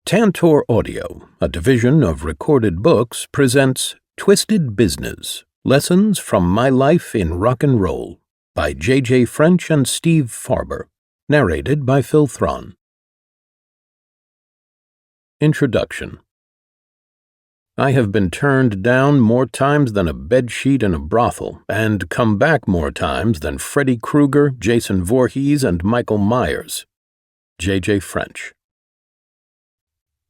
Tantor Audio, a division of Recorded Books, presents Twisted Business, Lessons from My Life in Rock and Roll by J.J. French and Steve Farber, narrated by Phil Thron. Introduction. I have been turned down more times than a bedsheet in a brothel, and come back more times than Freddy Krueger, Jason Voorhees, and Michael Myers. J.J. French.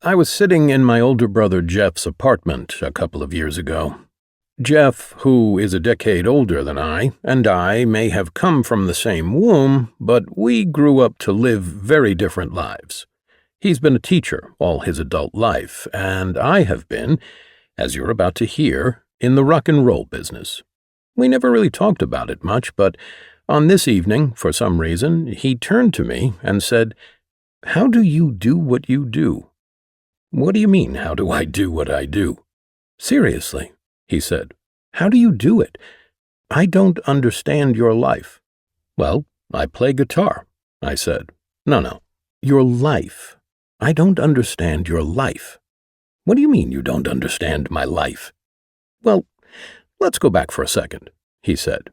I was sitting in my older brother Jeff's apartment a couple of years ago. Jeff, who is a decade older than I, and I may have come from the same womb, but we grew up to live very different lives. He's been a teacher all his adult life, and I have been, as you're about to hear, in the rock and roll business. We never really talked about it much, but on this evening, for some reason, he turned to me and said, "How do you do what you do?" "What do you mean, how do I do what I do?" "Seriously," he said, "how do you do it? I don't understand your life." "Well, I play guitar," I said. No, your life. I don't understand your life." "What do you mean you don't understand my life?" "Well, let's go back for a second," he said.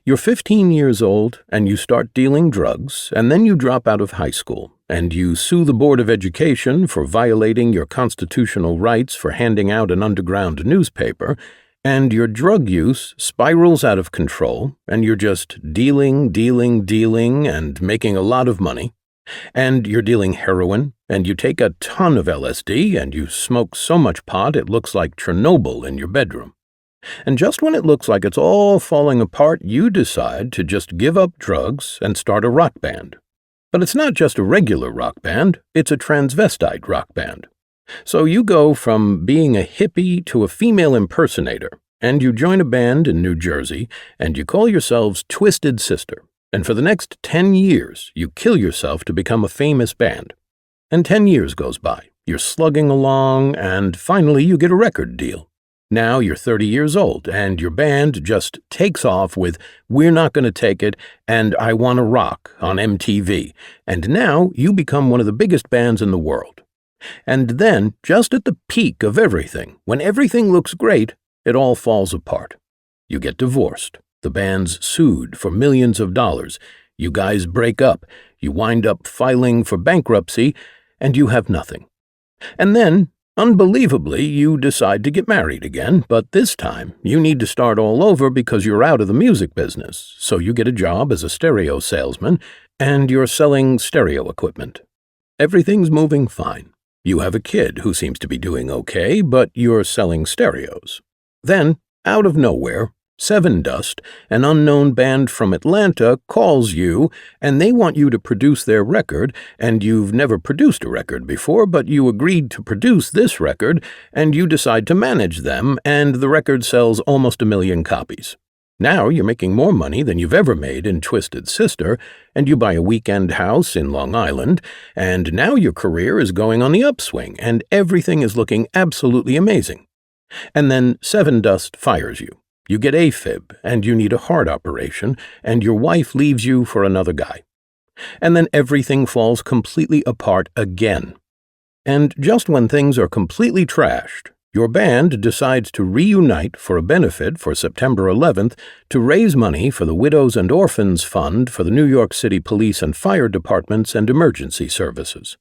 "You're 15 years old, and you start dealing drugs, and then you drop out of high school, and you sue the Board of Education for violating your constitutional rights for handing out an underground newspaper, and your drug use spirals out of control, and you're just dealing, and making a lot of money, and you're dealing heroin, and you take a ton of LSD, and you smoke so much pot it looks like Chernobyl in your bedroom. And just when it looks like it's all falling apart, you decide to just give up drugs and start a rock band. But it's not just a regular rock band, it's a transvestite rock band. So you go from being a hippie to a female impersonator, and you join a band in New Jersey, and you call yourselves Twisted Sister. And for the next 10 years, you kill yourself to become a famous band. And 10 years goes by. You're slugging along, and finally you get a record deal. Now you're 30 years old, and your band just takes off with "We're Not Gonna Take It" and "I Wanna Rock" on MTV, and now you become one of the biggest bands in the world. And then, just at the peak of everything, when everything looks great, it all falls apart. You get divorced. The band's sued for millions of dollars. You guys break up. You wind up filing for bankruptcy, and you have nothing. And then, unbelievably, you decide to get married again, but this time you need to start all over because you're out of the music business, so you get a job as a stereo salesman, and you're selling stereo equipment. Everything's moving fine. You have a kid who seems to be doing okay, but you're selling stereos. Then, out of nowhere, Seven Dust, an unknown band from Atlanta, calls you, and they want you to produce their record, and you've never produced a record before, but you agreed to produce this record, and you decide to manage them, and the record sells almost 1 million copies. Now you're making more money than you've ever made in Twisted Sister, and you buy a weekend house in Long Island, and now your career is going on the upswing, and everything is looking absolutely amazing. And then Seven Dust fires you. You get AFib, and you need a heart operation, and your wife leaves you for another guy. And then everything falls completely apart again. And just when things are completely trashed, your band decides to reunite for a benefit for September 11th to raise money for the Widows and Orphans Fund for the New York City Police and Fire Departments and Emergency Services.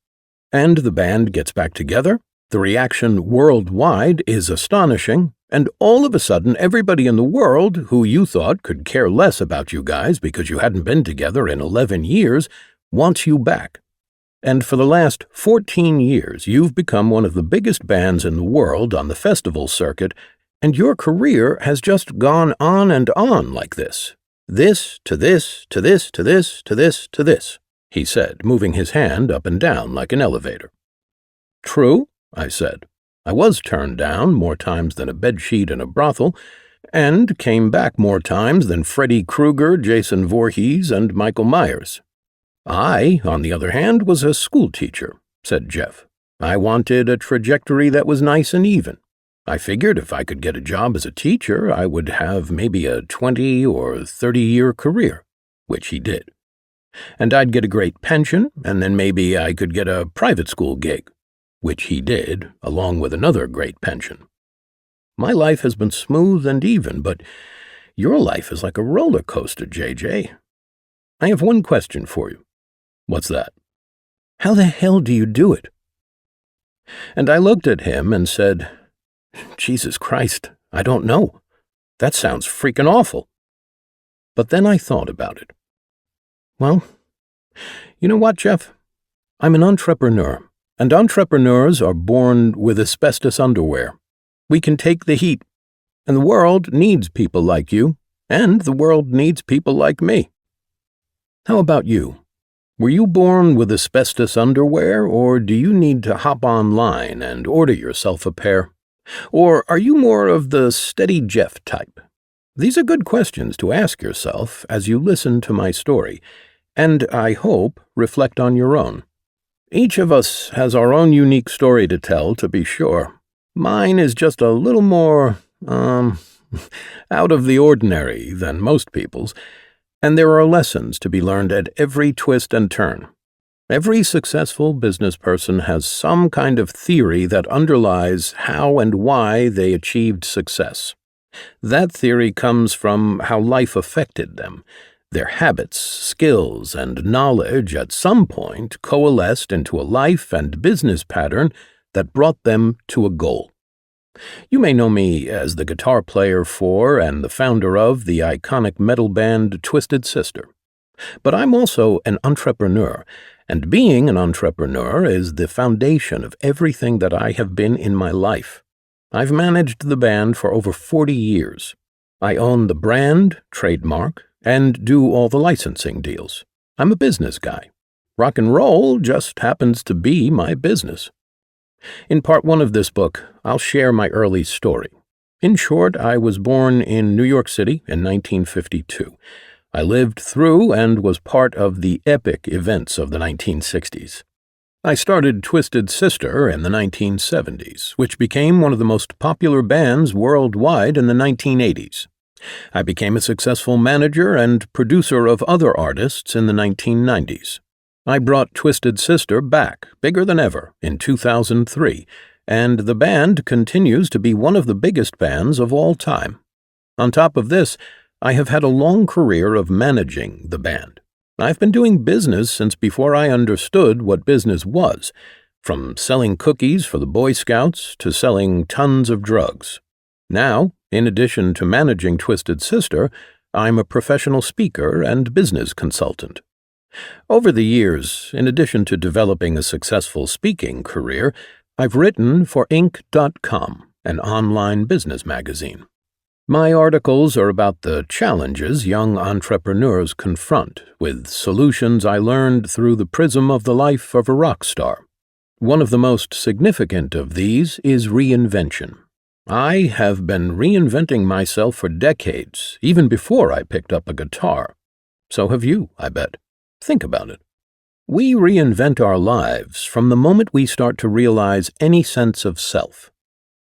And the band gets back together. The reaction worldwide is astonishing. And all of a sudden, everybody in the world, who you thought could care less about you guys because you hadn't been together in 11 years, wants you back. And for the last 14 years, you've become one of the biggest bands in the world on the festival circuit, and your career has just gone on and on like this. This to this, to this, to this, to this, to this, he said, moving his hand up and down like an elevator. "True," I said. I was turned down more times than a bedsheet in a brothel, and came back more times than Freddy Krueger, Jason Voorhees, and Michael Myers. "I, on the other hand, was a school teacher," said Jeff. "I wanted a trajectory that was nice and even. I figured if I could get a job as a teacher, I would have maybe a 20 or 30-year career," which he did. "And I'd get a great pension, and then maybe I could get a private school gig." which he did, along with another great pension. My life has been smooth and even, but your life is like a roller coaster, JJ. I have one question for you. What's that? How the hell do you do it? And I looked at him and said, Jesus Christ, I don't know. That sounds freaking awful. But then I thought about it. Well, you know what, Jeff? I'm an entrepreneur, and entrepreneurs are born with asbestos underwear. We can take the heat, and the world needs people like you, and the world needs people like me. How about you? Were you born with asbestos underwear, or do you need to hop online and order yourself a pair? Or are you more of the steady Jeff type? These are good questions to ask yourself as you listen to my story, and I hope reflect on your own. Each of us has our own unique story to tell, to be sure. Mine is just a little more, out of the ordinary than most people's, and there are lessons to be learned at every twist and turn. Every successful business person has some kind of theory that underlies how and why they achieved success. That theory comes from how life affected them. Their habits, skills, and knowledge at some point coalesced into a life and business pattern that brought them to a goal. You may know me as the guitar player for and the founder of the iconic metal band Twisted Sister. But I'm also an entrepreneur, and being an entrepreneur is the foundation of everything that I have been in my life. I've managed the band for over 40 years. I own the brand, trademark, and do all the licensing deals. I'm a business guy. Rock and roll just happens to be my business. In part 1 of this book, I'll share my early story. In short, I was born in New York City in 1952. I lived through and was part of the epic events of the 1960s. I started Twisted Sister in the 1970s, which became one of the most popular bands worldwide in the 1980s. I became a successful manager and producer of other artists in the 1990s. I brought Twisted Sister back, bigger than ever, in 2003, and the band continues to be one of the biggest bands of all time. On top of this, I have had a long career of managing the band. I've been doing business since before I understood what business was, from selling cookies for the Boy Scouts to selling tons of drugs. Now, in addition to managing Twisted Sister, I'm a professional speaker and business consultant. Over the years, in addition to developing a successful speaking career, I've written for Inc.com, an online business magazine. My articles are about the challenges young entrepreneurs confront, with solutions I learned through the prism of the life of a rock star. One of the most significant of these is reinvention. I have been reinventing myself for decades, even before I picked up a guitar. So have you, I bet. Think about it. We reinvent our lives from the moment we start to realize any sense of self.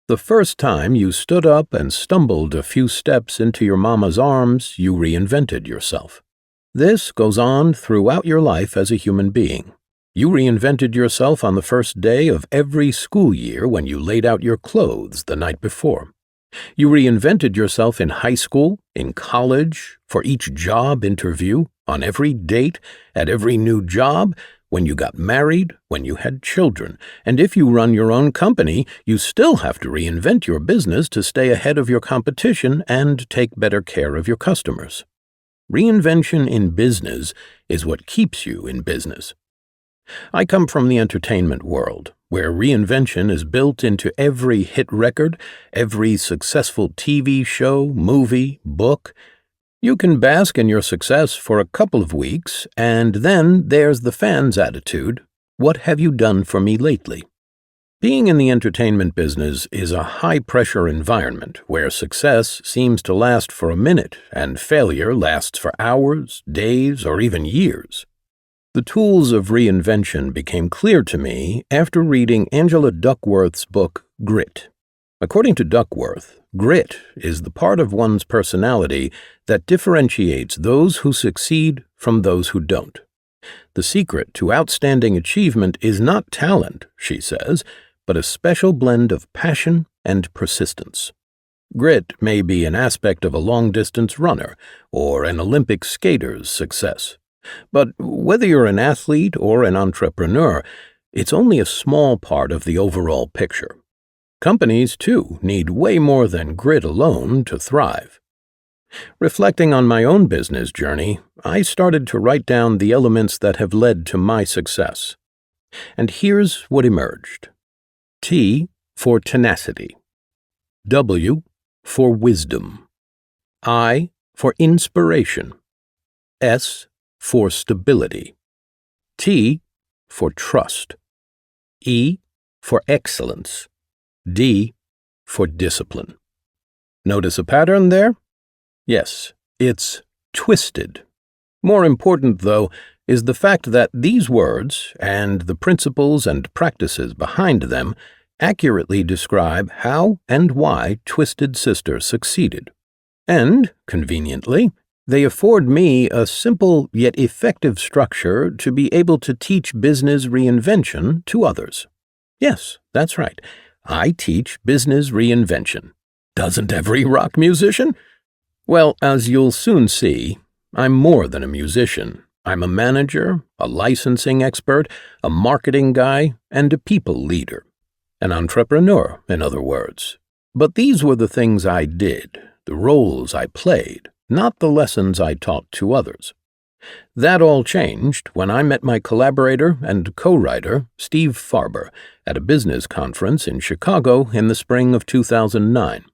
The first time you stood up and stumbled a few steps into your mama's arms, you reinvented yourself. This goes on throughout your life as a human being. You reinvented yourself on the first day of every school year when you laid out your clothes the night before. You reinvented yourself in high school, in college, for each job interview, on every date, at every new job, when you got married, when you had children, and if you run your own company, you still have to reinvent your business to stay ahead of your competition and take better care of your customers. Reinvention in business is what keeps you in business. I come from the entertainment world, where reinvention is built into every hit record, every successful TV show, movie, book. You can bask in your success for a couple of weeks, and then there's the fans' attitude, "What have you done for me lately?" Being in the entertainment business is a high-pressure environment where success seems to last for a minute and failure lasts for hours, days, or even years. The tools of reinvention became clear to me after reading Angela Duckworth's book, Grit. According to Duckworth, grit is the part of one's personality that differentiates those who succeed from those who don't. The secret to outstanding achievement is not talent, she says, but a special blend of passion and persistence. Grit may be an aspect of a long-distance runner or an Olympic skater's success. But whether you're an athlete or an entrepreneur, it's only a small part of the overall picture. Companies, too, need way more than grit alone to thrive. Reflecting on my own business journey, I started to write down the elements that have led to my success. And here's what emerged. T for tenacity. W for wisdom. I for inspiration. S for stability. T for trust. E for excellence. D for discipline. Notice a pattern there? Yes, it's twisted. More important, though, is the fact that these words, and the principles and practices behind them, accurately describe how and why Twisted Sister succeeded. And, conveniently, they afford me a simple yet effective structure to be able to teach business reinvention to others. Yes, that's right. I teach business reinvention. Doesn't every rock musician? Well, as you'll soon see, I'm more than a musician. I'm a manager, a licensing expert, a marketing guy, and a people leader. An entrepreneur, in other words. But these were the things I did, the roles I played, not the lessons I taught to others. That all changed when I met my collaborator and co-writer, Steve Farber, at a business conference in Chicago in the spring of 2009.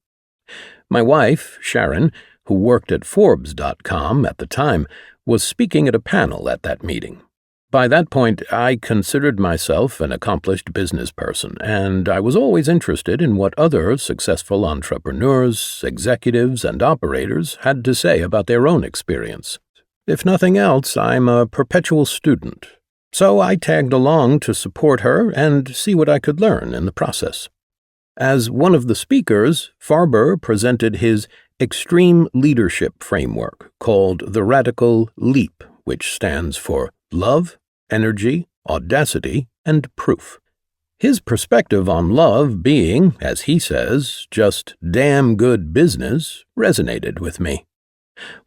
My wife, Sharon, who worked at Forbes.com at the time, was speaking at a panel at that meeting. By that point, I considered myself an accomplished business person, and I was always interested in what other successful entrepreneurs, executives, and operators had to say about their own experience. If nothing else, I'm a perpetual student, so I tagged along to support her and see what I could learn in the process. As one of the speakers, Farber presented his extreme leadership framework called the Radical Leap, which stands for love, energy, audacity, and proof. His perspective on love being, as he says, just damn good business resonated with me.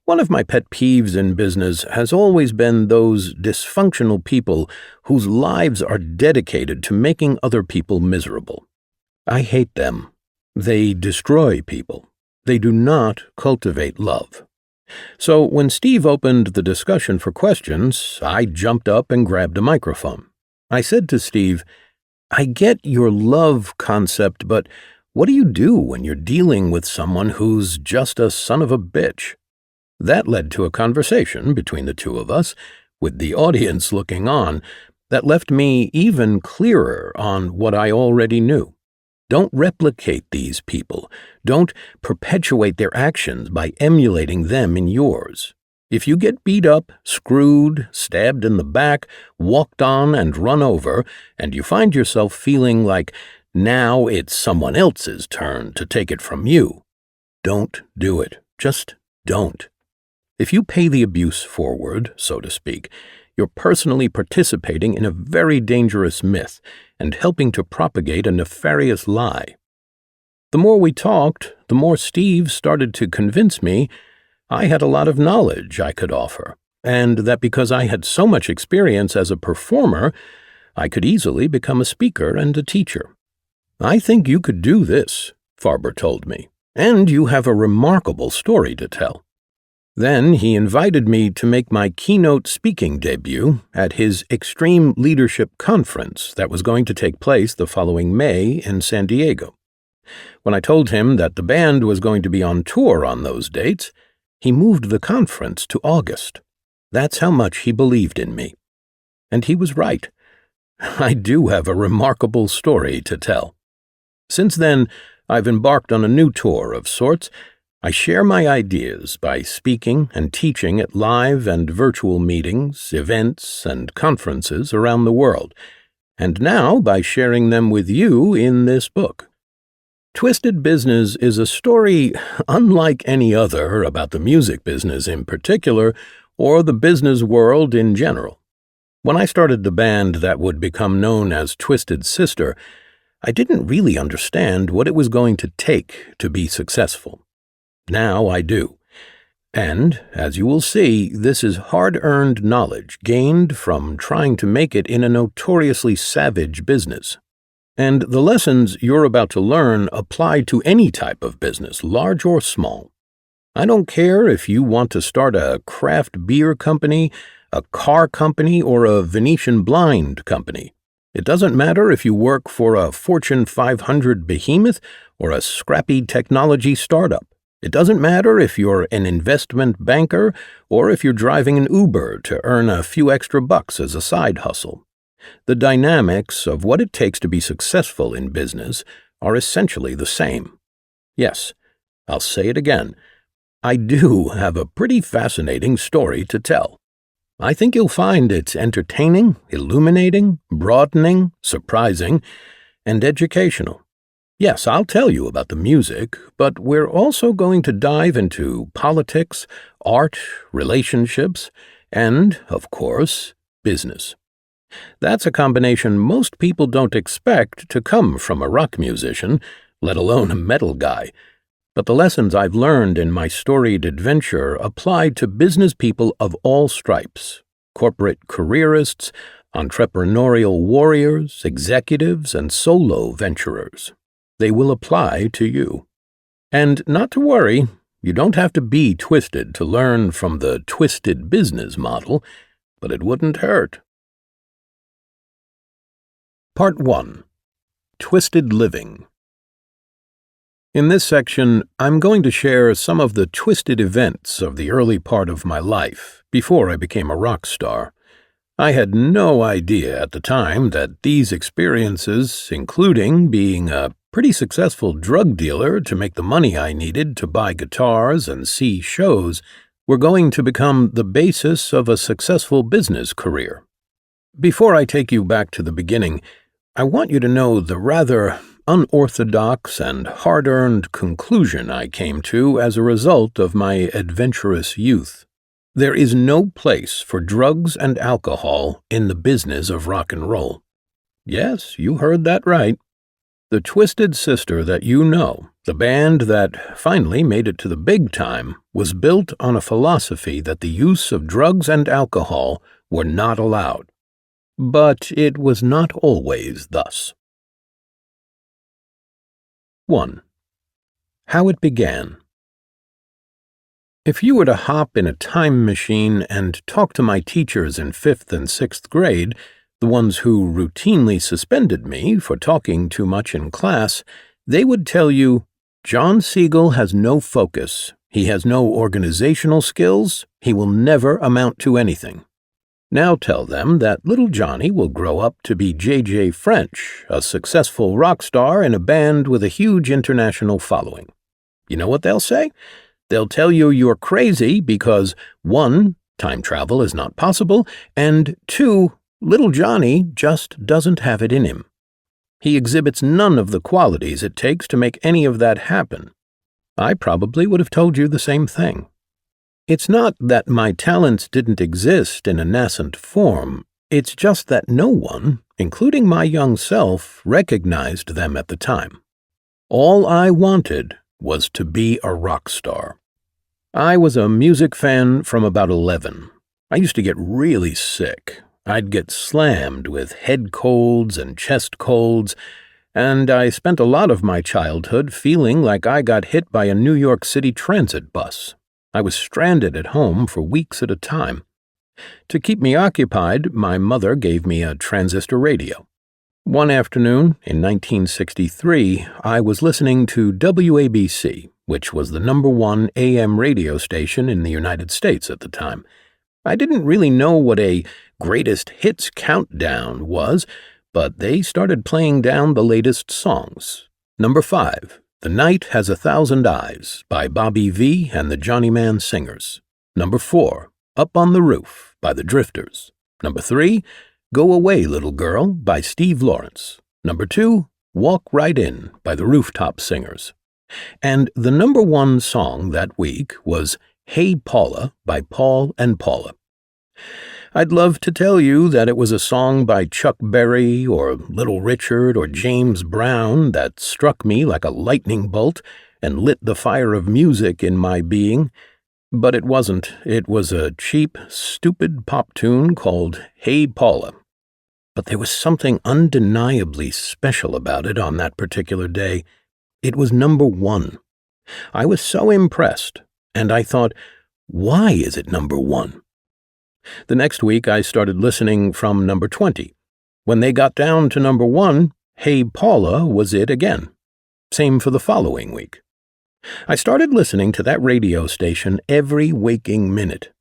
One of my pet peeves in business has always been those dysfunctional people whose lives are dedicated to making other people miserable. I hate them. They destroy people. They do not cultivate love. So when Steve opened the discussion for questions, I jumped up and grabbed a microphone. I said to Steve, "I get your love concept, but what do you do when you're dealing with someone who's just a son of a bitch?" That led to a conversation between the two of us, with the audience looking on, that left me even clearer on what I already knew. Don't replicate these people. Don't perpetuate their actions by emulating them in yours. If you get beat up, screwed, stabbed in the back, walked on and run over, and you find yourself feeling like now it's someone else's turn to take it from you, don't do it. Just don't. If you pay the abuse forward, so to speak, you're personally participating in a very dangerous myth and helping to propagate a nefarious lie. The more we talked, the more Steve started to convince me I had a lot of knowledge I could offer, and that because I had so much experience as a performer, I could easily become a speaker and a teacher. "I think you could do this," Farber told me, "and you have a remarkable story to tell." Then he invited me to make my keynote speaking debut at his Extreme Leadership Conference that was going to take place the following May in San Diego. When I told him that the band was going to be on tour on those dates, he moved the conference to August. That's how much he believed in me. And he was right. I do have a remarkable story to tell. Since then, I've embarked on a new tour of sorts. I share my ideas by speaking and teaching at live and virtual meetings, events, and conferences around the world, and now by sharing them with you in this book. Twisted Business is a story unlike any other about the music business in particular, or the business world in general. When I started the band that would become known as Twisted Sister, I didn't really understand what it was going to take to be successful. Now I do. And, as you will see, this is hard-earned knowledge gained from trying to make it in a notoriously savage business. And the lessons you're about to learn apply to any type of business, large or small. I don't care if you want to start a craft beer company, a car company, or a Venetian blind company. It doesn't matter if you work for a Fortune 500 behemoth or a scrappy technology startup. It doesn't matter if you're an investment banker or if you're driving an Uber to earn a few extra bucks as a side hustle. The dynamics of what it takes to be successful in business are essentially the same. Yes, I'll say it again. I do have a pretty fascinating story to tell. I think you'll find it's entertaining, illuminating, broadening, surprising, and educational. Yes, I'll tell you about the music, but we're also going to dive into politics, art, relationships, and, of course, business. That's a combination most people don't expect to come from a rock musician, let alone a metal guy. But the lessons I've learned in my storied adventure apply to business people of all stripes: corporate careerists, entrepreneurial warriors, executives, and solo venturers. They will apply to you. And not to worry, you don't have to be twisted to learn from the twisted business model, but it wouldn't hurt. Part 1. Twisted Living. In this section, I'm going to share some of the twisted events of the early part of my life, before I became a rock star. I had no idea at the time that these experiences, including being a pretty successful drug dealer to make the money I needed to buy guitars and see shows, were going to become the basis of a successful business career. Before I take you back to the beginning, I want you to know the rather unorthodox and hard-earned conclusion I came to as a result of my adventurous youth. There is no place for drugs and alcohol in the business of rock and roll. Yes, you heard that right. The Twisted Sister that you know, the band that finally made it to the big time, was built on a philosophy that the use of drugs and alcohol were not allowed. But it was not always thus. 1. How it began. If you were to hop in a time machine and talk to my teachers in 5th and 6th grade, the ones who routinely suspended me for talking too much in class, they would tell you, John Siegel has no focus, he has no organizational skills, he will never amount to anything. Now tell them that little Johnny will grow up to be J.J. French, a successful rock star in a band with a huge international following. You know what they'll say? They'll tell you you're crazy because, 1, time travel is not possible, and 2, little Johnny just doesn't have it in him. He exhibits none of the qualities it takes to make any of that happen. I probably would have told you the same thing. It's not that my talents didn't exist in a nascent form, it's just that no one, including my young self, recognized them at the time. All I wanted was to be a rock star. I was a music fan from about 11. I used to get really sick. I'd get slammed with head colds and chest colds, and I spent a lot of my childhood feeling like I got hit by a New York City transit bus. I was stranded at home for weeks at a time. To keep me occupied, my mother gave me a transistor radio. One afternoon, in 1963, I was listening to WABC, which was the #1 AM radio station in the United States at the time. I didn't really know what a greatest hits countdown was, but they started playing down the latest songs. Number 5, The Night Has 1,000 Eyes by Bobby V and the Johnny Man Singers. Number 4, Up on the Roof by the Drifters. Number 3, Go Away Little Girl by Steve Lawrence. Number 2, Walk Right In by the Rooftop Singers. And the #1 song that week was Hey Paula by Paul and Paula. I'd love to tell you that it was a song by Chuck Berry or Little Richard or James Brown that struck me like a lightning bolt and lit the fire of music in my being, but it wasn't. It was a cheap, stupid pop tune called Hey Paula. But there was something undeniably special about it on that particular day. It was number one. I was so impressed, and I thought, why is it number one? The next week I started listening from number 20. When they got down to number one, Hey Paula was it again. Same for the following week. I started listening to that radio station every waking minute.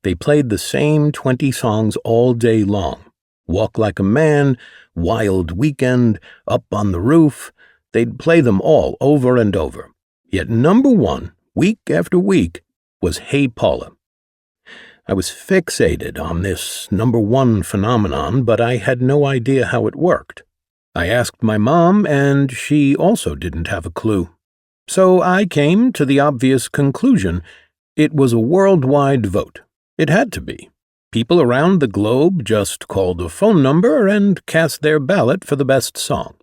They played the same 20 songs all day long. Walk Like a Man, Wild Weekend, Up on the Roof. They'd play them all over and over. Yet number one, week after week, was Hey Paula. I was fixated on this number one phenomenon, but I had no idea how it worked. I asked my mom, and she also didn't have a clue. So I came to the obvious conclusion. It was a worldwide vote. It had to be. People around the globe just called a phone number and cast their ballot for the best song.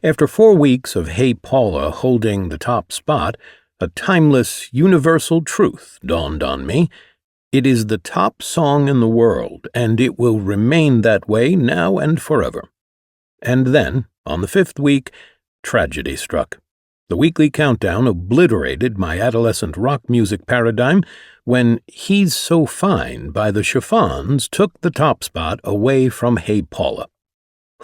After 4 weeks of Hey Paula holding the top spot, a timeless, universal truth dawned on me. It is the top song in the world, and it will remain that way now and forever. And then, on the 5th week, tragedy struck. The weekly countdown obliterated my adolescent rock music paradigm when He's So Fine by the Chiffons took the top spot away from Hey Paula.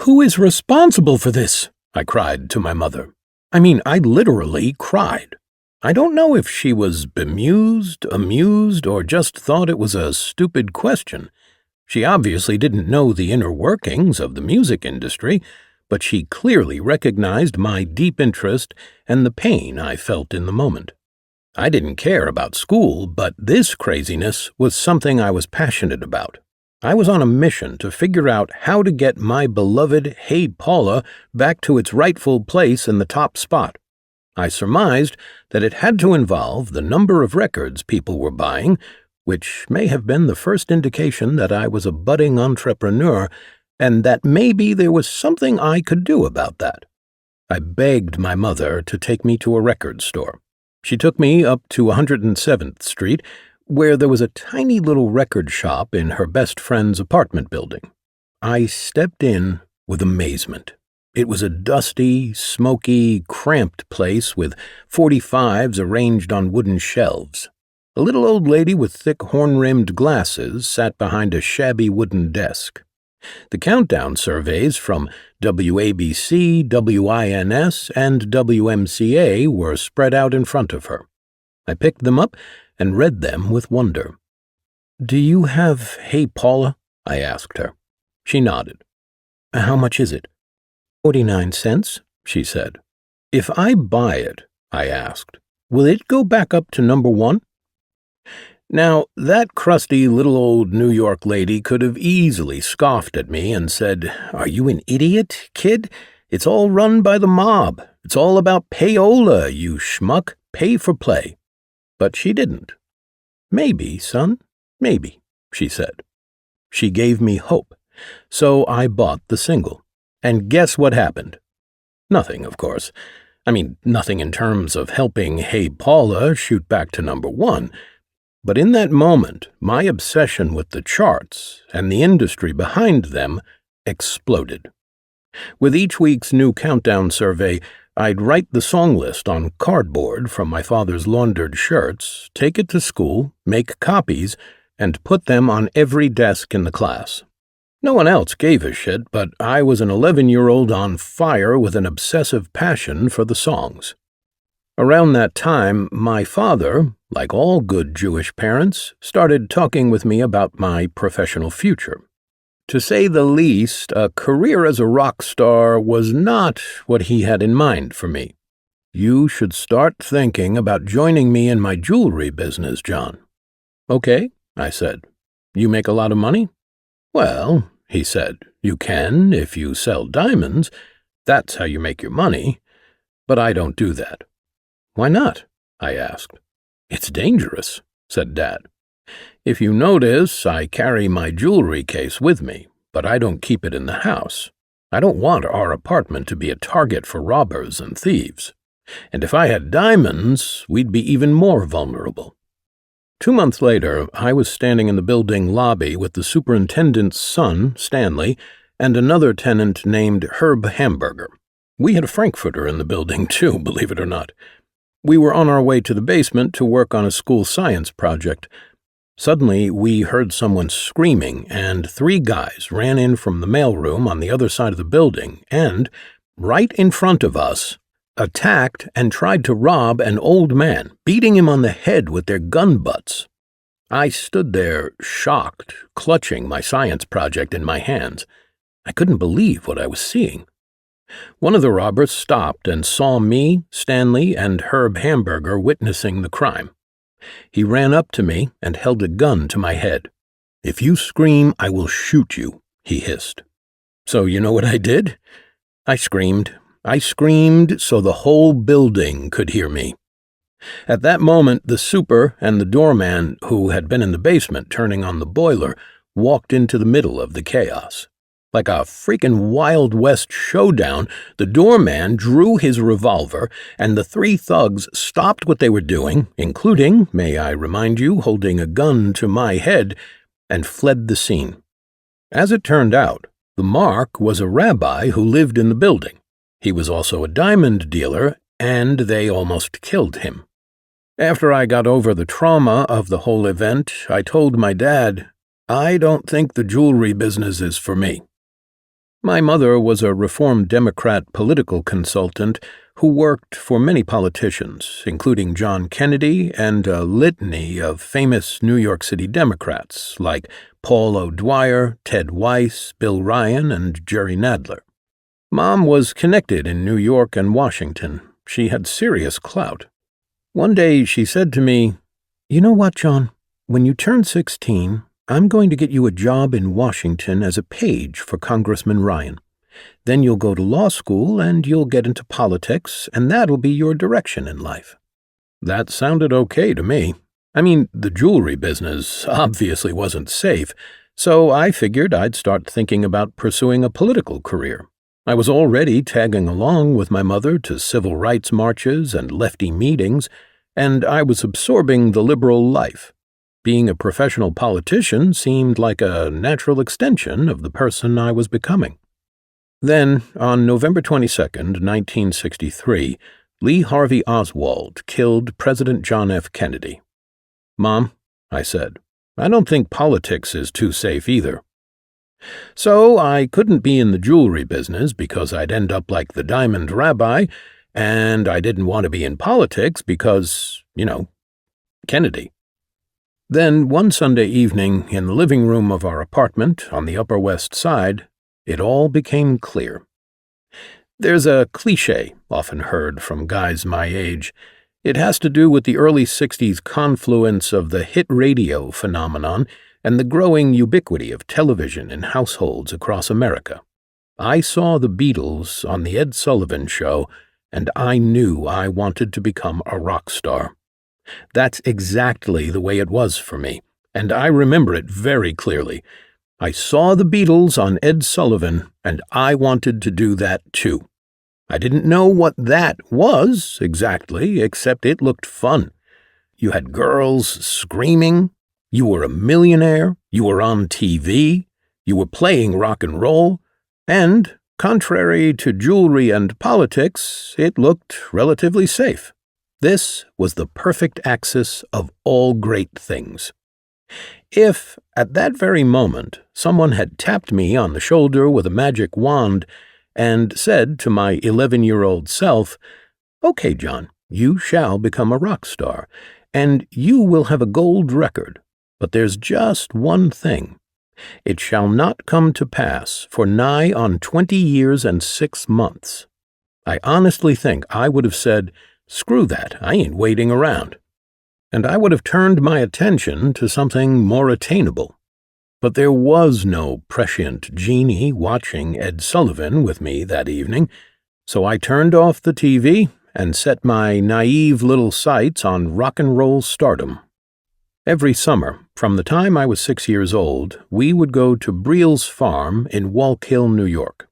"Who is responsible for this?" I cried to my mother. I literally cried. I don't know if she was bemused, amused, or just thought it was a stupid question. She obviously didn't know the inner workings of the music industry, but she clearly recognized my deep interest and the pain I felt in the moment. I didn't care about school, but this craziness was something I was passionate about. I was on a mission to figure out how to get my beloved Hey Paula back to its rightful place in the top spot. I surmised that it had to involve the number of records people were buying, which may have been the first indication that I was a budding entrepreneur, and that maybe there was something I could do about that. I begged my mother to take me to a record store. She took me up to 107th Street, where there was a tiny little record shop in her best friend's apartment building. I stepped in with amazement. It was a dusty, smoky, cramped place with 45s arranged on wooden shelves. A little old lady with thick horn-rimmed glasses sat behind a shabby wooden desk. The countdown surveys from WABC, WINS, and WMCA were spread out in front of her. I picked them up and read them with wonder. "Do you have Hey Paula?" I asked her. She nodded. "How much is it?" 49 cents, she said. "If I buy it," I asked, "will it go back up to number one?" Now, that crusty little old New York lady could have easily scoffed at me and said, "Are you an idiot, kid? It's all run by the mob. It's all about payola, you schmuck. Pay for play." But she didn't. "Maybe, son, maybe," she said. She gave me hope, so I bought the single. And guess what happened? Nothing, of course. Nothing in terms of helping Hey Paula shoot back to number one. But in that moment, my obsession with the charts and the industry behind them exploded. With each week's new countdown survey, I'd write the song list on cardboard from my father's laundered shirts, take it to school, make copies, and put them on every desk in the class. No one else gave a shit, but I was an 11-year-old on fire with an obsessive passion for the songs. Around that time, my father, like all good Jewish parents, started talking with me about my professional future. To say the least, a career as a rock star was not what he had in mind for me. "You should start thinking about joining me in my jewelry business, John." "Okay," I said. "You make a lot of money?" "Well," he said, "you can if you sell diamonds. That's how you make your money. But I don't do that." "Why not?" I asked. "It's dangerous," said Dad. If you notice, I carry my jewelry case with me, but I don't keep it in the house. I don't want our apartment to be a target for robbers and thieves. And if I had diamonds, we'd be even more vulnerable. 2 months later, I was standing in the building lobby with the superintendent's son, Stanley, and another tenant named Herb Hamburger. We had a Frankfurter in the building, too, believe it or not. We were on our way to the basement to work on a school science project. Suddenly, we heard someone screaming, and 3 guys ran in from the mailroom on the other side of the building and, right in front of us, attacked and tried to rob an old man, beating him on the head with their gun butts. I stood there, shocked, clutching my science project in my hands. I couldn't believe what I was seeing. One of the robbers stopped and saw me, Stanley, and Herb Hamburger witnessing the crime. He ran up to me and held a gun to my head. "If you scream, I will shoot you," he hissed. So you know what I did? I screamed. I screamed so the whole building could hear me. At that moment, the super and the doorman, who had been in the basement turning on the boiler, walked into the middle of the chaos. Like a freaking Wild West showdown, the doorman drew his revolver, and the 3 thugs stopped what they were doing, including, may I remind you, holding a gun to my head, and fled the scene. As it turned out, the mark was a rabbi who lived in the building. He was also a diamond dealer, and they almost killed him. After I got over the trauma of the whole event, I told my dad, "I don't think the jewelry business is for me." My mother was a Reform Democrat political consultant who worked for many politicians, including John Kennedy and a litany of famous New York City Democrats like Paul O'Dwyer, Ted Weiss, Bill Ryan, and Jerry Nadler. Mom was connected in New York and Washington. She had serious clout. One day she said to me, "You know what, John? When you turn 16, I'm going to get you a job in Washington as a page for Congressman Ryan. Then you'll go to law school and you'll get into politics, and that'll be your direction in life." That sounded okay to me. I mean, the jewelry business obviously wasn't safe, so I figured I'd start thinking about pursuing a political career. I was already tagging along with my mother to civil rights marches and lefty meetings, and I was absorbing the liberal life. Being a professional politician seemed like a natural extension of the person I was becoming. Then, on November 22, 1963, Lee Harvey Oswald killed President John F. Kennedy. "Mom," I said, "I don't think politics is too safe either." So I couldn't be in the jewelry business because I'd end up like the diamond rabbi, and I didn't want to be in politics because, Kennedy. Then, one Sunday evening, in the living room of our apartment on the Upper West Side, it all became clear. There's a cliché often heard from guys my age. It has to do with the early 60s confluence of the hit radio phenomenon and the growing ubiquity of television in households across America. I saw the Beatles on the Ed Sullivan Show, and I knew I wanted to become a rock star. That's exactly the way it was for me, and I remember it very clearly. I saw the Beatles on Ed Sullivan, and I wanted to do that too. I didn't know what that was exactly, except it looked fun. You had girls screaming. You were a millionaire, you were on TV, you were playing rock and roll, and, contrary to jewelry and politics, it looked relatively safe. This was the perfect axis of all great things. If, at that very moment, someone had tapped me on the shoulder with a magic wand and said to my 11-year-old self, "Okay, John, you shall become a rock star, and you will have a gold record. But there's just one thing. It shall not come to pass for nigh on 20 years and 6 months. I honestly think I would have said, "Screw that, I ain't waiting around." And I would have turned my attention to something more attainable. But there was no prescient genie watching Ed Sullivan with me that evening, so I turned off the TV and set my naive little sights on rock and roll stardom. Every summer, from the time I was 6 years old, we would go to Briel's farm in Walk Hill, New York.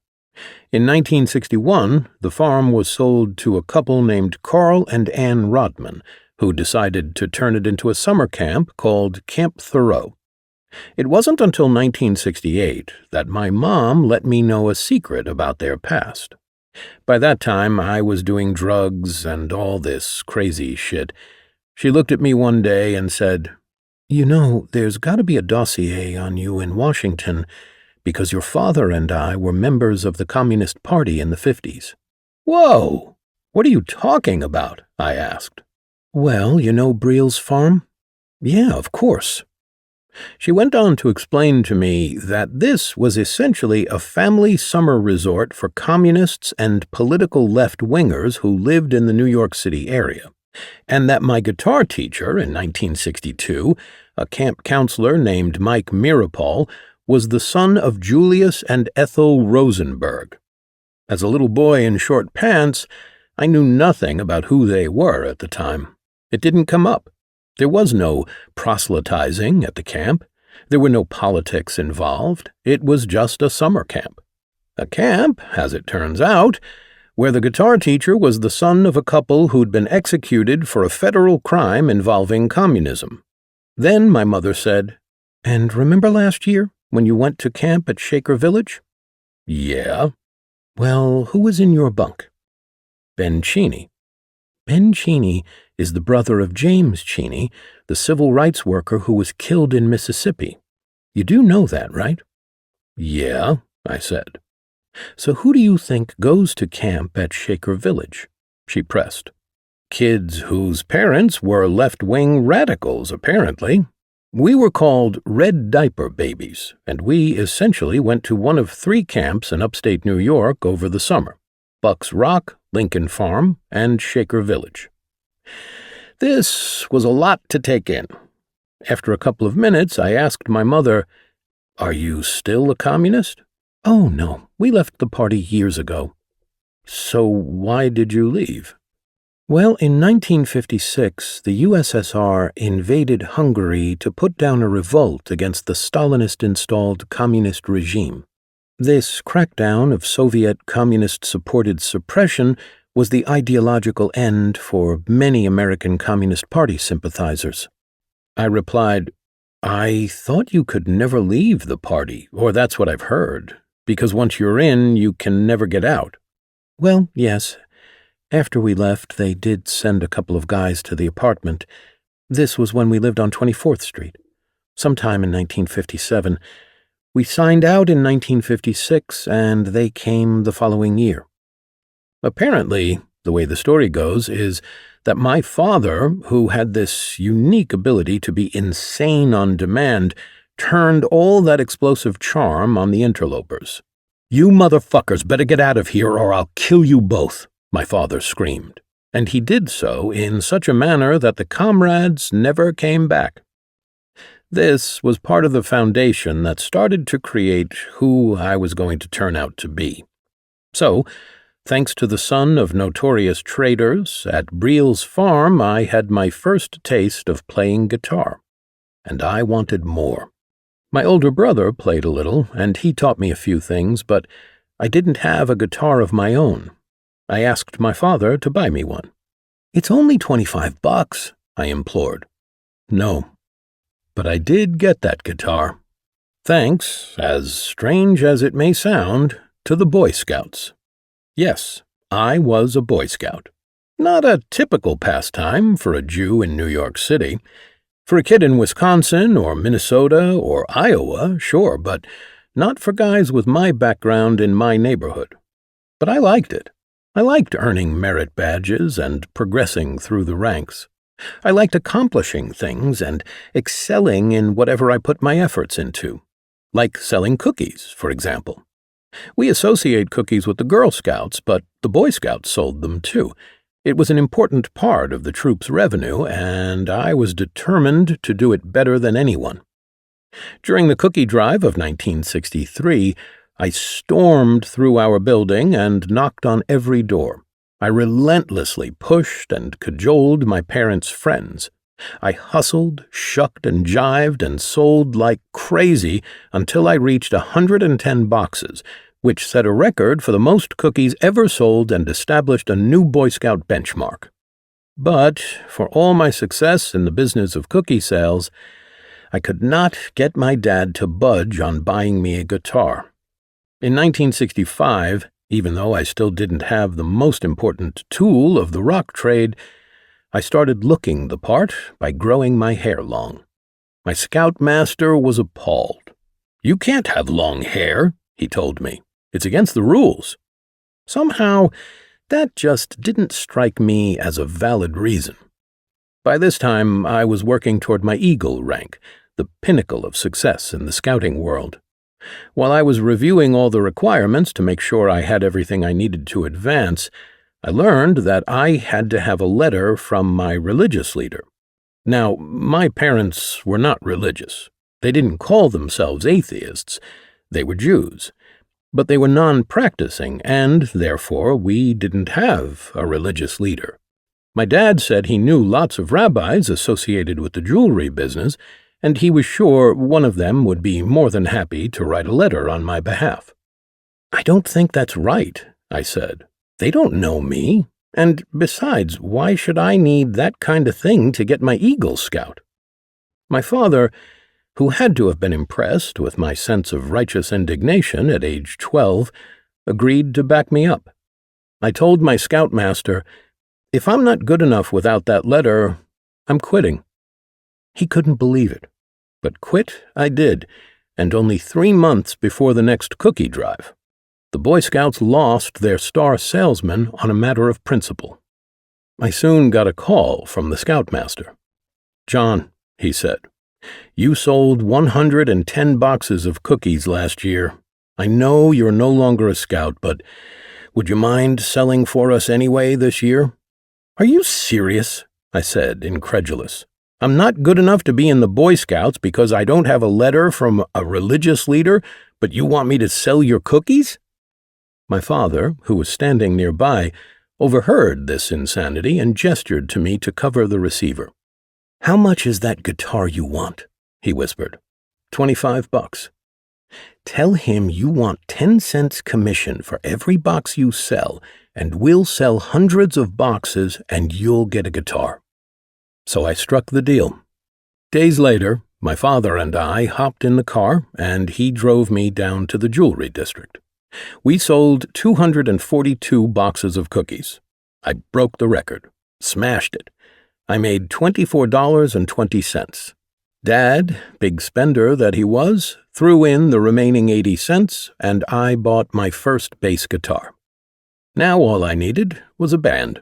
In 1961, the farm was sold to a couple named Carl and Ann Rodman, who decided to turn it into a summer camp called Camp Thoreau. It wasn't until 1968 that my mom let me know a secret about their past. By that time, I was doing drugs and all this crazy shit. She looked at me one day and said, "You know, there's got to be a dossier on you in Washington because your father and I were members of the Communist Party in the 50s. "Whoa! What are you talking about?" I asked. "Well, you know Briel's farm?" "Yeah, of course." She went on to explain to me that this was essentially a family summer resort for communists and political left-wingers who lived in the New York City area, and that my guitar teacher in 1962, a camp counselor named Mike Mirapol, was the son of Julius and Ethel Rosenberg. As a little boy in short pants, I knew nothing about who they were at the time. It didn't come up. There was no proselytizing at the camp. There were no politics involved. It was just a summer camp. A camp, as it turns out, where the guitar teacher was the son of a couple who'd been executed for a federal crime involving communism. Then my mother said, "And remember last year, when you went to camp at Shaker Village?" "Yeah." "Well, who was in your bunk?" "Ben Cheney." Ben Cheney is the brother of James Cheney, the civil rights worker who was killed in Mississippi. You do know that, right?" "Yeah," I said. "So who do you think goes to camp at Shaker Village?" she pressed. "Kids whose parents were left-wing radicals, apparently. We were called Red Diaper Babies, and we essentially went to one of 3 camps in upstate New York over the summer: Bucks Rock, Lincoln Farm, and Shaker Village." This was a lot to take in. After a couple of minutes, I asked my mother, "Are you still a communist?" "Oh, no, we left the party years ago." "So why did you leave?" "Well, in 1956, the USSR invaded Hungary to put down a revolt against the Stalinist-installed communist regime. This crackdown of Soviet communist-supported suppression was the ideological end for many American Communist Party sympathizers." I replied, "I thought you could never leave the party, or that's what I've heard, because once you're in, you can never get out." "Well, yes. After we left, they did send a couple of guys to the apartment. This was when we lived on 24th Street, sometime in 1957. We signed out in 1956, and they came the following year." Apparently, the way the story goes is that my father, who had this unique ability to be insane on demand, turned all that explosive charm on the interlopers. "You motherfuckers better get out of here or I'll kill you both," my father screamed, and he did so in such a manner that the comrades never came back. This was part of the foundation that started to create who I was going to turn out to be. So, thanks to the son of notorious traders, at Briel's farm I had my first taste of playing guitar, and I wanted more. My older brother played a little, and he taught me a few things, but I didn't have a guitar of my own. I asked my father to buy me one. "It's only $25, I implored. "No, but I did get that guitar. Thanks, as strange as it may sound, to the Boy Scouts. Yes, I was a Boy Scout. Not a typical pastime for a Jew in New York City. For a kid in Wisconsin or Minnesota or Iowa, sure, but not for guys with my background in my neighborhood. But I liked it. I liked earning merit badges and progressing through the ranks. I liked accomplishing things and excelling in whatever I put my efforts into. Like selling cookies, for example. We associate cookies with the Girl Scouts, but the Boy Scouts sold them too. It was an important part of the troop's revenue, and I was determined to do it better than anyone. During the cookie drive of 1963, I stormed through our building and knocked on every door. I relentlessly pushed and cajoled my parents' friends. I hustled, shucked, and jived and sold like crazy until I reached 110 boxes, which set a record for the most cookies ever sold and established a new Boy Scout benchmark. But for all my success in the business of cookie sales, I could not get my dad to budge on buying me a guitar. In 1965, even though I still didn't have the most important tool of the rock trade, I started looking the part by growing my hair long. My scoutmaster was appalled. "You can't have long hair," he told me. "It's against the rules." Somehow, that just didn't strike me as a valid reason. By this time, I was working toward my Eagle rank, the pinnacle of success in the scouting world. While I was reviewing all the requirements to make sure I had everything I needed to advance, I learned that I had to have a letter from my religious leader. Now, my parents were not religious. They didn't call themselves atheists. They were Jews. But they were non-practicing, and therefore we didn't have a religious leader. My dad said he knew lots of rabbis associated with the jewelry business, and he was sure one of them would be more than happy to write a letter on my behalf. "I don't think that's right," I said. "They don't know me, and besides, why should I need that kind of thing to get my Eagle Scout?" My father, who had to have been impressed with my sense of righteous indignation at age 12, agreed to back me up. I told my scoutmaster, "If I'm not good enough without that letter, I'm quitting." He couldn't believe it, but quit I did, and only 3 months before the next cookie drive. The Boy Scouts lost their star salesman on a matter of principle. I soon got a call from the scoutmaster. "John," he said, "you sold 110 boxes of cookies last year. I know you're no longer a scout, but would you mind selling for us anyway this year?" "Are you serious?" I said, incredulous. "I'm not good enough to be in the Boy Scouts because I don't have a letter from a religious leader, but you want me to sell your cookies?" My father, who was standing nearby, overheard this insanity and gestured to me to cover the receiver. "How much is that guitar you want?" he whispered. $25. "Tell him you want 10 cents commission for every box you sell, and we'll sell hundreds of boxes and you'll get a guitar." So I struck the deal. Days later, my father and I hopped in the car, and he drove me down to the jewelry district. We sold 242 boxes of cookies. I broke the record, smashed it. I made $24.20. Dad, big spender that he was, threw in the remaining 80 cents, and I bought my first bass guitar. Now all I needed was a band.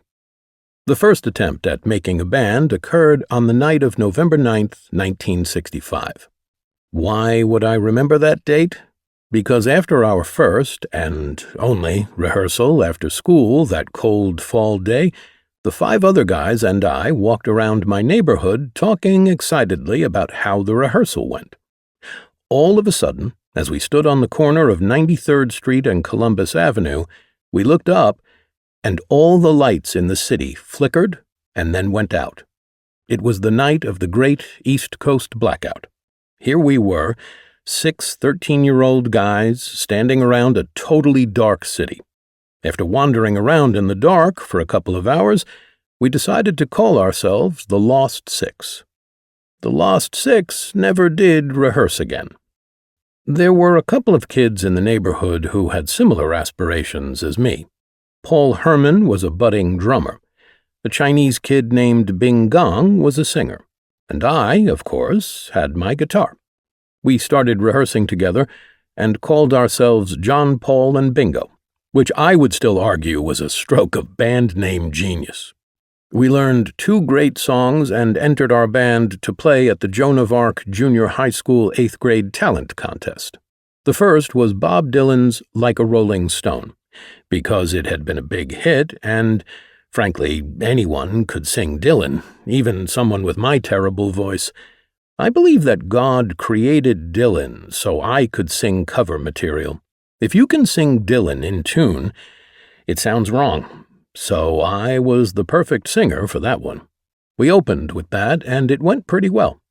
The first attempt at making a band occurred on the night of November 9th, 1965. Why would I remember that date? Because after our first, and only, rehearsal after school that cold fall day, the 5 other guys and I walked around my neighborhood talking excitedly about how the rehearsal went. All of a sudden, as we stood on the corner of 93rd Street and Columbus Avenue, we looked up, and all the lights in the city flickered and then went out. It was the night of the great East Coast blackout. Here we were, 6 13-year-old guys standing around a totally dark city. After wandering around in the dark for a couple of hours, we decided to call ourselves the Lost Six. The Lost Six never did rehearse again. There were a couple of kids in the neighborhood who had similar aspirations as me. Paul Herman was a budding drummer. A Chinese kid named Bing Gong was a singer. And I, of course, had my guitar. We started rehearsing together and called ourselves John, Paul, and Bingo, which I would still argue was a stroke of band name genius. We learned 2 great songs and entered our band to play at the Joan of Arc Junior High School 8th grade talent contest. The first was Bob Dylan's Like a Rolling Stone, because it had been a big hit and, frankly, anyone could sing Dylan, even someone with my terrible voice. I believe that God created Dylan so I could sing cover material. If you can sing Dylan in tune, it sounds wrong. So I was the perfect singer for that one. We opened with that, and it went pretty well.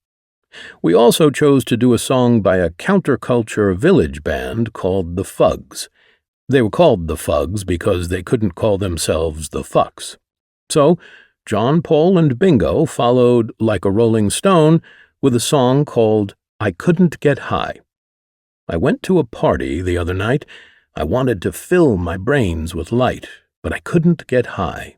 We also chose to do a song by a counterculture village band called the Fugs. They were called the Fugs because they couldn't call themselves the Fucks. So, John, Paul, and Bingo followed Like a Rolling Stone with a song called I Couldn't Get High. I went to a party the other night. I wanted to fill my brains with light, but I couldn't get high.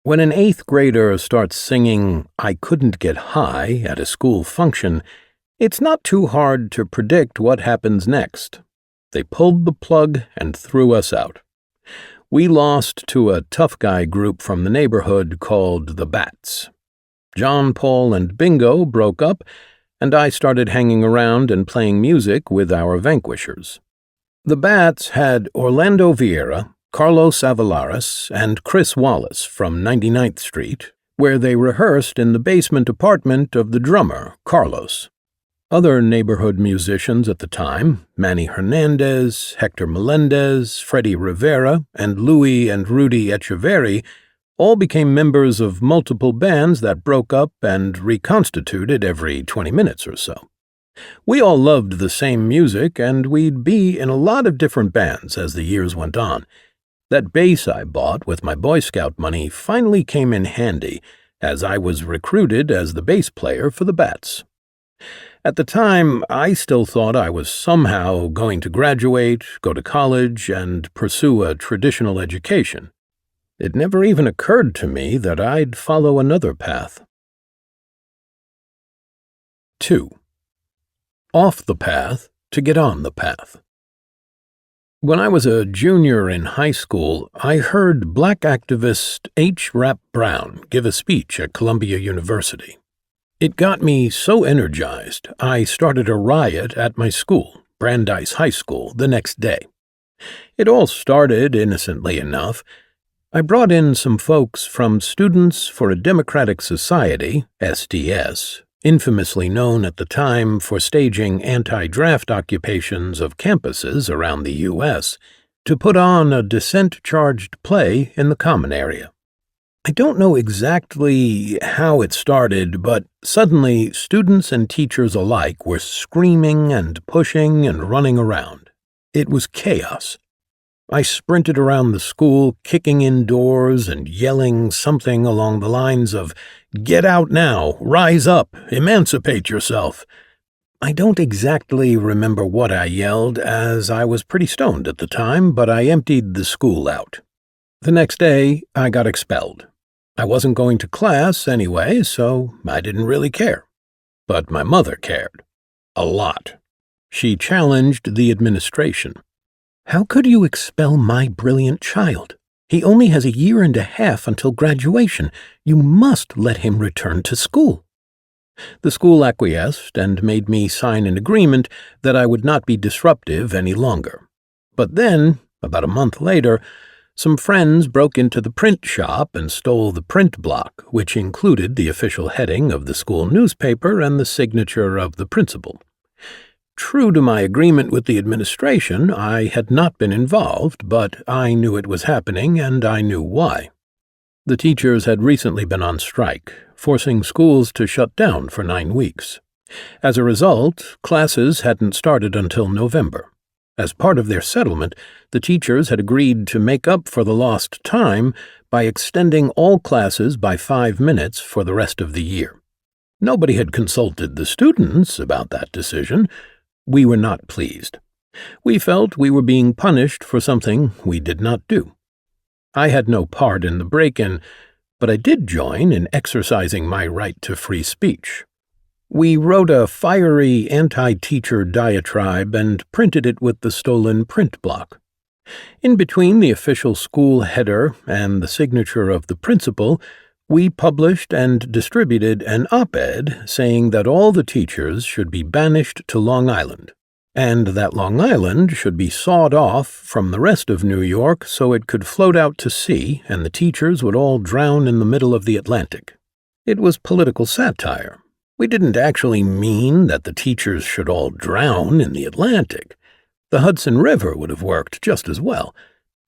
When an 8th grader starts singing I Couldn't Get High at a school function, it's not too hard to predict what happens next. They pulled the plug and threw us out. We lost to a tough guy group from the neighborhood called the Bats. John, Paul, and Bingo broke up, and I started hanging around and playing music with our vanquishers. The Bats had Orlando Vieira, Carlos Avalares, and Chris Wallace from 99th Street, where they rehearsed in the basement apartment of the drummer, Carlos. Other neighborhood musicians at the time, Manny Hernandez, Hector Melendez, Freddie Rivera, and Louis and Rudy Echeverri, all became members of multiple bands that broke up and reconstituted every 20 minutes or so. We all loved the same music, and we'd be in a lot of different bands as the years went on. That bass I bought with my Boy Scout money finally came in handy, as I was recruited as the bass player for the Bats. At the time, I still thought I was somehow going to graduate, go to college, and pursue a traditional education. It never even occurred to me that I'd follow another path. 2. Off the path to get on the path. When I was a junior in high school, I heard black activist H. Rap Brown give a speech at Columbia University. It got me so energized, I started a riot at my school, Brandeis High School, the next day. It all started innocently enough. I brought in some folks from Students for a Democratic Society, SDS, infamously known at the time for staging anti-draft occupations of campuses around the U.S., to put on a dissent-charged play in the common area. I don't know exactly how it started, but suddenly students and teachers alike were screaming and pushing and running around. It was chaos. I sprinted around the school, kicking in doors and yelling something along the lines of, "Get out now, rise up, emancipate yourself." I don't exactly remember what I yelled, as I was pretty stoned at the time, but I emptied the school out. The next day, I got expelled. I wasn't going to class anyway, so I didn't really care. But my mother cared. A lot. She challenged the administration. "How could you expel my brilliant child? He only has 1.5 years until graduation. You must let him return to school." The school acquiesced and made me sign an agreement that I would not be disruptive any longer. But then, about a month later, some friends broke into the print shop and stole the print block, which included the official heading of the school newspaper and the signature of the principal. True to my agreement with the administration, I had not been involved, but I knew it was happening, and I knew why. The teachers had recently been on strike, forcing schools to shut down for 9 weeks. As a result, classes hadn't started until November. As part of their settlement, the teachers had agreed to make up for the lost time by extending all classes by 5 minutes for the rest of the year. Nobody had consulted the students about that decision. We were not pleased. We felt we were being punished for something we did not do. I had no part in the break-in, but I did join in exercising my right to free speech. We wrote a fiery anti-teacher diatribe and printed it with the stolen print block. In between the official school header and the signature of the principal, we published and distributed an op-ed saying that all the teachers should be banished to Long Island, and that Long Island should be sawed off from the rest of New York so it could float out to sea and the teachers would all drown in the middle of the Atlantic. It was political satire. We didn't actually mean that the teachers should all drown in the Atlantic. The Hudson River would have worked just as well.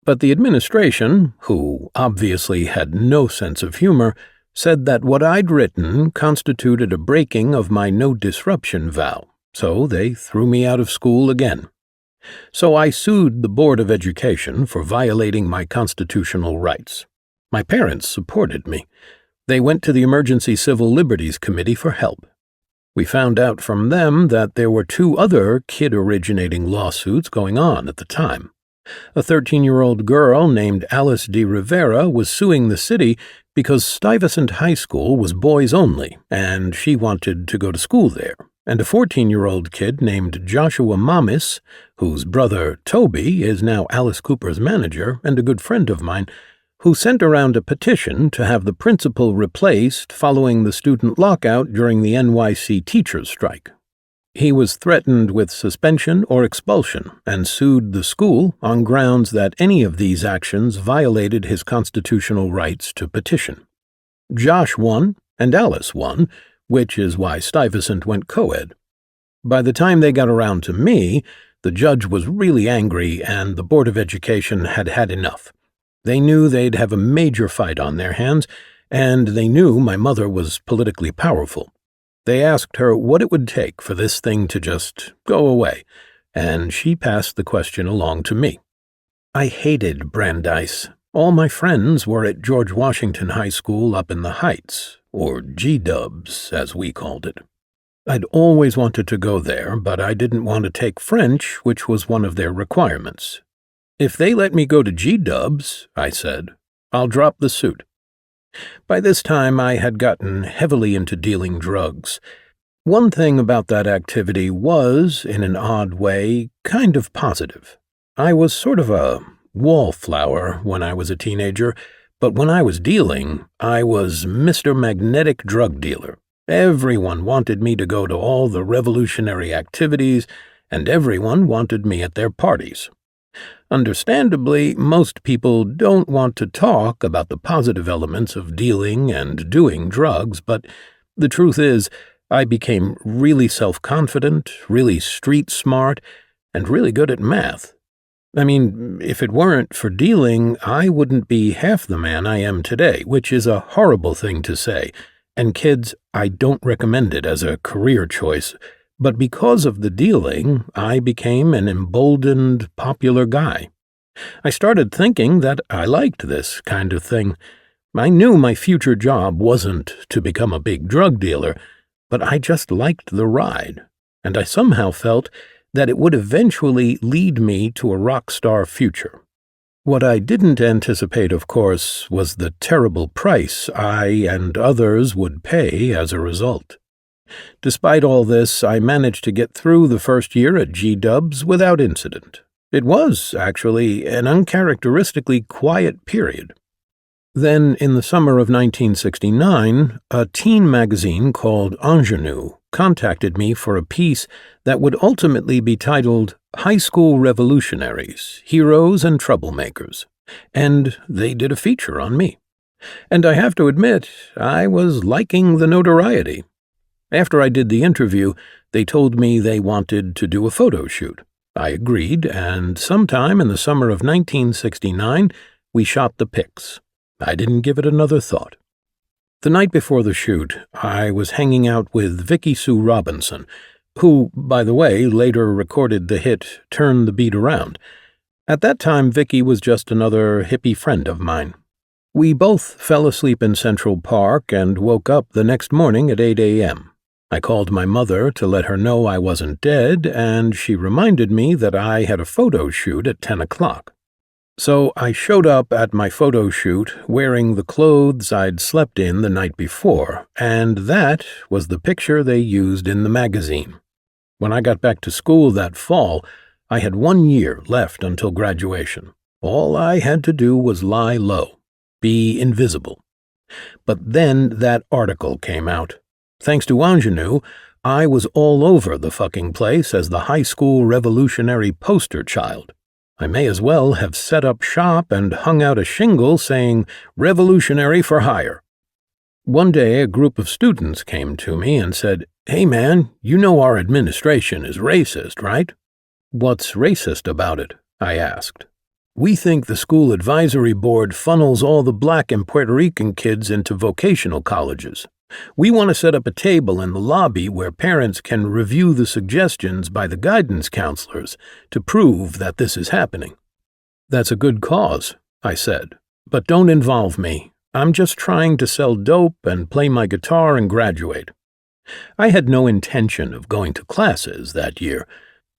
But the administration, who obviously had no sense of humor, said that what I'd written constituted a breaking of my no-disruption vow, so they threw me out of school again. So I sued the Board of Education for violating my constitutional rights. My parents supported me. They went to the Emergency Civil Liberties Committee for help. We found out from them that there were 2 other kid-originating lawsuits going on at the time. A 13-year-old girl named Alice de Rivera was suing the city because Stuyvesant High School was boys only, and she wanted to go to school there. And a 14-year-old kid named Joshua Mamis, whose brother Toby is now Alice Cooper's manager and a good friend of mine, who sent around a petition to have the principal replaced following the student lockout during the NYC teachers' strike. He was threatened with suspension or expulsion and sued the school on grounds that any of these actions violated his constitutional rights to petition. Josh won, and Alice won, which is why Stuyvesant went co-ed. By the time they got around to me, the judge was really angry and the Board of Education had had enough. They knew they'd have a major fight on their hands, and they knew my mother was politically powerful. They asked her what it would take for this thing to just go away, and she passed the question along to me. I hated Brandeis. All my friends were at George Washington High School up in the Heights, or G-Dubs, as we called it. I'd always wanted to go there, but I didn't want to take French, which was one of their requirements. If they let me go to G-Dubs, I said, I'll drop the suit. By this time, I had gotten heavily into dealing drugs. One thing about that activity was, in an odd way, kind of positive. I was sort of a wallflower when I was a teenager, but when I was dealing, I was Mr. Magnetic Drug Dealer. Everyone wanted me to go to all the revolutionary activities, and everyone wanted me at their parties. Understandably, most people don't want to talk about the positive elements of dealing and doing drugs, but the truth is, I became really self-confident, really street-smart, and really good at math. I mean, if it weren't for dealing, I wouldn't be half the man I am today, which is a horrible thing to say. And kids, I don't recommend it as a career choice. But because of the dealing, I became an emboldened, popular guy. I started thinking that I liked this kind of thing. I knew my future job wasn't to become a big drug dealer, but I just liked the ride, and I somehow felt that it would eventually lead me to a rock star future. What I didn't anticipate, of course, was the terrible price I and others would pay as a result. Despite all this, I managed to get through the first year at G-Dubs without incident. It was, actually, an uncharacteristically quiet period. Then, in the summer of 1969, a teen magazine called Ingenue contacted me for a piece that would ultimately be titled High School Revolutionaries, Heroes and Troublemakers, and they did a feature on me. And I have to admit, I was liking the notoriety. After I did the interview, they told me they wanted to do a photo shoot. I agreed, and sometime in the summer of 1969, we shot the pics. I didn't give it another thought. The night before the shoot, I was hanging out with Vicky Sue Robinson, who, by the way, later recorded the hit Turn the Beat Around. At that time, Vicky was just another hippie friend of mine. We both fell asleep in Central Park and woke up the next morning at 8 a.m. I called my mother to let her know I wasn't dead, and she reminded me that I had a photo shoot at 10 o'clock. So I showed up at my photo shoot wearing the clothes I'd slept in the night before, and that was the picture they used in the magazine. When I got back to school that fall, I had 1 year left until graduation. All I had to do was lie low, be invisible. But then that article came out. Thanks to Ingenue, I was all over the fucking place as the high school revolutionary poster child. I may as well have set up shop and hung out a shingle saying, "Revolutionary for hire." One day, a group of students came to me and said, "Hey man, you know our administration is racist, right?" "What's racist about it?" I asked. We think the school advisory board funnels all the black and Puerto Rican kids into vocational colleges. We want to set up a table in the lobby where parents can review the suggestions by the guidance counselors to prove that this is happening." "That's a good cause," I said, "but don't involve me. I'm just trying to sell dope and play my guitar and graduate." I had no intention of going to classes that year.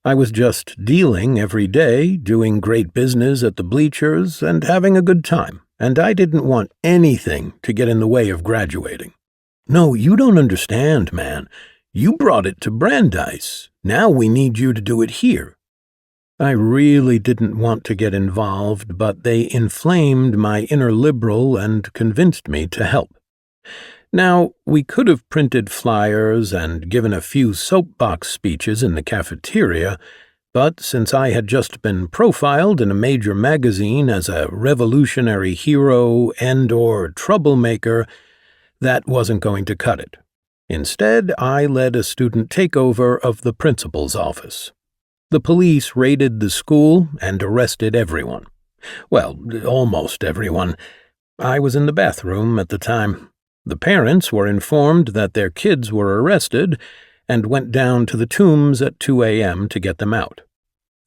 I was just dealing every day, doing great business at the bleachers, and having a good time, and I didn't want anything to get in the way of graduating. "No, you don't understand, man. You brought it to Brandeis. Now we need you to do it here." I really didn't want to get involved, but they inflamed my inner liberal and convinced me to help. Now, we could have printed flyers and given a few soapbox speeches in the cafeteria, but since I had just been profiled in a major magazine as a revolutionary hero and/or troublemaker, that wasn't going to cut it. Instead, I led a student takeover of the principal's office. The police raided the school and arrested everyone. Well, almost everyone. I was in the bathroom at the time. The parents were informed that their kids were arrested and went down to the Tombs at 2 a.m. to get them out.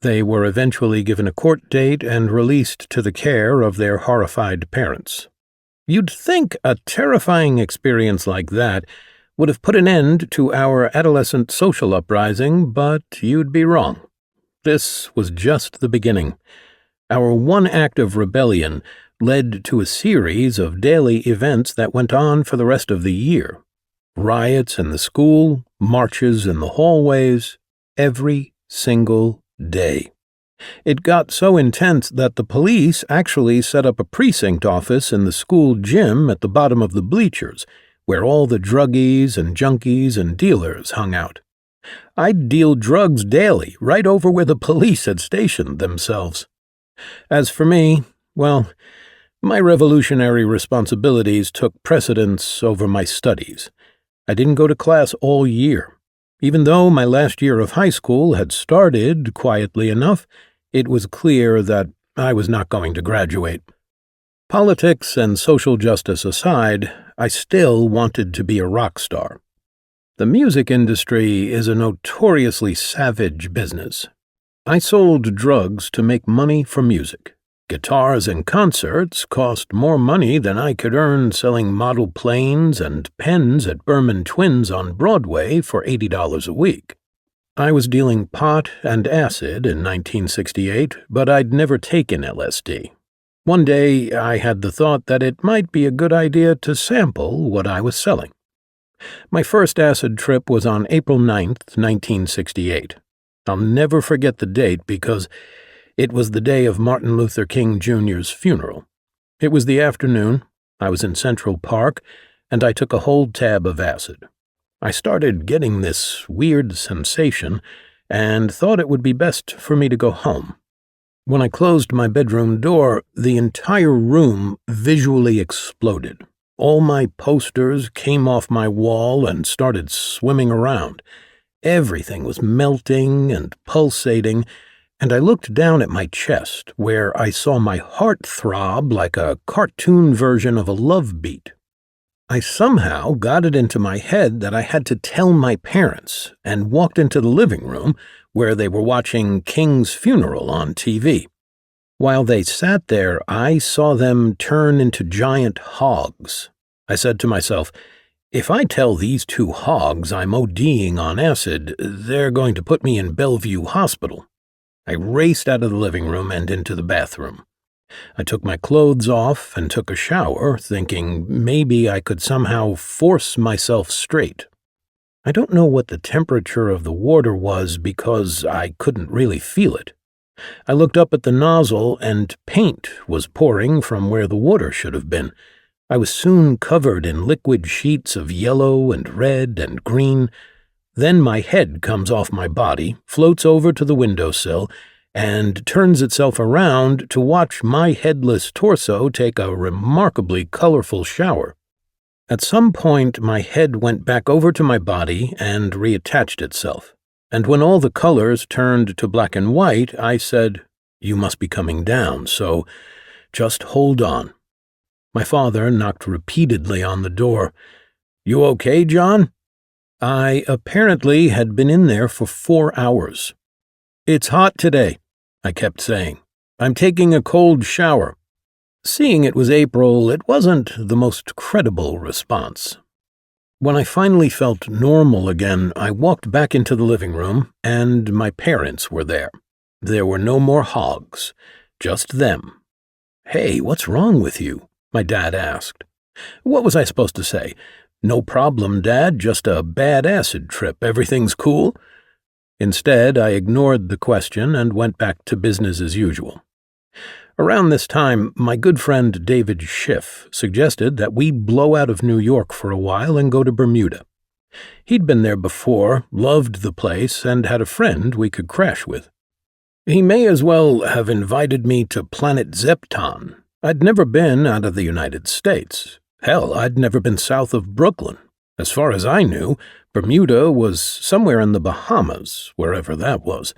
They were eventually given a court date and released to the care of their horrified parents. You'd think a terrifying experience like that would have put an end to our adolescent social uprising, but you'd be wrong. This was just the beginning. Our one act of rebellion led to a series of daily events that went on for the rest of the year. Riots in the school, marches in the hallways, every single day. It got so intense that the police actually set up a precinct office in the school gym at the bottom of the bleachers, where all the druggies and junkies and dealers hung out. I'd deal drugs daily, right over where the police had stationed themselves. As for me, well, my revolutionary responsibilities took precedence over my studies. I didn't go to class all year. Even though my last year of high school had started quietly enough, it was clear that I was not going to graduate. Politics and social justice aside, I still wanted to be a rock star. The music industry is a notoriously savage business. I sold drugs to make money for music. Guitars and concerts cost more money than I could earn selling model planes and pens at Berman Twins on Broadway for $80 a week. I was dealing pot and acid in 1968, but I'd never taken LSD. One day, I had the thought that it might be a good idea to sample what I was selling. My first acid trip was on April 9th, 1968. I'll never forget the date because it was the day of Martin Luther King Jr.'s funeral. It was the afternoon, I was in Central Park, and I took a whole tab of acid. I started getting this weird sensation and thought it would be best for me to go home. When I closed my bedroom door, the entire room visually exploded. All my posters came off my wall and started swimming around. Everything was melting and pulsating, and I looked down at my chest, where I saw my heart throb like a cartoon version of a love beat. I somehow got it into my head that I had to tell my parents, and walked into the living room, where they were watching King's funeral on TV. While they sat there, I saw them turn into giant hogs. I said to myself, if I tell these two hogs I'm ODing on acid, they're going to put me in Bellevue Hospital. I raced out of the living room and into the bathroom. I took my clothes off and took a shower, thinking maybe I could somehow force myself straight. I don't know what the temperature of the water was because I couldn't really feel it. I looked up at the nozzle and paint was pouring from where the water should have been. I was soon covered in liquid sheets of yellow and red and green. Then my head comes off my body, floats over to the windowsill, and turns itself around to watch my headless torso take a remarkably colorful shower. At some point, my head went back over to my body and reattached itself, and when all the colors turned to black and white, I said, You must be coming down, so just hold on." My father knocked repeatedly on the door. "You okay, John?" I apparently had been in there for 4 hours. "It's hot today," I kept saying. "I'm taking a cold shower." Seeing it was April, it wasn't the most credible response. When I finally felt normal again, I walked back into the living room, and my parents were there. There were no more hogs, just them. "Hey, what's wrong with you?" my dad asked. What was I supposed to say? "No problem, Dad, just a bad acid trip. Everything's cool?" Instead, I ignored the question and went back to business as usual. Around this time, my good friend David Schiff suggested that we blow out of New York for a while and go to Bermuda. He'd been there before, loved the place, and had a friend we could crash with. He may as well have invited me to Planet Zepton. I'd never been out of the United States. Hell, I'd never been south of Brooklyn. As far as I knew, Bermuda was somewhere in the Bahamas, wherever that was.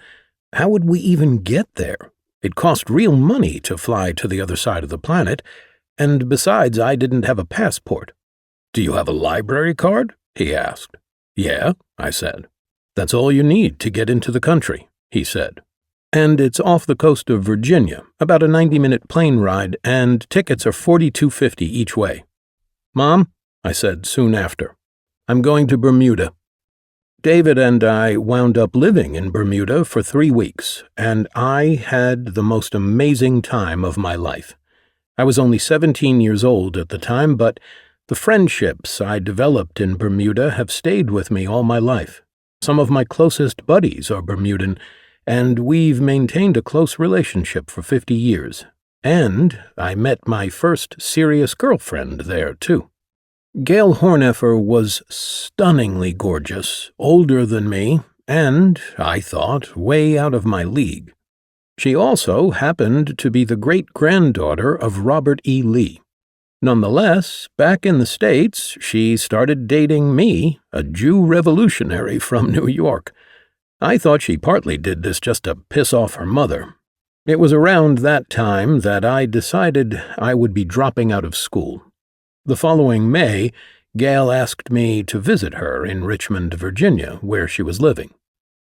How would we even get there? It cost real money to fly to the other side of the planet, and besides, I didn't have a passport. "Do you have a library card?" he asked. "Yeah," I said. "That's all you need to get into the country," he said. "And it's off the coast of Virginia, about a 90-minute plane ride, and tickets are $42.50 each way." "Mom," I said soon after, "I'm going to Bermuda." David and I wound up living in Bermuda for 3 weeks, and I had the most amazing time of my life. I was only 17 years old at the time, but the friendships I developed in Bermuda have stayed with me all my life. Some of my closest buddies are Bermudan, and we've maintained a close relationship for 50 years. And I met my first serious girlfriend there, too. Gail Horneffer was stunningly gorgeous, older than me, and, I thought, way out of my league. She also happened to be the great-granddaughter of Robert E. Lee. Nonetheless, back in the States, she started dating me, a Jew revolutionary from New York. I thought she partly did this just to piss off her mother. It was around that time that I decided I would be dropping out of school. The following May, Gail asked me to visit her in Richmond, Virginia, where she was living.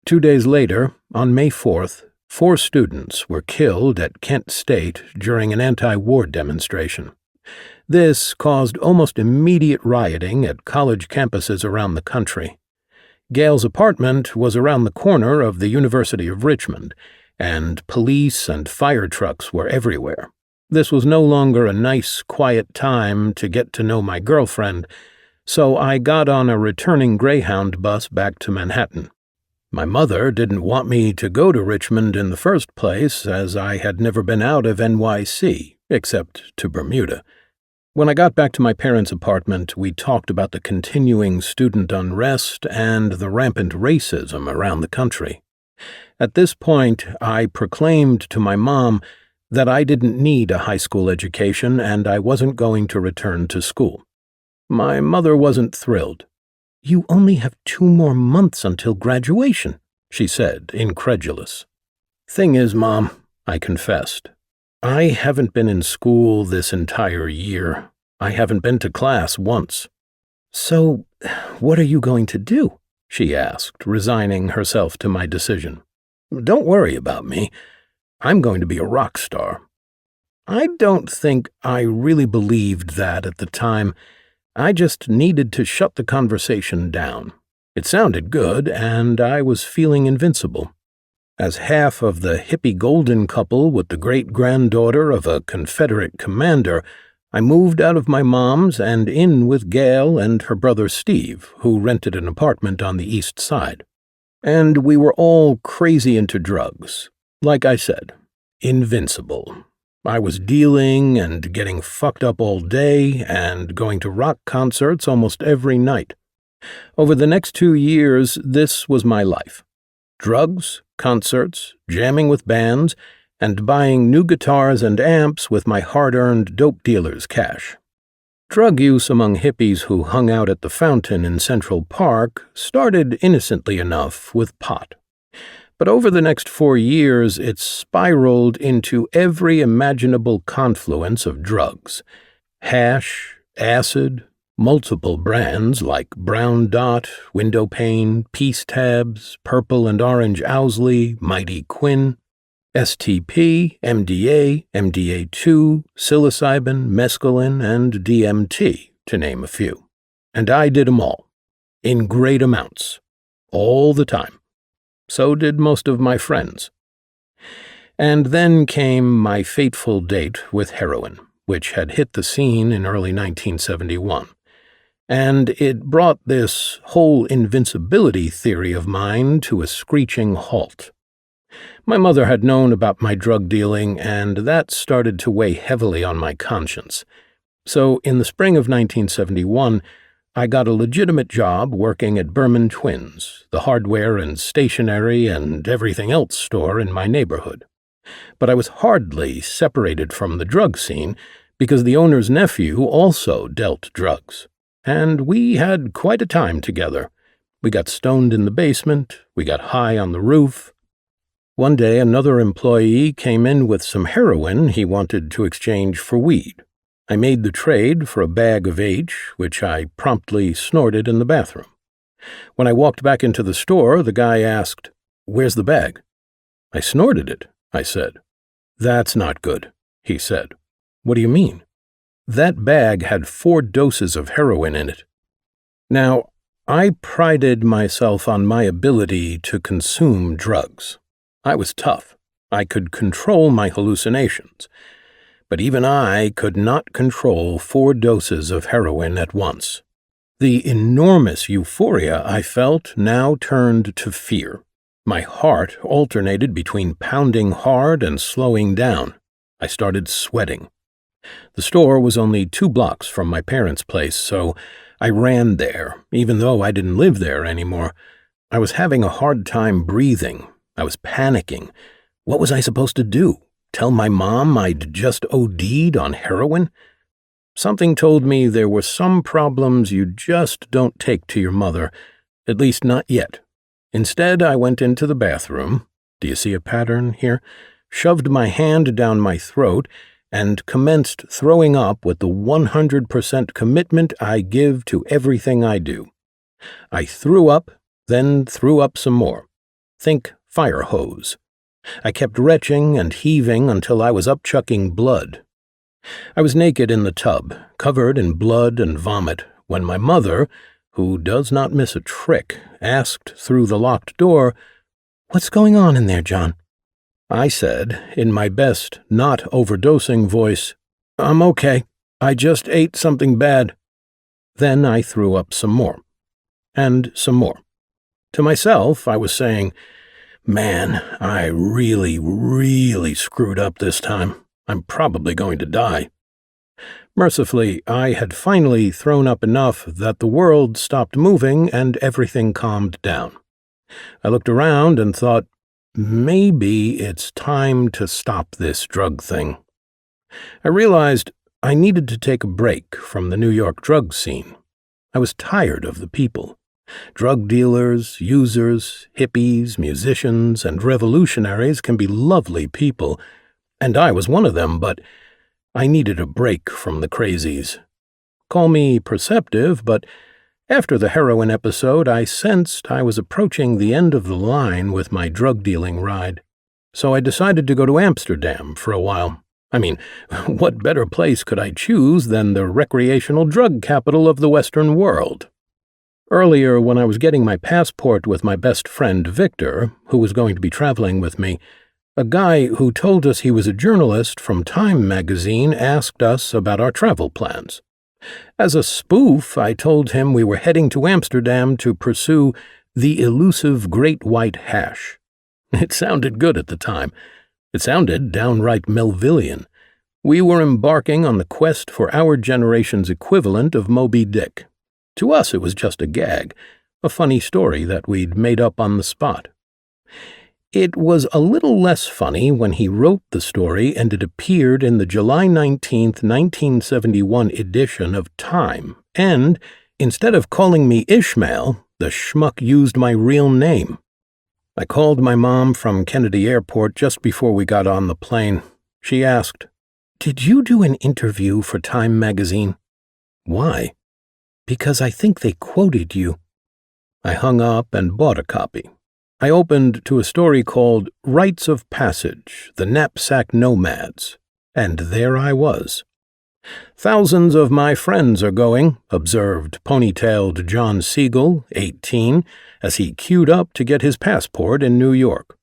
2 days later, on May 4th, 4 students were killed at Kent State during an anti-war demonstration. This caused almost immediate rioting at college campuses around the country. Gail's apartment was around the corner of the University of Richmond, and police and fire trucks were everywhere. This was no longer a nice, quiet time to get to know my girlfriend, so I got on a returning Greyhound bus back to Manhattan. My mother didn't want me to go to Richmond in the first place, as I had never been out of NYC, except to Bermuda. When I got back to my parents' apartment, we talked about the continuing student unrest and the rampant racism around the country. At this point, I proclaimed to my mom that I didn't need a high school education and I wasn't going to return to school. My mother wasn't thrilled. "You only have 2 more months until graduation," she said, incredulous. "Thing is, Mom," I confessed, "I haven't been in school this entire year. I haven't been to class once." "So, what are you going to do?" she asked, resigning herself to my decision. "Don't worry about me. I'm going to be a rock star." I don't think I really believed that at the time. I just needed to shut the conversation down. It sounded good, and I was feeling invincible. As half of the hippie golden couple with the great-granddaughter of a Confederate commander, I moved out of my mom's and in with Gail and her brother Steve, who rented an apartment on the east side. And we were all crazy into drugs. Like I said, invincible. I was dealing and getting fucked up all day and going to rock concerts almost every night. Over the next 2 years, this was my life. Drugs, concerts, jamming with bands, and buying new guitars and amps with my hard-earned dope dealer's cash. Drug use among hippies who hung out at the fountain in Central Park started innocently enough with pot. But over the next 4 years, it spiraled into every imaginable confluence of drugs. Hash, acid, multiple brands like Brown Dot, Window Pane, Peace Tabs, Purple and Orange Owsley, Mighty Quinn, STP, MDA, MDA2, psilocybin, mescaline, and DMT, to name a few. And I did 'em all, in great amounts, all the time. So did most of my friends. And then came my fateful date with heroin, which had hit the scene in early 1971. And it brought this whole invincibility theory of mine to a screeching halt. My mother had known about my drug dealing, and that started to weigh heavily on my conscience. So in the spring of 1971, I got a legitimate job working at Berman Twins, the hardware and stationery and everything else store in my neighborhood. But I was hardly separated from the drug scene because the owner's nephew also dealt drugs. And we had quite a time together. We got stoned in the basement, we got high on the roof. One day another employee came in with some heroin he wanted to exchange for weed. I made the trade for a bag of H, which I promptly snorted in the bathroom. When I walked back into the store, the guy asked, "Where's the bag?" "I snorted it," I said. "That's not good," he said. "What do you mean?" "That bag had 4 doses of heroin in it." Now, I prided myself on my ability to consume drugs. I was tough. I could control my hallucinations. But even I could not control 4 doses of heroin at once. The enormous euphoria I felt now turned to fear. My heart alternated between pounding hard and slowing down. I started sweating. The store was only 2 blocks from my parents' place, so I ran there, even though I didn't live there anymore. I was having a hard time breathing. I was panicking. What was I supposed to do? Tell my mom I'd just OD'd on heroin? Something told me there were some problems you just don't take to your mother, at least not yet. Instead, I went into the bathroom. Do you see a pattern here? Shoved my hand down my throat and commenced throwing up with the 100% commitment I give to everything I do. I threw up, then threw up some more. Think fire hose. I kept retching and heaving until I was upchucking blood. I was naked in the tub, covered in blood and vomit, when my mother, who does not miss a trick, asked through the locked door, "What's going on in there, John?" I said, in my best not overdosing voice, "I'm okay. I just ate something bad." Then I threw up some more. And some more. To myself, I was saying, "Man, I really screwed up this time. I'm probably going to die." Mercifully, I had finally thrown up enough that the world stopped moving and everything calmed down. I looked around and thought, maybe it's time to stop this drug thing. I realized I needed to take a break from the New York drug scene. I was tired of the people. Drug dealers, users, hippies, musicians, and revolutionaries can be lovely people, and I was one of them, but I needed a break from the crazies. Call me perceptive, but after the heroin episode, I sensed I was approaching the end of the line with my drug-dealing ride. So I decided to go to Amsterdam for a while. I mean, what better place could I choose than the recreational drug capital of the Western world? Earlier, when I was getting my passport with my best friend Victor, who was going to be traveling with me, a guy who told us he was a journalist from Time magazine asked us about our travel plans. As a spoof, I told him we were heading to Amsterdam to pursue the elusive Great White Hash. It sounded good at the time. It sounded downright Melvillian. We were embarking on the quest for our generation's equivalent of Moby Dick. To us, it was just a gag, a funny story that we'd made up on the spot. It was a little less funny when he wrote the story and it appeared in the July 19th, 1971 edition of Time, and instead of calling me Ishmael, the schmuck used my real name. I called my mom from Kennedy Airport just before we got on the plane. She asked, "Did you do an interview for Time magazine?" "Why?" "Because I think they quoted you." I hung up and bought a copy. I opened to a story called Rites of Passage, The Knapsack Nomads, and there I was. "Thousands of my friends are going," observed ponytailed John Siegel, 18, as he queued up to get his passport in New York.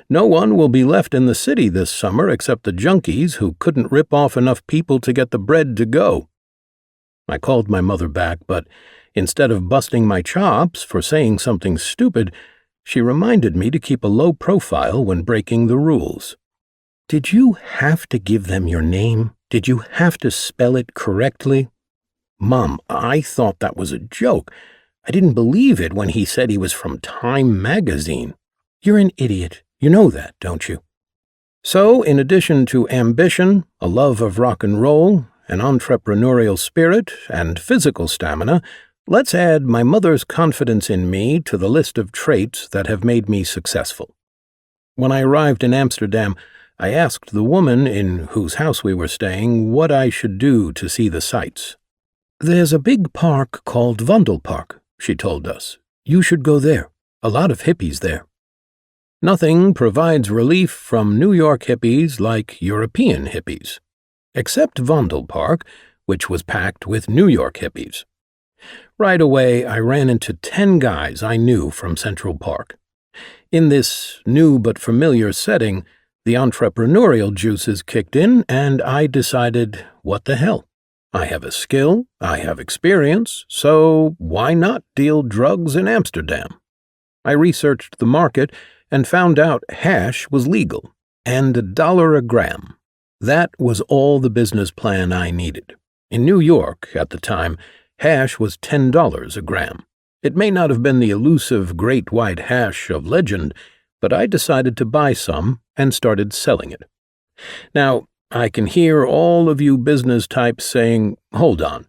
"No one will be left in the city this summer except the junkies who couldn't rip off enough people to get the bread to go." I called my mother back, but instead of busting my chops for saying something stupid, she reminded me to keep a low profile when breaking the rules. "Did you have to give them your name? Did you have to spell it correctly?" "Mom, I thought that was a joke. I didn't believe it when he said he was from Time magazine." "You're an idiot. You know that, don't you?" So, in addition to ambition, a love of rock and roll, an entrepreneurial spirit, and physical stamina, let's add my mother's confidence in me to the list of traits that have made me successful. When I arrived in Amsterdam, I asked the woman in whose house we were staying what I should do to see the sights. "There's a big park called Vondelpark," she told us. "You should go there. A lot of hippies there." Nothing provides relief from New York hippies like European hippies, except Vondelpark, which was packed with New York hippies. Right away, I ran into 10 guys I knew from Central Park. In this new but familiar setting, the entrepreneurial juices kicked in, and I decided, what the hell? I have a skill, I have experience, so why not deal drugs in Amsterdam? I researched the market and found out hash was legal, and $1 a gram. That was all the business plan I needed. In New York, at the time, hash was $10 a gram. It may not have been the elusive great white hash of legend, but I decided to buy some and started selling it. Now, I can hear all of you business types saying, "Hold on,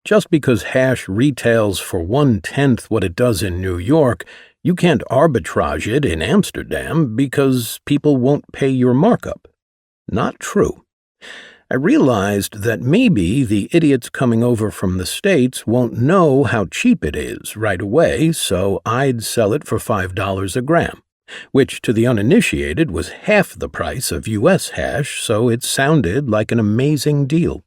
just because hash retails for 1/10 what it does in New York, you can't arbitrage it in Amsterdam because people won't pay your markup." Not true. I realized that maybe the idiots coming over from the States won't know how cheap it is right away, so I'd sell it for $5 a gram, which to the uninitiated was half the price of U.S. hash, so it sounded like an amazing deal.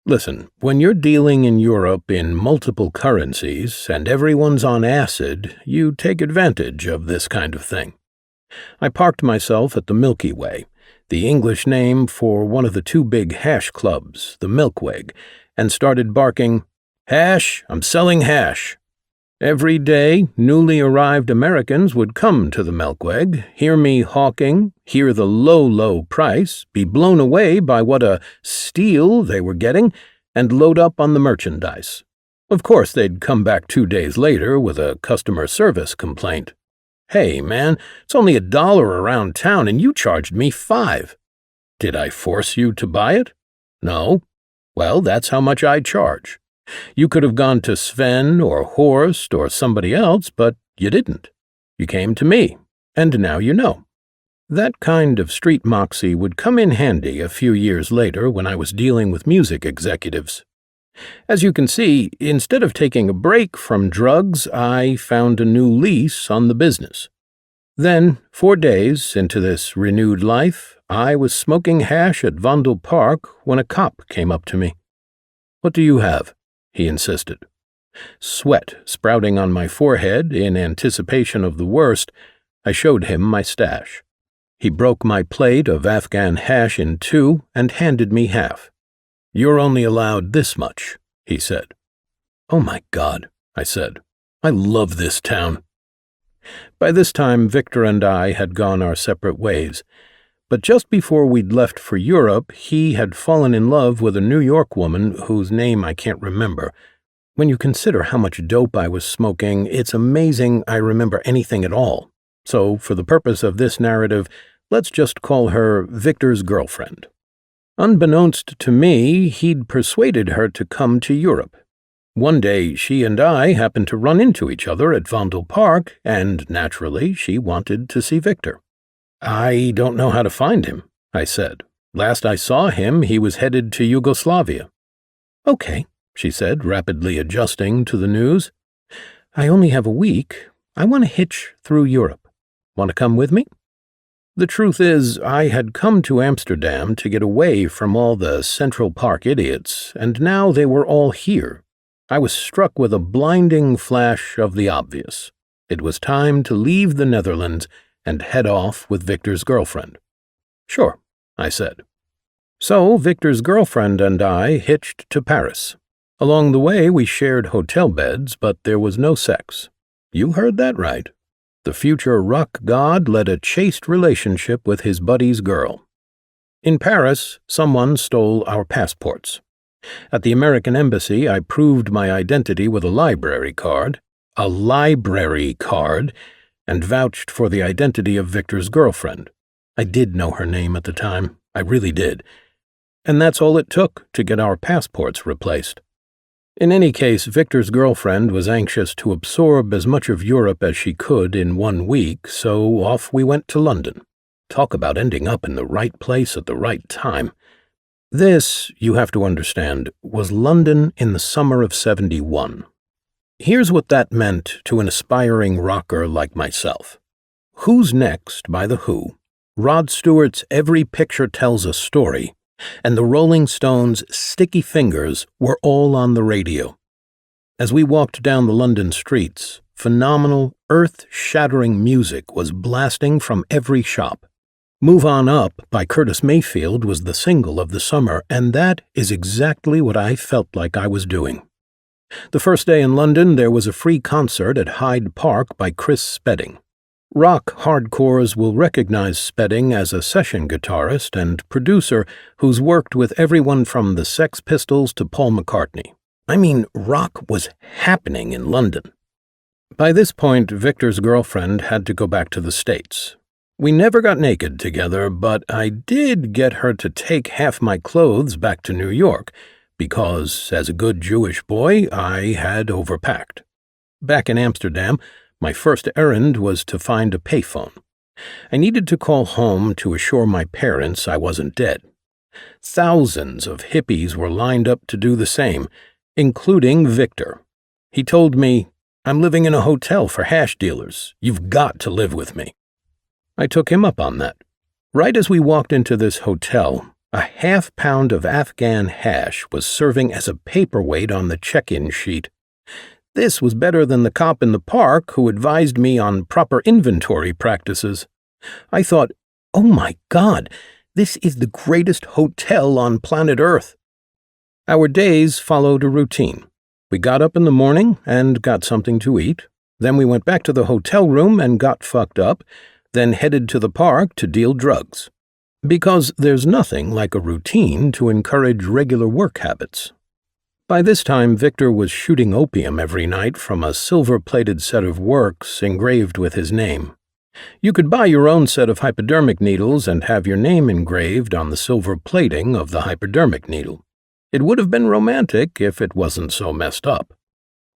Listen, when you're dealing in Europe in multiple currencies and everyone's on acid, you take advantage of this kind of thing. I parked myself at the Milky Way, the English name for one of the two big hash clubs, the Milkweg, and started barking, "Hash, I'm selling hash." Every day, newly arrived Americans would come to the Milkweg, hear me hawking, hear the low, low price, be blown away by what a steal they were getting, and load up on the merchandise. Of course, they'd come back 2 days later with a customer service complaint. "Hey, man, it's only $1 around town and you charged me $5. Did I force you to buy it? No. Well, that's how much I charge. You could have gone to Sven or Horst or somebody else, but you didn't. You came to me, and now you know." That kind of street moxie would come in handy a few years later when I was dealing with music executives. As you can see, instead of taking a break from drugs, I found a new lease on the business. Then, 4 days into this renewed life, I was smoking hash at Vondel Park when a cop came up to me. "What do you have?" he insisted. Sweat sprouting on my forehead in anticipation of the worst, I showed him my stash. He broke my plate of Afghan hash in 2 and handed me half. "You're only allowed this much," he said. "Oh my God," I said. "I love this town." By this time, Victor and I had gone our separate ways, but just before we'd left for Europe, he had fallen in love with a New York woman whose name I can't remember. When you consider how much dope I was smoking, it's amazing I remember anything at all. So, for the purpose of this narrative, let's just call her Victor's girlfriend. Unbeknownst to me, he'd persuaded her to come to Europe. One day, she and I happened to run into each other at Vondel Park, and naturally, she wanted to see Victor. "I don't know how to find him," I said. "Last I saw him, he was headed to Yugoslavia." "Okay," she said, rapidly adjusting to the news. "I only have a week. I want to hitch through Europe. Want to come with me?" The truth is, I had come to Amsterdam to get away from all the Central Park idiots, and now they were all here. I was struck with a blinding flash of the obvious. It was time to leave the Netherlands and head off with Victor's girlfriend. "Sure," I said. So Victor's girlfriend and I hitched to Paris. Along the way, we shared hotel beds, but there was no sex. You heard that right. The future rock god led a chaste relationship with his buddy's girl. In Paris, someone stole our passports. At the American embassy, I proved my identity with a library card, and vouched for the identity of Victor's girlfriend. I did know her name at the time. I really did. And that's all it took to get our passports replaced. In any case, Victor's girlfriend was anxious to absorb as much of Europe as she could in 1 week, so off we went to London. Talk about ending up in the right place at the right time. This, you have to understand, was London in the summer of '71. Here's what that meant to an aspiring rocker like myself. Who's Next by The Who, Rod Stewart's Every Picture Tells a Story, and the Rolling Stones' Sticky Fingers were all on the radio. As we walked down the London streets, phenomenal, earth-shattering music was blasting from every shop. Move On Up by Curtis Mayfield was the single of the summer, and that is exactly what I felt like I was doing. The first day in London, there was a free concert at Hyde Park by Chris Spedding. Rock hardcores will recognize Spedding as a session guitarist and producer who's worked with everyone from the Sex Pistols to Paul McCartney. I mean, rock was happening in London. By this point, Victor's girlfriend had to go back to the States. We never got naked together, but I did get her to take half my clothes back to New York, because, as a good Jewish boy, I had overpacked. Back in Amsterdam, my first errand was to find a payphone. I needed to call home to assure my parents I wasn't dead. Thousands of hippies were lined up to do the same, including Victor. He told me, "I'm living in a hotel for hash dealers. You've got to live with me." I took him up on that. Right as we walked into this hotel, a half-pound of Afghan hash was serving as a paperweight on the check-in sheet. This was better than the cop in the park who advised me on proper inventory practices. I thought, oh my God, this is the greatest hotel on planet Earth. Our days followed a routine. We got up in the morning and got something to eat. Then we went back to the hotel room and got fucked up, then headed to the park to deal drugs. Because there's nothing like a routine to encourage regular work habits. By this time, Victor was shooting opium every night from a silver-plated set of works engraved with his name. You could buy your own set of hypodermic needles and have your name engraved on the silver plating of the hypodermic needle. It would have been romantic if it wasn't so messed up.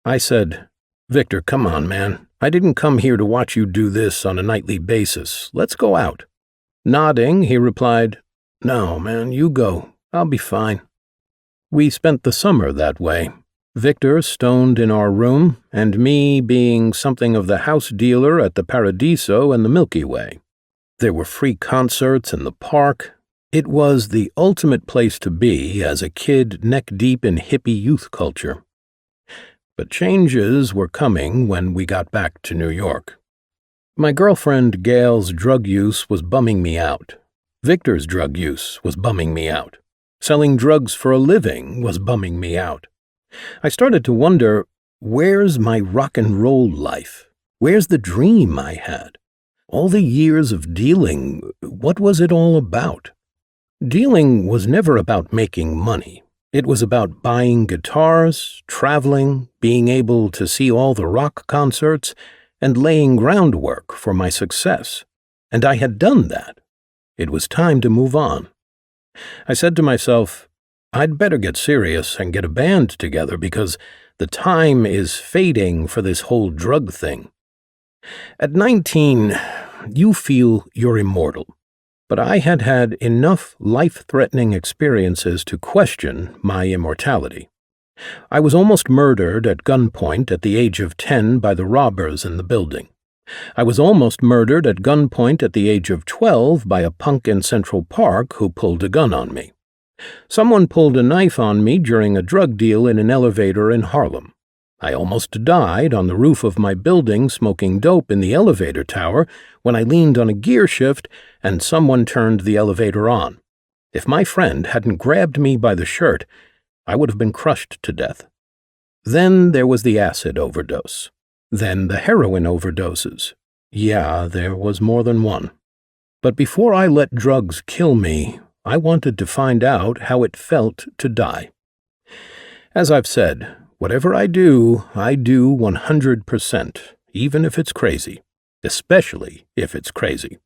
I said, "Victor, come on, man. I didn't come here to watch you do this on a nightly basis. Let's go out." Nodding, he replied, "No, man, you go. I'll be fine." We spent the summer that way, Victor stoned in our room, and me being something of the house dealer at the Paradiso and the Milky Way. There were free concerts in the park. It was the ultimate place to be as a kid neck-deep in hippie youth culture. But changes were coming when we got back to New York. My girlfriend Gail's drug use was bumming me out. Victor's drug use was bumming me out. Selling drugs for a living was bumming me out. I started to wonder, where's my rock and roll life? Where's the dream I had? All the years of dealing, what was it all about? Dealing was never about making money. It was about buying guitars, traveling, being able to see all the rock concerts, and laying groundwork for my success. And I had done that. It was time to move on. I said to myself, I'd better get serious and get a band together because the time is fading for this whole drug thing. At 19, you feel you're immortal. But I had had enough life-threatening experiences to question my immortality. I was almost murdered at gunpoint at the age of 10 by the robbers in the building. I was almost murdered at gunpoint at the age of 12 by a punk in Central Park who pulled a gun on me. Someone pulled a knife on me during a drug deal in an elevator in Harlem. I almost died on the roof of my building smoking dope in the elevator tower when I leaned on a gear shift and someone turned the elevator on. If my friend hadn't grabbed me by the shirt, I would have been crushed to death. Then there was the acid overdose. Then the heroin overdoses. Yeah, there was more than one. But before I let drugs kill me, I wanted to find out how it felt to die. As I've said, whatever I do 100%, even if it's crazy, especially if it's crazy.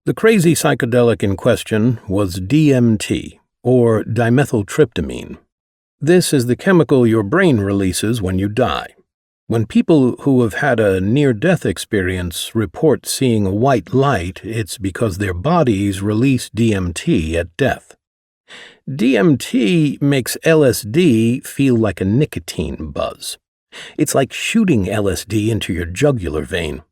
The crazy psychedelic in question was DMT, or dimethyltryptamine. This is the chemical your brain releases when you die. When people who have had a near-death experience report seeing a white light, it's because their bodies release DMT at death. DMT makes LSD feel like a nicotine buzz. It's like shooting LSD into your jugular vein.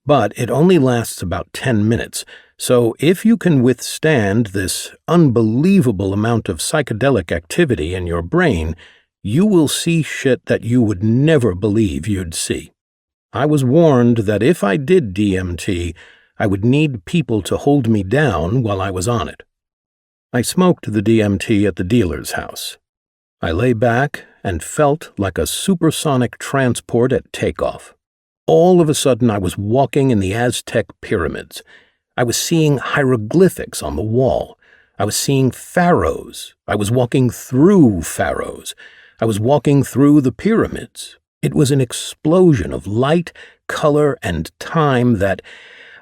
But it only lasts about 10 minutes, so if you can withstand this unbelievable amount of psychedelic activity in your brain, you will see shit that you would never believe you'd see. I was warned that if I did DMT, I would need people to hold me down while I was on it. I smoked the DMT at the dealer's house. I lay back and felt like a supersonic transport at takeoff. All of a sudden, I was walking in the Aztec pyramids. I was seeing hieroglyphics on the wall. I was seeing pharaohs. I was walking through pharaohs. I was walking through the pyramids. It was an explosion of light, color, and time that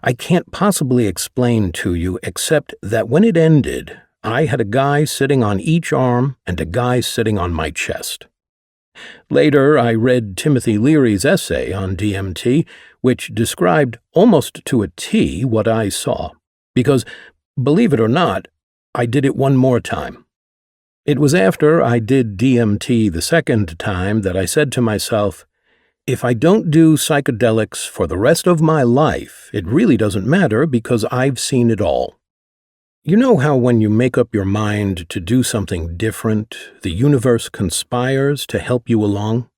I can't possibly explain to you, except that when it ended, I had a guy sitting on each arm and a guy sitting on my chest. Later, I read Timothy Leary's essay on DMT, which described almost to a T what I saw, because, believe it or not, I did it one more time. It was after I did DMT the second time that I said to myself, if I don't do psychedelics for the rest of my life, it really doesn't matter because I've seen it all. You know how when you make up your mind to do something different, the universe conspires to help you along?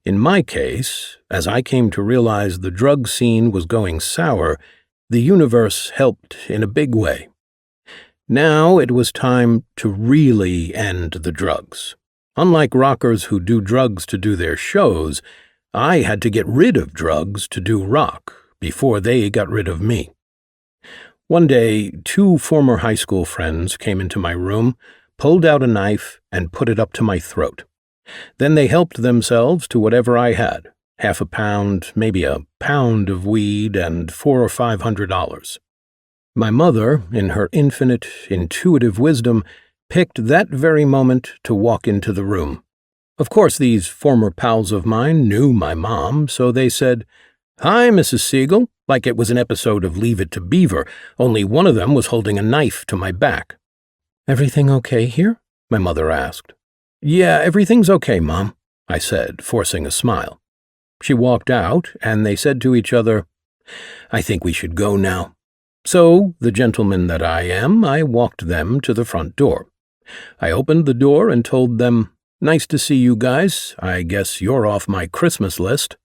In my case, as I came to realize the drug scene was going sour, the universe helped in a big way. Now it was time to really end the drugs. Unlike rockers who do drugs to do their shows, I had to get rid of drugs to do rock before they got rid of me. One day, 2 former high school friends came into my room, pulled out a knife, and put it up to my throat. Then they helped themselves to whatever I had, half a pound, maybe a pound of weed, and $400 or $500. My mother, in her infinite, intuitive wisdom, picked that very moment to walk into the room. Of course, these former pals of mine knew my mom, so they said, "Hi, Mrs. Siegel," like it was an episode of Leave It to Beaver, only one of them was holding a knife to my back. "Everything okay here?" my mother asked. "Yeah, everything's okay, Mom," I said, forcing a smile. She walked out, and they said to each other, "I think we should go now." So, the gentleman that I am, I walked them to the front door. I opened the door and told them, "Nice to see you guys. I guess you're off my Christmas list."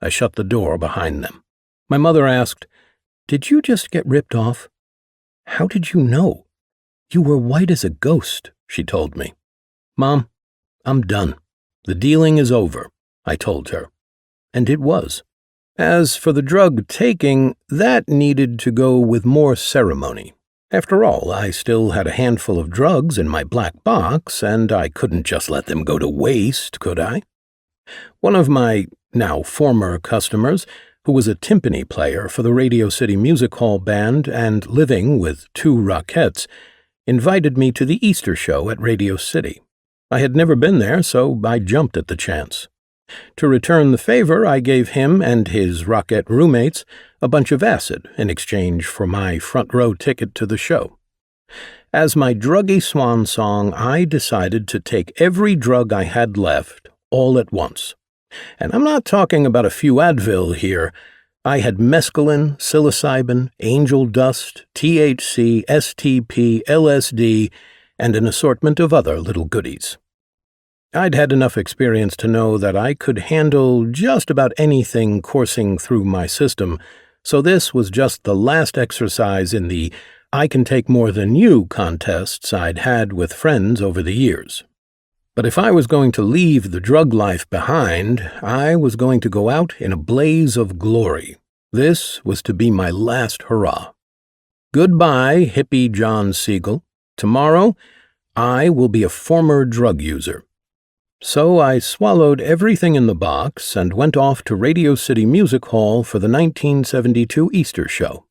I shut the door behind them. My mother asked, "Did you just get ripped off?" "How did you know?" "You were white as a ghost," she told me. "Mom, I'm done. The dealing is over," I told her. And it was. As for the drug taking, that needed to go with more ceremony. After all, I still had a handful of drugs in my black box, and I couldn't just let them go to waste, could I? One of my, now former customers, who was a timpani player for the Radio City Music Hall band and living with 2 Rockettes, invited me to the Easter show at Radio City. I had never been there, so I jumped at the chance. To return the favor, I gave him and his Rockette roommates a bunch of acid in exchange for my front-row ticket to the show. As my druggy swan song, I decided to take every drug I had left all at once. And I'm not talking about a few Advil here. I had mescaline, psilocybin, angel dust, THC, STP, LSD, and an assortment of other little goodies. I'd had enough experience to know that I could handle just about anything coursing through my system, so this was just the last exercise in the I can take more than you contests I'd had with friends over the years. But if I was going to leave the drug life behind, I was going to go out in a blaze of glory. This was to be my last hurrah. Goodbye, hippie John Siegel. Tomorrow, I will be a former drug user. So I swallowed everything in the box and went off to Radio City Music Hall for the 1972 Easter show.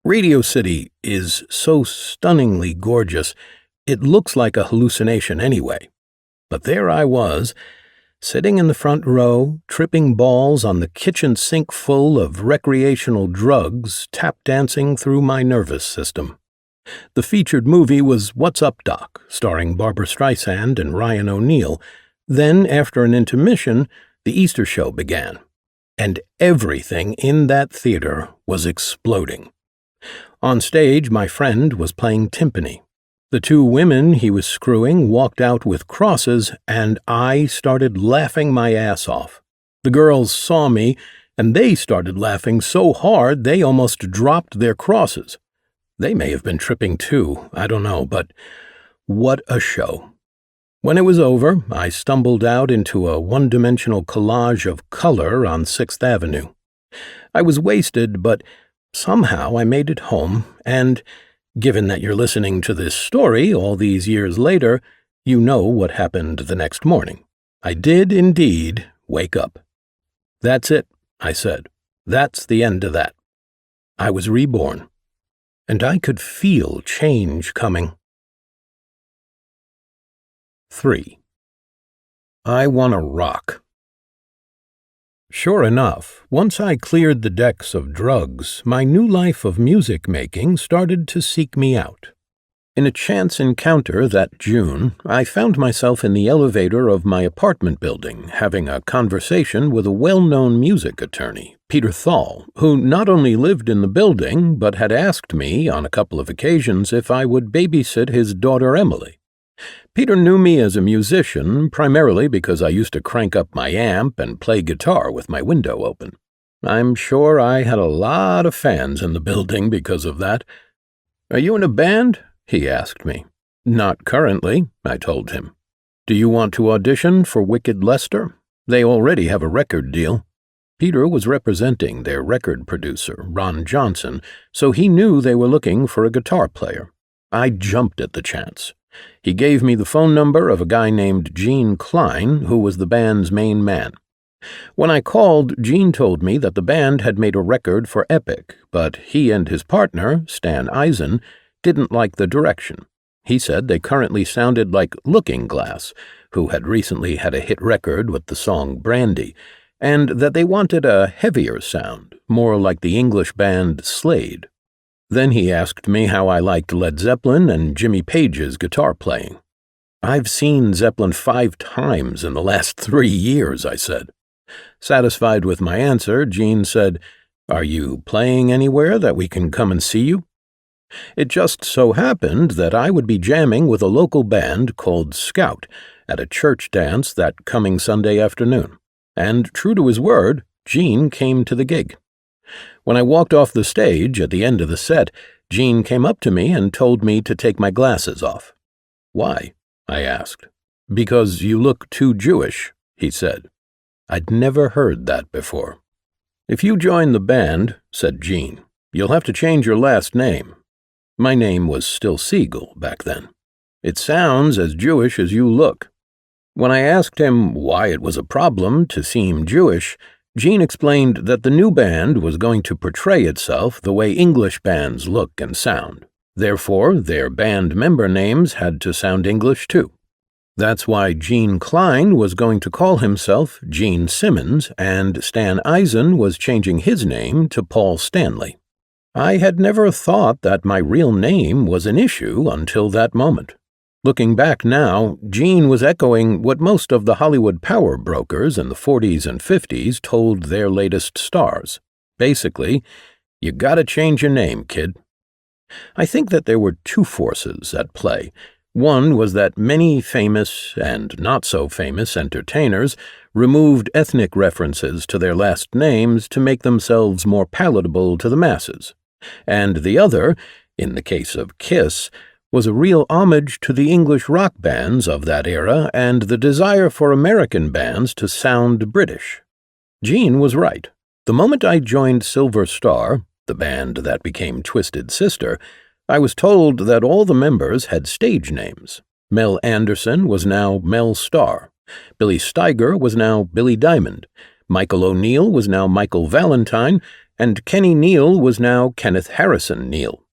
Radio City is so stunningly gorgeous, it looks like a hallucination anyway. But there I was, sitting in the front row, tripping balls on the kitchen sink full of recreational drugs, tap dancing through my nervous system. The featured movie was What's Up, Doc, starring Barbra Streisand and Ryan O'Neal. Then, after an intermission, the Easter show began, and everything in that theater was exploding. On stage, my friend was playing timpani. The two women he was screwing walked out with crosses, and I started laughing my ass off. The girls saw me, and they started laughing so hard they almost dropped their crosses. They may have been tripping too, I don't know, but what a show. When it was over, I stumbled out into a one-dimensional collage of color on 6th Avenue. I was wasted, but somehow I made it home, and, given that you're listening to this story all these years later, you know what happened the next morning. I did indeed wake up. That's it, I said. That's the end of that. I was reborn, and I could feel change coming. 3. I wanna rock. Sure enough, once I cleared the decks of drugs, my new life of music making started to seek me out. In a chance encounter that June, I found myself in the elevator of my apartment building having a conversation with a well-known music attorney, Peter Thal, who not only lived in the building, but had asked me on a couple of occasions if I would babysit his daughter Emily. Peter knew me as a musician, primarily because I used to crank up my amp and play guitar with my window open. I'm sure I had a lot of fans in the building because of that. "Are you in a band?" he asked me. "Not currently," I told him. "Do you want to audition for Wicked Lester? They already have a record deal." Peter was representing their record producer, Ron Johnson, so he knew they were looking for a guitar player. I jumped at the chance. He gave me the phone number of a guy named Gene Klein, who was the band's main man. When I called, Gene told me that the band had made a record for Epic, but he and his partner, Stan Eisen, didn't like the direction. He said they currently sounded like Looking Glass, who had recently had a hit record with the song Brandy, and that they wanted a heavier sound, more like the English band Slade. Then he asked me how I liked Led Zeppelin and Jimmy Page's guitar playing. "I've seen Zeppelin 5 times in the last 3 years," I said. Satisfied with my answer, Gene said, "Are you playing anywhere that we can come and see you?" It just so happened that I would be jamming with a local band called Scout at a church dance that coming Sunday afternoon. And true to his word, Gene came to the gig. When I walked off the stage at the end of the set, Gene came up to me and told me to take my glasses off. "Why?" I asked. "Because you look too Jewish," he said. I'd never heard that before. "If you join the band," said Gene, "you'll have to change your last name." My name was still Siegel back then. "It sounds as Jewish as you look." When I asked him why it was a problem to seem Jewish, Gene explained that the new band was going to portray itself the way English bands look and sound. Therefore, their band member names had to sound English too. That's why Gene Klein was going to call himself Gene Simmons, and Stan Eisen was changing his name to Paul Stanley. I had never thought that my real name was an issue until that moment. Looking back now, Gene was echoing what most of the Hollywood power brokers in the 40s and 50s told their latest stars. Basically, you gotta change your name, kid. I think that there were two forces at play. One was that many famous and not-so-famous entertainers removed ethnic references to their last names to make themselves more palatable to the masses. And the other, in the case of Kiss, was a real homage to the English rock bands of that era and the desire for American bands to sound British. Gene was right. The moment I joined Silver Star, the band that became Twisted Sister, I was told that all the members had stage names. Mel Anderson was now Mel Starr. Billy Steiger was now Billy Diamond. Michael O'Neill was now Michael Valentine, and Kenny Neal was now Kenneth Harrison Neal.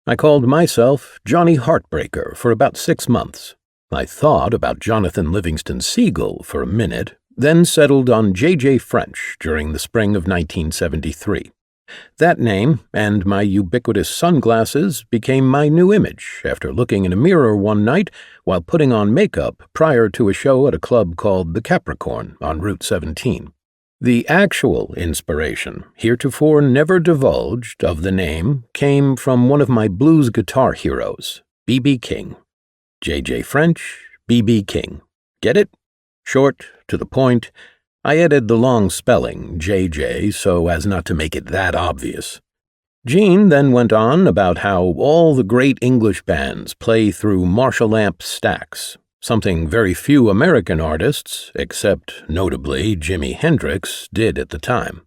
I called myself Johnny Heartbreaker for about 6 months. I thought about Jonathan Livingston Seagull for a minute, then settled on J.J. French during the spring of 1973. That name, and my ubiquitous sunglasses, became my new image after looking in a mirror one night while putting on makeup prior to a show at a club called the Capricorn on Route 17. The actual inspiration, heretofore never divulged, of the name came from one of my blues guitar heroes, B.B. King. J.J. French, B.B. King. Get it? Short, to the point. I added the long spelling, J.J., so as not to make it that obvious. Gene then went on about how all the great English bands play through Marshall amp stacks, something very few American artists, except notably Jimi Hendrix, did at the time.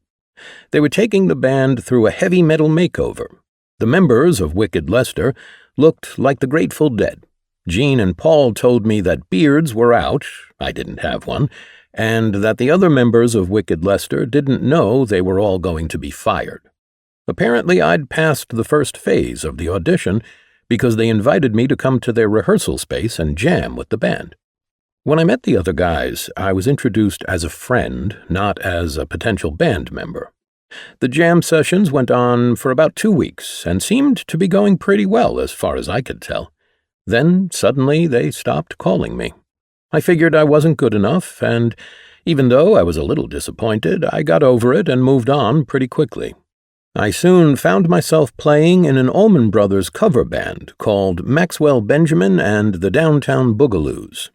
They were taking the band through a heavy metal makeover. The members of Wicked Lester looked like the Grateful Dead. Gene and Paul told me that beards were out, I didn't have one, and that the other members of Wicked Lester didn't know they were all going to be fired. Apparently I'd passed the first phase of the audition because they invited me to come to their rehearsal space and jam with the band. When I met the other guys, I was introduced as a friend, not as a potential band member. The jam sessions went on for about 2 weeks and seemed to be going pretty well as far as I could tell. Then suddenly they stopped calling me. I figured I wasn't good enough, and even though I was a little disappointed, I got over it and moved on pretty quickly. I soon found myself playing in an Allman Brothers cover band called Maxwell Benjamin and the Downtown Boogaloos.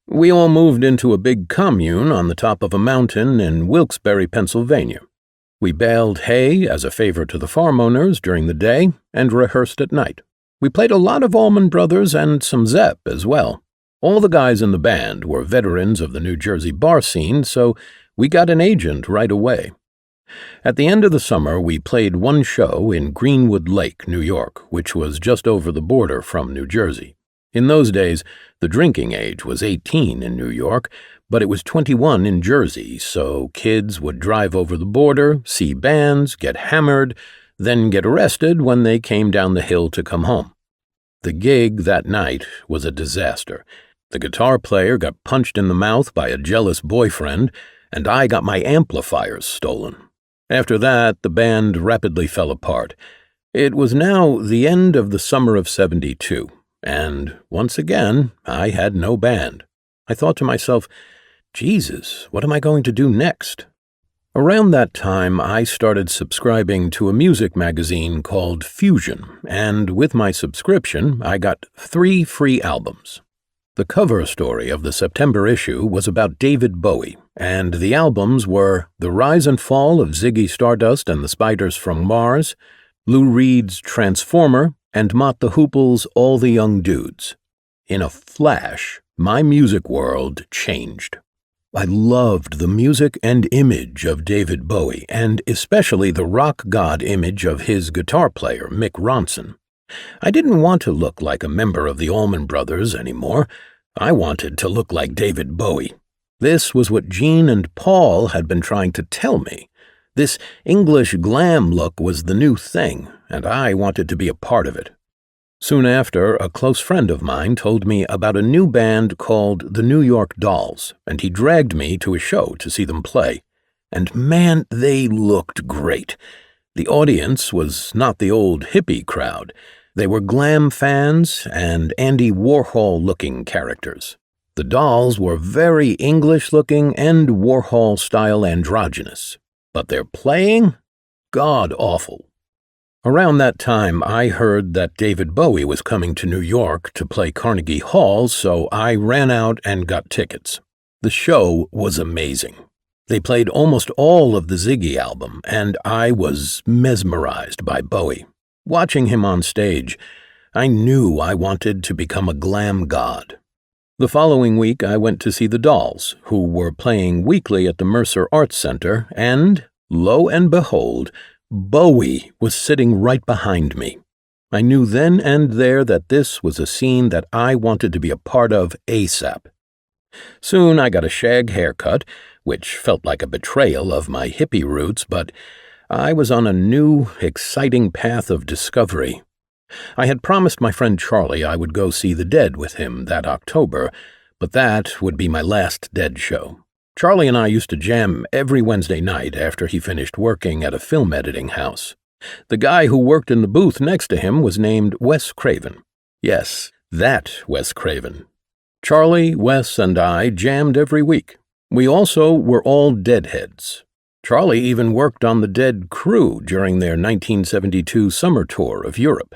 We all moved into a big commune on the top of a mountain in Wilkes-Barre, Pennsylvania. We baled hay as a favor to the farm owners during the day and rehearsed at night. We played a lot of Allman Brothers and some Zepp as well. All the guys in the band were veterans of the New Jersey bar scene, so we got an agent right away. At the end of the summer, we played one show in Greenwood Lake, New York, which was just over the border from New Jersey. In those days, the drinking age was 18 in New York, but it was 21 in Jersey, so kids would drive over the border, see bands, get hammered, then get arrested when they came down the hill to come home. The gig that night was a disaster. The guitar player got punched in the mouth by a jealous boyfriend, and I got my amplifiers stolen. After that, the band rapidly fell apart. It was now the end of the summer of '72, and once again, I had no band. I thought to myself, Jesus, what am I going to do next? Around that time, I started subscribing to a music magazine called Fusion, and with my subscription, I got 3 free albums. The cover story of the September issue was about David Bowie, and the albums were The Rise and Fall of Ziggy Stardust and the Spiders from Mars, Lou Reed's Transformer, and Mott the Hoople's All the Young Dudes. In a flash, my music world changed. I loved the music and image of David Bowie, and especially the rock god image of his guitar player, Mick Ronson. I didn't want to look like a member of the Allman Brothers anymore. I wanted to look like David Bowie. This was what Gene and Paul had been trying to tell me. This English glam look was the new thing, and I wanted to be a part of it. Soon after, a close friend of mine told me about a new band called the New York Dolls, and he dragged me to a show to see them play. And man, they looked great. The audience was not the old hippie crowd. They were glam fans and Andy Warhol-looking characters. The Dolls were very English-looking and Warhol-style androgynous. But their playing? God-awful. Around that time, I heard that David Bowie was coming to New York to play Carnegie Hall, so I ran out and got tickets. The show was amazing. They played almost all of the Ziggy album, and I was mesmerized by Bowie. Watching him on stage, I knew I wanted to become a glam god. The following week, I went to see the Dolls, who were playing weekly at the Mercer Arts Center, and, lo and behold, Bowie was sitting right behind me. I knew then and there that this was a scene that I wanted to be a part of ASAP. Soon I got a shag haircut, which felt like a betrayal of my hippie roots, but I was on a new, exciting path of discovery. I had promised my friend Charlie I would go see The Dead with him that October, but that would be my last Dead show. Charlie and I used to jam every Wednesday night after he finished working at a film editing house. The guy who worked in the booth next to him was named Wes Craven. Yes, that Wes Craven. Charlie, Wes, and I jammed every week. We also were all Deadheads. Charlie even worked on the Dead crew during their 1972 summer tour of Europe.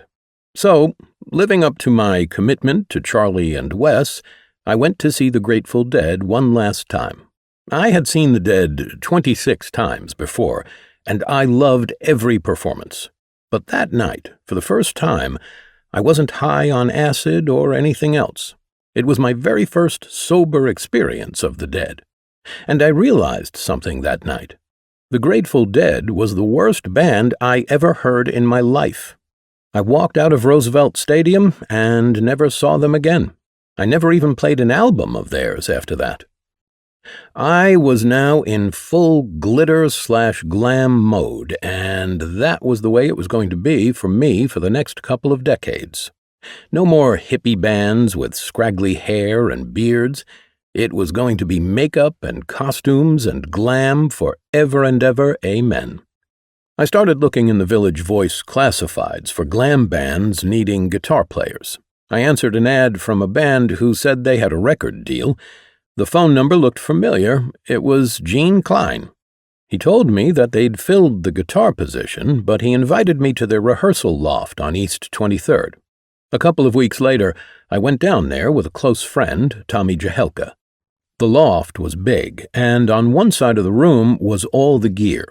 So, living up to my commitment to Charlie and Wes, I went to see the Grateful Dead one last time. I had seen the Dead 26 times before, and I loved every performance. But that night, for the first time, I wasn't high on acid or anything else. It was my very first sober experience of the Dead. And I realized something that night. The Grateful Dead was the worst band I ever heard in my life. I walked out of Roosevelt Stadium and never saw them again. I never even played an album of theirs after that. I was now in full glitter/glam mode, and that was the way it was going to be for me for the next couple of decades. No more hippie bands with scraggly hair and beards. It was going to be makeup and costumes and glam forever and ever, amen. I started looking in the Village Voice classifieds for glam bands needing guitar players. I answered an ad from a band who said they had a record deal. The phone number looked familiar. It was Gene Klein. He told me that they'd filled the guitar position, but he invited me to their rehearsal loft on East 23rd. A couple of weeks later, I went down there with a close friend, Tommy Jahelka. The loft was big, and on one side of the room was all the gear.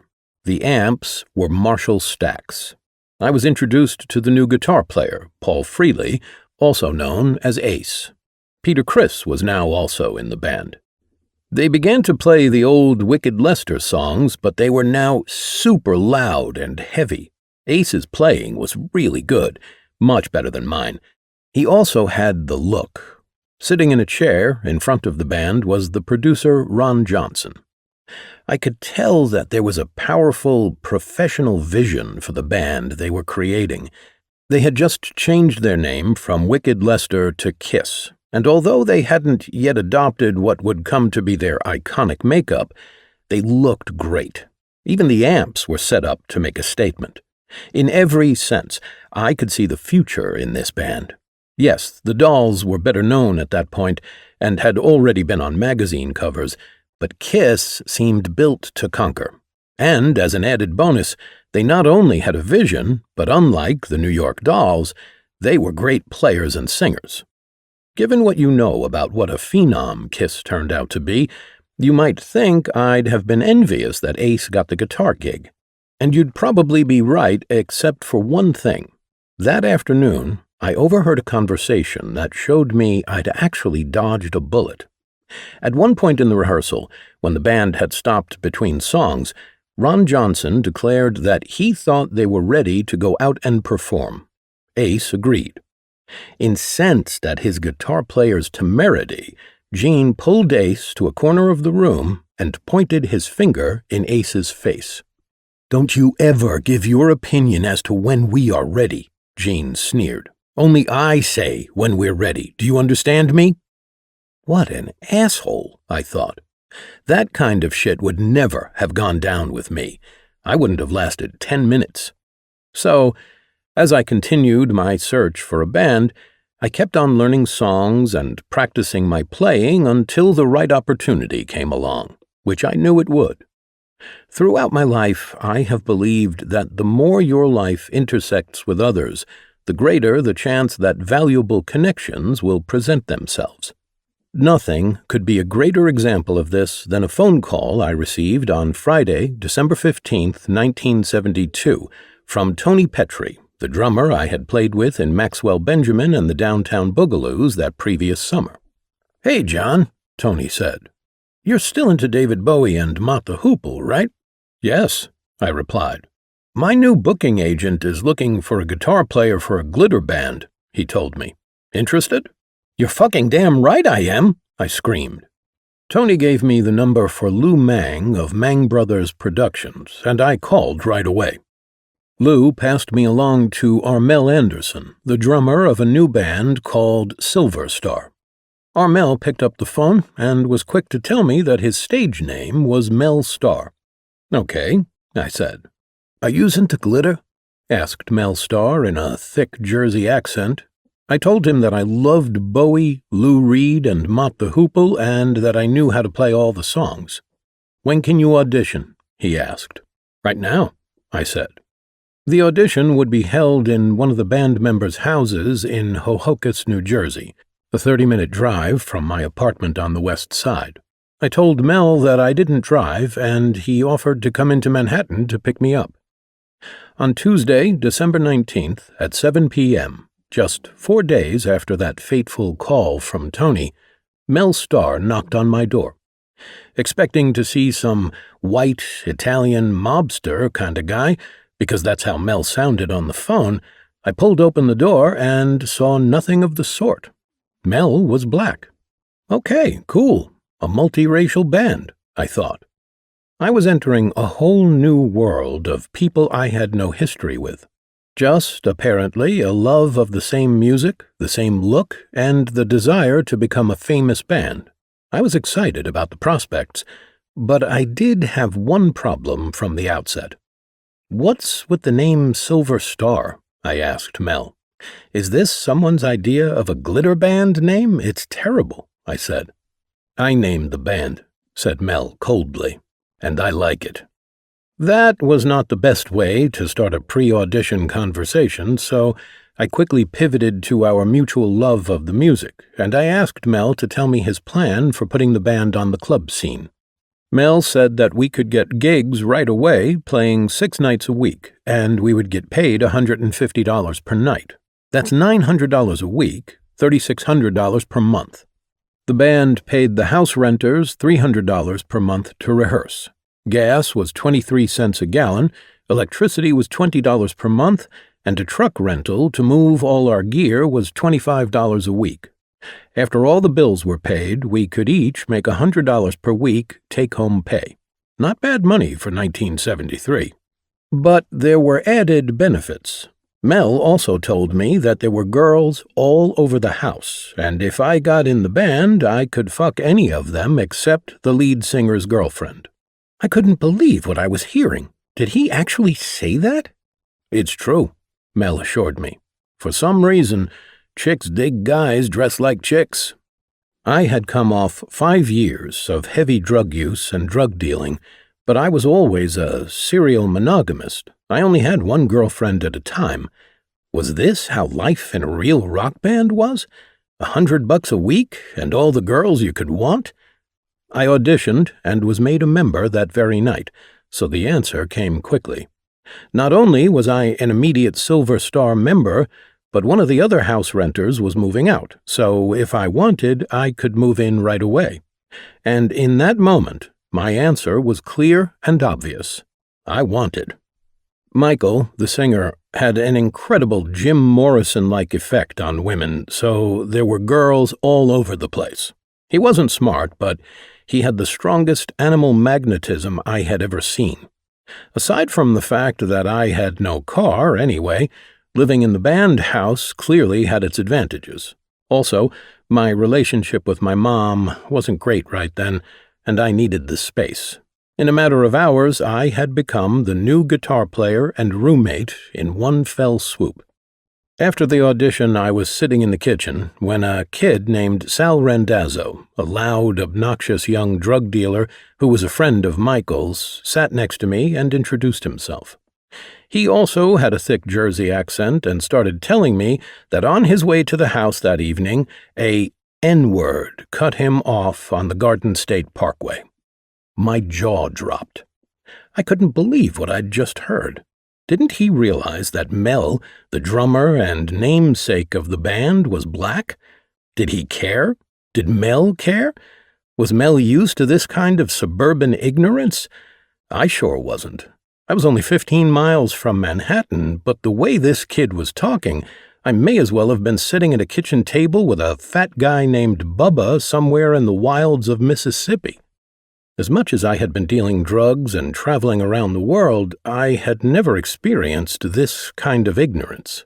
The amps were Marshall stacks. I was introduced to the new guitar player, Paul Freely, also known as Ace. Peter Criss was now also in the band. They began to play the old Wicked Lester songs, but they were now super loud and heavy. Ace's playing was really good, much better than mine. He also had the look. Sitting in a chair in front of the band was the producer Ron Johnson. I could tell that there was a powerful, professional vision for the band they were creating. They had just changed their name from Wicked Lester to Kiss. And although they hadn't yet adopted what would come to be their iconic makeup, they looked great. Even the amps were set up to make a statement. In every sense, I could see the future in this band. Yes, the Dolls were better known at that point and had already been on magazine covers, but Kiss seemed built to conquer. And as an added bonus, they not only had a vision, but unlike the New York Dolls, they were great players and singers. Given what you know about what a phenom Kiss turned out to be, you might think I'd have been envious that Ace got the guitar gig. And you'd probably be right, except for one thing. That afternoon, I overheard a conversation that showed me I'd actually dodged a bullet. At one point in the rehearsal, when the band had stopped between songs, Ron Johnson declared that he thought they were ready to go out and perform. Ace agreed. Incensed at his guitar player's temerity, Gene pulled Ace to a corner of the room and pointed his finger in Ace's face. "Don't you ever give your opinion as to when we are ready," Gene sneered. Only I say when we're ready. Do you understand me?" What an asshole, I thought. That kind of shit would never have gone down with me. I wouldn't have lasted 10 minutes. So, as I continued my search for a band, I kept on learning songs and practicing my playing until the right opportunity came along, which I knew it would. Throughout my life, I have believed that the more your life intersects with others, the greater the chance that valuable connections will present themselves. Nothing could be a greater example of this than a phone call I received on Friday, December 15th, 1972, from Tony Petrie, the drummer I had played with in Maxwell Benjamin and the Downtown Boogaloos that previous summer. "Hey, John," Tony said. "You're still into David Bowie and Mott the Hoople, right?" "Yes," I replied. "My new booking agent is looking for a guitar player for a glitter band," he told me. "Interested?" "You're fucking damn right I am," I screamed. Tony gave me the number for Lou Mang of Mang Brothers Productions, and I called right away. Lou passed me along to Armel Anderson, the drummer of a new band called Silver Star. Armel picked up the phone and was quick to tell me that his stage name was Mel Starr. "Okay," I said. "Are yous into glitter?" asked Mel Starr in a thick Jersey accent. I told him that I loved Bowie, Lou Reed, and Mott the Hoople, and that I knew how to play all the songs. "When can you audition?" he asked. "Right now," I said. The audition would be held in one of the band members' houses in Hohokus, New Jersey, a 30-minute drive from my apartment on the west side. I told Mel that I didn't drive, and he offered to come into Manhattan to pick me up. On Tuesday, December 19th, at 7 p.m., just 4 days after that fateful call from Tony, Mel Starr knocked on my door. Expecting to see some white Italian mobster kind of guy, because that's how Mel sounded on the phone, I pulled open the door and saw nothing of the sort. Mel was black. Okay, cool. A multiracial band, I thought. I was entering a whole new world of people I had no history with. Just, apparently, a love of the same music, the same look, and the desire to become a famous band. I was excited about the prospects, but I did have one problem from the outset. "What's with the name Silver Star?" I asked Mel. "Is this someone's idea of a glitter band name? It's terrible," I said. "I named the band," said Mel coldly, "and I like it." That was not the best way to start a pre-audition conversation, so I quickly pivoted to our mutual love of the music, and I asked Mel to tell me his plan for putting the band on the club scene. Mel said that we could get gigs right away, playing 6 nights a week, and we would get paid $150 per night. That's $900 a week, $3,600 per month. The band paid the house renters $300 per month to rehearse. Gas was 23 cents a gallon, electricity was $20 per month, and a truck rental to move all our gear was $25 a week. After all the bills were paid, we could each make $100 per week take-home pay. Not bad money for 1973. But there were added benefits. Mel also told me that there were girls all over the house, and if I got in the band, I could fuck any of them except the lead singer's girlfriend. I couldn't believe what I was hearing. Did he actually say that? "It's true," Mel assured me. "For some reason, chicks dig guys dressed like chicks." I had come off 5 years of heavy drug use and drug dealing, but I was always a serial monogamist. I only had one girlfriend at a time. Was this how life in a real rock band was? $100 a week and all the girls you could want? I auditioned and was made a member that very night, so the answer came quickly. Not only was I an immediate Silver Star member, but one of the other house renters was moving out, so if I wanted, I could move in right away. And in that moment, my answer was clear and obvious. I wanted. Michael, the singer, had an incredible Jim Morrison-like effect on women, so there were girls all over the place. He wasn't smart, but he had the strongest animal magnetism I had ever seen. Aside from the fact that I had no car anyway, Living in the band house clearly had its advantages. Also, my relationship with my mom wasn't great right then, and I needed the space. In a matter of hours, I had become the new guitar player and roommate in one fell swoop. After the audition, I was sitting in the kitchen when a kid named Sal Randazzo, a loud, obnoxious young drug dealer who was a friend of Michael's, sat next to me and introduced himself. He also had a thick Jersey accent and started telling me that on his way to the house that evening, a N-word cut him off on the Garden State Parkway. My jaw dropped. I couldn't believe what I'd just heard. Didn't he realize that Mel, the drummer and namesake of the band, was black? Did he care? Did Mel care? Was Mel used to this kind of suburban ignorance? I sure wasn't. I was only 15 miles from Manhattan, but the way this kid was talking, I may as well have been sitting at a kitchen table with a fat guy named Bubba somewhere in the wilds of Mississippi. As much as I had been dealing drugs and traveling around the world, I had never experienced this kind of ignorance.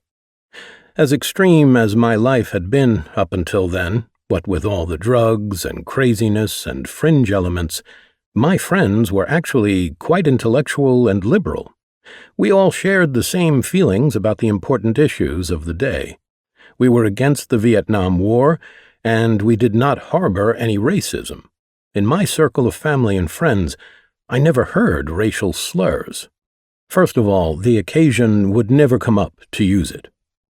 As extreme as my life had been up until then, what with all the drugs and craziness and fringe elements, my friends were actually quite intellectual and liberal. We all shared the same feelings about the important issues of the day. We were against the Vietnam War, and we did not harbor any racism. In my circle of family and friends, I never heard racial slurs. First of all, the occasion would never come up to use it.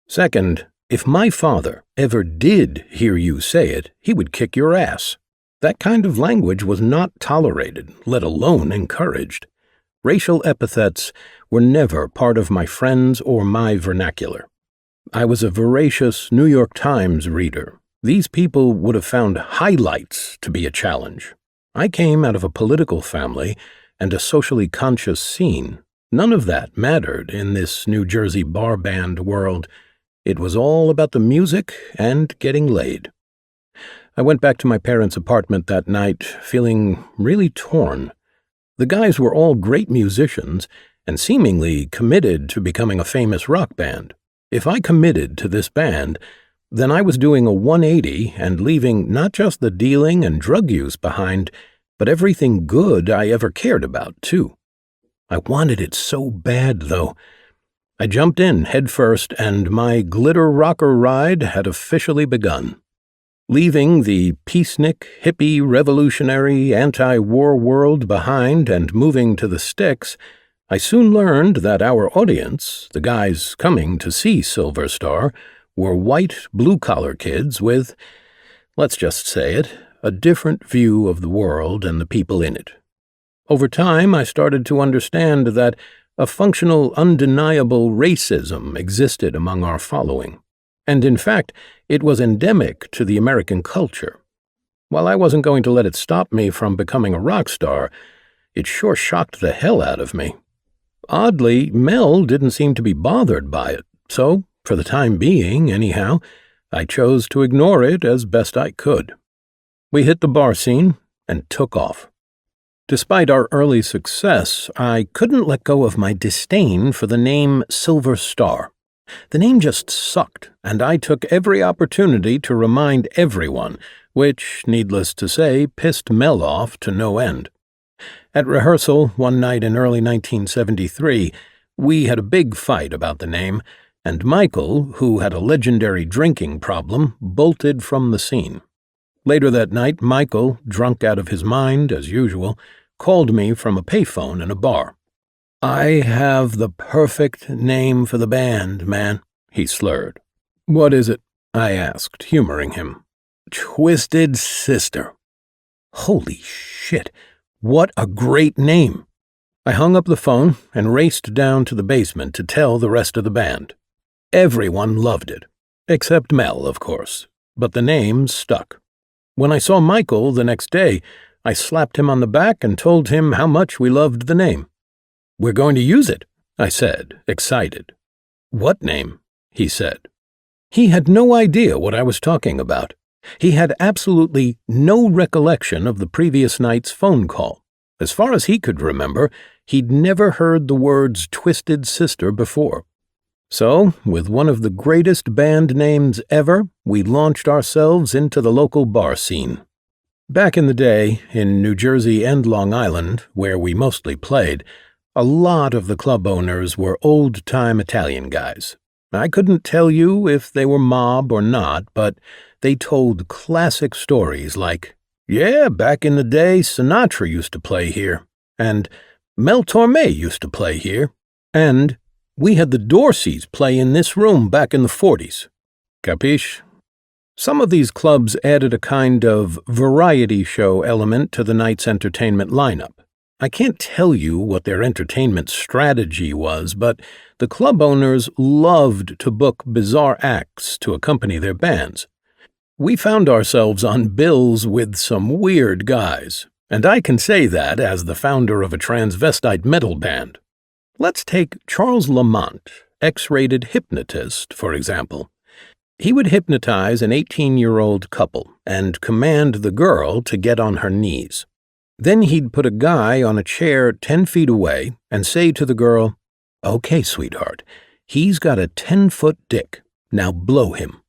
Second, if my father ever did hear you say it, he would kick your ass. That kind of language was not tolerated, let alone encouraged. Racial epithets were never part of my friends or my vernacular. I was a voracious New York Times reader. These people would have found highlights to be a challenge. I came out of a political family and a socially conscious scene. None of that mattered in this New Jersey bar band world. It was all about the music and getting laid. I went back to my parents' apartment that night feeling really torn. The guys were all great musicians and seemingly committed to becoming a famous rock band. If I committed to this band, then I was doing a 180 and leaving not just the dealing and drug use behind, but everything good I ever cared about, too. I wanted it so bad, though. I jumped in head first, and my glitter rocker ride had officially begun. Leaving the peacenik, hippie, revolutionary, anti-war world behind and moving to the sticks, I soon learned that our audience, the guys coming to see Silver Star, were white, blue-collar kids with, let's just say it, a different view of the world and the people in it. Over time, I started to understand that a functional, undeniable racism existed among our following, and in fact, it was endemic to the American culture. While I wasn't going to let it stop me from becoming a rock star, it sure shocked the hell out of me. Oddly, Mel didn't seem to be bothered by it, so for the time being, anyhow, I chose to ignore it as best I could. We hit the bar scene and took off. Despite our early success, I couldn't let go of my disdain for the name Silver Star. The name just sucked, and I took every opportunity to remind everyone, which, needless to say, pissed Mel off to no end. At rehearsal one night in early 1973, we had a big fight about the name, and Michael, who had a legendary drinking problem, bolted from the scene. Later that night, Michael, drunk out of his mind, as usual, called me from a payphone in a bar. "I have the perfect name for the band, man," he slurred. "What is it?" I asked, humoring him. "Twisted Sister." Holy shit, what a great name! I hung up the phone and raced down to the basement to tell the rest of the band. Everyone loved it, except Mel, of course, but the name stuck. When I saw Michael the next day, I slapped him on the back and told him how much we loved the name. "We're going to use it," I said, excited. "What name?" he said. He had no idea what I was talking about. He had absolutely no recollection of the previous night's phone call. As far as he could remember, he'd never heard the words Twisted Sister before. So, with one of the greatest band names ever, we launched ourselves into the local bar scene. Back in the day, in New Jersey and Long Island, where we mostly played, a lot of the club owners were old-time Italian guys. I couldn't tell you if they were mob or not, but they told classic stories like, "Yeah, back in the day, Sinatra used to play here," and "Mel Torme used to play here," and "We had the Dorseys play in this room back in the 40s. Capiche? Some of these clubs added a kind of variety show element to the night's entertainment lineup. I can't tell you what their entertainment strategy was, but the club owners loved to book bizarre acts to accompany their bands. We found ourselves on bills with some weird guys, and I can say that as the founder of a transvestite metal band. Let's take Charles Lamont, X-rated hypnotist, for example. He would hypnotize an 18-year-old couple and command the girl to get on her knees. Then he'd put a guy on a chair 10 feet away and say to the girl, "Okay, sweetheart, he's got a 10-foot dick. Now blow him."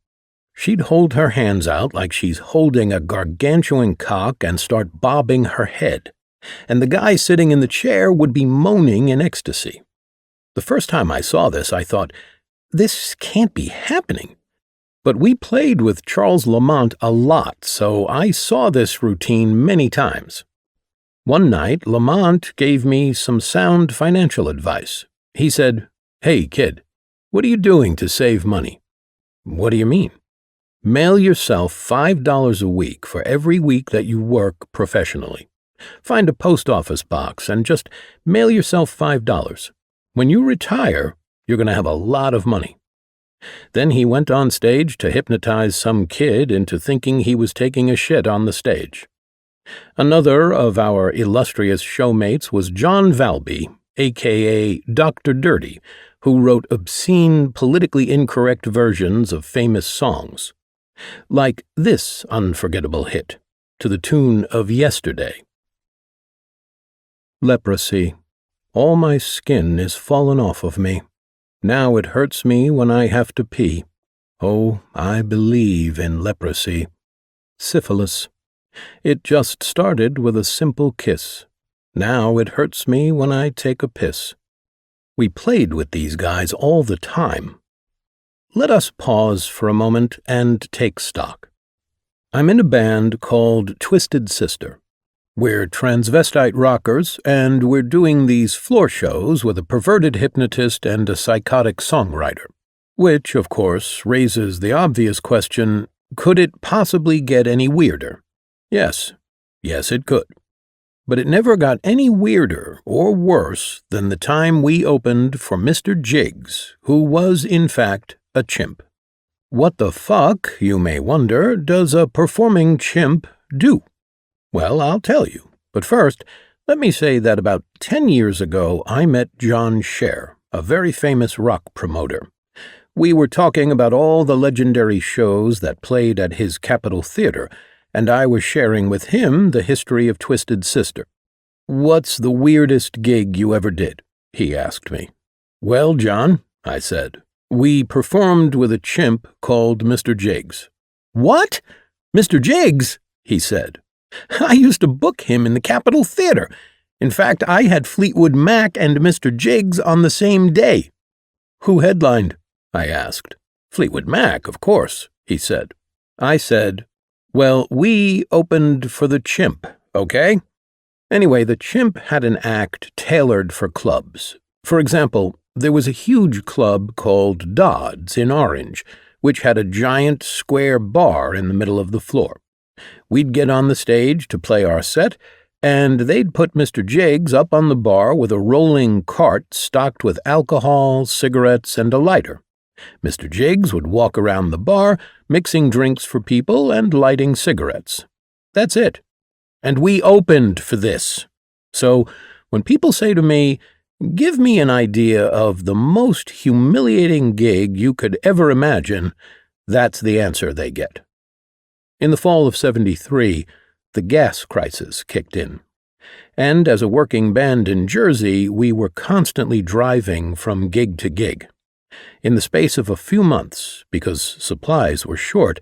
She'd hold her hands out like she's holding a gargantuan cock and start bobbing her head, and the guy sitting in the chair would be moaning in ecstasy. The first time I saw this, I thought, this can't be happening. But we played with Charles Lamont a lot, so I saw this routine many times. One night, Lamont gave me some sound financial advice. He said, "Hey, kid, what are you doing to save money?" "What do you mean?" "Mail yourself $5 a week for every week that you work professionally. Find a post office box and just mail yourself $5. When you retire, you're going to have a lot of money." Then he went on stage to hypnotize some kid into thinking he was taking a shit on the stage. Another of our illustrious showmates was John Valby, a.k.a. Dr. Dirty, who wrote obscene, politically incorrect versions of famous songs. Like this unforgettable hit, to the tune of Yesterday. Leprosy. All my skin is fallen off of me. Now it hurts me when I have to pee. Oh, I believe in leprosy. Syphilis. It just started with a simple kiss. Now it hurts me when I take a piss. We played with these guys all the time. Let us pause for a moment and take stock. I'm in a band called Twisted Sister. We're transvestite rockers, and we're doing these floor shows with a perverted hypnotist and a psychotic songwriter. Which, of course, raises the obvious question, could it possibly get any weirder? Yes, it could. But it never got any weirder or worse than the time we opened for Mr. Jiggs, who was, in fact, a chimp. What the fuck, you may wonder, does a performing chimp do? Well, I'll tell you. But first, let me say that about 10 years ago I met John Scher, a very famous rock promoter. We were talking about all the legendary shows that played at his Capitol Theater, and I was sharing with him the history of Twisted Sister. "What's the weirdest gig you ever did?" he asked me. "Well, John," I said, "we performed with a chimp called Mr. Jiggs." "What? Mr. Jiggs?" he said. "I used to book him in the Capitol Theater. In fact, I had Fleetwood Mac and Mr. Jiggs on the same day." "Who headlined?" I asked. "Fleetwood Mac, of course," he said. I said, "Well, we opened for the chimp, okay?" Anyway, the chimp had an act tailored for clubs. For example, there was a huge club called Dodd's in Orange, which had a giant square bar in the middle of the floor. We'd get on the stage to play our set, and they'd put Mr. Jiggs up on the bar with a rolling cart stocked with alcohol, cigarettes, and a lighter. Mr. Jiggs would walk around the bar, mixing drinks for people and lighting cigarettes. That's it. And we opened for this. So, when people say to me, "Give me an idea of the most humiliating gig you could ever imagine," that's the answer they get. In the fall of '73, the gas crisis kicked in. And as a working band in Jersey, we were constantly driving from gig to gig. In the space of a few months, because supplies were short,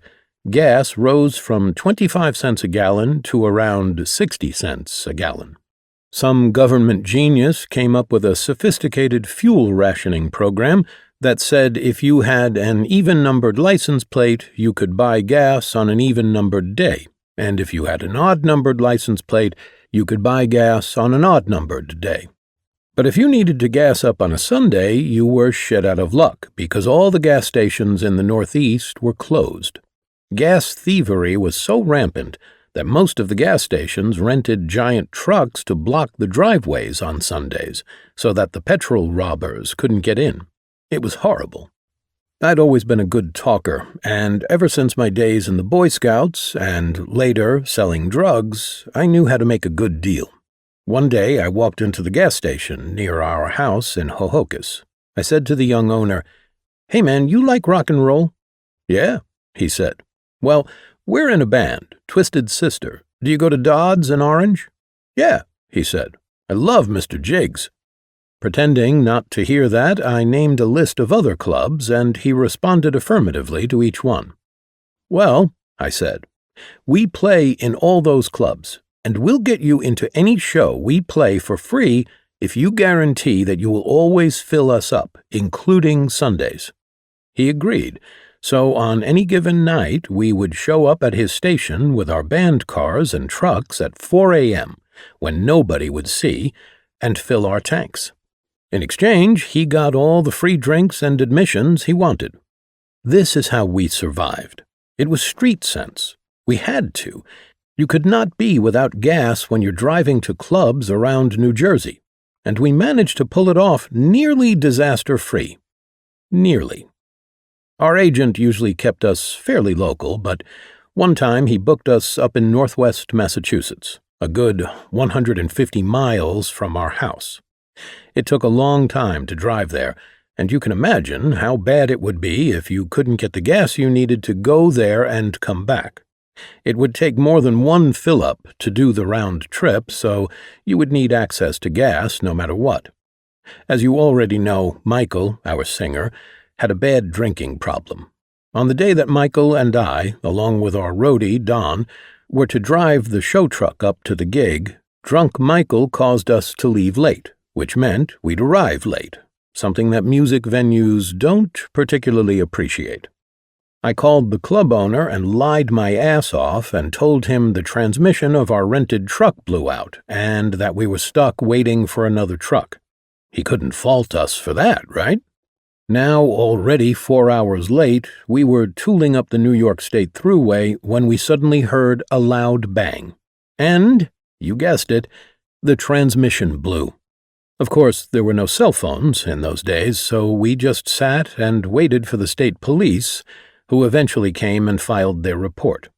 gas rose from 25 cents a gallon to around 60 cents a gallon. Some government genius came up with a sophisticated fuel rationing program that said if you had an even-numbered license plate, you could buy gas on an even-numbered day, and if you had an odd-numbered license plate, you could buy gas on an odd-numbered day. But if you needed to gas up on a Sunday, you were shit out of luck, because all the gas stations in the Northeast were closed. Gas thievery was so rampant that most of the gas stations rented giant trucks to block the driveways on Sundays so that the petrol robbers couldn't get in. It was horrible. I'd always been a good talker, and ever since my days in the Boy Scouts and later selling drugs, I knew how to make a good deal. One day I walked into the gas station near our house in Hohokus. I said to the young owner, "Hey man, you like rock and roll?" "Yeah," he said. "Well, we're in a band, Twisted Sister. Do you go to Dodd's in Orange?" "Yeah," he said. "I love Mr. Jiggs." Pretending not to hear that, I named a list of other clubs, and he responded affirmatively to each one. "Well," I said, "we play in all those clubs, and we'll get you into any show we play for free if you guarantee that you will always fill us up, including Sundays." He agreed. So on any given night, we would show up at his station with our band cars and trucks at 4 a.m., when nobody would see, and fill our tanks. In exchange, he got all the free drinks and admissions he wanted. This is how we survived. It was street sense. We had to. You could not be without gas when you're driving to clubs around New Jersey, and we managed to pull it off nearly disaster-free. Nearly. Our agent usually kept us fairly local, but one time he booked us up in northwest Massachusetts, a good 150 miles from our house. It took a long time to drive there, and you can imagine how bad it would be if you couldn't get the gas you needed to go there and come back. It would take more than one fill-up to do the round trip, so you would need access to gas no matter what. As you already know, Michael, our singer, had a bad drinking problem. On the day that Michael and I, along with our roadie, Don, were to drive the show truck up to the gig, drunk Michael caused us to leave late, which meant we'd arrive late, something that music venues don't particularly appreciate. I called the club owner and lied my ass off and told him the transmission of our rented truck blew out and that we were stuck waiting for another truck. He couldn't fault us for that, right? Now, already 4 hours late, we were tooling up the New York State Thruway when we suddenly heard a loud bang. And, you guessed it, the transmission blew. Of course, there were no cell phones in those days, so we just sat and waited for the state police, who eventually came and filed their report.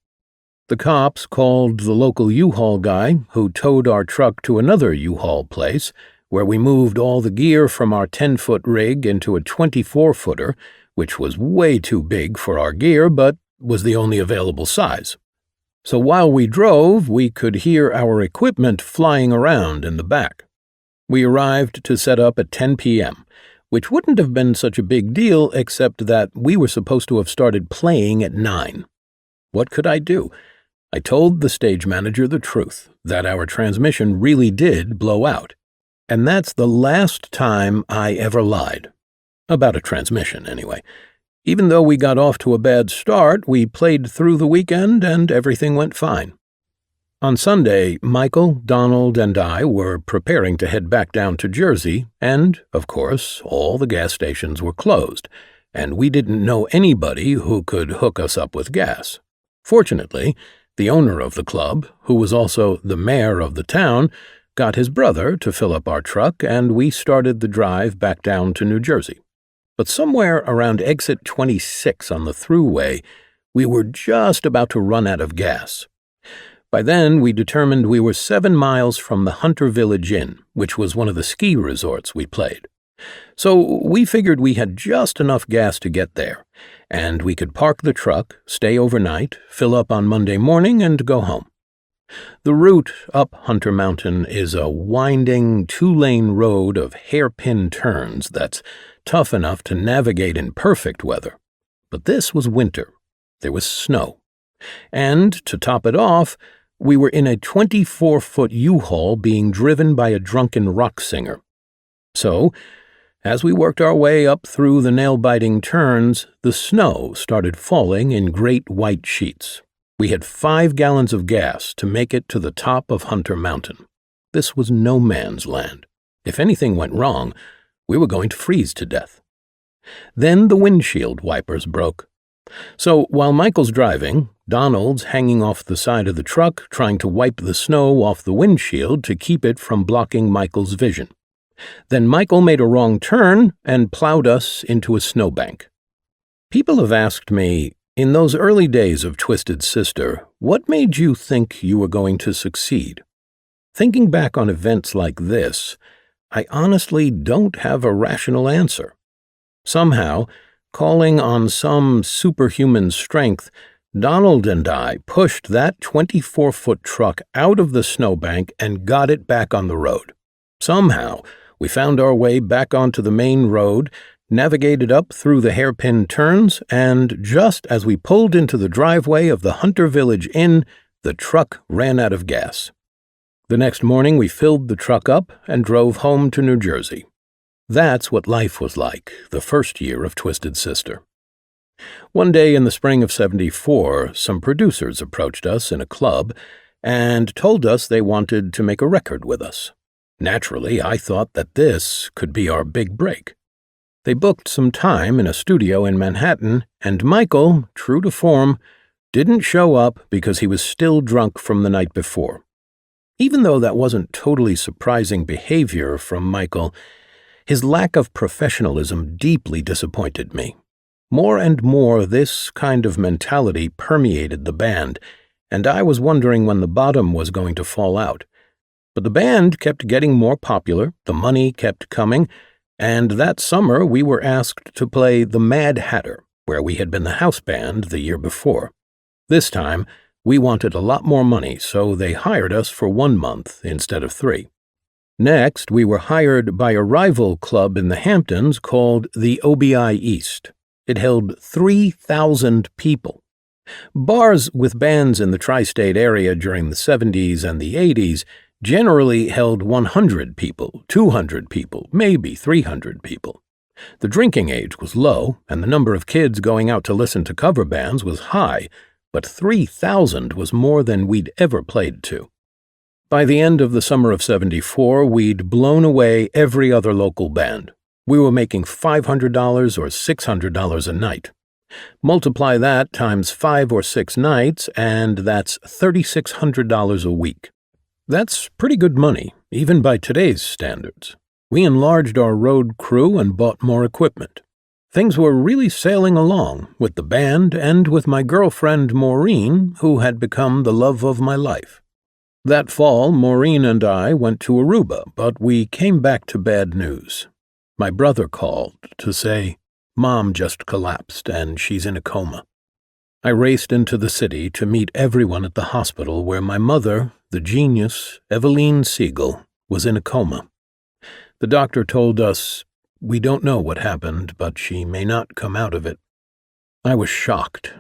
The cops called the local U-Haul guy, who towed our truck to another U-Haul place, where we moved all the gear from our 10-foot rig into a 24-footer, which was way too big for our gear, but was the only available size. So while we drove, we could hear our equipment flying around in the back. We arrived to set up at 10 p.m., which wouldn't have been such a big deal except that we were supposed to have started playing at 9. What could I do? I told the stage manager the truth, that our transmission really did blow out. And that's the last time I ever lied. About a transmission, anyway. Even though we got off to a bad start, we played through the weekend and everything went fine. On Sunday, Michael, Donald, and I were preparing to head back down to Jersey, and, of course, all the gas stations were closed, and we didn't know anybody who could hook us up with gas. Fortunately, the owner of the club, who was also the mayor of the town, got his brother to fill up our truck, and we started the drive back down to New Jersey. But somewhere around exit 26 on the thruway, we were just about to run out of gas. By then, we determined we were 7 miles from the Hunter Village Inn, which was one of the ski resorts we played. So we figured we had just enough gas to get there, and we could park the truck, stay overnight, fill up on Monday morning, and go home. The route up Hunter Mountain is a winding, two-lane road of hairpin turns that's tough enough to navigate in perfect weather. But this was winter. There was snow. And, to top it off, we were in a 24-foot U-Haul being driven by a drunken rock singer. So, as we worked our way up through the nail-biting turns, the snow started falling in great white sheets. We had 5 gallons of gas to make it to the top of Hunter Mountain. This was no man's land. If anything went wrong, we were going to freeze to death. Then the windshield wipers broke. So while Michael's driving, Donald's hanging off the side of the truck trying to wipe the snow off the windshield to keep it from blocking Michael's vision. Then Michael made a wrong turn and plowed us into a snowbank. People have asked me, in those early days of Twisted Sister, what made you think you were going to succeed? Thinking back on events like this, I honestly don't have a rational answer. Somehow, calling on some superhuman strength, Donald and I pushed that 24-foot truck out of the snowbank and got it back on the road. Somehow, we found our way back onto the main road, navigated up through the hairpin turns, and just as we pulled into the driveway of the Hunter Village Inn, the truck ran out of gas. The next morning we filled the truck up and drove home to New Jersey. That's what life was like the first year of Twisted Sister. One day in the spring of '74, some producers approached us in a club and told us they wanted to make a record with us. Naturally, I thought that this could be our big break. They booked some time in a studio in Manhattan, and Michael, true to form, didn't show up because he was still drunk from the night before. Even though that wasn't totally surprising behavior from Michael, his lack of professionalism deeply disappointed me. More and more, this kind of mentality permeated the band, and I was wondering when the bottom was going to fall out. But the band kept getting more popular, the money kept coming, and that summer we were asked to play the Mad Hatter, where we had been the house band the year before. This time, we wanted a lot more money, so they hired us for 1 month instead of 3. Next, we were hired by a rival club in the Hamptons called the OBI East. It held 3,000 people. Bars with bands in the tri-state area during the 70s and the 80s generally held 100 people, 200 people, maybe 300 people. The drinking age was low, and the number of kids going out to listen to cover bands was high, but 3,000 was more than we'd ever played to. By the end of the summer of '74, we'd blown away every other local band. We were making $500 or $600 a night. Multiply that times 5 or 6 nights, and that's $3,600 a week. That's pretty good money, even by today's standards. We enlarged our road crew and bought more equipment. Things were really sailing along with the band and with my girlfriend Maureen, who had become the love of my life. That fall, Maureen and I went to Aruba, but we came back to bad news. My brother called to say, "Mom just collapsed and she's in a coma." I raced into the city to meet everyone at the hospital where my mother, the genius, Eveline Siegel, was in a coma. The doctor told us, "We don't know what happened, but she may not come out of it." I was shocked,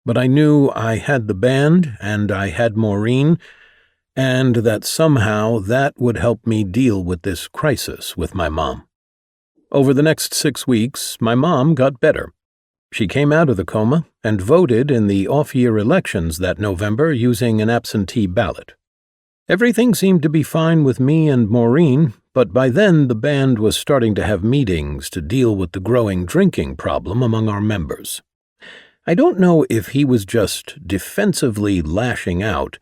but I knew I had the band and I had Maureen, and that somehow that would help me deal with this crisis with my mom. Over the next 6 weeks, my mom got better. She came out of the coma and voted in the off-year elections that November using an absentee ballot. Everything seemed to be fine with me and Maureen, but by then the band was starting to have meetings to deal with the growing drinking problem among our members. I don't know if he was just defensively lashing out,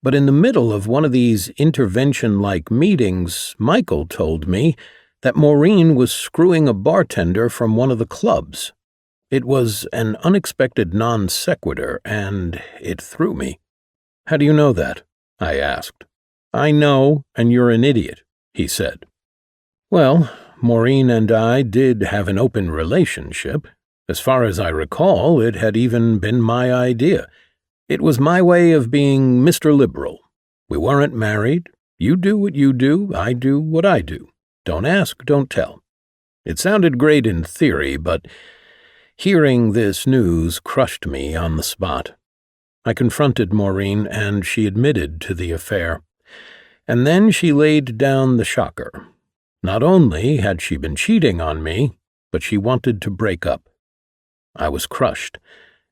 but in the middle of one of these intervention-like meetings, Michael told me that Maureen was screwing a bartender from one of the clubs. It was an unexpected non sequitur, and it threw me. "How do you know that?" I asked. "I know, and you're an idiot," he said. Well, Maureen and I did have an open relationship. As far as I recall, it had even been my idea. It was my way of being Mr. Liberal. We weren't married. You do what you do, I do what I do. Don't ask, don't tell. It sounded great in theory, but hearing this news crushed me on the spot. I confronted Maureen, and she admitted to the affair. And then she laid down the shocker. Not only had she been cheating on me, but she wanted to break up. I was crushed.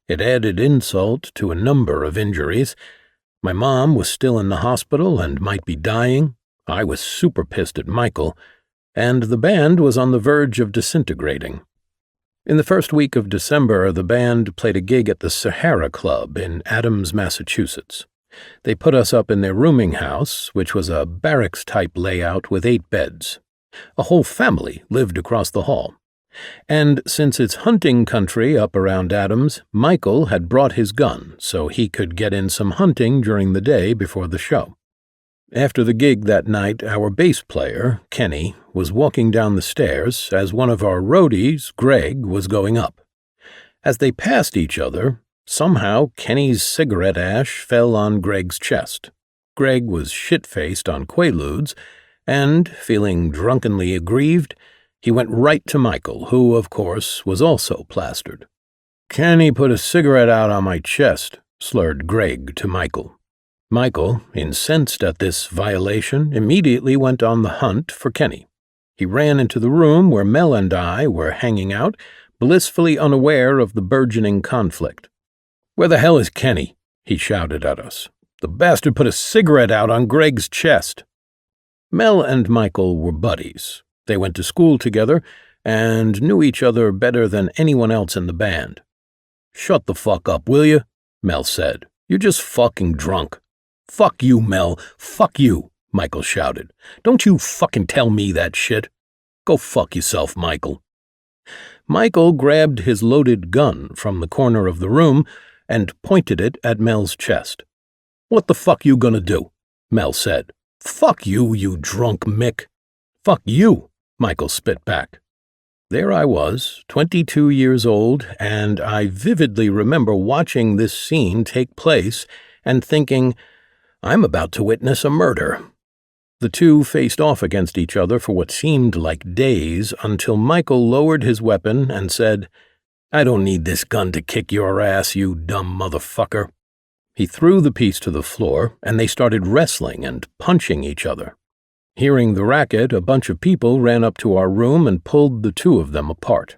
It added insult to a number of injuries. My mom was still in the hospital and might be dying. I was super pissed at Michael, and the band was on the verge of disintegrating. In the first week of December, the band played a gig at the Sahara Club in Adams, Massachusetts. They put us up in their rooming house, which was a barracks-type layout with 8 beds. A whole family lived across the hall. And since it's hunting country up around Adams, Michael had brought his gun so he could get in some hunting during the day before the show. After the gig that night, our bass player, Kenny, was walking down the stairs as one of our roadies, Greg, was going up. As they passed each other, somehow Kenny's cigarette ash fell on Greg's chest. Greg was shit-faced on Quaaludes, and, feeling drunkenly aggrieved, he went right to Michael, who, of course, was also plastered. "Kenny put a cigarette out on my chest," slurred Greg to Michael. Michael, incensed at this violation, immediately went on the hunt for Kenny. He ran into the room where Mel and I were hanging out, blissfully unaware of the burgeoning conflict. "Where the hell is Kenny?" he shouted at us. "The bastard put a cigarette out on Greg's chest." Mel and Michael were buddies. They went to school together and knew each other better than anyone else in the band. "Shut the fuck up, will you?" Mel said. "You're just fucking drunk." "Fuck you, Mel. Fuck you," Michael shouted. "Don't you fucking tell me that shit. Go fuck yourself, Michael." Michael grabbed his loaded gun from the corner of the room and pointed it at Mel's chest. "What the fuck you gonna do?" Mel said. "Fuck you, you drunk Mick." "Fuck you," Michael spit back. There I was, 22 years old, and I vividly remember watching this scene take place and thinking, I'm about to witness a murder. The two faced off against each other for what seemed like days until Michael lowered his weapon and said, "I don't need this gun to kick your ass, you dumb motherfucker." He threw the piece to the floor, and they started wrestling and punching each other. Hearing the racket, a bunch of people ran up to our room and pulled the two of them apart.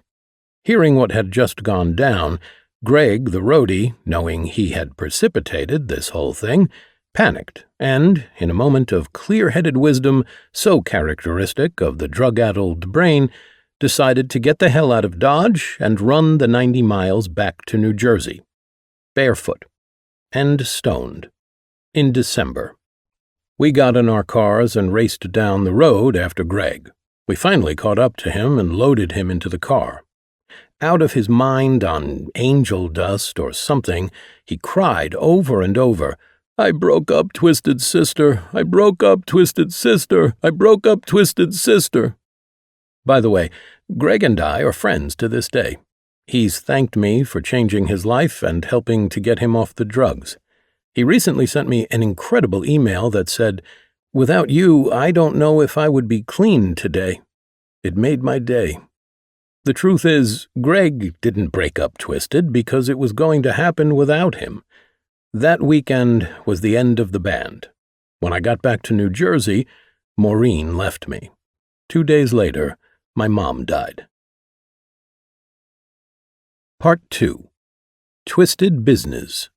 Hearing what had just gone down, Greg, the roadie, knowing he had precipitated this whole thing, panicked, and, in a moment of clear-headed wisdom so characteristic of the drug-addled brain, decided to get the hell out of Dodge and run the 90 miles back to New Jersey, barefoot and stoned, in December. We got in our cars and raced down the road after Greg. We finally caught up to him and loaded him into the car. Out of his mind on angel dust or something, he cried over and over, "I broke up, twisted sister. I broke up, twisted sister. I broke up, twisted sister." By the way, Greg and I are friends to this day. He's thanked me for changing his life and helping to get him off the drugs. He recently sent me an incredible email that said, "Without you, I don't know if I would be clean today." It made my day. The truth is, Greg didn't break up Twisted because it was going to happen without him. That weekend was the end of the band. When I got back to New Jersey, Maureen left me. 2 days later, my mom died. Part 2. Twisted Business.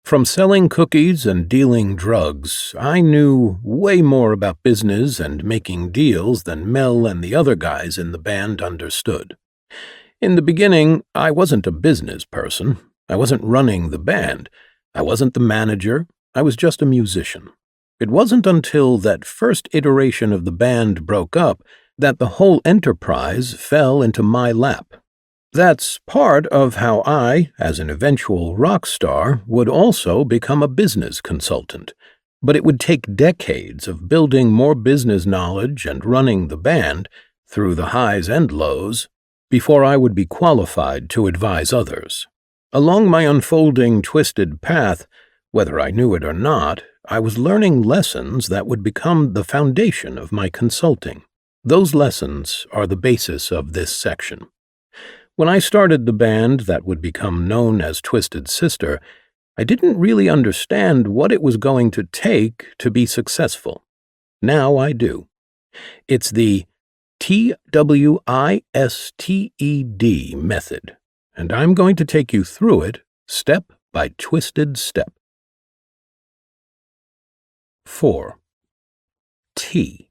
From selling cookies and dealing drugs, I knew way more about business and making deals than Mel and the other guys in the band understood. In the beginning, I wasn't a business person. I wasn't running the band. I wasn't the manager. I was just a musician. It wasn't until that first iteration of the band broke up that the whole enterprise fell into my lap. That's part of how I, as an eventual rock star, would also become a business consultant. But it would take decades of building more business knowledge and running the band, through the highs and lows, before I would be qualified to advise others. Along my unfolding, twisted path, whether I knew it or not, I was learning lessons that would become the foundation of my consulting. Those lessons are the basis of this section. When I started the band that would become known as Twisted Sister, I didn't really understand what it was going to take to be successful. Now I do. It's the TWISTED method, and I'm going to take you through it step by twisted step. 4. T.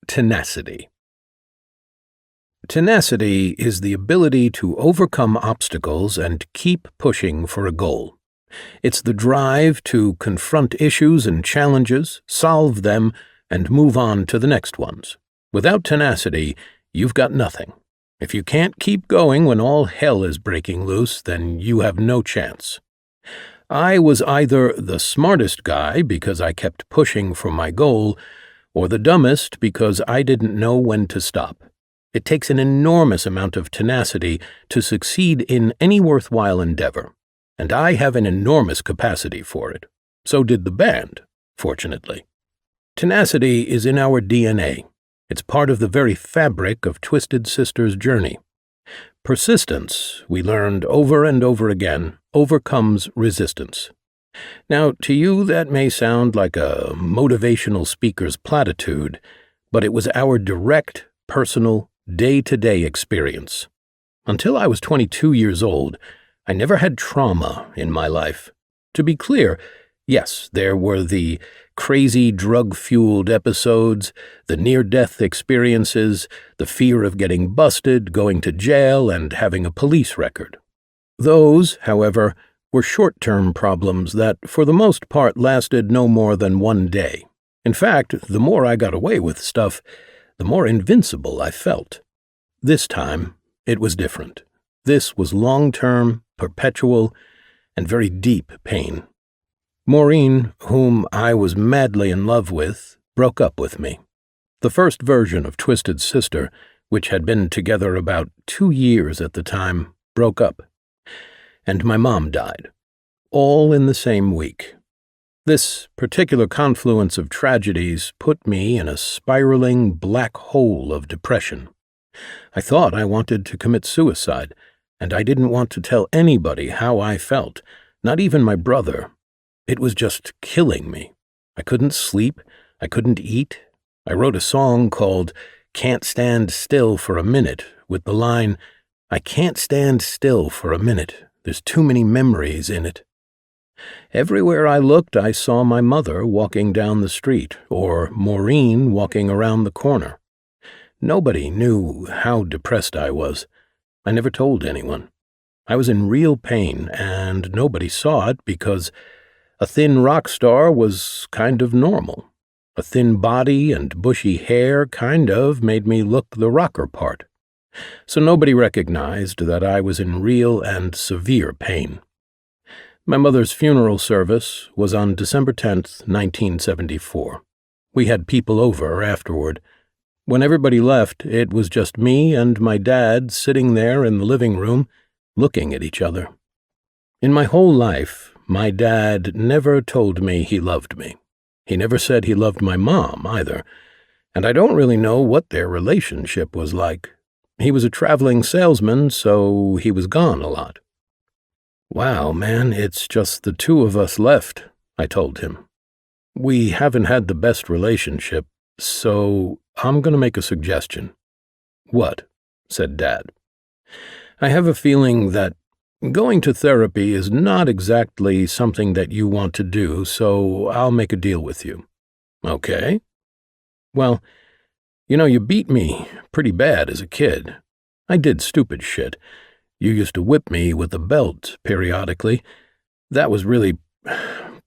Tenacity. Tenacity is the ability to overcome obstacles and keep pushing for a goal. It's the drive to confront issues and challenges, solve them, and move on to the next ones. Without tenacity, you've got nothing. If you can't keep going when all hell is breaking loose, then you have no chance. I was either the smartest guy because I kept pushing for my goal, or the dumbest because I didn't know when to stop. It takes an enormous amount of tenacity to succeed in any worthwhile endeavor, and I have an enormous capacity for it. So did the band, fortunately. Tenacity is in our DNA. It's part of the very fabric of Twisted Sister's journey. Persistence, we learned over and over again, overcomes resistance. Now, to you that may sound like a motivational speaker's platitude, but it was our direct, personal, day-to-day experience. Until I was 22 years old, I never had trauma in my life. To be clear, yes, there were the crazy drug-fueled episodes, the near-death experiences, the fear of getting busted, going to jail, and having a police record. Those, however, were short-term problems that, for the most part, lasted no more than one day. In fact, the more I got away with stuff, the more invincible I felt. This time, it was different. This was long-term, perpetual, and very deep pain. Maureen, whom I was madly in love with, broke up with me. The first version of Twisted Sister, which had been together about 2 years at the time, broke up. And my mom died. All in the same week. This particular confluence of tragedies put me in a spiraling black hole of depression. I thought I wanted to commit suicide, and I didn't want to tell anybody how I felt, not even my brother. It was just killing me. I couldn't sleep. I couldn't eat. I wrote a song called Can't Stand Still for a Minute with the line, I can't stand still for a minute. There's too many memories in it. Everywhere I looked, I saw my mother walking down the street or Maureen walking around the corner. Nobody knew how depressed I was. I never told anyone. I was in real pain, and nobody saw it because a thin rock star was kind of normal. A thin body and bushy hair kind of made me look the rocker part. So nobody recognized that I was in real and severe pain. My mother's funeral service was on December 10th, 1974. We had people over afterward. When everybody left, it was just me and my dad sitting there in the living room, looking at each other. In my whole life, my dad never told me he loved me. He never said he loved my mom, either, and I don't really know what their relationship was like. He was a traveling salesman, so he was gone a lot. Wow, man, it's just the two of us left, I told him. We haven't had the best relationship, so I'm going to make a suggestion. What? Said Dad. I have a feeling that going to therapy is not exactly something that you want to do, so I'll make a deal with you. Okay. Well, you beat me pretty bad as a kid. I did stupid shit. You used to whip me with a belt periodically. That was really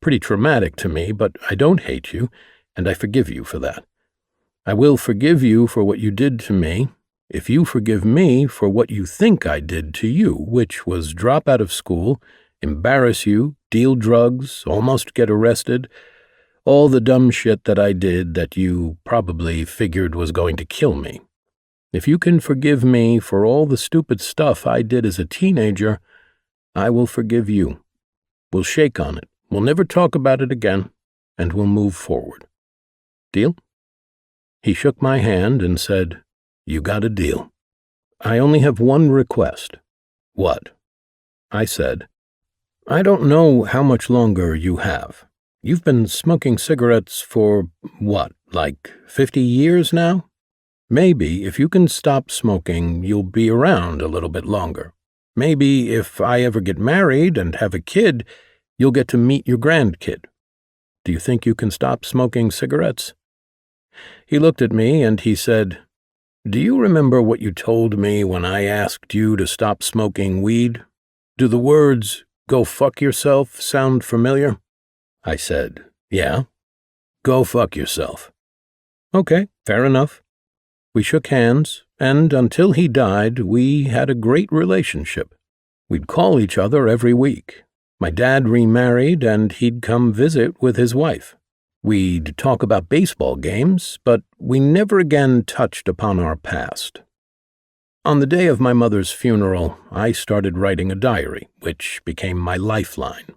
pretty traumatic to me, but I don't hate you, and I forgive you for that. I will forgive you for what you did to me, if you forgive me for what you think I did to you, which was drop out of school, embarrass you, deal drugs, almost get arrested, all the dumb shit that I did that you probably figured was going to kill me. If you can forgive me for all the stupid stuff I did as a teenager, I will forgive you. We'll shake on it. We'll never talk about it again. and we'll move forward. Deal?" He shook my hand and said, "You got a deal. I only have one request." "What?" I said, "I don't know how much longer you have. You've been smoking cigarettes for, what, like 50 years now? Maybe if you can stop smoking, you'll be around a little bit longer. Maybe if I ever get married and have a kid, you'll get to meet your grandkid. Do you think you can stop smoking cigarettes?" He looked at me and he said, "Do you remember what you told me when I asked you to stop smoking weed? Do the words, 'Go fuck yourself,' sound familiar?" I said, "Yeah." "Go fuck yourself." "Okay, fair enough." We shook hands, and until he died, we had a great relationship. We'd call each other every week. My dad remarried, and he'd come visit with his wife. We'd talk about baseball games, but we never again touched upon our past. On the day of my mother's funeral, I started writing a diary, which became my lifeline.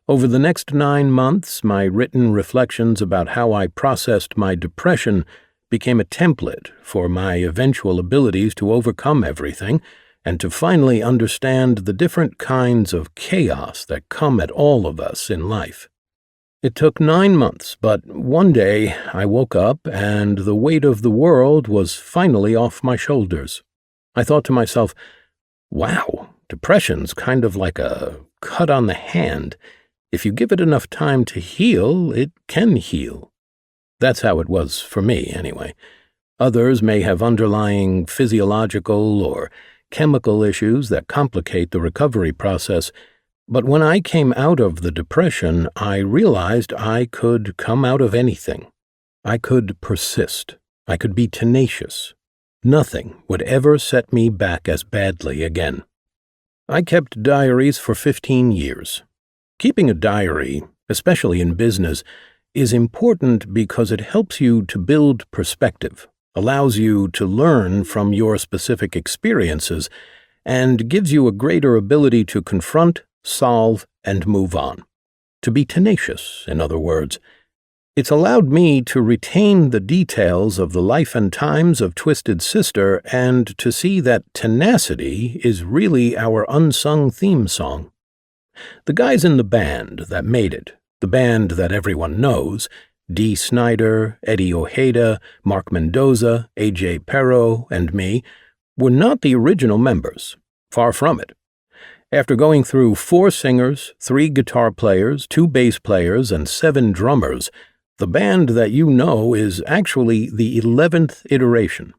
Over the next 9 months, my written reflections about how I processed my depression became a template for my eventual abilities to overcome everything and to finally understand the different kinds of chaos that come at all of us in life. It took 9 months, but one day I woke up and the weight of the world was finally off my shoulders. I thought to myself, wow, depression's kind of like a cut on the hand. If you give it enough time to heal, it can heal. That's how it was for me, anyway. Others may have underlying physiological or chemical issues that complicate the recovery process, but when I came out of the depression, I realized I could come out of anything. I could persist. I could be tenacious. Nothing would ever set me back as badly again. I kept diaries for 15 years. Keeping a diary, especially in business, is important because it helps you to build perspective, allows you to learn from your specific experiences, and gives you a greater ability to confront, solve, and move on. To be tenacious, in other words. It's allowed me to retain the details of the life and times of Twisted Sister and to see that tenacity is really our unsung theme song. The guys in the band that made it, the band that everyone knows, Dee Snider, Eddie Ojeda, Mark Mendoza, A.J. Perro, and me, were not the original members. Far from it. After going through 4 singers, 3 guitar players, 2 bass players, and 7 drummers, the band that you know is actually the 11th iteration.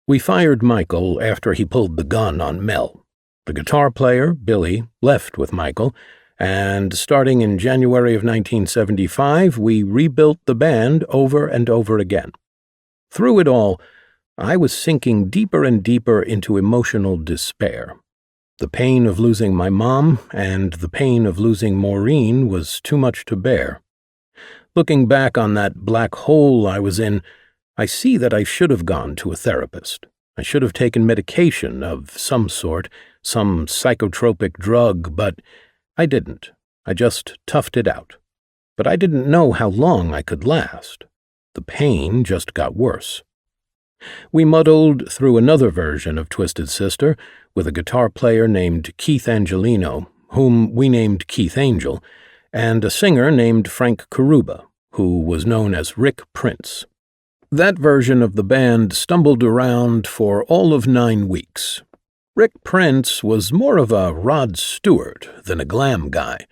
We fired Michael after he pulled the gun on Mel. The guitar player, Billy, left with Michael, and starting in January of 1975, we rebuilt the band over and over again. Through it all, I was sinking deeper and deeper into emotional despair. The pain of losing my mom and the pain of losing Maureen was too much to bear. Looking back on that black hole I was in, I see that I should have gone to a therapist. I should have taken medication of some sort, some psychotropic drug, but I didn't. I just toughed it out. But I didn't know how long I could last. The pain just got worse. We muddled through another version of Twisted Sister with a guitar player named Keith Angelino, whom we named Keith Angel, and a singer named Frank Karuba, who was known as Rick Prince. That version of the band stumbled around for all of 9 weeks. Rick Prince was more of a Rod Stewart than a glam guy,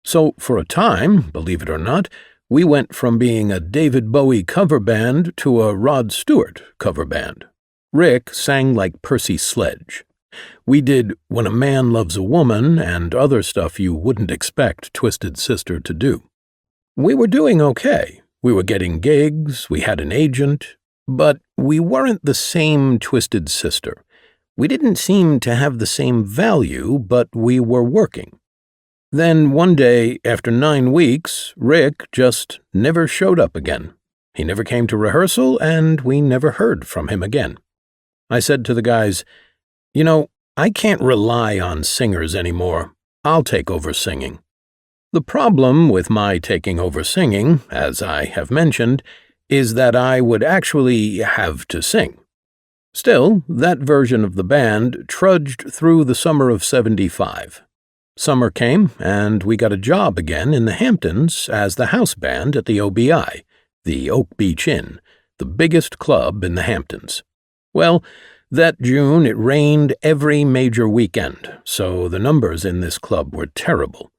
so for a time, believe it or not, we went from being a David Bowie cover band to a Rod Stewart cover band. Rick sang like Percy Sledge. We did When a Man Loves a Woman and other stuff you wouldn't expect Twisted Sister to do. We were doing okay. We were getting gigs, we had an agent, but we weren't the same Twisted Sister. We didn't seem to have the same value, but we were working. Then one day, after 9 weeks, Rick just never showed up again. He never came to rehearsal, and we never heard from him again. I said to the guys, "You know, I can't rely on singers anymore. I'll take over singing." The problem with my taking over singing, as I have mentioned, is that I would actually have to sing. Still, that version of the band trudged through the summer of '75. Summer came, and we got a job again in the Hamptons as the house band at the OBI, the Oak Beach Inn, the biggest club in the Hamptons. Well, that June it rained every major weekend, so the numbers in this club were terrible.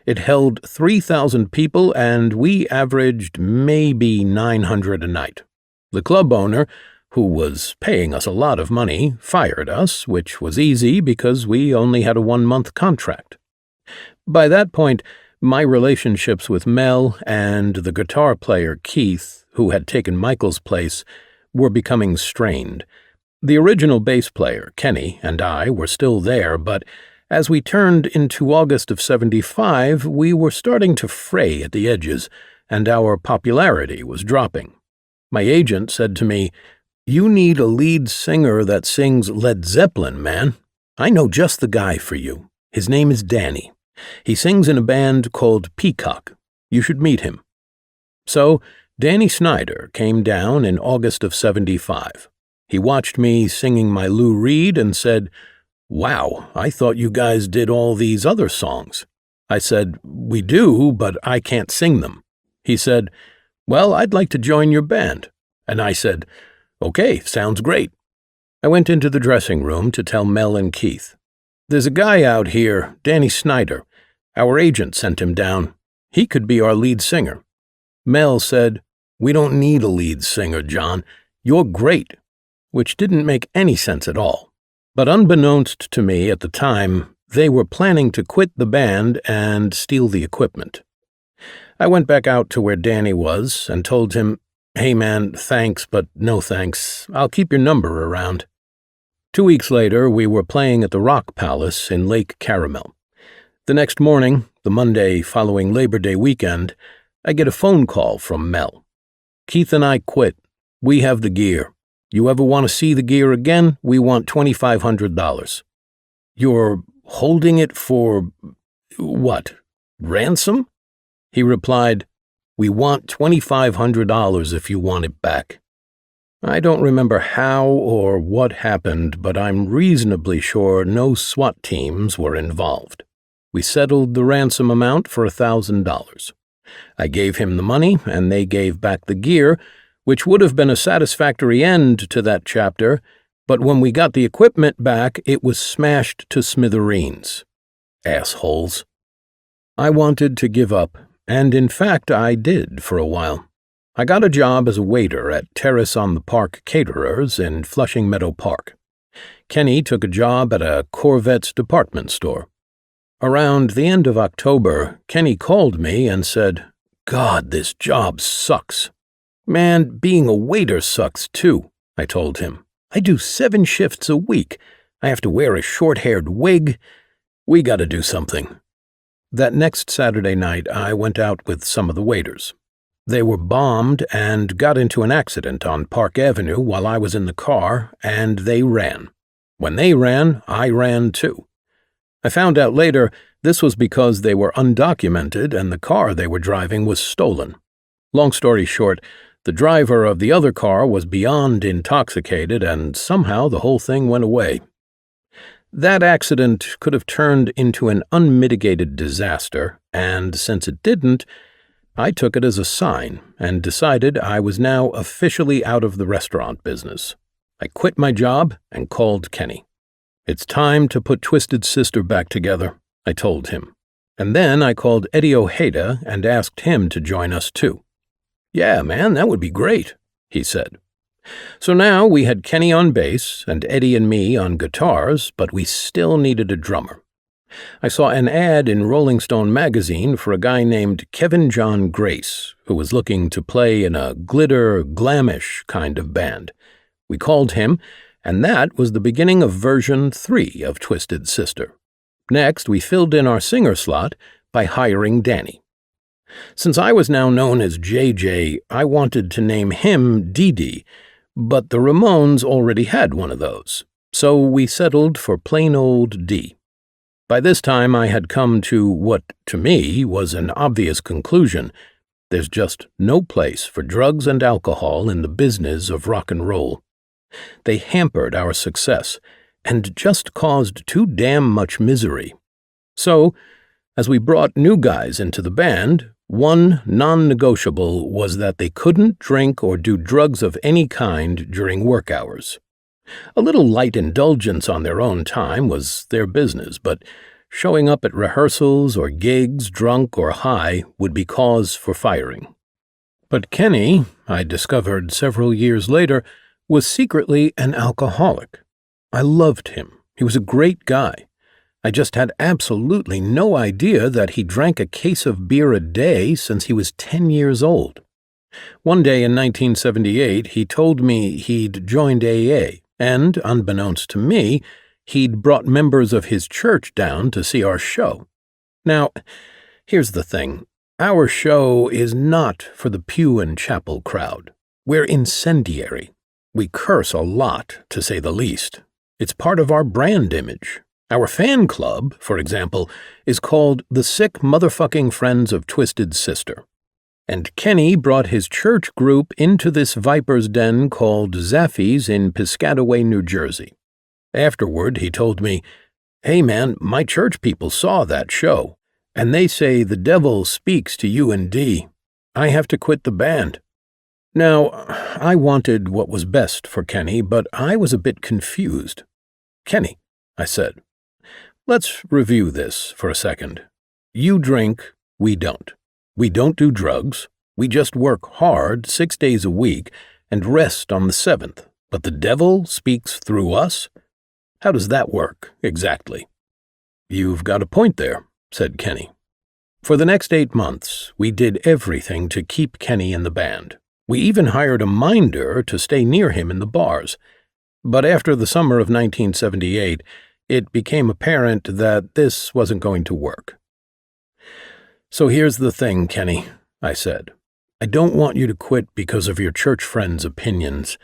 It held 3,000 people, and we averaged maybe 900 a night. The club owner, who was paying us a lot of money, fired us, which was easy because we only had a 1-month contract. By that point, my relationships with Mel and the guitar player Keith, who had taken Michael's place, were becoming strained. The original bass player, Kenny, and I were still there, but as we turned into August of '75, we were starting to fray at the edges, and our popularity was dropping. My agent said to me, "You need a lead singer that sings Led Zeppelin, man. I know just the guy for you. His name is Danny. He sings in a band called Peacock. You should meet him." So, Danny Snyder came down in August of '75. He watched me singing my Lou Reed and said, "Wow, I thought you guys did all these other songs." I said, "We do, but I can't sing them." He said, "Well, I'd like to join your band." And I said, "Okay, sounds great." I went into the dressing room to tell Mel and Keith. "There's a guy out here, Danny Snyder. Our agent sent him down. He could be our lead singer." Mel said, "We don't need a lead singer, John. You're great," which didn't make any sense at all. But unbeknownst to me at the time, they were planning to quit the band and steal the equipment. I went back out to where Danny was and told him, "Hey man, thanks, but no thanks. I'll keep your number around." 2 weeks later, we were playing at the Rock Palace in Lake Caramel. The next morning, the Monday following Labor Day weekend, I get a phone call from Mel. "Keith and I quit. We have the gear. You ever want to see the gear again? We want $2,500. "You're holding it for what? Ransom?" He replied, "We want $2,500 if you want it back." I don't remember how or what happened, but I'm reasonably sure no SWAT teams were involved. We settled the ransom amount for $1,000. I gave him the money, and they gave back the gear, which would have been a satisfactory end to that chapter, but when we got the equipment back, it was smashed to smithereens. Assholes. I wanted to give up, and in fact I did for a while. I got a job as a waiter at Terrace on the Park Caterers in Flushing Meadow Park. Kenny took a job at a Corvette's department store. Around the end of October, Kenny called me and said, "God, this job sucks." "Man, being a waiter sucks too," I told him. "I do 7 shifts a week. I have to wear a short-haired wig. We gotta do something." That next Saturday night, I went out with some of the waiters. They were bombed and got into an accident on Park Avenue while I was in the car, and they ran. When they ran, I ran too. I found out later this was because they were undocumented and the car they were driving was stolen. Long story short, the driver of the other car was beyond intoxicated, and somehow the whole thing went away. That accident could have turned into an unmitigated disaster, and since it didn't, I took it as a sign and decided I was now officially out of the restaurant business. I quit my job and called Kenny. "It's time to put Twisted Sister back together," I told him. And then I called Eddie Ojeda and asked him to join us too. "Yeah, man, that would be great," he said. So now we had Kenny on bass and Eddie and me on guitars, but we still needed a drummer. I saw an ad in Rolling Stone magazine for a guy named Kevin John Grace, who was looking to play in a glitter, glamish kind of band. We called him, and that was the beginning of version 3 of Twisted Sister. Next, we filled in our singer slot by hiring Danny. Since I was now known as JJ, I wanted to name him Dee Dee, but the Ramones already had one of those, so we settled for plain old D. By this time, I had come to what, to me, was an obvious conclusion. There's just no place for drugs and alcohol in the business of rock and roll. They hampered our success and just caused too damn much misery. So, as we brought new guys into the band, one non-negotiable was that they couldn't drink or do drugs of any kind during work hours. A little light indulgence on their own time was their business, but showing up at rehearsals or gigs drunk or high would be cause for firing. But Kenny, I discovered several years later, was secretly an alcoholic. I loved him. He was a great guy. I just had absolutely no idea that he drank a case of beer a day since he was 10 years old. One day in 1978, he told me he'd joined AA, and, unbeknownst to me, he'd brought members of his church down to see our show. Now, here's the thing. Our show is not for the pew and chapel crowd. We're incendiary. We curse a lot, to say the least. It's part of our brand image. Our fan club, for example, is called the Sick Motherfucking Friends of Twisted Sister. And Kenny brought his church group into this viper's den called Zaffy's in Piscataway, New Jersey. Afterward, he told me, "Hey man, my church people saw that show, and they say the devil speaks to you and Dee. I have to quit the band." Now, I wanted what was best for Kenny, but I was a bit confused. "Kenny," I said, "let's review this for a second. You drink, we don't. We don't do drugs. We just work hard 6 days a week and rest on the 7th. But the devil speaks through us? How does that work, exactly?" "You've got a point there," said Kenny. For the next 8 months, we did everything to keep Kenny in the band. We even hired a minder to stay near him in the bars. But after the summer of 1978, it became apparent that this wasn't going to work. "So here's the thing, Kenny," I said. "I don't want you to quit because of your church friends' opinions,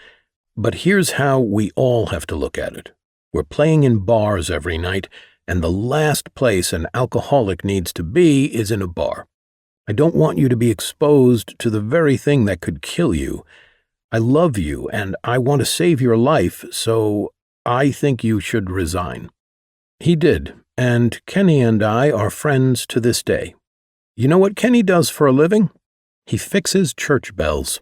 but here's how we all have to look at it. We're playing in bars every night, and the last place an alcoholic needs to be is in a bar. I don't want you to be exposed to the very thing that could kill you. I love you, and I want to save your life, so I think you should resign." He did, and Kenny and I are friends to this day. You know what Kenny does for a living? He fixes church bells.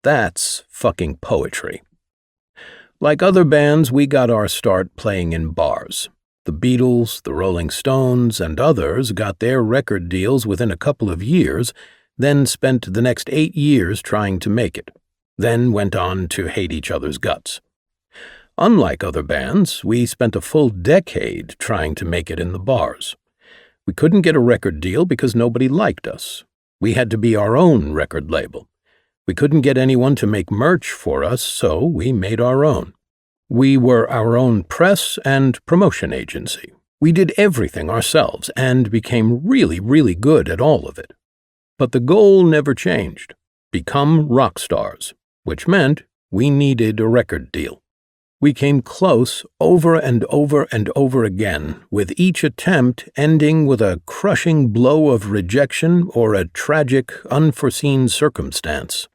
That's fucking poetry. Like other bands, we got our start playing in bars. The Beatles, the Rolling Stones, and others got their record deals within a couple of years, then spent the next 8 years trying to make it, then went on to hate each other's guts. Unlike other bands, we spent a full decade trying to make it in the bars. We couldn't get a record deal because nobody liked us. We had to be our own record label. We couldn't get anyone to make merch for us, so we made our own. We were our own press and promotion agency. We did everything ourselves and became really, really good at all of it. But the goal never changed: become rock stars, which meant we needed a record deal. We came close over and over and over again, with each attempt ending with a crushing blow of rejection or a tragic, unforeseen circumstance.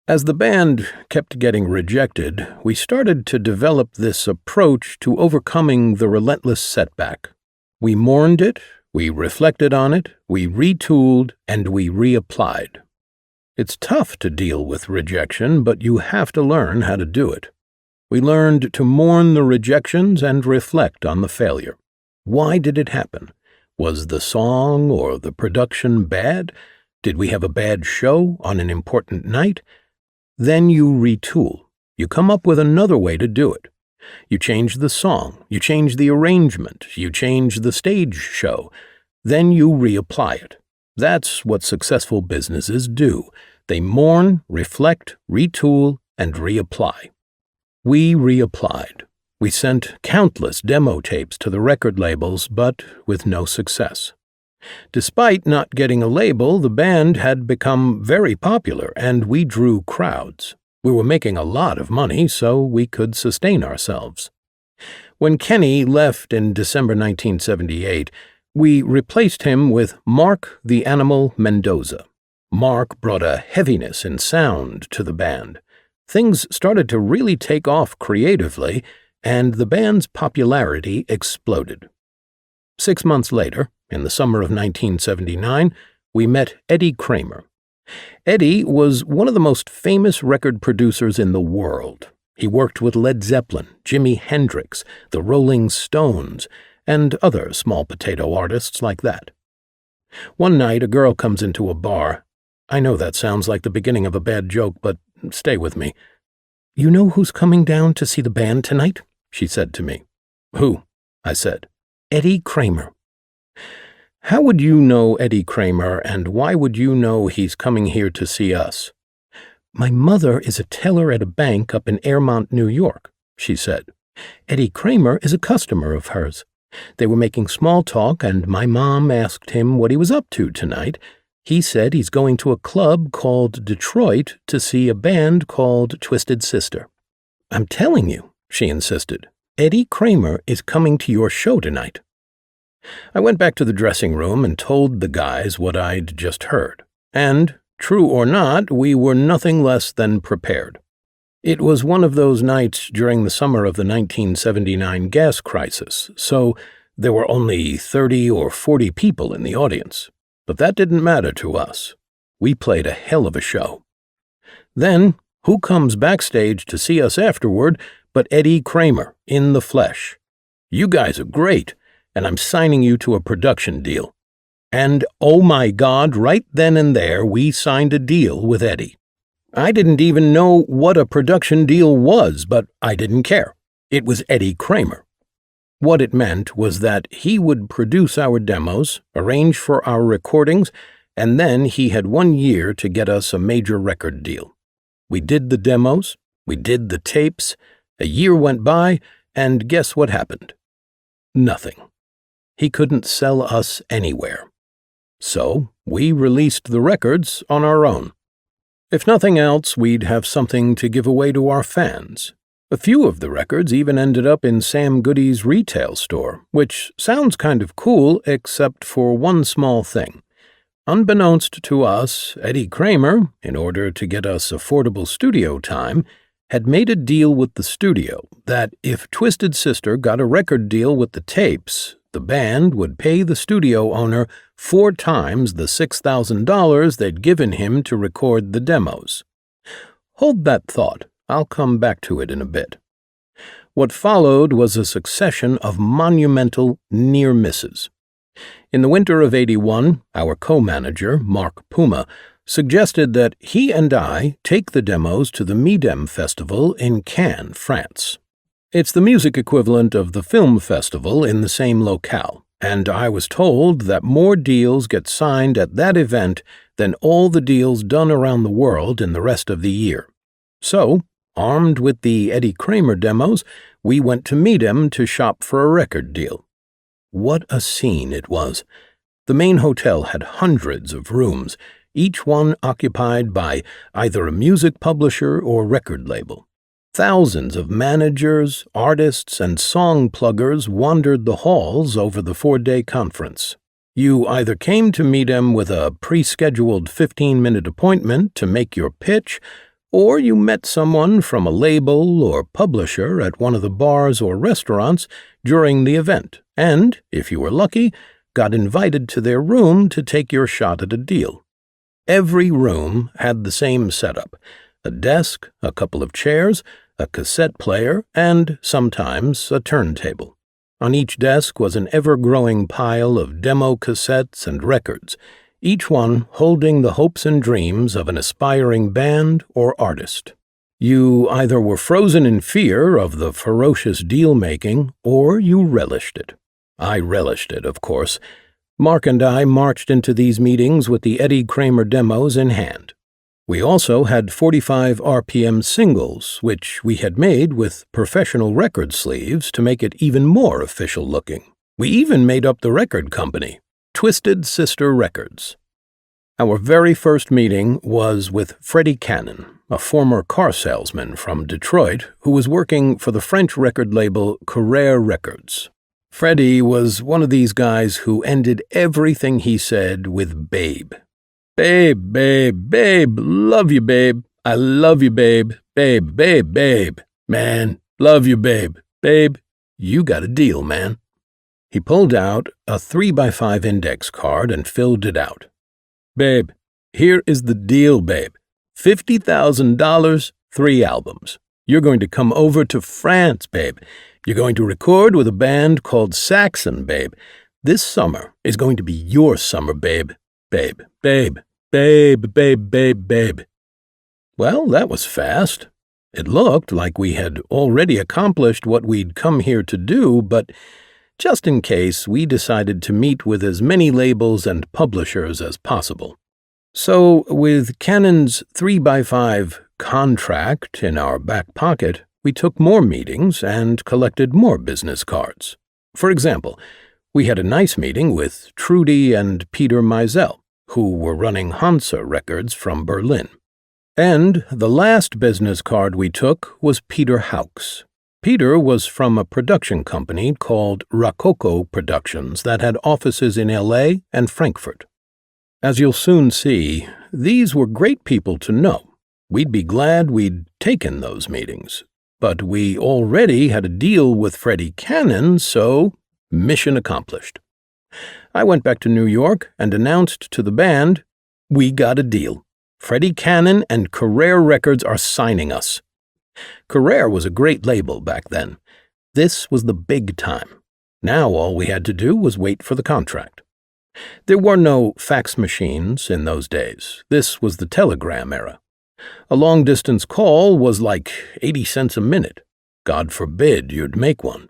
As the band kept getting rejected, we started to develop this approach to overcoming the relentless setback. We mourned it, we reflected on it, we retooled, and we reapplied. It's tough to deal with rejection, but you have to learn how to do it. We learned to mourn the rejections and reflect on the failure. Why did it happen? Was the song or the production bad? Did we have a bad show on an important night? Then you retool. You come up with another way to do it. You change the song, you change the arrangement, you change the stage show. Then you reapply it. That's what successful businesses do. They mourn, reflect, retool, and reapply. We reapplied. We sent countless demo tapes to the record labels, but with no success. Despite not getting a label, the band had become very popular, and we drew crowds. We were making a lot of money, so we could sustain ourselves. When Kenny left in December 1978, we replaced him with Mark the Animal Mendoza. Mark brought a heaviness and sound to the band. Things started to really take off creatively, and the band's popularity exploded. 6 months later, in the summer of 1979, we met Eddie Kramer. Eddie was one of the most famous record producers in the world. He worked with Led Zeppelin, Jimi Hendrix, the Rolling Stones, and other small potato artists like that. One night, a girl comes into a bar. I know that sounds like the beginning of a bad joke, but stay with me. "You know who's coming down to see the band tonight?" she said to me. "Who?" I said. "Eddie Kramer." "How would you know Eddie Kramer, and why would you know he's coming here to see us?" "My mother is a teller at a bank up in Airmont, New York," she said. "Eddie Kramer is a customer of hers. They were making small talk, and my mom asked him what he was up to tonight. He said he's going to a club called Detroit to see a band called Twisted Sister." "I'm telling you," she insisted, "Eddie Kramer is coming to your show tonight." I went back to the dressing room and told the guys what I'd just heard. And, true or not, we were nothing less than prepared. It was one of those nights during the summer of the 1979 gas crisis, so there were only 30 or 40 people in the audience. But that didn't matter to us. We played a hell of a show. Then, who comes backstage to see us afterward but Eddie Kramer, in the flesh? "You guys are great, and I'm signing you to a production deal." And, oh my God, right then and there we signed a deal with Eddie. I didn't even know what a production deal was, but I didn't care. It was Eddie Kramer. What it meant was that he would produce our demos, arrange for our recordings, and then he had 1 year to get us a major record deal. We did the demos, we did the tapes, a year went by, and guess what happened? Nothing. He couldn't sell us anywhere. So we released the records on our own. If nothing else, we'd have something to give away to our fans. A few of the records even ended up in Sam Goody's retail store, which sounds kind of cool except for one small thing. Unbeknownst to us, Eddie Kramer, in order to get us affordable studio time, had made a deal with the studio that if Twisted Sister got a record deal with the tapes, the band would pay the studio owner 4 times the $6,000 they'd given him to record the demos. Hold that thought. I'll come back to it in a bit. What followed was a succession of monumental near misses. In the winter of '81, our co-manager, Mark Puma, suggested that he and I take the demos to the Midem Festival in Cannes, France. It's the music equivalent of the film festival in the same locale, and I was told that more deals get signed at that event than all the deals done around the world in the rest of the year. So, armed with the Eddie Kramer demos, we went to Midem to shop for a record deal. What a scene it was. The main hotel had hundreds of rooms, each one occupied by either a music publisher or record label. Thousands of managers, artists, and song pluggers wandered the halls over the 4-day conference. You either came to Midem with a pre-scheduled 15-minute appointment to make your pitch, or you met someone from a label or publisher at one of the bars or restaurants during the event, and, if you were lucky, got invited to their room to take your shot at a deal. Every room had the same setup: a desk, a couple of chairs, a cassette player, and, sometimes, a turntable. On each desk was an ever-growing pile of demo cassettes and records, each one holding the hopes and dreams of an aspiring band or artist. You either were frozen in fear of the ferocious deal-making, or you relished it. I relished it, of course. Mark and I marched into these meetings with the Eddie Kramer demos in hand. We also had 45 RPM singles, which we had made with professional record sleeves to make it even more official-looking. We even made up the record company, Twisted Sister Records. Our very first meeting was with Freddie Cannon, a former car salesman from Detroit who was working for the French record label Carrere Records. Freddie was one of these guys who ended everything he said with babe. Babe, babe, babe, love you, babe. I love you, babe. Babe, babe, babe. Man, love you, babe. Babe, you got a deal, man. He pulled out a 3x5 index card and filled it out. Babe, here is the deal, babe. $50,000, 3 albums. You're going to come over to France, babe. You're going to record with a band called Saxon, babe. This summer is going to be your summer, babe. Babe, babe, babe, babe, babe, babe. Well, that was fast. It looked like we had already accomplished what we'd come here to do, but just in case, we decided to meet with as many labels and publishers as possible. So, with Canon's 3x5 contract in our back pocket, we took more meetings and collected more business cards. For example, we had a nice meeting with Trudy and Peter Meisel, who were running Hansa Records from Berlin. And the last business card we took was Peter Hauck's. Peter was from a production company called Rococo Productions that had offices in L.A. and Frankfurt. As you'll soon see, these were great people to know. We'd be glad we'd taken those meetings. But we already had a deal with Freddie Cannon, so mission accomplished. I went back to New York and announced to the band, we got a deal. Freddie Cannon and Carrere Records are signing us. Carrere was a great label back then. This was the big time. Now all we had to do was wait for the contract. There were no fax machines in those days. This was the telegram era. A long-distance call was like 80 cents a minute. God forbid you'd make one.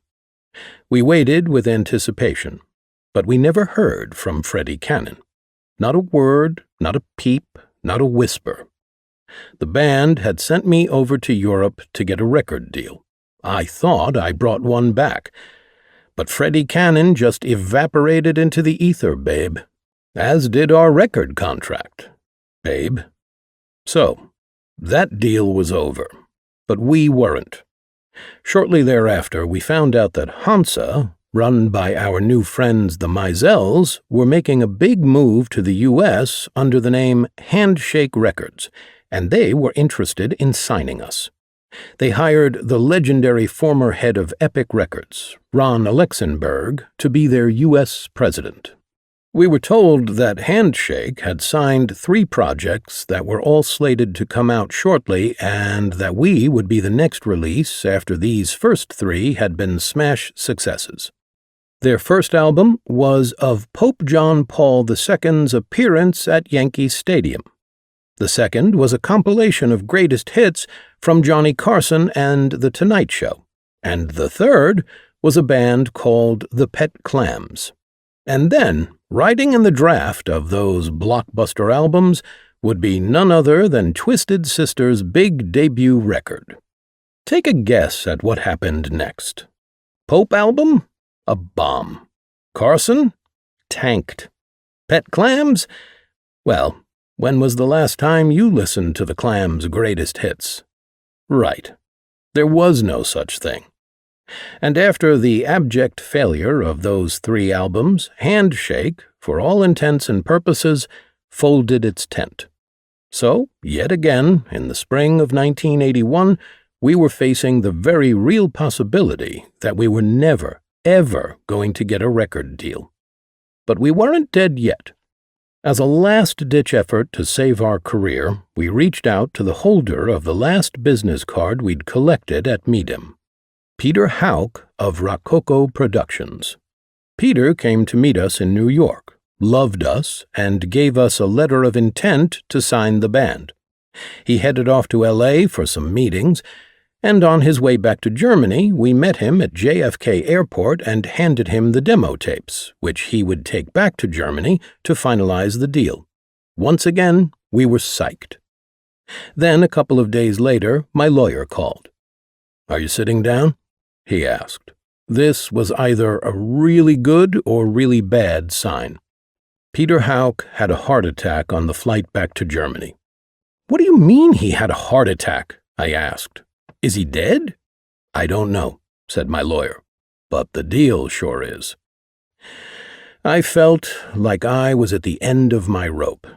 We waited with anticipation, but we never heard from Freddie Cannon. Not a word, not a peep, not a whisper. The band had sent me over to Europe to get a record deal. I thought I brought one back, but Freddie Cannon just evaporated into the ether, babe, as did our record contract, babe. So, that deal was over, but we weren't. Shortly thereafter, we found out that Hansa, run by our new friends the Meisels, were making a big move to the U.S. under the name Handshake Records, and they were interested in signing us. They hired the legendary former head of Epic Records, Ron Alexenberg, to be their U.S. president. We were told that Handshake had signed 3 projects that were all slated to come out shortly and that we would be the next release after these first 3 had been smash successes. Their first album was of Pope John Paul II's appearance at Yankee Stadium. The second was a compilation of greatest hits from Johnny Carson and The Tonight Show. And the third was a band called the Pet Clams. And then, riding in the draft of those blockbuster albums would be none other than Twisted Sister's big debut record. Take a guess at what happened next. Pope album? A bomb. Carson? Tanked. Pet Clams? Well, when was the last time you listened to the Clams' greatest hits? Right. There was no such thing. And after the abject failure of those 3 albums, Handshake, for all intents and purposes, folded its tent. So, yet again, in the spring of 1981, we were facing the very real possibility that we were never, ever going to get a record deal. But we weren't dead yet. As a last-ditch effort to save our career, we reached out to the holder of the last business card we'd collected at Meedham, Peter Hauck of Rococo Productions. Peter came to meet us in New York, loved us, and gave us a letter of intent to sign the band. He headed off to L.A. for some meetings, and on his way back to Germany, we met him at JFK Airport and handed him the demo tapes, which he would take back to Germany to finalize the deal. Once again, we were psyched. Then, a couple of days later, my lawyer called. "Are you sitting down?" he asked. This was either a really good or really bad sign. Peter Hauck had a heart attack on the flight back to Germany. "What do you mean he had a heart attack?" I asked. "Is he dead?" "I don't know," said my lawyer, "but the deal sure is." I felt like I was at the end of my rope.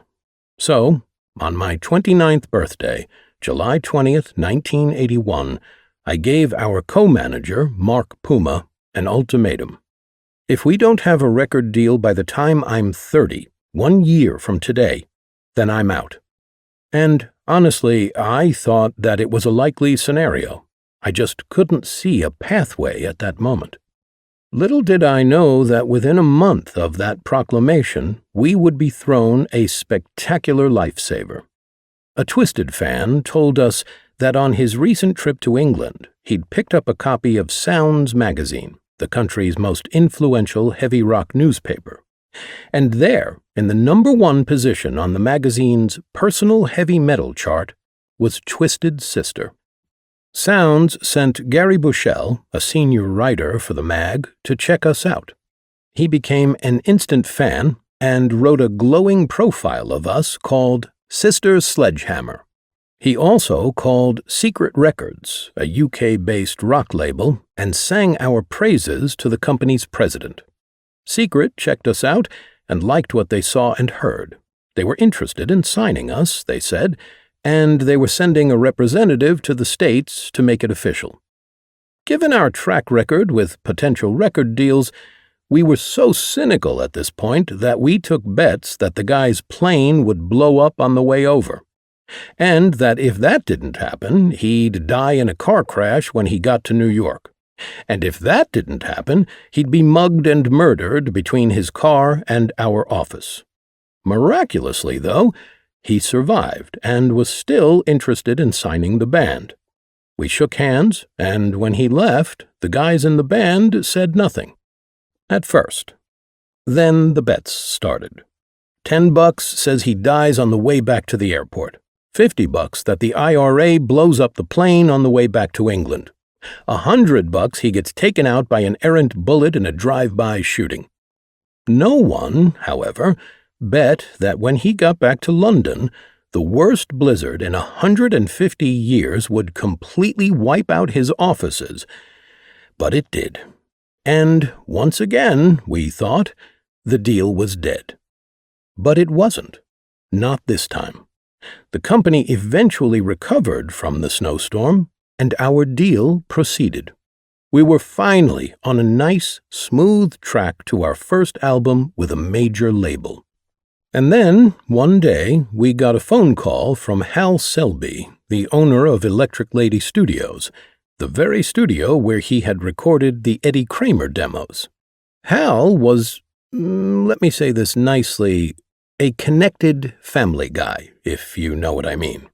So, on my 29th birthday, July 20th, 1981, I gave our co-manager, Mark Puma, an ultimatum. If we don't have a record deal by the time I'm 30, 1 year from today, then I'm out. And honestly, I thought that it was a likely scenario. I just couldn't see a pathway at that moment. Little did I know that within a month of that proclamation, we would be thrown a spectacular lifesaver. A Twisted fan told us that on his recent trip to England, he'd picked up a copy of Sounds magazine, the country's most influential heavy rock newspaper. And there, in the #1 position on the magazine's personal heavy metal chart, was Twisted Sister. Sounds sent Gary Bushell, a senior writer for the mag, to check us out. He became an instant fan and wrote a glowing profile of us called Sister Sledgehammer. He also called Secret Records, a UK-based rock label, and sang our praises to the company's president. Secret checked us out and liked what they saw and heard. They were interested in signing us, they said, and they were sending a representative to the States to make it official. Given our track record with potential record deals, we were so cynical at this point that we took bets that the guy's plane would blow up on the way over, and that if that didn't happen, he'd die in a car crash when he got to New York. And if that didn't happen, he'd be mugged and murdered between his car and our office. Miraculously, though, he survived and was still interested in signing the band. We shook hands, and when he left, the guys in the band said nothing. At first. Then the bets started. $10 says he dies on the way back to the airport. $50 that the IRA blows up the plane on the way back to England. $100 he gets taken out by an errant bullet in a drive-by shooting. No one, however, bet that when he got back to London, the worst blizzard in 150 years would completely wipe out his offices. But it did. And once again, we thought, the deal was dead. But it wasn't. Not this time. The company eventually recovered from the snowstorm, and our deal proceeded. We were finally on a nice, smooth track to our first album with a major label. And then, one day, we got a phone call from Hal Selby, the owner of Electric Lady Studios, the very studio where he had recorded the Eddie Kramer demos. Hal was, let me say this nicely, a connected family guy, if you know what I mean.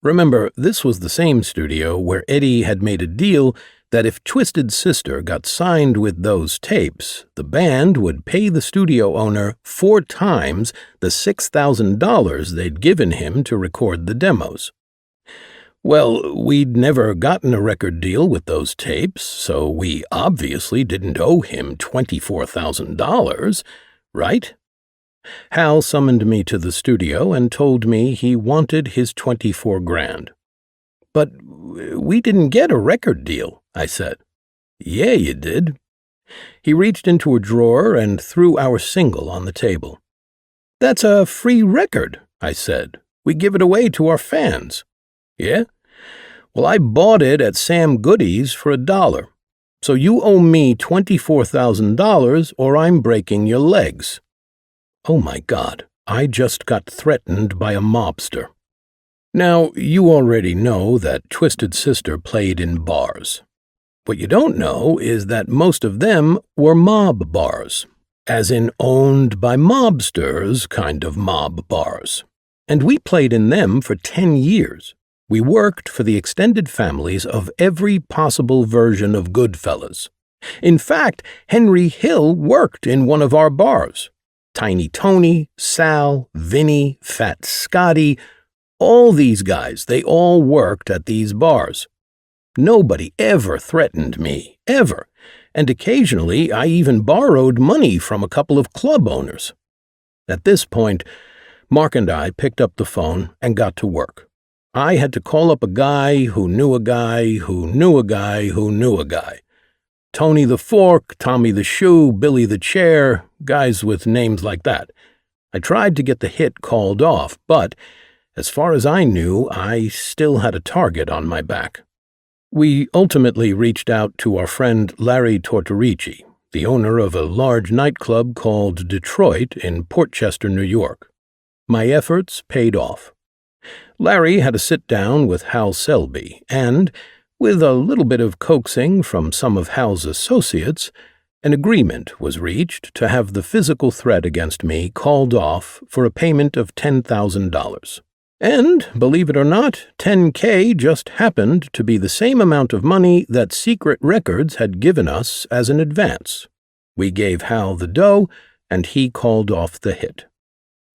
Remember, this was the same studio where Eddie had made a deal that if Twisted Sister got signed with those tapes, the band would pay the studio owner 4 times the $6,000 they'd given him to record the demos. Well, we'd never gotten a record deal with those tapes, so we obviously didn't owe him $24,000, right? Hal summoned me to the studio and told me he wanted his $24,000. But we didn't get a record deal, I said. Yeah, you did. He reached into a drawer and threw our single on the table. That's a free record, I said. We give it away to our fans. Yeah? Well, I bought it at Sam Goody's for $1. So you owe me $24,000 or I'm breaking your legs. Oh my God, I just got threatened by a mobster. Now, you already know that Twisted Sister played in bars. What you don't know is that most of them were mob bars, as in owned by mobsters kind of mob bars. And we played in them for 10 years. We worked for the extended families of every possible version of Goodfellas. In fact, Henry Hill worked in one of our bars. Tiny Tony, Sal, Vinny, Fat Scotty, all these guys, they all worked at these bars. Nobody ever threatened me, ever, and occasionally I even borrowed money from a couple of club owners. At this point, Mark and I picked up the phone and got to work. I had to call up a guy who knew a guy who knew a guy who knew a guy. Tony the Fork, Tommy the Shoe, Billy the Chair, guys with names like that. I tried to get the hit called off, but as far as I knew, I still had a target on my back. We ultimately reached out to our friend Larry Tortorici, the owner of a large nightclub called Detroit in Portchester, New York. My efforts paid off. Larry had a sit-down with Hal Selby, and, with a little bit of coaxing from some of Hal's associates, an agreement was reached to have the physical threat against me called off for a payment of $10,000. And, believe it or not, $10K just happened to be the same amount of money that Secret Records had given us as an advance. We gave Hal the dough, and he called off the hit.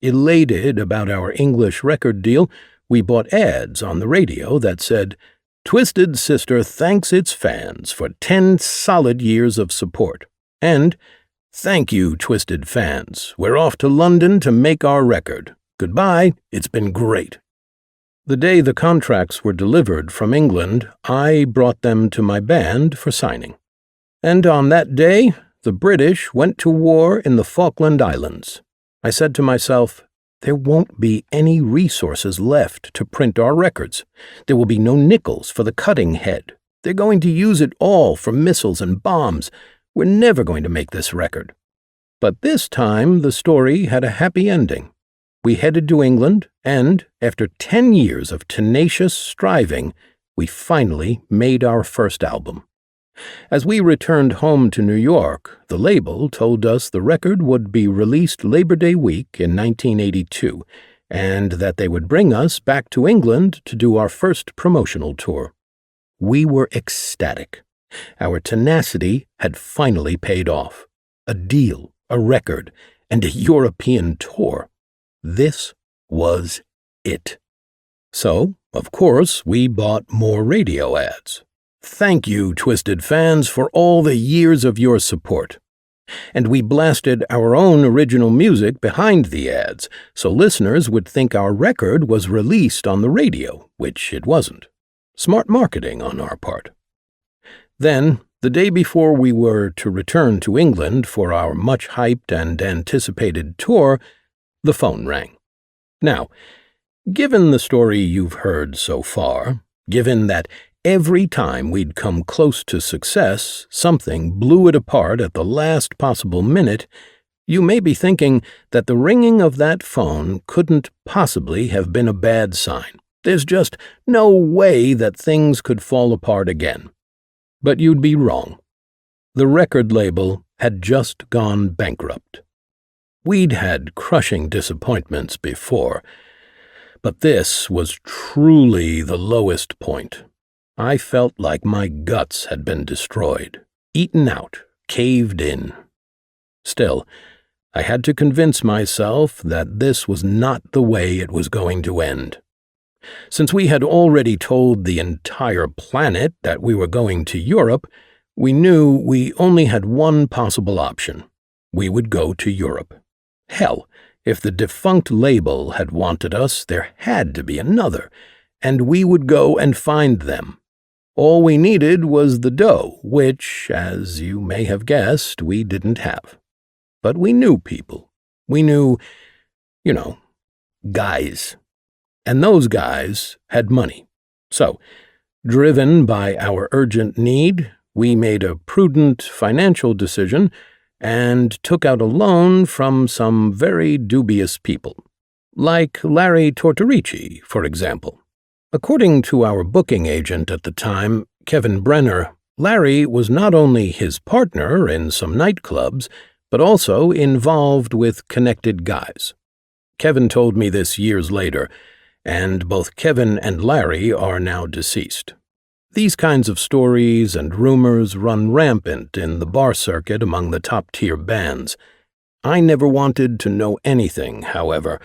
Elated about our English record deal, we bought ads on the radio that said, "Twisted Sister thanks its fans for 10 solid years of support," and "Thank you, Twisted fans. We're off to London to make our record. Goodbye, it's been great." The day the contracts were delivered from England, I brought them to my band for signing. And on that day, the British went to war in the Falkland Islands. I said to myself, there won't be any resources left to print our records. There will be no nickels for the cutting head. They're going to use it all for missiles and bombs. We're never going to make this record. But this time, the story had a happy ending. We headed to England, and, after 10 years of tenacious striving, we finally made our first album. As we returned home to New York, the label told us the record would be released Labor Day week in 1982, and that they would bring us back to England to do our first promotional tour. We were ecstatic. Our tenacity had finally paid off. A deal, a record, and a European tour. This was it. So, of course, we bought more radio ads. Thank you, Twisted fans, for all the years of your support. And we blasted our own original music behind the ads, so listeners would think our record was released on the radio, which it wasn't. Smart marketing on our part. Then, the day before we were to return to England for our much-hyped and anticipated tour, the phone rang. Now, given the story you've heard so far, given that every time we'd come close to success, something blew it apart at the last possible minute, you may be thinking that the ringing of that phone couldn't possibly have been a bad sign. There's just no way that things could fall apart again. But you'd be wrong. The record label had just gone bankrupt. We'd had crushing disappointments before, but this was truly the lowest point. I felt like my guts had been destroyed, eaten out, caved in. Still, I had to convince myself that this was not the way it was going to end. Since we had already told the entire planet that we were going to Europe, we knew we only had one possible option. We would go to Europe. Hell, if the defunct label had wanted us, there had to be another, and we would go and find them. All we needed was the dough, which, as you may have guessed, we didn't have. But we knew people. We knew, guys. And those guys had money. So, driven by our urgent need, we made a prudent financial decision and took out a loan from some very dubious people, like Larry Tortorici, for example. According to our booking agent at the time, Kevin Brenner, Larry was not only his partner in some nightclubs, but also involved with connected guys. Kevin told me this years later, and both Kevin and Larry are now deceased. These kinds of stories and rumors run rampant in the bar circuit among the top-tier bands. I never wanted to know anything, however,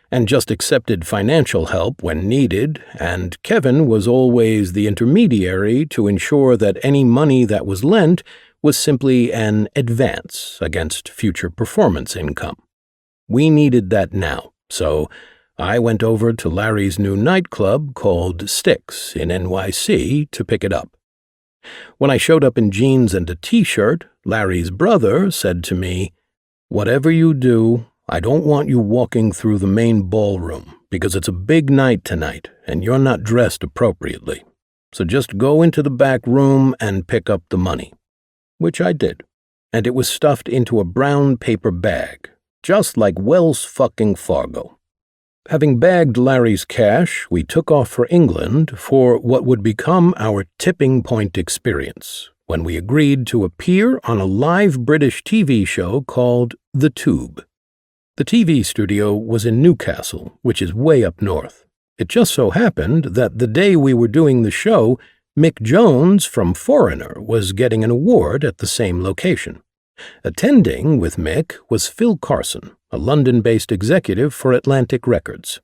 and just accepted financial help when needed, and Kevin was always the intermediary to ensure that any money that was lent was simply an advance against future performance income. We needed that now, so I went over to Larry's new nightclub called Styx in NYC to pick it up. When I showed up in jeans and a t-shirt, Larry's brother said to me, "Whatever you do, I don't want you walking through the main ballroom because it's a big night tonight and you're not dressed appropriately. So just go into the back room and pick up the money." Which I did, and it was stuffed into a brown paper bag, just like Wells fucking Fargo. Having bagged Larry's cash, we took off for England for what would become our tipping point experience, when we agreed to appear on a live British TV show called The Tube. The TV studio was in Newcastle, which is way up north. It just so happened that the day we were doing the show, Mick Jones from Foreigner was getting an award at the same location. Attending with Mick was Phil Carson, a London-based executive for Atlantic Records.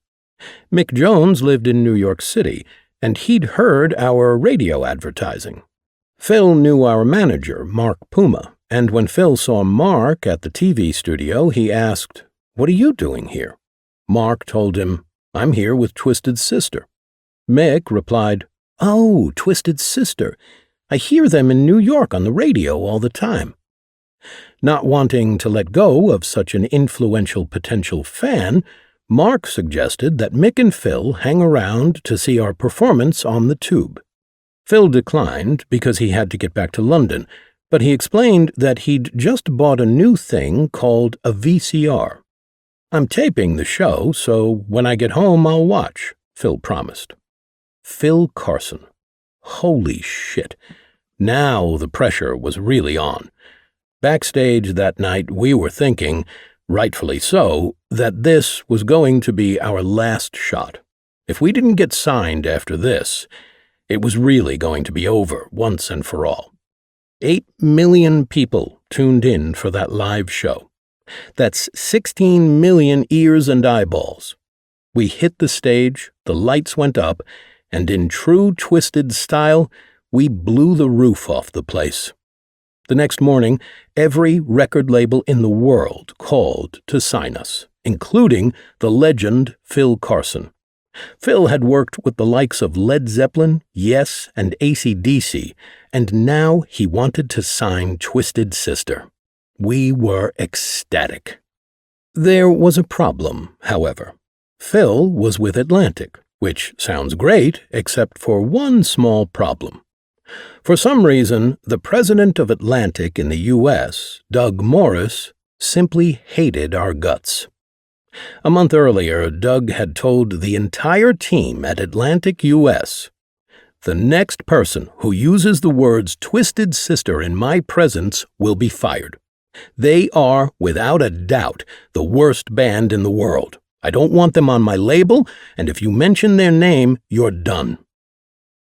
Mick Jones lived in New York City, and he'd heard our radio advertising. Phil knew our manager, Mark Puma, and when Phil saw Mark at the TV studio, he asked, "What are you doing here?" Mark told him, "I'm here with Twisted Sister." Mick replied, "Oh, Twisted Sister. I hear them in New York on the radio all the time." Not wanting to let go of such an influential potential fan, Mark suggested that Mick and Phil hang around to see our performance on the Tube. Phil declined because he had to get back to London, but he explained that he'd just bought a new thing called a VCR. "I'm taping the show, so when I get home I'll watch," Phil promised. Phil Carson. Holy shit. Now the pressure was really on. Backstage that night, we were thinking, rightfully so, that this was going to be our last shot. If we didn't get signed after this, it was really going to be over once and for all. 8 million people tuned in for that live show. That's 16 million ears and eyeballs. We hit the stage, the lights went up, and in true Twisted style, we blew the roof off the place. The next morning, every record label in the world called to sign us, including the legend Phil Carson. Phil had worked with the likes of Led Zeppelin, Yes, and AC/DC, and now he wanted to sign Twisted Sister. We were ecstatic. There was a problem, however. Phil was with Atlantic, which sounds great except for one small problem. For some reason, the president of Atlantic in the U.S., Doug Morris, simply hated our guts. A month earlier, Doug had told the entire team at Atlantic U.S., "The next person who uses the words Twisted Sister in my presence will be fired. They are, without a doubt, the worst band in the world. I don't want them on my label, and if you mention their name, you're done."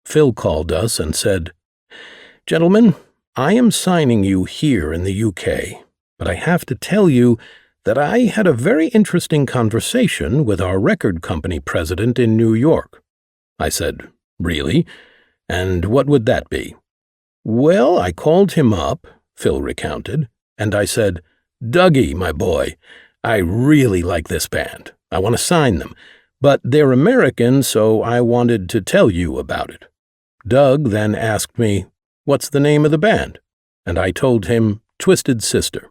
Phil called us and said, "Gentlemen, I am signing you here in the UK, but I have to tell you that I had a very interesting conversation with our record company president in New York." I said, "Really? And what would that be?" "Well, I called him up," Phil recounted, "and I said, 'Dougie, my boy, I really like this band. I want to sign them, but they're American, so I wanted to tell you about it.' Doug then asked me, 'What's the name of the band?' And I told him, 'Twisted Sister.'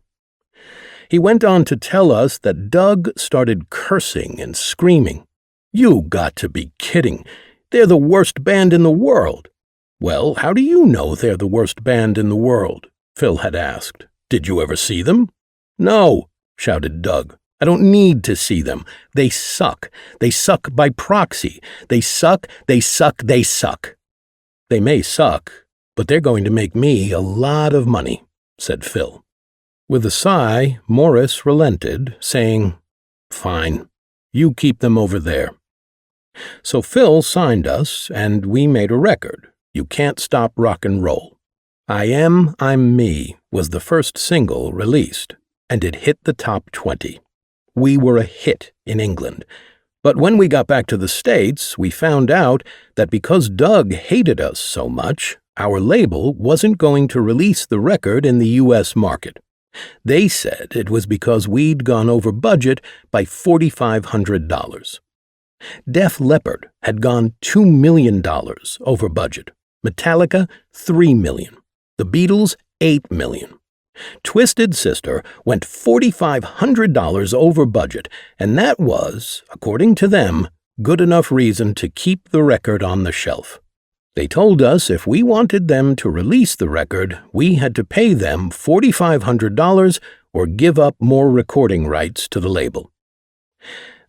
He went on to tell us that Doug started cursing and screaming. 'You got to be kidding. They're the worst band in the world.' 'Well, how do you know they're the worst band in the world?' Phil had asked. 'Did you ever see them?' 'No,' shouted Doug. 'I don't need to see them. They suck. They suck by proxy. They suck, they suck, they suck.' 'They may suck, but they're going to make me a lot of money,' said Phil. With a sigh, Morris relented, saying, 'Fine, you keep them over there.' So Phil signed us, and we made a record, You Can't Stop Rock and Roll. I Am, I'm Me was the first single released, and it hit the top 20. We were a hit in England. But when we got back to the States, we found out that because Doug hated us so much, our label wasn't going to release the record in the U.S. market. They said it was because we'd gone over budget by $4,500. Def Leppard had gone $2 million over budget. Metallica, $3 million. The Beatles, $8 million. Twisted Sister went $4,500 over budget, and that was, according to them, good enough reason to keep the record on the shelf. They told us if we wanted them to release the record, we had to pay them $4,500 or give up more recording rights to the label.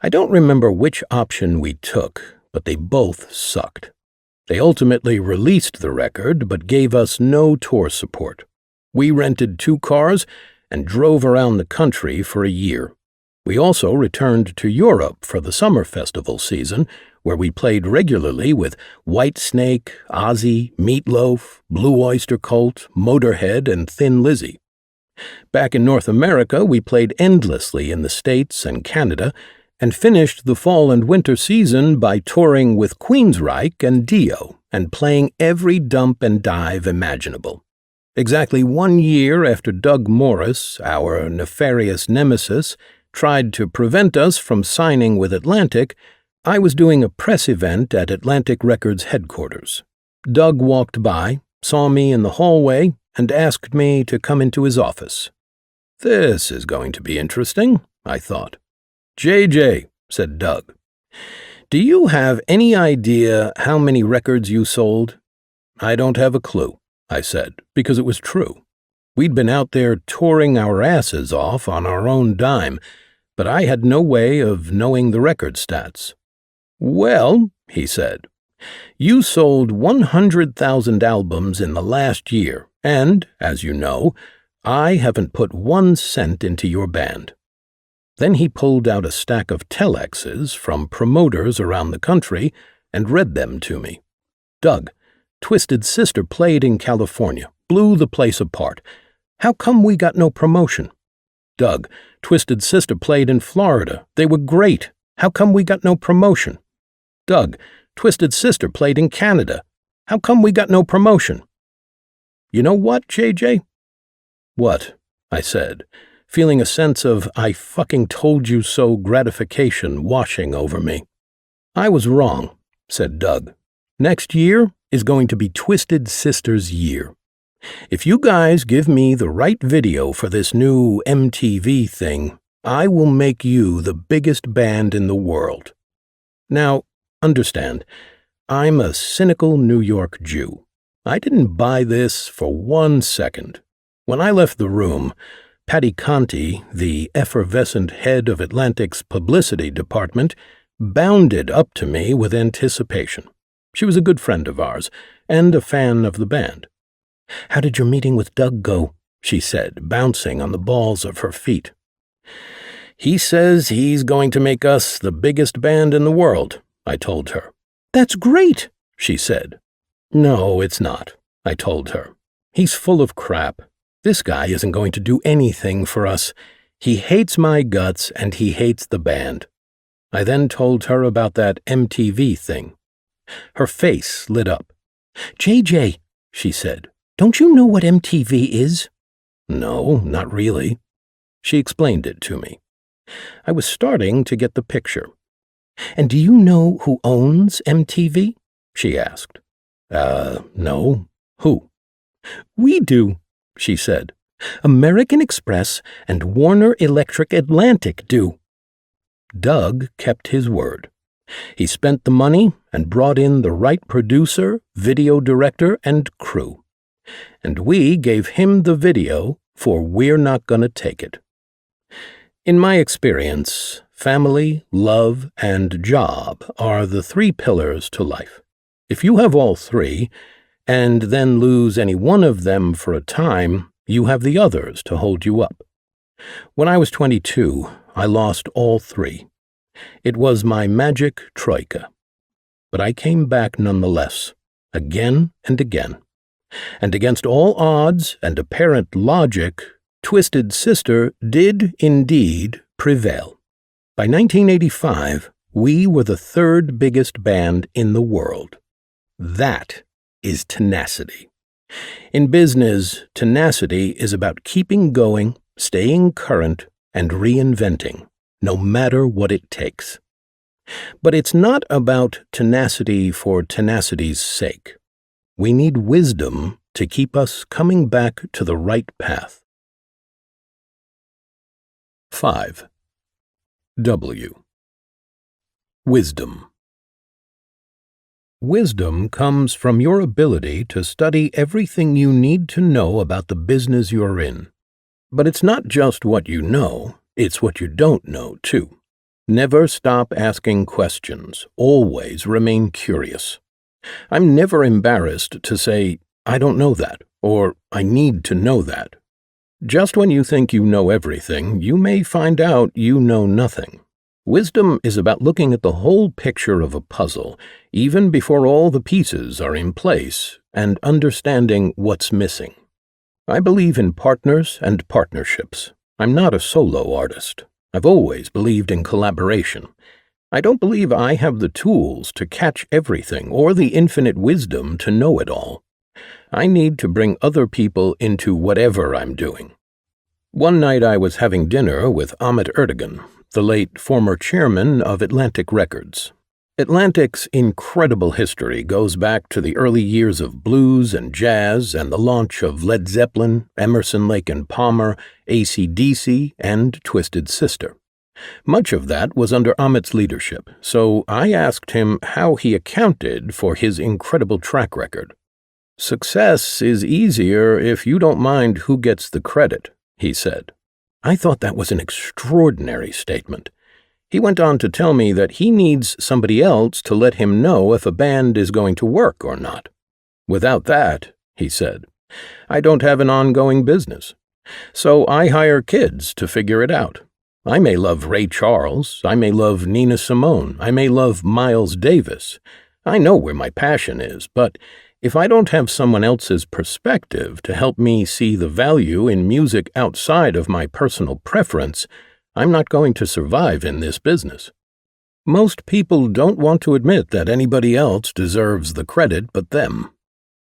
I don't remember which option we took, but they both sucked. They ultimately released the record, but gave us no tour support. We rented 2 cars and drove around the country for a year. We also returned to Europe for the summer festival season, where we played regularly with Whitesnake, Ozzy, Meatloaf, Blue Oyster Cult, Motorhead, and Thin Lizzy. Back in North America, we played endlessly in the States and Canada, and finished the fall and winter season by touring with Queensryche and Dio, and playing every dump and dive imaginable. Exactly 1 year after Doug Morris, our nefarious nemesis, tried to prevent us from signing with Atlantic, I was doing a press event at Atlantic Records headquarters. Doug walked by, saw me in the hallway, and asked me to come into his office. This is going to be interesting, I thought. JJ, said Doug, do you have any idea how many records you sold? I don't have a clue, I said, because it was true. We'd been out there touring our asses off on our own dime, but I had no way of knowing the record stats. Well, he said, you sold 100,000 albums in the last year, and, as you know, I haven't put 1 cent into your band. Then he pulled out a stack of telexes from promoters around the country and read them to me. Doug, Twisted Sister played in California, blew the place apart. How come we got no promotion? Doug, Twisted Sister played in Florida. They were great. How come we got no promotion? Doug, Twisted Sister played in Canada. How come we got no promotion? You know what, JJ? What? I said, feeling a sense of I fucking told you so gratification washing over me. I was wrong, said Doug. Next year is going to be Twisted Sister's year. If you guys give me the right video for this new MTV thing, I will make you the biggest band in the world. Now, understand, I'm a cynical New York Jew. I didn't buy this for 1 second. When I left the room, Patty Conti, the effervescent head of Atlantic's publicity department, bounded up to me with anticipation. She was a good friend of ours, and a fan of the band. How did your meeting with Doug go? She said, bouncing on the balls of her feet. He says he's going to make us the biggest band in the world, I told her. That's great, she said. No, it's not, I told her. He's full of crap. This guy isn't going to do anything for us. He hates my guts and he hates the band. I then told her about that MTV thing. Her face lit up. JJ, she said, don't you know what MTV is? No, not really. She explained it to me. I was starting to get the picture. And do you know who owns MTV? She asked. No. Who? We do, she said. American Express and Warner Electric Atlantic do. Doug kept his word. He spent the money and brought in the right producer, video director, and crew. And we gave him the video for We're Not Gonna Take It. In my experience, family, love, and job are the 3 pillars to life. If you have all 3, and then lose any one of them for a time, you have the others to hold you up. When I was 22, I lost all 3. It was my magic troika. But I came back nonetheless, again and again. And against all odds and apparent logic, Twisted Sister did indeed prevail. By 1985, we were the 3rd biggest band in the world. That is tenacity. In business, tenacity is about keeping going, staying current, and reinventing, no matter what it takes. But it's not about tenacity for tenacity's sake. We need wisdom to keep us coming back to the right path. 5. W. Wisdom. Wisdom comes from your ability to study everything you need to know about the business you're in. But it's not just what you know, it's what you don't know, too. Never stop asking questions. Always remain curious. I'm never embarrassed to say, I don't know that, or I need to know that. Just when you think you know everything, you may find out you know nothing. Wisdom is about looking at the whole picture of a puzzle, even before all the pieces are in place, and understanding what's missing. I believe in partners and partnerships. I'm not a solo artist. I've always believed in collaboration. I don't believe I have the tools to catch everything or the infinite wisdom to know it all. I need to bring other people into whatever I'm doing. One night I was having dinner with Ahmet Ertegun, the late former chairman of Atlantic Records. Atlantic's incredible history goes back to the early years of blues and jazz and the launch of Led Zeppelin, Emerson, Lake and Palmer, AC/DC, and Twisted Sister. Much of that was under Ahmet's leadership, so I asked him how he accounted for his incredible track record. "Success is easier if you don't mind who gets the credit," he said. I thought that was an extraordinary statement. He went on to tell me that he needs somebody else to let him know if a band is going to work or not. "Without that," he said, "I don't have an ongoing business. So I hire kids to figure it out. I may love Ray Charles, I may love Nina Simone, I may love Miles Davis. I know where my passion is, but if I don't have someone else's perspective to help me see the value in music outside of my personal preference, I'm not going to survive in this business." Most people don't want to admit that anybody else deserves the credit but them.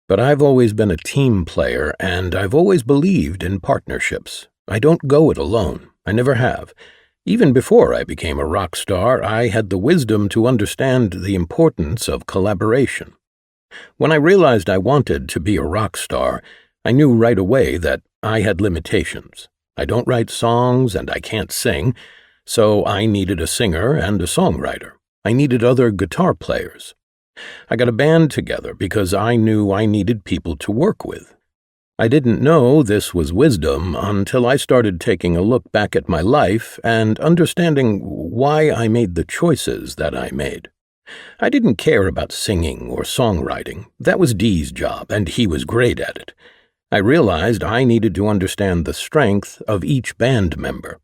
But I've always been a team player, and I've always believed in partnerships. I don't go it alone. I never have. Even before I became a rock star, I had the wisdom to understand the importance of collaboration. When I realized I wanted to be a rock star, I knew right away that I had limitations. I don't write songs and I can't sing, so I needed a singer and a songwriter. I needed other guitar players. I got a band together because I knew I needed people to work with. I didn't know this was wisdom until I started taking a look back at my life and understanding why I made the choices that I made. I didn't care about singing or songwriting. That was Dee's job, and he was great at it. I realized I needed to understand the strength of each band member.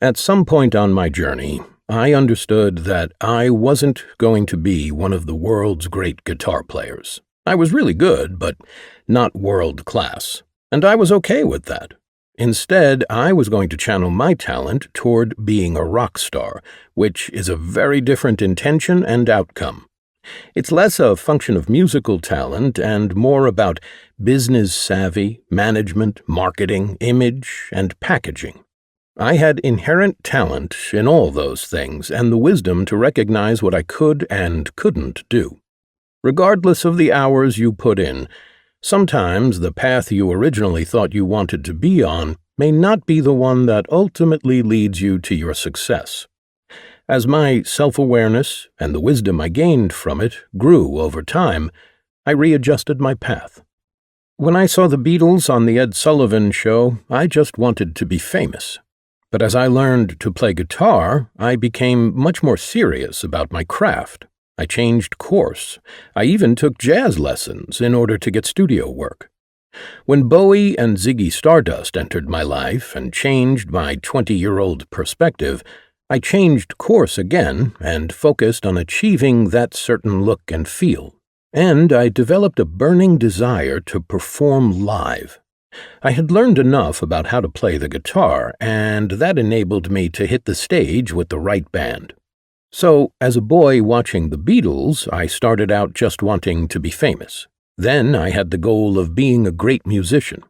At some point on my journey, I understood that I wasn't going to be one of the world's great guitar players. I was really good, but not world-class, and I was okay with that. Instead, I was going to channel my talent toward being a rock star, which is a very different intention and outcome. It's less a function of musical talent and more about business savvy, management, marketing, image, and packaging. I had inherent talent in all those things and the wisdom to recognize what I could and couldn't do. Regardless of the hours you put in, sometimes the path you originally thought you wanted to be on may not be the one that ultimately leads you to your success. As my self-awareness and the wisdom I gained from it grew over time, I readjusted my path. When I saw the Beatles on the Ed Sullivan Show, I just wanted to be famous. But as I learned to play guitar, I became much more serious about my craft. I changed course. I even took jazz lessons in order to get studio work. When Bowie and Ziggy Stardust entered my life and changed my 20-year-old perspective, I changed course again and focused on achieving that certain look and feel. And I developed a burning desire to perform live. I had learned enough about how to play the guitar, and that enabled me to hit the stage with the right band. So, as a boy watching the Beatles, I started out just wanting to be famous. Then I had the goal of being a great musician.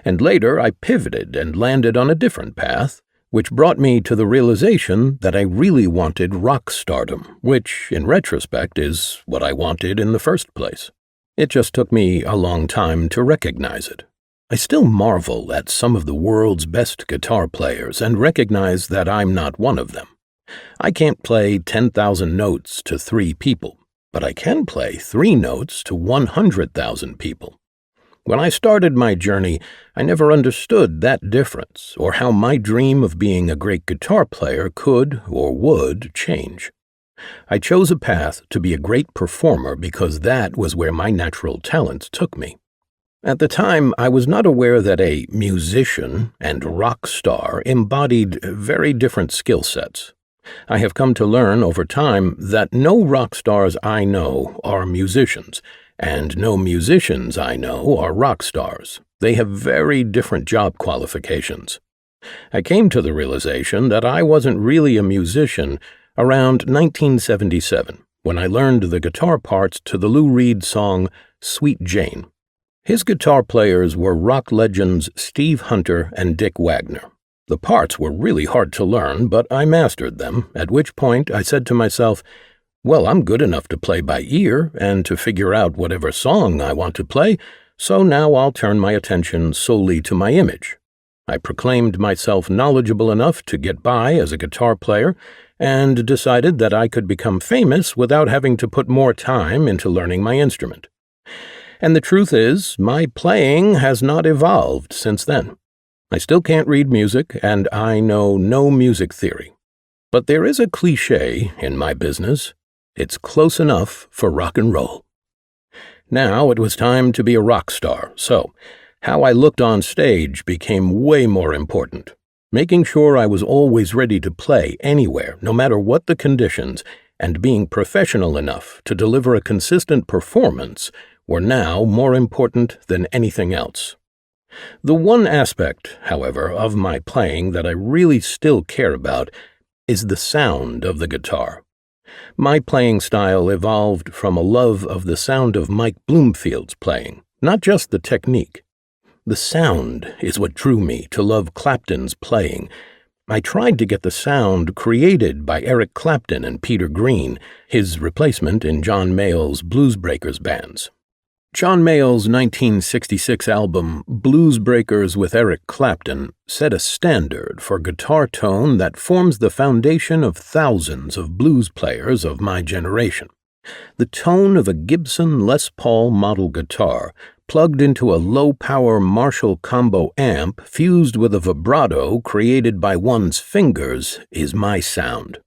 And later I pivoted and landed on a different path, which brought me to the realization that I really wanted rock stardom, which, in retrospect, is what I wanted in the first place. It just took me a long time to recognize it. I still marvel at some of the world's best guitar players and recognize that I'm not one of them. I can't play 10,000 notes to 3 people, but I can play 3 notes to 100,000 people. When I started my journey, I never understood that difference or how my dream of being a great guitar player could or would change. I chose a path to be a great performer because that was where my natural talents took me. At the time, I was not aware that a musician and rock star embodied very different skill sets. I have come to learn over time that no rock stars I know are musicians, and no musicians I know are rock stars. They have very different job qualifications. I came to the realization that I wasn't really a musician around 1977, when I learned the guitar parts to the Lou Reed song Sweet Jane. His guitar players were rock legends Steve Hunter and Dick Wagner. The parts were really hard to learn, but I mastered them, at which point I said to myself, well, I'm good enough to play by ear and to figure out whatever song I want to play, so now I'll turn my attention solely to my image. I proclaimed myself knowledgeable enough to get by as a guitar player and decided that I could become famous without having to put more time into learning my instrument. And the truth is, my playing has not evolved since then. I still can't read music, and I know no music theory. But there is a cliché in my business. It's close enough for rock and roll. Now it was time to be a rock star, so how I looked on stage became way more important. Making sure I was always ready to play anywhere, no matter what the conditions, and being professional enough to deliver a consistent performance were now more important than anything else. The one aspect, however, of my playing that I really still care about is the sound of the guitar. My playing style evolved from a love of the sound of Mike Bloomfield's playing, not just the technique. The sound is what drew me to love Clapton's playing. I tried to get the sound created by Eric Clapton and Peter Green, his replacement in John Mayall's Blues Breakers bands. John Mayall's 1966 album, Blues Breakers with Eric Clapton, set a standard for guitar tone that forms the foundation of thousands of blues players of my generation. The tone of a Gibson Les Paul model guitar, plugged into a low-power Marshall combo amp fused with a vibrato created by one's fingers, is my sound.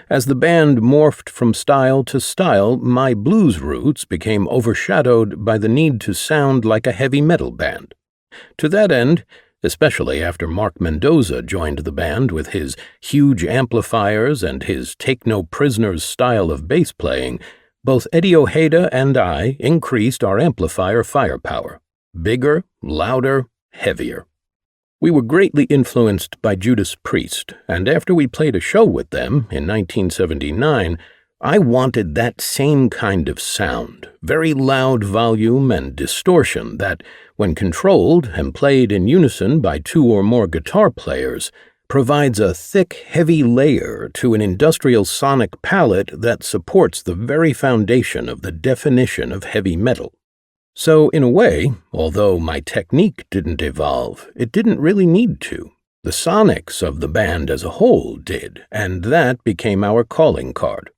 As the band morphed from style to style, my blues roots became overshadowed by the need to sound like a heavy metal band. To that end, especially after Mark Mendoza joined the band with his huge amplifiers and his take-no-prisoners style of bass playing, both Eddie Ojeda and I increased our amplifier firepower. Bigger, louder, heavier. We were greatly influenced by Judas Priest, and after we played a show with them in 1979, I wanted that same kind of sound, very loud volume and distortion that, when controlled and played in unison by 2 or more guitar players, provides a thick, heavy layer to an industrial sonic palette that supports the very foundation of the definition of heavy metal. So, in a way, although my technique didn't evolve, it didn't really need to. The sonics of the band as a whole did, and that became our calling card.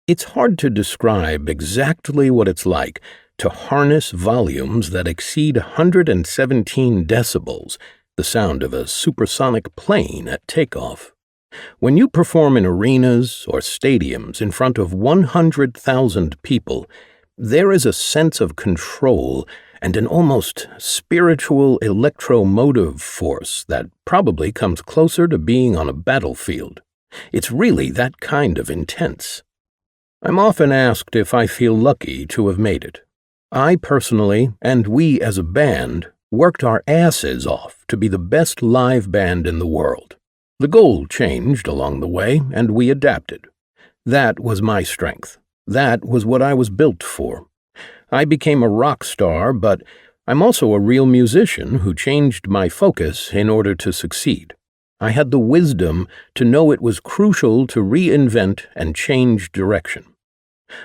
It's hard to describe exactly what it's like to harness volumes that exceed 117 decibels, the sound of a supersonic plane at takeoff. When you perform in arenas or stadiums in front of 100,000 people, there is a sense of control and an almost spiritual electromotive force that probably comes closer to being on a battlefield. It's really that kind of intense. I'm often asked if I feel lucky to have made it. I personally, and we as a band, worked our asses off to be the best live band in the world. The goal changed along the way, and we adapted. That was my strength. That was what I was built for. I became a rock star, but I'm also a real musician who changed my focus in order to succeed. I had the wisdom to know it was crucial to reinvent and change direction.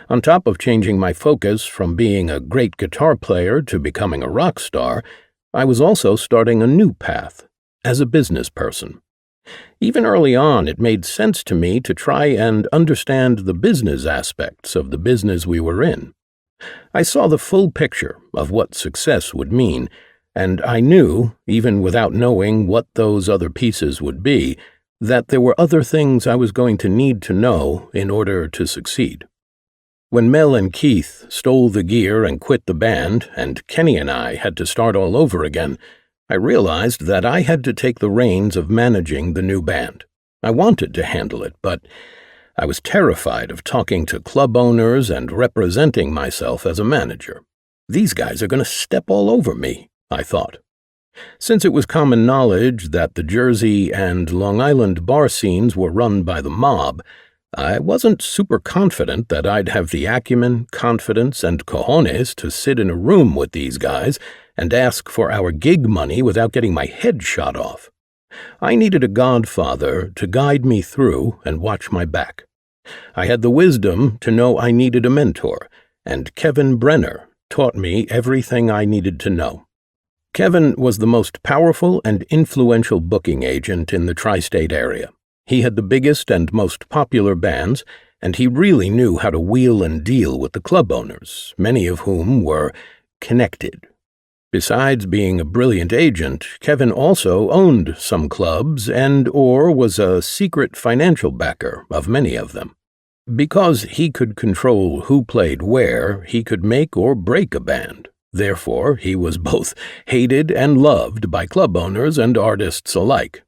On top of changing my focus from being a great guitar player to becoming a rock star, I was also starting a new path, as a business person. Even early on, it made sense to me to try and understand the business aspects of the business we were in. I saw the full picture of what success would mean, and I knew, even without knowing what those other pieces would be, that there were other things I was going to need to know in order to succeed. When Mel and Keith stole the gear and quit the band, and Kenny and I had to start all over again, I realized that I had to take the reins of managing the new band. I wanted to handle it, but I was terrified of talking to club owners and representing myself as a manager. These guys are going to step all over me, I thought. Since it was common knowledge that the Jersey and Long Island bar scenes were run by the mob, I wasn't super confident that I'd have the acumen, confidence, and cojones to sit in a room with these guys and ask for our gig money without getting my head shot off. I needed a godfather to guide me through and watch my back. I had the wisdom to know I needed a mentor, and Kevin Brenner taught me everything I needed to know. Kevin was the most powerful and influential booking agent in the tri-state area. He had the biggest and most popular bands, and he really knew how to wheel and deal with the club owners, many of whom were connected. Besides being a brilliant agent, Kevin also owned some clubs and/or was a secret financial backer of many of them. Because he could control who played where, he could make or break a band. Therefore, he was both hated and loved by club owners and artists alike.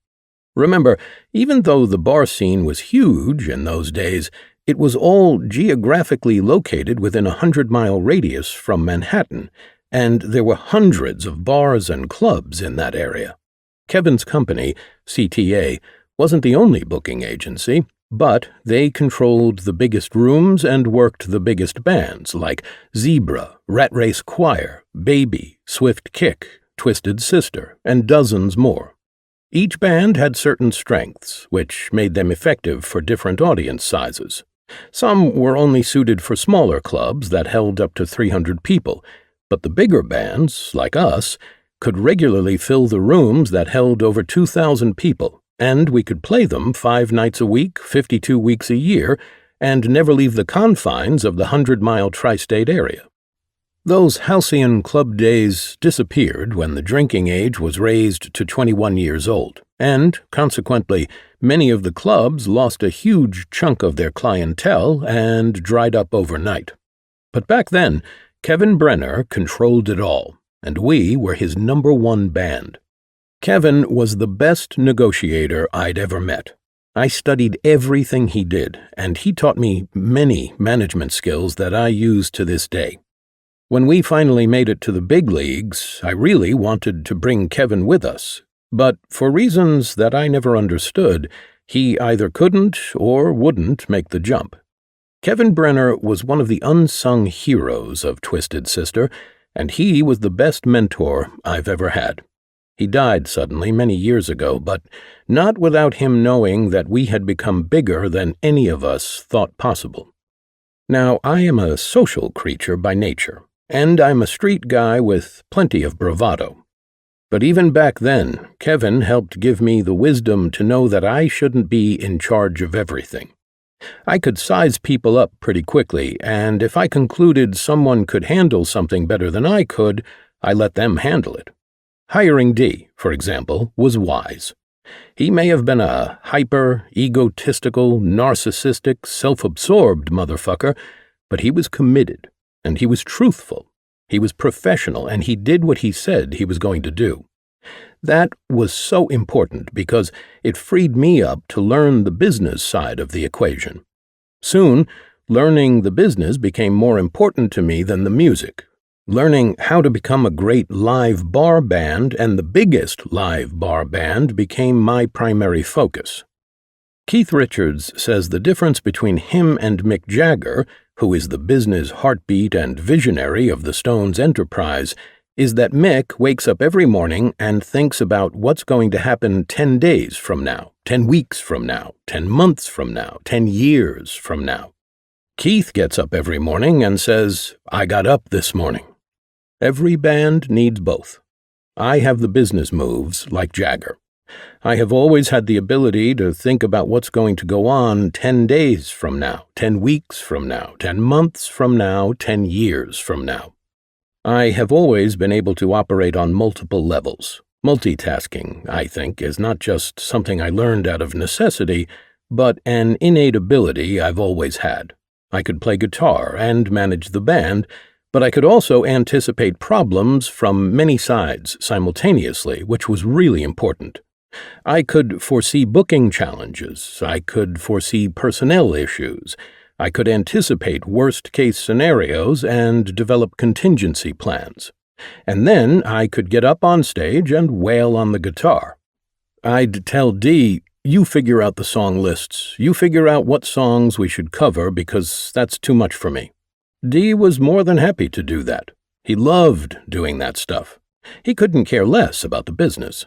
Remember, even though the bar scene was huge in those days, it was all geographically located within a 100-mile radius from Manhattan, and there were hundreds of bars and clubs in that area. Kevin's company, CTA, wasn't the only booking agency, but they controlled the biggest rooms and worked the biggest bands like Zebra, Rat Race Choir, Baby, Swift Kick, Twisted Sister, and dozens more. Each band had certain strengths, which made them effective for different audience sizes. Some were only suited for smaller clubs that held up to 300 people, but the bigger bands, like us, could regularly fill the rooms that held over 2,000 people, and we could play them 5 nights a week, 52 weeks a year, and never leave the confines of the 100-mile tri-state area. Those halcyon club days disappeared when the drinking age was raised to 21 years old, and, consequently, many of the clubs lost a huge chunk of their clientele and dried up overnight. But back then, Kevin Brenner controlled it all, and we were his #1 band. Kevin was the best negotiator I'd ever met. I studied everything he did, and he taught me many management skills that I use to this day. When we finally made it to the big leagues, I really wanted to bring Kevin with us, but for reasons that I never understood, he either couldn't or wouldn't make the jump. Kevin Brenner was one of the unsung heroes of Twisted Sister, and he was the best mentor I've ever had. He died suddenly many years ago, but not without him knowing that we had become bigger than any of us thought possible. Now, I am a social creature by nature, and I'm a street guy with plenty of bravado. But even back then, Kevin helped give me the wisdom to know that I shouldn't be in charge of everything. I could size people up pretty quickly, and if I concluded someone could handle something better than I could, I let them handle it. Hiring D, for example, was wise. He may have been a hyper, egotistical, narcissistic, self-absorbed motherfucker, but he was committed, and he was truthful. He was professional, and he did what he said he was going to do. That was so important because it freed me up to learn the business side of the equation. Soon, learning the business became more important to me than the music. Learning how to become a great live bar band and the biggest live bar band became my primary focus. Keith Richards says the difference between him and Mick Jagger, who is the business heartbeat and visionary of the Stones' enterprise, is that Mick wakes up every morning and thinks about what's going to happen 10 days from now, 10 weeks from now, 10 months from now, 10 years from now. Keith gets up every morning and says, "I got up this morning." Every band needs both. I have the business moves like Jagger. I have always had the ability to think about what's going to go on 10 days from now, 10 weeks from now, 10 months from now, 10 years from now. I have always been able to operate on multiple levels. Multitasking, I think, is not just something I learned out of necessity, but an innate ability I've always had. I could play guitar and manage the band, but I could also anticipate problems from many sides simultaneously, which was really important. I could foresee booking challenges. I could foresee personnel issues. I could anticipate worst-case scenarios and develop contingency plans. And then I could get up on stage and wail on the guitar. I'd tell Dee, "You figure out the song lists. You figure out what songs we should cover because that's too much for me." Dee was more than happy to do that. He loved doing that stuff. He couldn't care less about the business.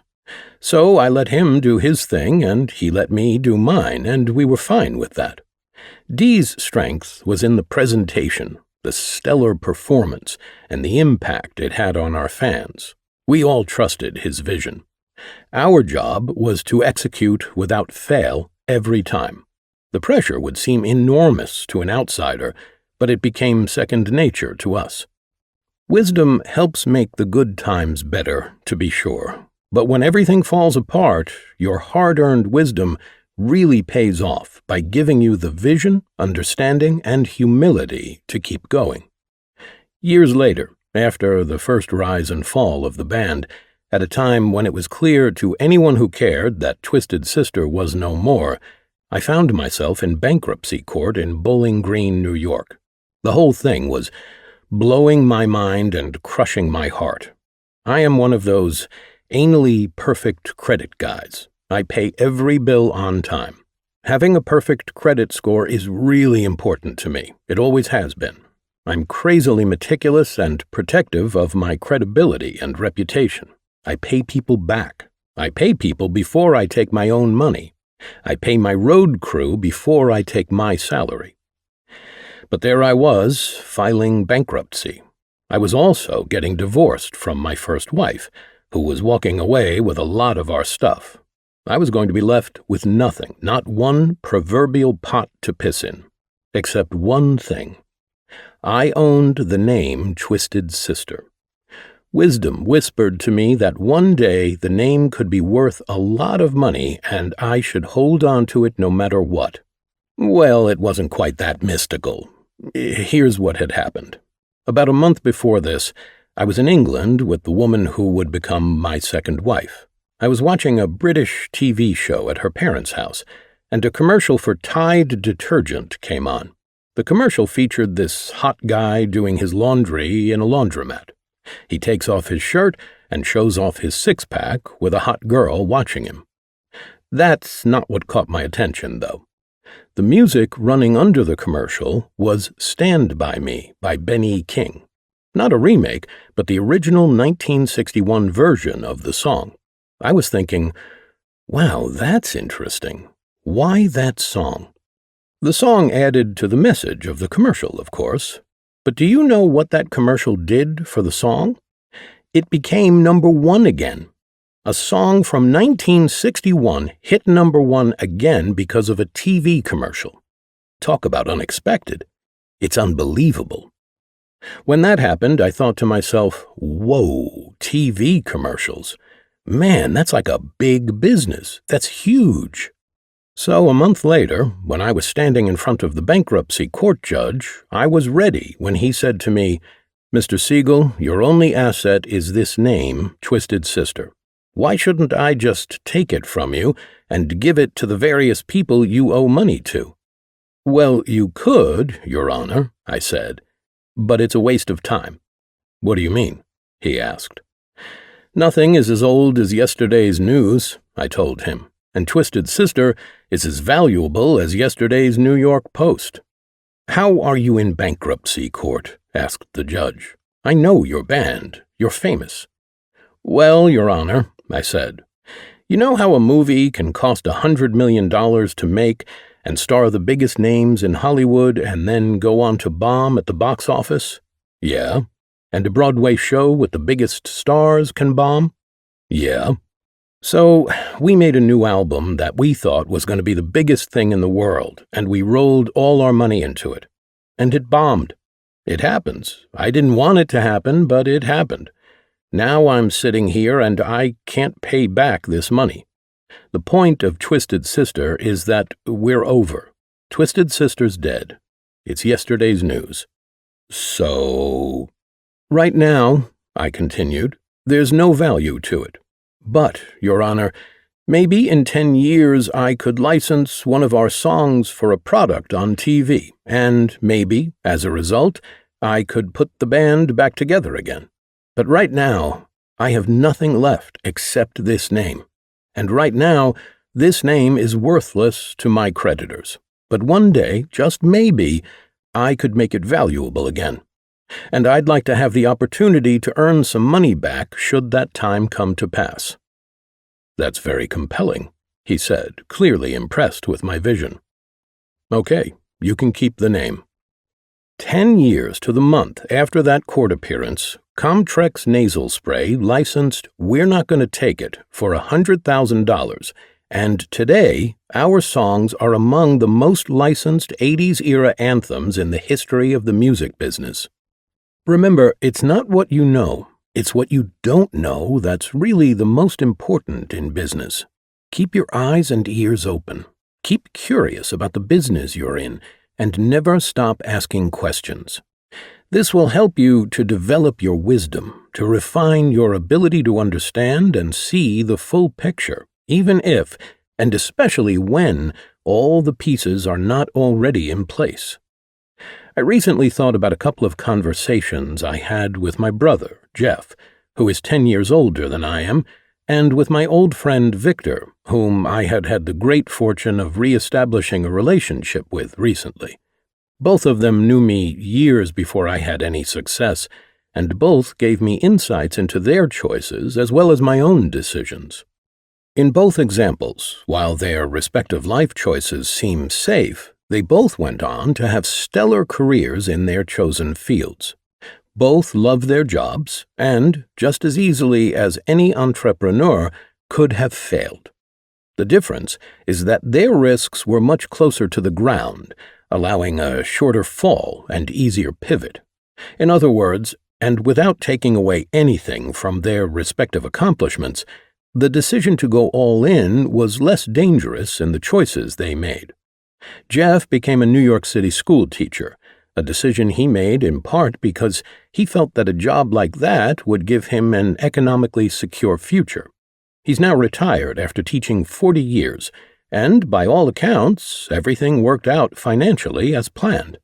So I let him do his thing and he let me do mine, and we were fine with that. Dee's strength was in the presentation, the stellar performance, and the impact it had on our fans. We all trusted his vision. Our job was to execute without fail every time. The pressure would seem enormous to an outsider, but it became second nature to us. Wisdom helps make the good times better, to be sure, but when everything falls apart, your hard-earned wisdom really pays off by giving you the vision, understanding, and humility to keep going. Years later, after the first rise and fall of the band, at a time when it was clear to anyone who cared that Twisted Sister was no more, I found myself in bankruptcy court in Bowling Green, New York. The whole thing was blowing my mind and crushing my heart. I am one of those anally perfect credit guys. I pay every bill on time. Having a perfect credit score is really important to me. It always has been. I'm crazily meticulous and protective of my credibility and reputation. I pay people back. I pay people before I take my own money. I pay my road crew before I take my salary. But there I was, filing bankruptcy. I was also getting divorced from my first wife, who was walking away with a lot of our stuff. I was going to be left with nothing, not one proverbial pot to piss in, except one thing. I owned the name Twisted Sister. Wisdom whispered to me that one day the name could be worth a lot of money and I should hold on to it no matter what. Well, it wasn't quite that mystical. Here's what had happened. About a month before this, I was in England with the woman who would become my second wife. I was watching a British TV show at her parents' house, and a commercial for Tide detergent came on. The commercial featured this hot guy doing his laundry in a laundromat. He takes off his shirt and shows off his six-pack with a hot girl watching him. That's not what caught my attention, though. The music running under the commercial was Stand By Me by Benny King. Not a remake, but the original 1961 version of the song. I was thinking, wow, that's interesting. Why that song? The song added to the message of the commercial, of course. But do you know what that commercial did for the song? It became number one again. A song from 1961 hit number one again because of a TV commercial. Talk about unexpected. It's unbelievable. When that happened, I thought to myself, whoa, TV commercials. Man, that's like a big business. That's huge. So a month later, when I was standing in front of the bankruptcy court judge, I was ready when he said to me, "Mr. Siegel, your only asset is this name, Twisted Sister. Why shouldn't I just take it from you and give it to the various people you owe money to?" "Well, you could, Your Honor," I said, "but it's a waste of time." "What do you mean?" he asked. "Nothing is as old as yesterday's news," I told him, "and Twisted Sister is as valuable as yesterday's New York Post." "How are you in bankruptcy court?" asked the judge. I know your band. You're famous." "Well, Your Honor," I said, "you know how a movie can cost $100 million to make and star the biggest names in Hollywood and then go on to bomb at the box office?" "Yeah." "And a Broadway show with the biggest stars can bomb?" "Yeah." "So we made a new album that we thought was going to be the biggest thing in the world, and we rolled all our money into it. And it bombed. It happens. I didn't want it to happen, but it happened. Now I'm sitting here and I can't pay back this money. The point of Twisted Sister is that we're over. Twisted Sister's dead. It's yesterday's news." "So?" "Right now," I continued, "there's no value to it. But, Your Honor, maybe in 10 years I could license one of our songs for a product on TV, and maybe, as a result, I could put the band back together again. But right now, I have nothing left except this name. And right now, this name is worthless to my creditors. But one day, just maybe, I could make it valuable again. And I'd like to have the opportunity to earn some money back should that time come to pass." "That's very compelling," he said, clearly impressed with my vision. "Okay, you can keep the name." 10 years to the month after that court appearance, Comtrex nasal spray licensed We're Not Gonna Take It for $100,000, and today our songs are among the most licensed 80s-era anthems in the history of the music business. Remember, it's not what you know, it's what you don't know that's really the most important in business. Keep your eyes and ears open. Keep curious about the business you're in, and never stop asking questions. This will help you to develop your wisdom, to refine your ability to understand and see the full picture, even if, and especially when, all the pieces are not already in place. I recently thought about a couple of conversations I had with my brother, Jeff, who is 10 years older than I am, and with my old friend Victor, whom I had the great fortune of re-establishing a relationship with recently. Both of them knew me years before I had any success, and both gave me insights into their choices as well as my own decisions. In both examples, while their respective life choices seem safe, they both went on to have stellar careers in their chosen fields. Both loved their jobs and, just as easily as any entrepreneur, could have failed. The difference is that their risks were much closer to the ground, allowing a shorter fall and easier pivot. In other words, and without taking away anything from their respective accomplishments, the decision to go all in was less dangerous in the choices they made. Jeff became a New York City school teacher, a decision he made in part because he felt that a job like that would give him an economically secure future. He's now retired after teaching 40 years, and by all accounts, everything worked out financially as planned.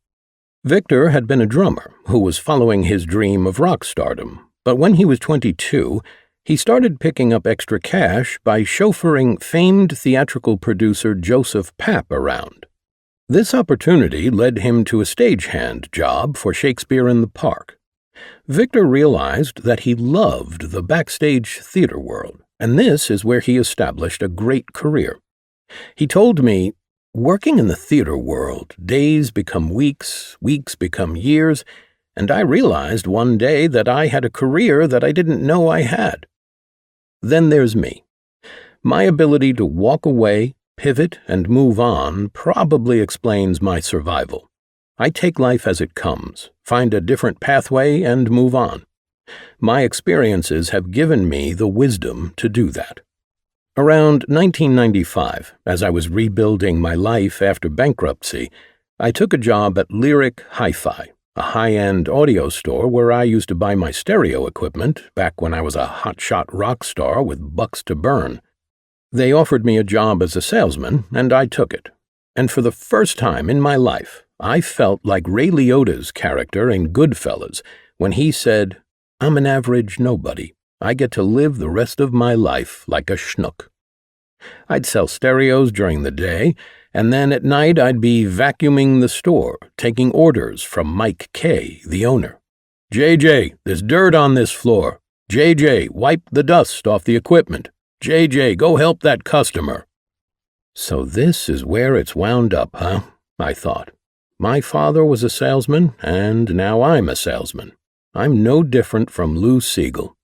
Victor had been a drummer who was following his dream of rock stardom, but when he was 22, he started picking up extra cash by chauffeuring famed theatrical producer Joseph Papp around. This opportunity led him to a stagehand job for Shakespeare in the Park. Victor realized that he loved the backstage theater world, and this is where he established a great career. He told me, "Working in the theater world, days become weeks, weeks become years, and I realized one day that I had a career that I didn't know I had." Then there's me. My ability to walk away, pivot, and move on probably explains my survival. I take life as it comes, find a different pathway, and move on. My experiences have given me the wisdom to do that. Around 1995, as I was rebuilding my life after bankruptcy, I took a job at Lyric Hi-Fi, a high-end audio store where I used to buy my stereo equipment back when I was a hotshot rock star with bucks to burn. They offered me a job as a salesman, and I took it. And for the first time in my life, I felt like Ray Liotta's character in Goodfellas when he said, "I'm an average nobody. I get to live the rest of my life like a schnook." I'd sell stereos during the day, and then at night I'd be vacuuming the store, taking orders from Mike Kay, the owner. JJ, there's dirt on this floor. JJ, wipe the dust off the equipment. JJ, go help that customer. So this is where it's wound up, huh? I thought. My father was a salesman, and now I'm a salesman. I'm no different from Lou Siegel.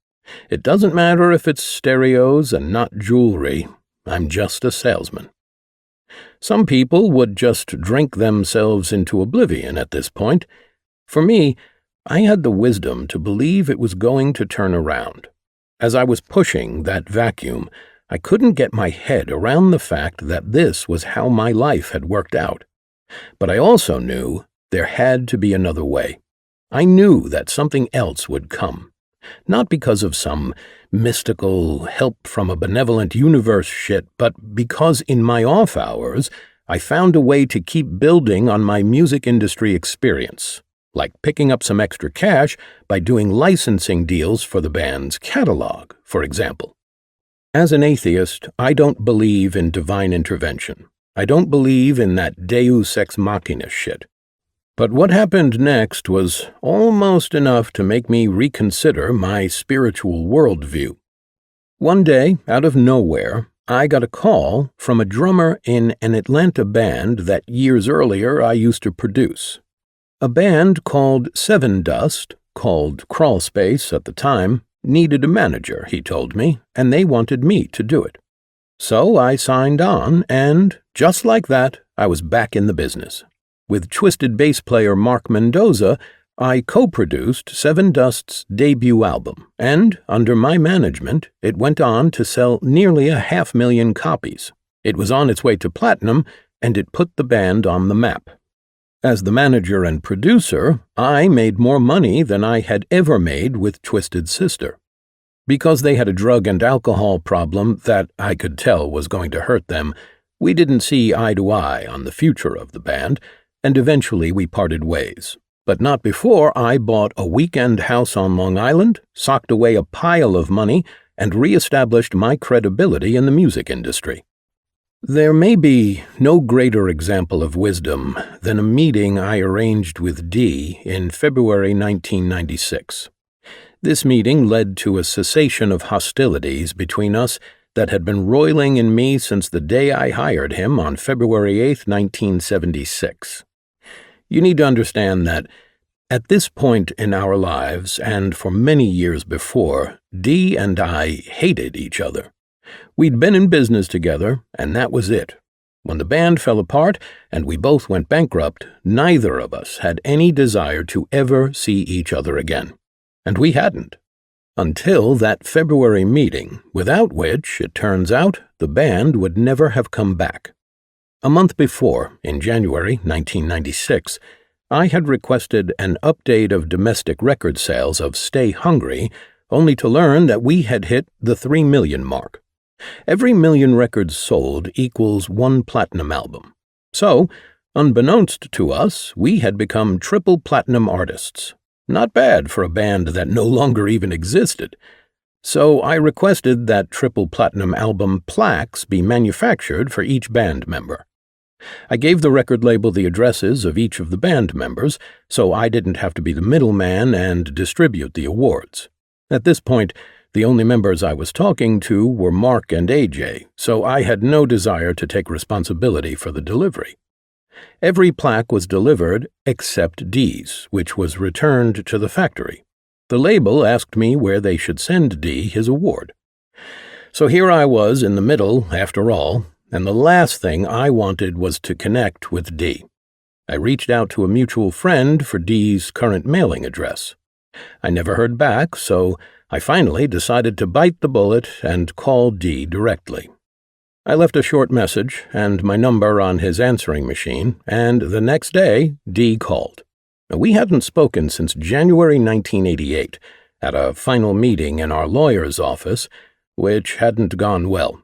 It doesn't matter if it's stereos and not jewelry. I'm just a salesman. Some people would just drink themselves into oblivion at this point. For me, I had the wisdom to believe it was going to turn around. As I was pushing that vacuum, I couldn't get my head around the fact that this was how my life had worked out. But I also knew there had to be another way. I knew that something else would come. Not because of some mystical help from a benevolent universe shit, but because in my off hours, I found a way to keep building on my music industry experience, like picking up some extra cash by doing licensing deals for the band's catalog, for example. As an atheist, I don't believe in divine intervention. I don't believe in that deus ex machina shit. But what happened next was almost enough to make me reconsider my spiritual worldview. One day, out of nowhere, I got a call from a drummer in an Atlanta band that years earlier I used to produce. A band called Seven Dust, called Crawl Space at the time, needed a manager, he told me, and they wanted me to do it. So I signed on, and, just like that, I was back in the business. With Twisted bass player Mark Mendoza, I co-produced Seven Dust's debut album, and, under my management, it went on to sell nearly 500,000 copies. It was on its way to platinum, and it put the band on the map. As the manager and producer, I made more money than I had ever made with Twisted Sister. Because they had a drug and alcohol problem that I could tell was going to hurt them, we didn't see eye to eye on the future of the band, and eventually we parted ways. But not before I bought a weekend house on Long Island, socked away a pile of money, and re-established my credibility in the music industry. There may be no greater example of wisdom than a meeting I arranged with Dee in February 1996. This meeting led to a cessation of hostilities between us that had been roiling in me since the day I hired him on February 8, 1976. You need to understand that at this point in our lives, and for many years before, Dee and I hated each other. We'd been in business together, and that was it. When the band fell apart and we both went bankrupt, neither of us had any desire to ever see each other again. And we hadn't. Until that February meeting, without which, it turns out, the band would never have come back. A month before, in January 1996, I had requested an update of domestic record sales of Stay Hungry, only to learn that we had hit the 3 million mark. Every million records sold equals one platinum album. So, unbeknownst to us, we had become triple platinum artists. Not bad for a band that no longer even existed. So I requested that triple platinum album plaques be manufactured for each band member. I gave the record label the addresses of each of the band members, so I didn't have to be the middleman and distribute the awards. At this point, the only members I was talking to were Mark and AJ, so I had no desire to take responsibility for the delivery. Every plaque was delivered except Dee's, which was returned to the factory. The label asked me where they should send Dee his award. So here I was in the middle, after all, and the last thing I wanted was to connect with Dee. I reached out to a mutual friend for Dee's current mailing address. I never heard back, so I finally decided to bite the bullet and call Dee directly. I left a short message and my number on his answering machine, and the next day, Dee called. We hadn't spoken since January 1988, at a final meeting in our lawyer's office, which hadn't gone well.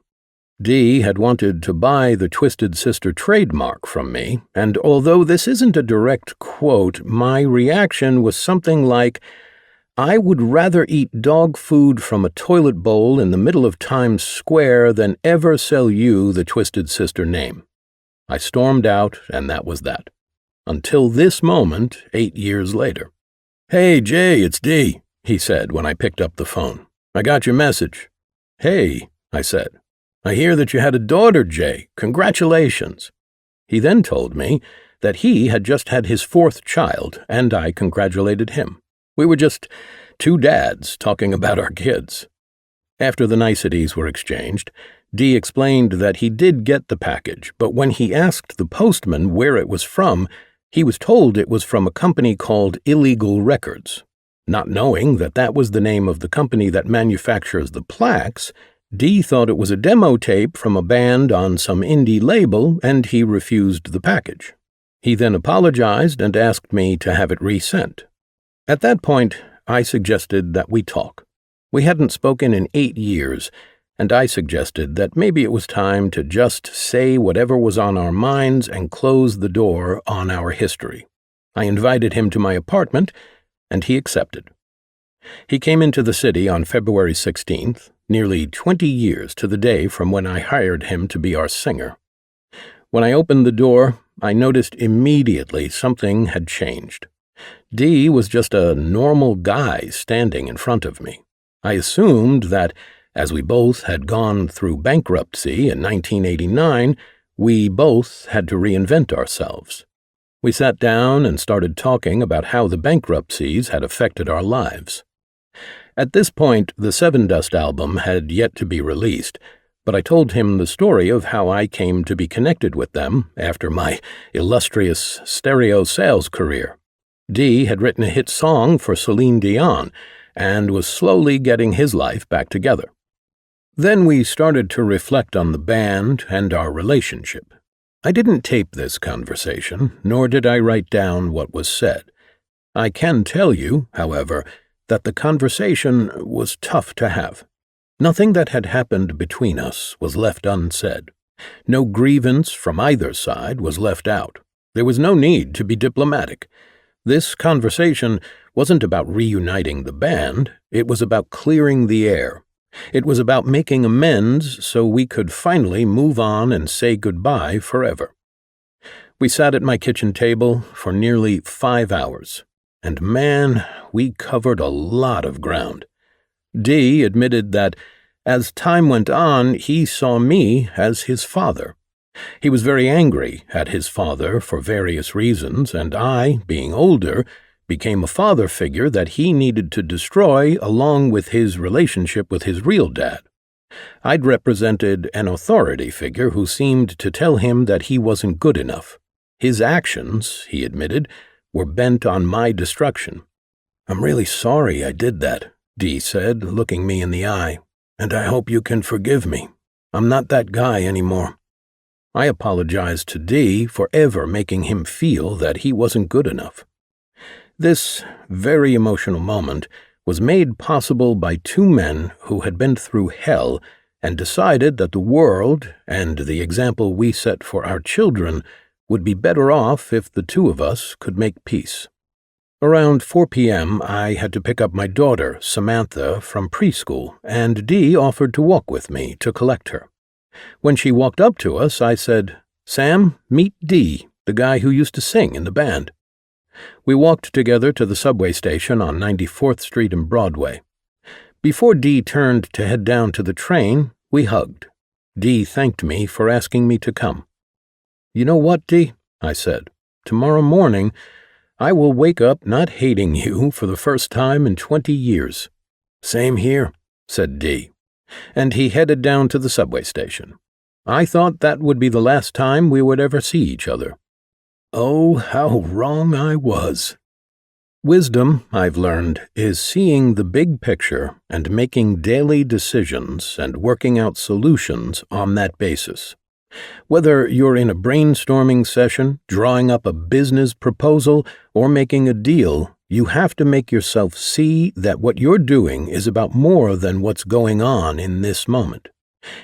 Dee had wanted to buy the Twisted Sister trademark from me, and although this isn't a direct quote, my reaction was something like, "I would rather eat dog food from a toilet bowl in the middle of Times Square than ever sell you the Twisted Sister name." I stormed out, and that was that. Until this moment, 8 years later. "Hey, Jay, it's Dee," he said when I picked up the phone. "I got your message." "Hey," I said. "I hear that you had a daughter, Jay. Congratulations." He then told me that he had just had his 4th child, and I congratulated him. We were just two dads talking about our kids. After the niceties were exchanged, Dee explained that he did get the package, but when he asked the postman where it was from, he was told it was from a company called Illegal Records. Not knowing that that was the name of the company that manufactures the plaques, Dee thought it was a demo tape from a band on some indie label, and he refused the package. He then apologized and asked me to have it resent. At that point, I suggested that we talk. We hadn't spoken in 8 years, and I suggested that maybe it was time to just say whatever was on our minds and close the door on our history. I invited him to my apartment, and he accepted. He came into the city on February 16th, nearly 20 years to the day from when I hired him to be our singer. When I opened the door, I noticed immediately something had changed. Dee was just a normal guy standing in front of me. I assumed that, as we both had gone through bankruptcy in 1989, we both had to reinvent ourselves. We sat down and started talking about how the bankruptcies had affected our lives. At this point, the Seven Dust album had yet to be released, but I told him the story of how I came to be connected with them after my illustrious stereo sales career. Dee had written a hit song for Celine Dion and was slowly getting his life back together. Then we started to reflect on the band and our relationship. I didn't tape this conversation, nor did I write down what was said. I can tell you, however, that the conversation was tough to have. Nothing that had happened between us was left unsaid. No grievance from either side was left out. There was no need to be diplomatic. This conversation wasn't about reuniting the band, it was about clearing the air. It was about making amends so we could finally move on and say goodbye forever. We sat at my kitchen table for nearly 5 hours. And man, we covered a lot of ground. Dee admitted that, as time went on, he saw me as his father. He was very angry at his father for various reasons, and I, being older, became a father figure that he needed to destroy along with his relationship with his real dad. I'd represented an authority figure who seemed to tell him that he wasn't good enough. His actions, he admitted, were bent on my destruction. "I'm really sorry I did that," Dee said, looking me in the eye, "and I hope you can forgive me. I'm not that guy anymore." I apologized to Dee for ever making him feel that he wasn't good enough. This very emotional moment was made possible by 2 men who had been through hell and decided that the world, and the example we set for our children, would be better off if the 2 of us could make peace. Around 4 p.m., I had to pick up my daughter, Samantha, from preschool, and Dee offered to walk with me to collect her. When she walked up to us, I said, "Sam, meet Dee, the guy who used to sing in the band." We walked together to the subway station on 94th Street and Broadway. Before Dee turned to head down to the train, we hugged. Dee thanked me for asking me to come. "You know what, Dee?" I said. "Tomorrow morning, I will wake up not hating you for the first time in 20 years. "Same here," said Dee, and he headed down to the subway station. I thought that would be the last time we would ever see each other. Oh, how wrong I was. Wisdom, I've learned, is seeing the big picture and making daily decisions and working out solutions on that basis. Whether you're in a brainstorming session, drawing up a business proposal, or making a deal, you have to make yourself see that what you're doing is about more than what's going on in this moment.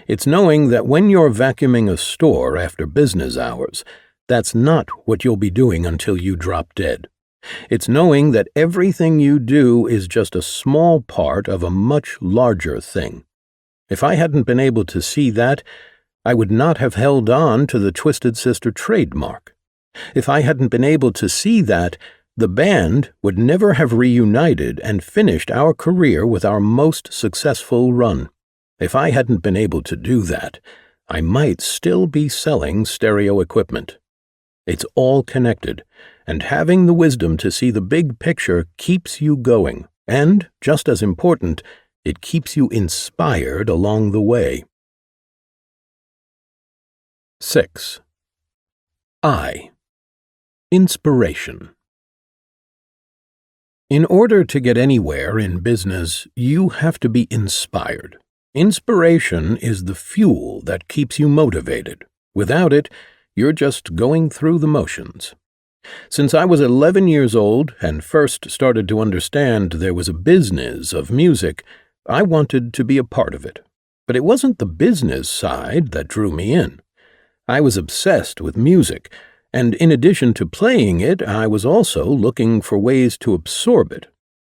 It's knowing that when you're vacuuming a store after business hours, that's not what you'll be doing until you drop dead. It's knowing that everything you do is just a small part of a much larger thing. If I hadn't been able to see that, I would not have held on to the Twisted Sister trademark. If I hadn't been able to see that, The band would never have reunited and finished our career with our most successful run. If I hadn't been able to do that, I might still be selling stereo equipment. It's all connected, and having the wisdom to see the big picture keeps you going, and, just as important, it keeps you inspired along the way. 6. Inspiration. In order to get anywhere in business, you have to be inspired. Inspiration is the fuel that keeps you motivated. Without it, you're just going through the motions. Since I was 11 years old and first started to understand there was a business of music, I wanted to be a part of it. But it wasn't the business side that drew me in. I was obsessed with music, and in addition to playing it, I was also looking for ways to absorb it.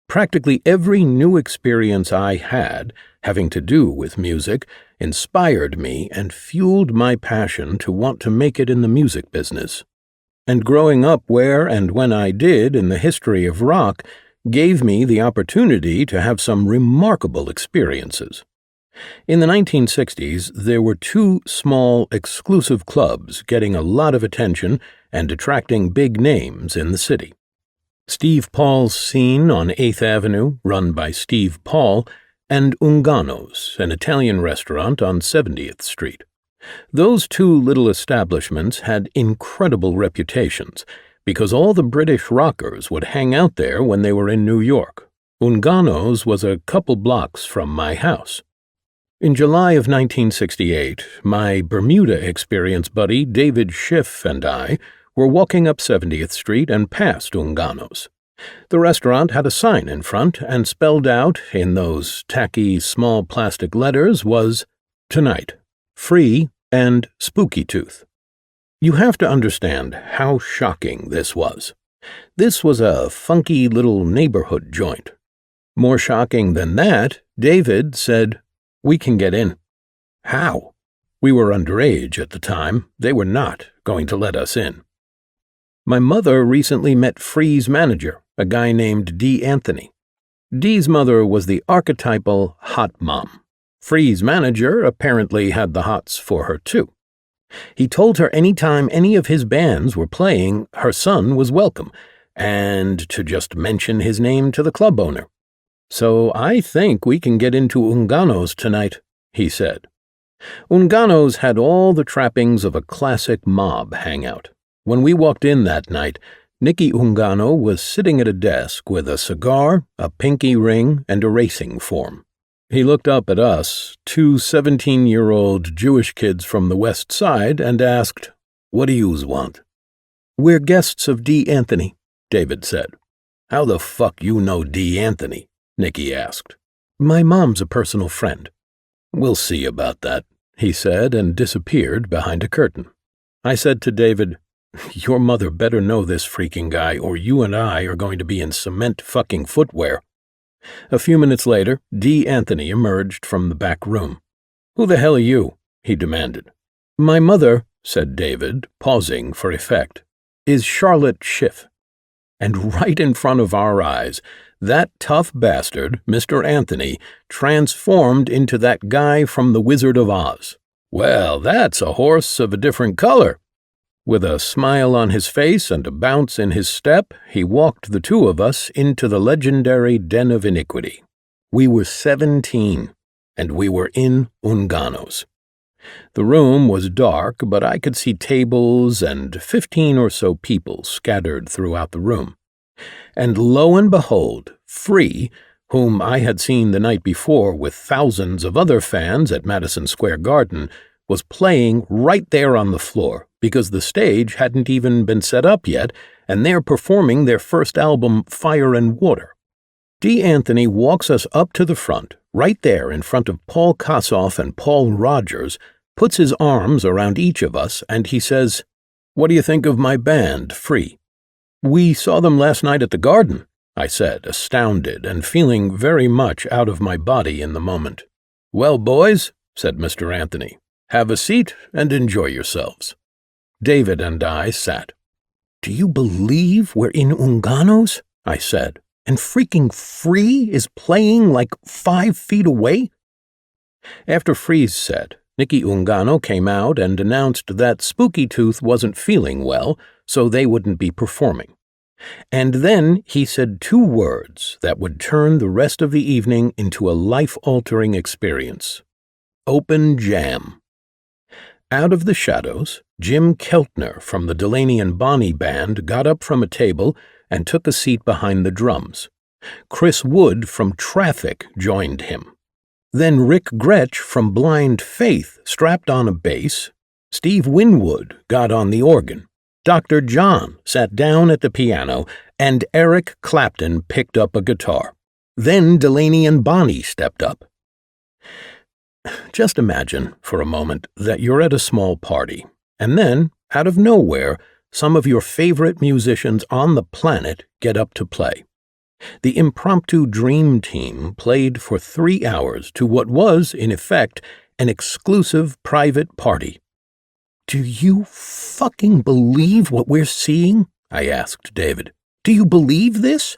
Practically every new experience I had, having to do with music, inspired me and fueled my passion to want to make it in the music business. And growing up where and when I did in the history of rock gave me the opportunity to have some remarkable experiences. In the 1960s, there were 2 small, exclusive clubs getting a lot of attention and attracting big names in the city. Steve Paul's Scene on 8th Avenue, run by Steve Paul, and Ungano's, an Italian restaurant on 70th Street. Those 2 little establishments had incredible reputations because all the British rockers would hang out there when they were in New York. Ungano's was a couple blocks from my house. In July of 1968, my Bermuda experience buddy David Schiff and I were walking up 70th Street and passed Ungano's. The restaurant had a sign in front, and spelled out, in those tacky small plastic letters, was "Tonight, Free and Spooky Tooth." You have to understand how shocking this was. This was a funky little neighborhood joint. More shocking than that, David said, "We can get in." How? We were underage at the time. They were not going to let us in. My mother recently met Free's manager, a guy named D. Anthony. Dee's mother was the archetypal hot mom. Free's manager apparently had the hots for her too. He told her anytime any of his bands were playing, her son was welcome, and to just mention his name to the club owner. "So I think we can get into Ungano's tonight," he said. Ungano's had all the trappings of a classic mob hangout. When we walked in that night, Nicky Ungano was sitting at a desk with a cigar, a pinky ring, and a racing form. He looked up at us, 2 17-year-old Jewish kids from the West Side, and asked, "What do yous want?" "We're guests of D. Anthony," David said. "How the fuck you know D. Anthony?" Nicky asked. "My mom's a personal friend." "We'll see about that," he said, and disappeared behind a curtain. I said to David, "Your mother better know this freaking guy, or you and I are going to be in cement fucking footwear." A few minutes later, D. Anthony emerged from the back room. "Who the hell are you?" he demanded. "My mother," said David, pausing for effect, "is Charlotte Schiff." And right in front of our eyes, that tough bastard, Mr. Anthony, transformed into that guy from The Wizard of Oz. "Well, that's a horse of a different color." With a smile on his face and a bounce in his step, he walked the 2 of us into the legendary Den of Iniquity. We were 17, and we were in Ungano's. The room was dark, but I could see tables and 15 or so people scattered throughout the room. And lo and behold, Free, whom I had seen the night before with thousands of other fans at Madison Square Garden, was playing right there on the floor, because the stage hadn't even been set up yet, and they're performing their first album, Fire and Water. D. Anthony walks us up to the front, right there in front of Paul Kossoff and Paul Rogers, puts his arms around each of us, and he says, "What do you think of my band, Free?" "We saw them last night at the Garden," I said, astounded and feeling very much out of my body in the moment. "Well, boys," said Mr. Anthony, "have a seat and enjoy yourselves." David and I sat. "Do you believe we're in Ungano's?" I said, "and freaking Free is playing like 5 feet away?" After Freeze said, Nicky Ungano came out and announced that Spooky Tooth wasn't feeling well, so they wouldn't be performing. And then he said 2 words that would turn the rest of the evening into a life-altering experience. Open jam. Out of the shadows, Jim Keltner from the Delaney and Bonnie Band got up from a table and took a seat behind the drums. Chris Wood from Traffic joined him. Then Rick Gretsch from Blind Faith strapped on a bass. Steve Winwood got on the organ. Dr. John sat down at the piano, and Eric Clapton picked up a guitar. Then Delaney and Bonnie stepped up. Just imagine, for a moment, that you're at a small party, and then, out of nowhere, some of your favorite musicians on the planet get up to play. The impromptu Dream Team played for 3 hours to what was, in effect, an exclusive private party. "Do you fucking believe what we're seeing?" I asked David. "Do you believe this?"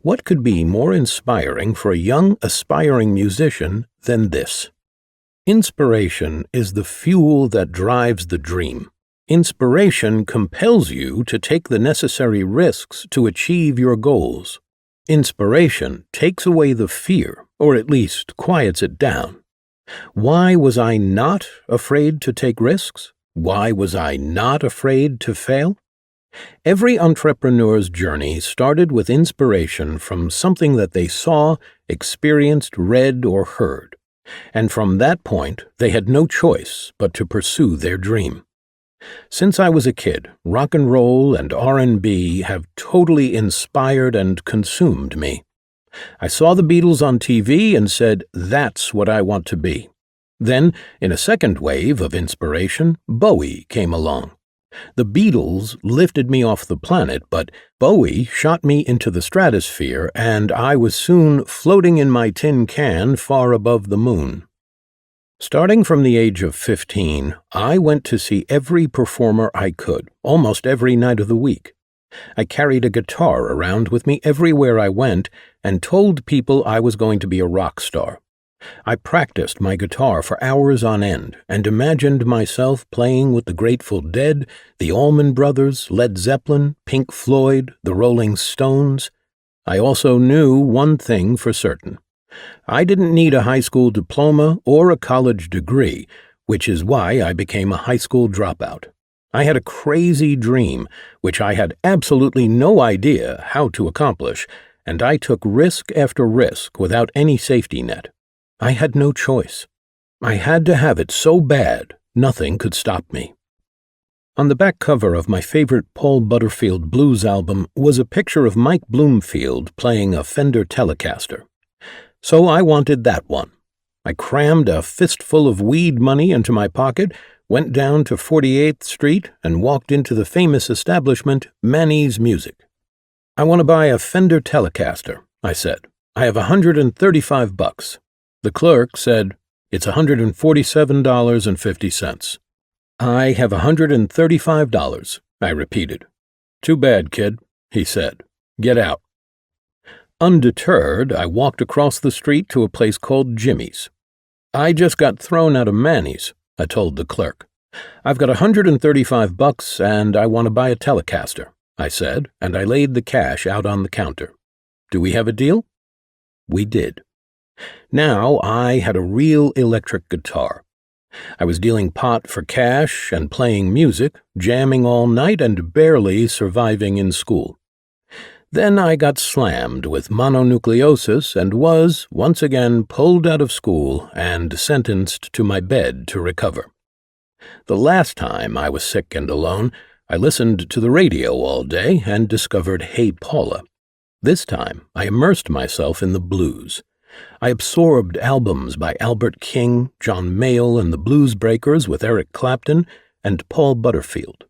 What could be more inspiring for a young, aspiring musician than this? Inspiration is the fuel that drives the dream. Inspiration compels you to take the necessary risks to achieve your goals. Inspiration takes away the fear, or at least quiets it down. Why was I not afraid to take risks? Why was I not afraid to fail? Every entrepreneur's journey started with inspiration from something that they saw, experienced, read, or heard. And from that point, they had no choice but to pursue their dream. Since I was a kid, rock and roll and R&B have totally inspired and consumed me. I saw the Beatles on TV and said, "That's what I want to be." Then, in a second wave of inspiration, Bowie came along. The Beatles lifted me off the planet, but Bowie shot me into the stratosphere, and I was soon floating in my tin can far above the moon. Starting from the age of 15, I went to see every performer I could, almost every night of the week. I carried a guitar around with me everywhere I went and told people I was going to be a rock star. I practiced my guitar for hours on end and imagined myself playing with the Grateful Dead, the Allman Brothers, Led Zeppelin, Pink Floyd, the Rolling Stones. I also knew one thing for certain. I didn't need a high school diploma or a college degree, which is why I became a high school dropout. I had a crazy dream, which I had absolutely no idea how to accomplish, and I took risk after risk without any safety net. I had no choice. I had to have it so bad, nothing could stop me. On the back cover of my favorite Paul Butterfield blues album was a picture of Mike Bloomfield playing a Fender Telecaster. So I wanted that one. I crammed a fistful of weed money into my pocket, went down to 48th Street, and walked into the famous establishment, Manny's Music. "I want to buy a Fender Telecaster," I said. "I have $135. The clerk said, "It's $147.50. "I have $135, I repeated. "Too bad, kid," he said. "Get out." Undeterred, I walked across the street to a place called Jimmy's. "I just got thrown out of Manny's," I told the clerk. "I've got $135 and I want to buy a Telecaster," I said, and I laid the cash out on the counter. "Do we have a deal?" We did. Now I had a real electric guitar. I was dealing pot for cash and playing music, jamming all night and barely surviving in school. Then I got slammed with mononucleosis and was, once again, pulled out of school and sentenced to my bed to recover. The last time I was sick and alone, I listened to the radio all day and discovered Hey Paula. This time, I immersed myself in the blues. I absorbed albums by Albert King, John Mayall and the Blues Breakers with Eric Clapton, and Paul Butterfield.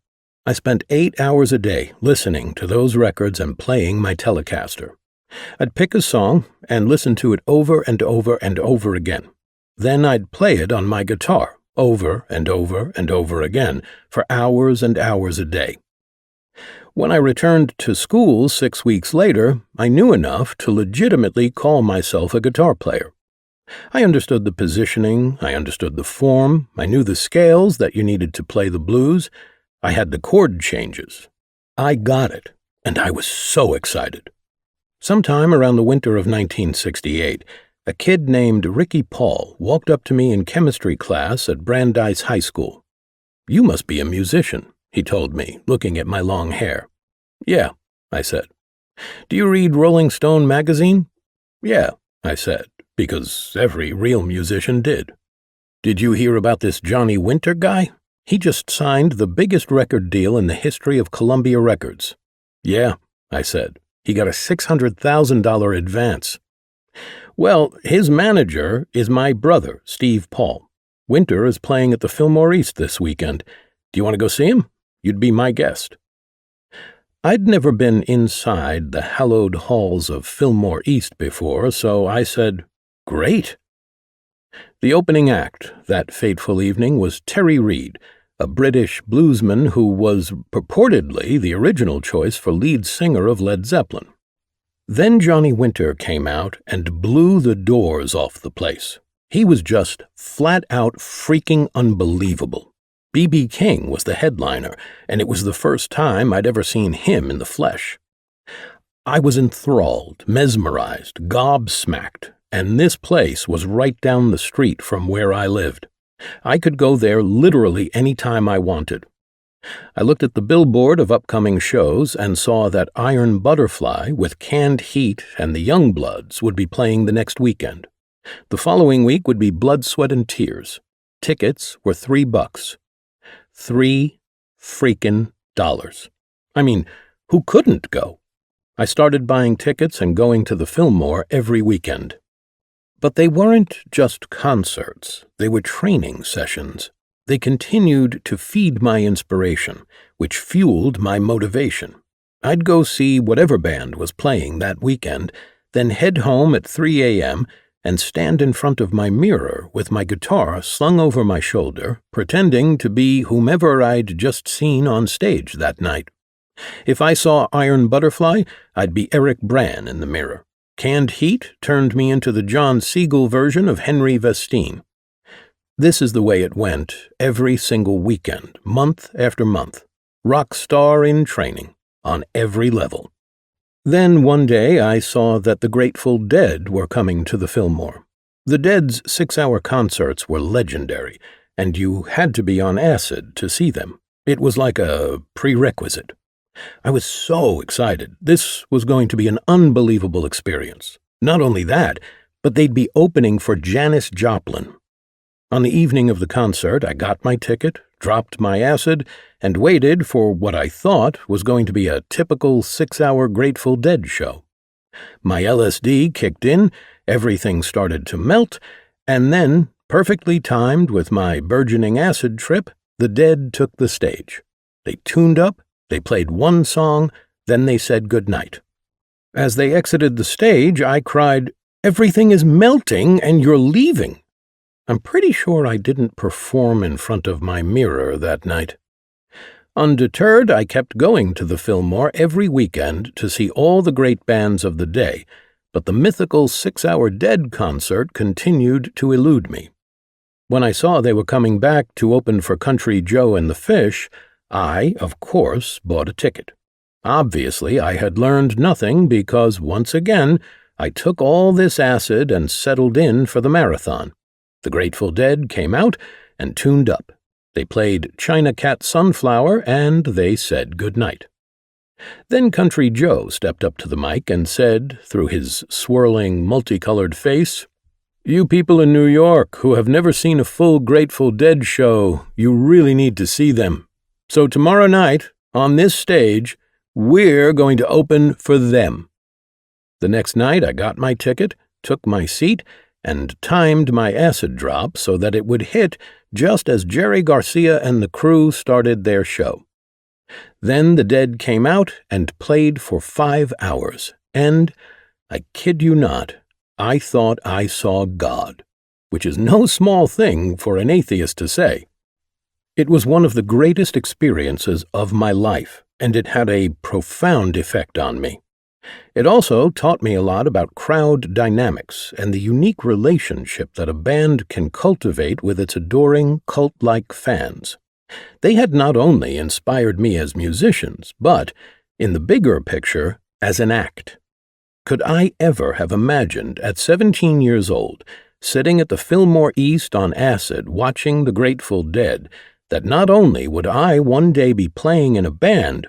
I spent 8 hours a day listening to those records and playing my Telecaster. I'd pick a song and listen to it over and over and over again. Then I'd play it on my guitar, over and over and over again, for hours and hours a day. When I returned to school 6 weeks later, I knew enough to legitimately call myself a guitar player. I understood the positioning, I understood the form, I knew the scales that you needed to play the blues, I had the chord changes. I got it, and I was so excited. Sometime around the winter of 1968, a kid named Ricky Paul walked up to me in chemistry class at Brandeis High School. "You must be a musician," he told me, looking at my long hair. "Yeah," I said. "Do you read Rolling Stone magazine?" "Yeah," I said, because every real musician did. "Did you hear about this Johnny Winter guy? He just signed the biggest record deal in the history of Columbia Records." "Yeah," I said. "He got a $600,000 advance." "Well, his manager is my brother, Steve Paul. Winter is playing at the Fillmore East this weekend. Do you want to go see him? You'd be my guest." I'd never been inside the hallowed halls of Fillmore East before, so I said, "Great." The opening act that fateful evening was Terry Reid, a British bluesman who was purportedly the original choice for lead singer of Led Zeppelin. Then Johnny Winter came out and blew the doors off the place. He was just flat-out freaking unbelievable. B.B. King was the headliner, and it was the first time I'd ever seen him in the flesh. I was enthralled, mesmerized, gobsmacked, and this place was right down the street from where I lived. I could go there literally any time I wanted. I looked at the billboard of upcoming shows and saw that Iron Butterfly with Canned Heat and the Youngbloods would be playing the next weekend. The following week would be Blood, Sweat, and Tears. Tickets were $3. $3 freaking dollars. I mean, who couldn't go? I started buying tickets and going to the Fillmore every weekend. But they weren't just concerts, they were training sessions. They continued to feed my inspiration, which fueled my motivation. I'd go see whatever band was playing that weekend, then head home at 3 a.m. and stand in front of my mirror with my guitar slung over my shoulder, pretending to be whomever I'd just seen on stage that night. If I saw Iron Butterfly, I'd be Eric Brann in the mirror. Canned Heat turned me into the John Siegel version of Henry Vestine. This is the way it went every single weekend, month after month. Rock star in training, on every level. Then one day I saw that the Grateful Dead were coming to the Fillmore. The Dead's 6-hour concerts were legendary, and you had to be on acid to see them. It was like a prerequisite. I was so excited. This was going to be an unbelievable experience. Not only that, but they'd be opening for Janis Joplin. On the evening of the concert, I got my ticket, dropped my acid, and waited for what I thought was going to be a typical 6-hour Grateful Dead show. My LSD kicked in, everything started to melt, and then, perfectly timed with my burgeoning acid trip, the Dead took the stage. They tuned up, they played one song, then they said goodnight. As they exited the stage, I cried, "Everything is melting and you're leaving." I'm pretty sure I didn't perform in front of my mirror that night. Undeterred, I kept going to the Fillmore every weekend to see all the great bands of the day, but the mythical 6-hour Dead concert continued to elude me. When I saw they were coming back to open for Country Joe and the Fish, I, of course, bought a ticket. Obviously, I had learned nothing because, once again, I took all this acid and settled in for the marathon. The Grateful Dead came out and tuned up. They played China Cat Sunflower, and they said goodnight. Then Country Joe stepped up to the mic and said, through his swirling, multicolored face, "You people in New York who have never seen a full Grateful Dead show, you really need to see them. So tomorrow night, on this stage, we're going to open for them." The next night I got my ticket, took my seat, and timed my acid drop so that it would hit just as Jerry Garcia and the crew started their show. Then the Dead came out and played for 5 hours, and, I kid you not, I thought I saw God, which is no small thing for an atheist to say. It was one of the greatest experiences of my life, and it had a profound effect on me. It also taught me a lot about crowd dynamics and the unique relationship that a band can cultivate with its adoring, cult-like fans. They had not only inspired me as musicians, but, in the bigger picture, as an act. Could I ever have imagined, at 17 years old, sitting at the Fillmore East on acid watching the Grateful Dead, that not only would I one day be playing in a band,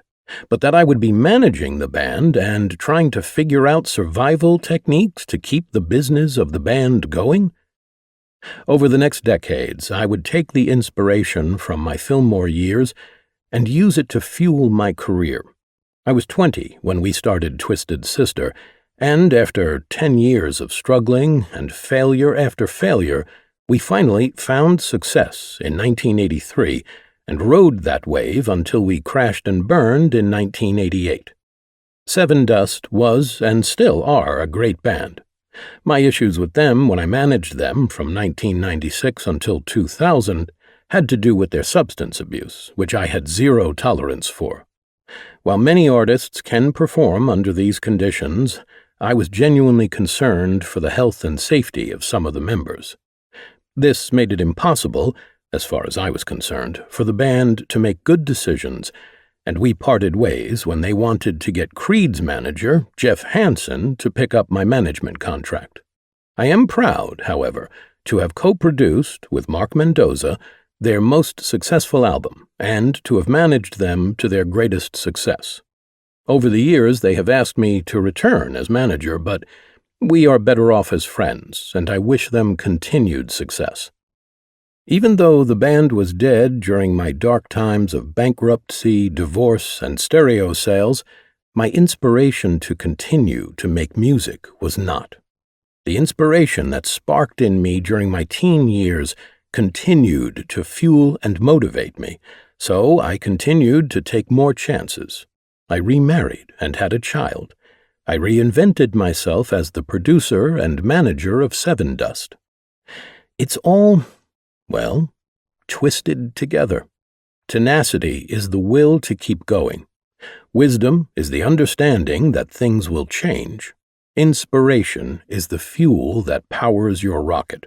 but that I would be managing the band and trying to figure out survival techniques to keep the business of the band going? Over the next decades, I would take the inspiration from my Fillmore years and use it to fuel my career. I was 20 when we started Twisted Sister, and after 10 years of struggling and failure after failure, we finally found success in 1983 and rode that wave until we crashed and burned in 1988. Seven Dust was and still are a great band. My issues with them when I managed them from 1996 until 2000 had to do with their substance abuse, which I had zero tolerance for. While many artists can perform under these conditions, I was genuinely concerned for the health and safety of some of the members. This made it impossible, as far as I was concerned, for the band to make good decisions, and we parted ways when they wanted to get Creed's manager, Jeff Hansen, to pick up my management contract. I am proud, however, to have co-produced, with Mark Mendoza, their most successful album, and to have managed them to their greatest success. Over the years, they have asked me to return as manager, but we are better off as friends, and I wish them continued success. Even though the band was dead during my dark times of bankruptcy, divorce, and stereo sales, my inspiration to continue to make music was not. The inspiration that sparked in me during my teen years continued to fuel and motivate me, so I continued to take more chances. I remarried and had a child. I reinvented myself as the producer and manager of Seven Dust. It's all, well, twisted together. Tenacity is the will to keep going. Wisdom is the understanding that things will change. Inspiration is the fuel that powers your rocket.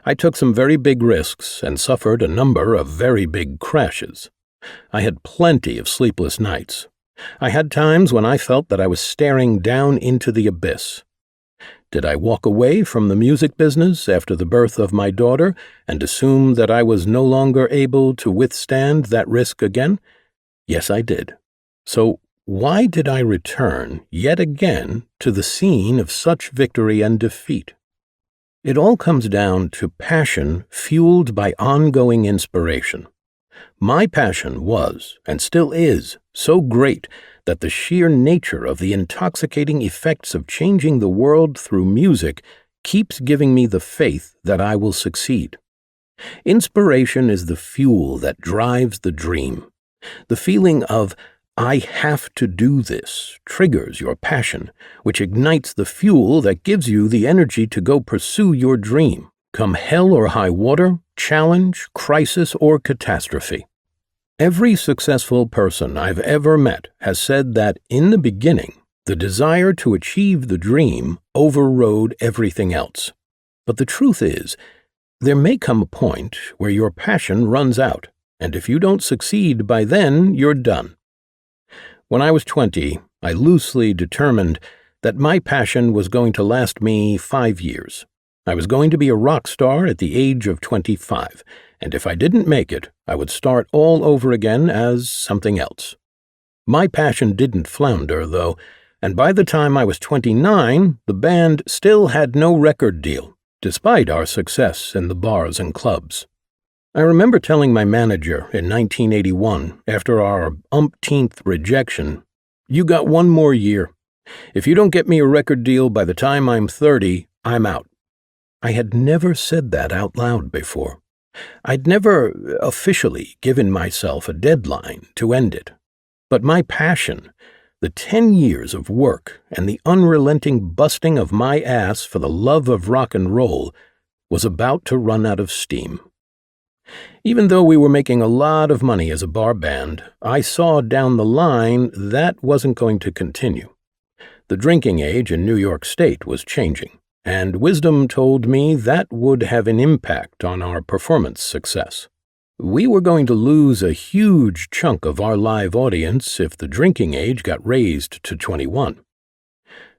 I took some very big risks and suffered a number of very big crashes. I had plenty of sleepless nights. I had times when I felt that I was staring down into the abyss. Did I walk away from the music business after the birth of my daughter and assume that I was no longer able to withstand that risk again? Yes, I did. So why did I return yet again to the scene of such victory and defeat? It all comes down to passion fueled by ongoing inspiration. My passion was, and still is, so great that the sheer nature of the intoxicating effects of changing the world through music keeps giving me the faith that I will succeed. Inspiration is the fuel that drives the dream. The feeling of, I have to do this, triggers your passion, which ignites the fuel that gives you the energy to go pursue your dream, come hell or high water, challenge, crisis, or catastrophe. Every successful person I've ever met has said that, in the beginning, the desire to achieve the dream overrode everything else. But the truth is, there may come a point where your passion runs out, and if you don't succeed by then, you're done. When I was 20, I loosely determined that my passion was going to last me 5 years. I was going to be a rock star at the age of 25, and if I didn't make it, I would start all over again as something else. My passion didn't flounder, though, and by the time I was 29, the band still had no record deal, despite our success in the bars and clubs. I remember telling my manager in 1981, after our umpteenth rejection, "You got 1 more year. If you don't get me a record deal by the time I'm 30, I'm out." I had never said that out loud before. I'd never officially given myself a deadline to end it. But my passion, the 10 years of work and the unrelenting busting of my ass for the love of rock and roll, was about to run out of steam. Even though we were making a lot of money as a bar band, I saw down the line that wasn't going to continue. The drinking age in New York State was changing, and wisdom told me that would have an impact on our performance success. We were going to lose a huge chunk of our live audience if the drinking age got raised to 21.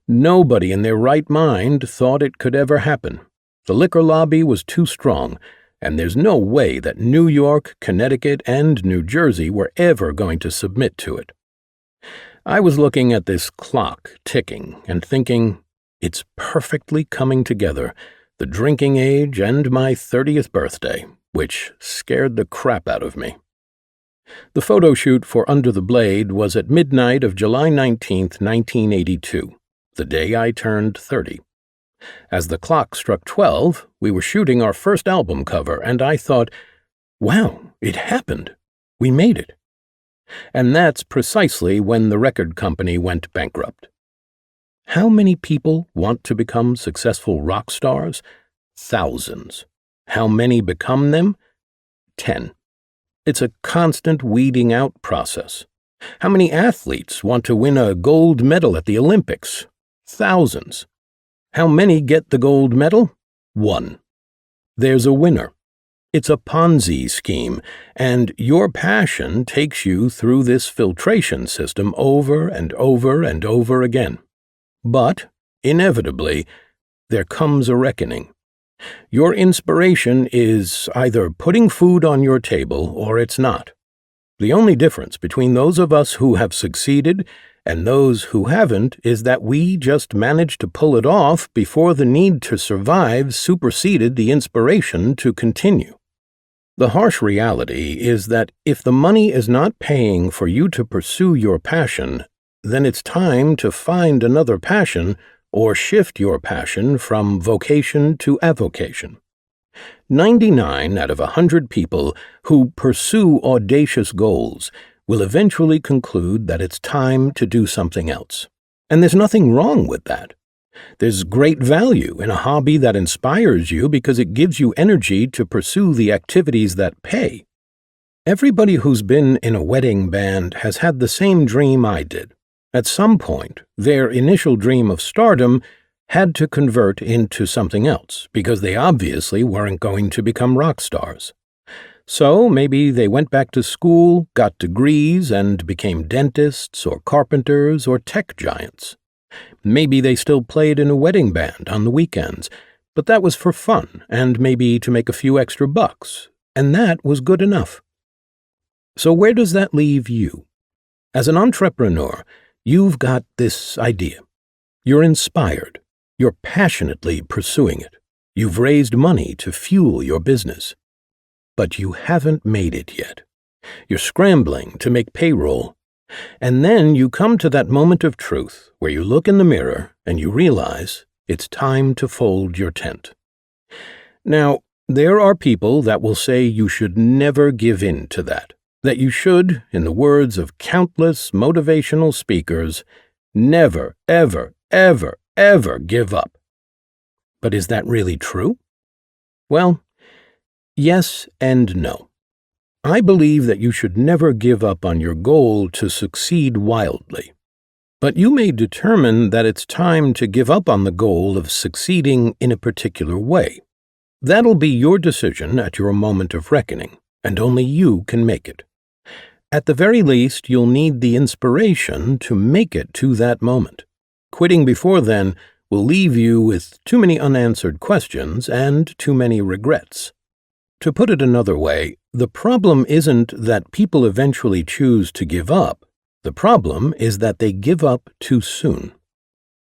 Nobody in their right mind thought it could ever happen. The liquor lobby was too strong, and there's no way that New York, Connecticut, and New Jersey were ever going to submit to it. I was looking at this clock ticking and thinking, it's perfectly coming together, the drinking age and my 30th birthday, which scared the crap out of me. The photo shoot for Under the Blade was at midnight of July 19th, 1982, the day I turned 30. As the clock struck 12, we were shooting our first album cover, and I thought, wow, it happened. We made it. And that's precisely when the record company went bankrupt. How many people want to become successful rock stars? Thousands. How many become them? 10. It's a constant weeding out process. How many athletes want to win a gold medal at the Olympics? Thousands. How many get the gold medal? 1. There's a winner. It's a Ponzi scheme, and your passion takes you through this filtration system over and over and over again. But, inevitably, there comes a reckoning. Your inspiration is either putting food on your table or it's not. The only difference between those of us who have succeeded and those who haven't is that we just managed to pull it off before the need to survive superseded the inspiration to continue. The harsh reality is that if the money is not paying for you to pursue your passion, then it's time to find another passion or shift your passion from vocation to avocation. 99 out of 100 people who pursue audacious goals will eventually conclude that it's time to do something else. And there's nothing wrong with that. There's great value in a hobby that inspires you because it gives you energy to pursue the activities that pay. Everybody who's been in a wedding band has had the same dream I did. At some point, their initial dream of stardom had to convert into something else because they obviously weren't going to become rock stars. So maybe they went back to school, got degrees, and became dentists or carpenters or tech giants. Maybe they still played in a wedding band on the weekends, but that was for fun and maybe to make a few extra bucks, and that was good enough. So where does that leave you? As an entrepreneur, you've got this idea. You're inspired. You're passionately pursuing it. You've raised money to fuel your business. But you haven't made it yet. You're scrambling to make payroll. And then you come to that moment of truth where you look in the mirror and you realize it's time to fold your tent. Now, there are people that will say you should never give in to that you should, in the words of countless motivational speakers, never, ever, ever, ever give up. But is that really true? Well, yes and no. I believe that you should never give up on your goal to succeed wildly. But you may determine that it's time to give up on the goal of succeeding in a particular way. That'll be your decision at your moment of reckoning, and only you can make it. At the very least, you'll need the inspiration to make it to that moment. Quitting before then will leave you with too many unanswered questions and too many regrets. To put it another way, the problem isn't that people eventually choose to give up. The problem is that they give up too soon.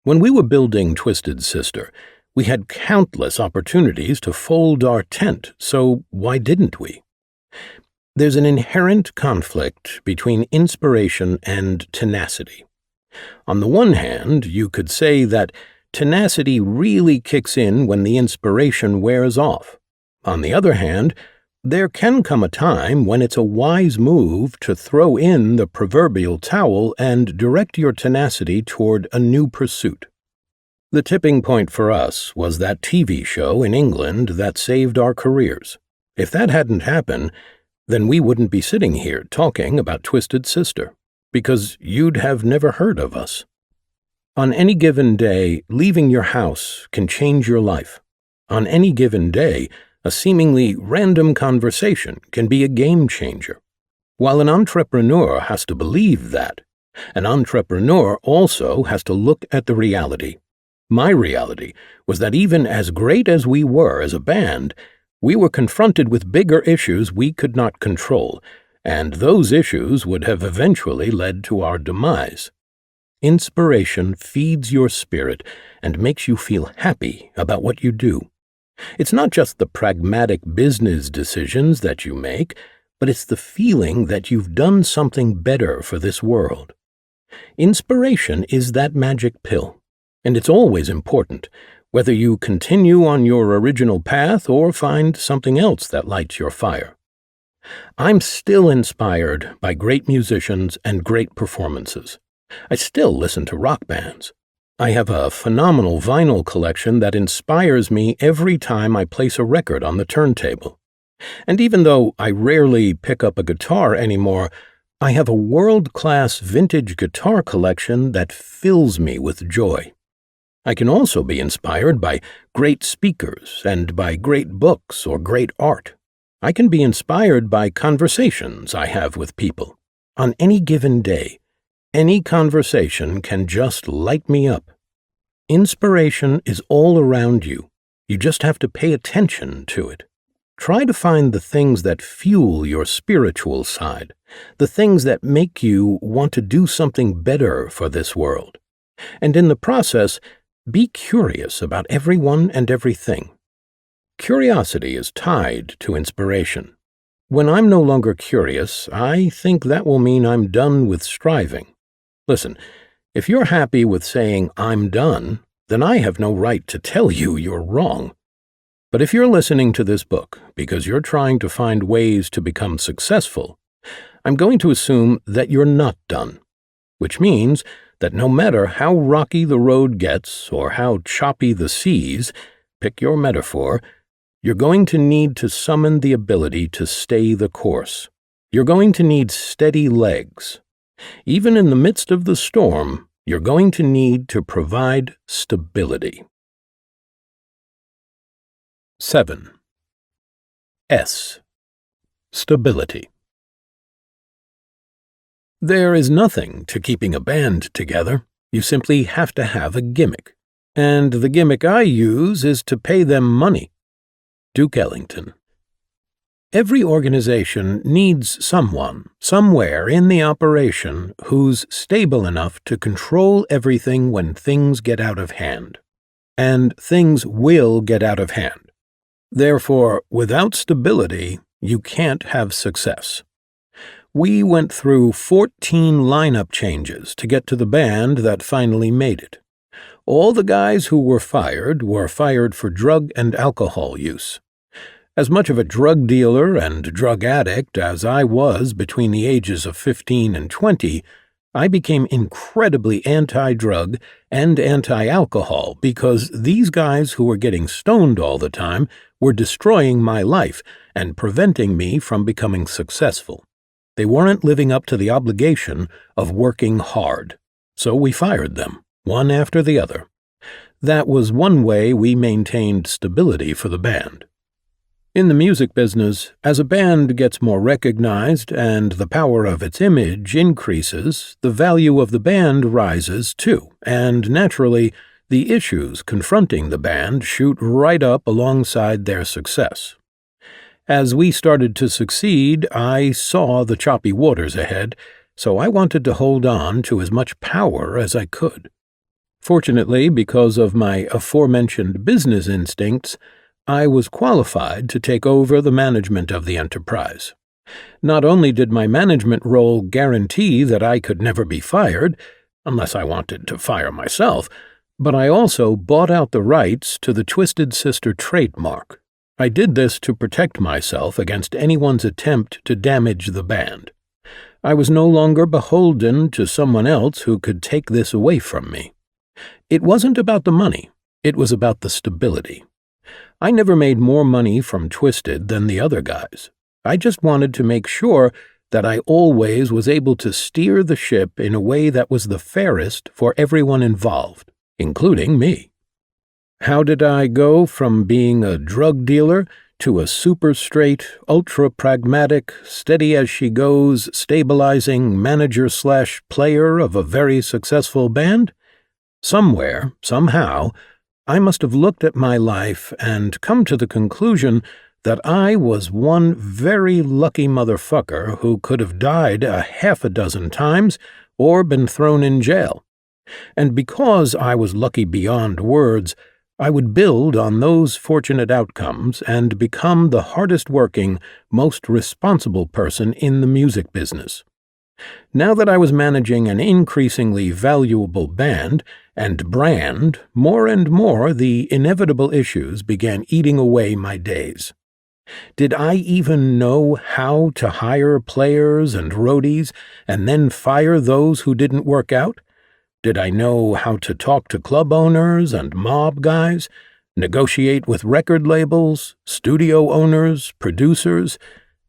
When we were building Twisted Sister, we had countless opportunities to fold our tent, so why didn't we? There's an inherent conflict between inspiration and tenacity. On the one hand, you could say that tenacity really kicks in when the inspiration wears off. On the other hand, there can come a time when it's a wise move to throw in the proverbial towel and direct your tenacity toward a new pursuit. The tipping point for us was that TV show in England that saved our careers. If that hadn't happened, then we wouldn't be sitting here talking about Twisted Sister, because you'd have never heard of us. On any given day, leaving your house can change your life. On any given day, a seemingly random conversation can be a game changer. While an entrepreneur has to believe that, an entrepreneur also has to look at the reality. My reality was that even as great as we were as a band, we were confronted with bigger issues we could not control, and those issues would have eventually led to our demise. Inspiration feeds your spirit and makes you feel happy about what you do. It's not just the pragmatic business decisions that you make, but it's the feeling that you've done something better for this world. Inspiration is that magic pill, and it's always important, whether you continue on your original path or find something else that lights your fire. I'm still inspired by great musicians and great performances. I still listen to rock bands. I have a phenomenal vinyl collection that inspires me every time I place a record on the turntable. And even though I rarely pick up a guitar anymore, I have a world-class vintage guitar collection that fills me with joy. I can also be inspired by great speakers and by great books or great art. I can be inspired by conversations I have with people. On any given day, any conversation can just light me up. Inspiration is all around you. You just have to pay attention to it. Try to find the things that fuel your spiritual side, the things that make you want to do something better for this world. And in the process, be curious about everyone and everything. Curiosity is tied to inspiration. When I'm no longer curious, I think that will mean I'm done with striving. Listen, if you're happy with saying I'm done, then I have no right to tell you you're wrong. But if you're listening to this book because you're trying to find ways to become successful, I'm going to assume that you're not done, which means that no matter how rocky the road gets or how choppy the seas, pick your metaphor, you're going to need to summon the ability to stay the course. You're going to need steady legs. Even in the midst of the storm, you're going to need to provide stability. 7. S. Stability. There is nothing to keeping a band together. You simply have to have a gimmick. And the gimmick I use is to pay them money. Duke Ellington. Every organization needs someone, somewhere in the operation, who's stable enough to control everything when things get out of hand. And things will get out of hand. Therefore, without stability, you can't have success. We went through 14 lineup changes to get to the band that finally made it. All the guys who were fired for drug and alcohol use. As much of a drug dealer and drug addict as I was between the ages of 15 and 20, I became incredibly anti-drug and anti-alcohol because these guys who were getting stoned all the time were destroying my life and preventing me from becoming successful. They weren't living up to the obligation of working hard, so we fired them, one after the other. That was one way we maintained stability for the band. In the music business, as a band gets more recognized and the power of its image increases, the value of the band rises too, and naturally, the issues confronting the band shoot right up alongside their success. As we started to succeed, I saw the choppy waters ahead, so I wanted to hold on to as much power as I could. Fortunately, because of my aforementioned business instincts, I was qualified to take over the management of the enterprise. Not only did my management role guarantee that I could never be fired, unless I wanted to fire myself, but I also bought out the rights to the Twisted Sister trademark. I did this to protect myself against anyone's attempt to damage the band. I was no longer beholden to someone else who could take this away from me. It wasn't about the money, it was about the stability. I never made more money from Twisted than the other guys. I just wanted to make sure that I always was able to steer the ship in a way that was the fairest for everyone involved, including me. How did I go from being a drug dealer to a super straight, ultra-pragmatic, steady-as-she-goes, stabilizing manager/player of a very successful band? Somewhere, somehow, I must have looked at my life and come to the conclusion that I was one very lucky motherfucker who could have died a half a dozen times or been thrown in jail. And because I was lucky beyond words, I would build on those fortunate outcomes and become the hardest-working, most responsible person in the music business. Now that I was managing an increasingly valuable band and brand, more and more the inevitable issues began eating away my days. Did I even know how to hire players and roadies and then fire those who didn't work out? Did I know how to talk to club owners and mob guys, negotiate with record labels, studio owners, producers?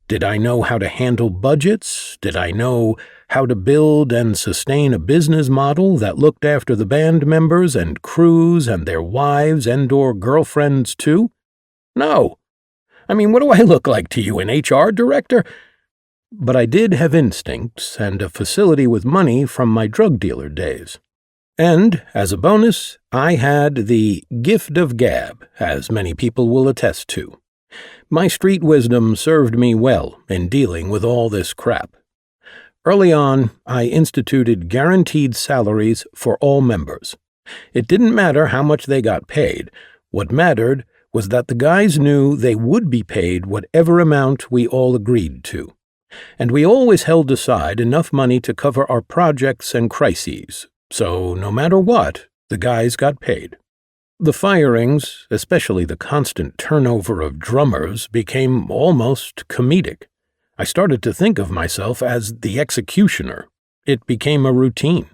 Did I know how to handle budgets? Did I know how to build and sustain a business model that looked after the band members and crews and their wives and/or girlfriends too? No. I mean, what do I look like to you, an HR director? But I did have instincts and a facility with money from my drug dealer days. And, as a bonus, I had the gift of gab, as many people will attest to. My street wisdom served me well in dealing with all this crap. Early on, I instituted guaranteed salaries for all members. It didn't matter how much they got paid. What mattered was that the guys knew they would be paid whatever amount we all agreed to. And we always held aside enough money to cover our projects and crises. So, no matter what, the guys got paid. The firings, especially the constant turnover of drummers, became almost comedic. I started to think of myself as the executioner. It became a routine.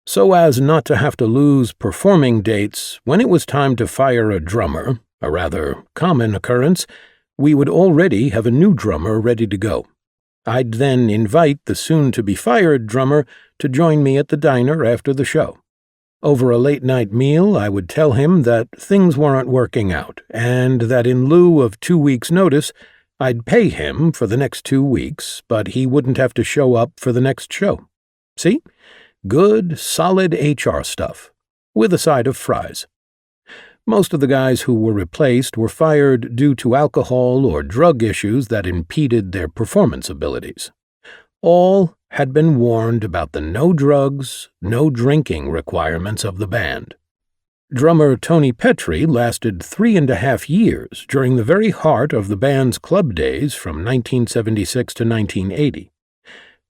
So as not to have to lose performing dates, when it was time to fire a drummer, a rather common occurrence, we would already have a new drummer ready to go. I'd then invite the soon-to-be-fired drummer to join me at the diner after the show. Over a late-night meal, I would tell him that things weren't working out, and that in lieu of 2 weeks' notice, I'd pay him for the next 2 weeks, but he wouldn't have to show up for the next show. See? Good, solid HR stuff, with a side of fries. Most of the guys who were replaced were fired due to alcohol or drug issues that impeded their performance abilities. All had been warned about the no drugs, no drinking requirements of the band. Drummer Tony Petrie lasted 3.5 years during the very heart of the band's club days from 1976 to 1980.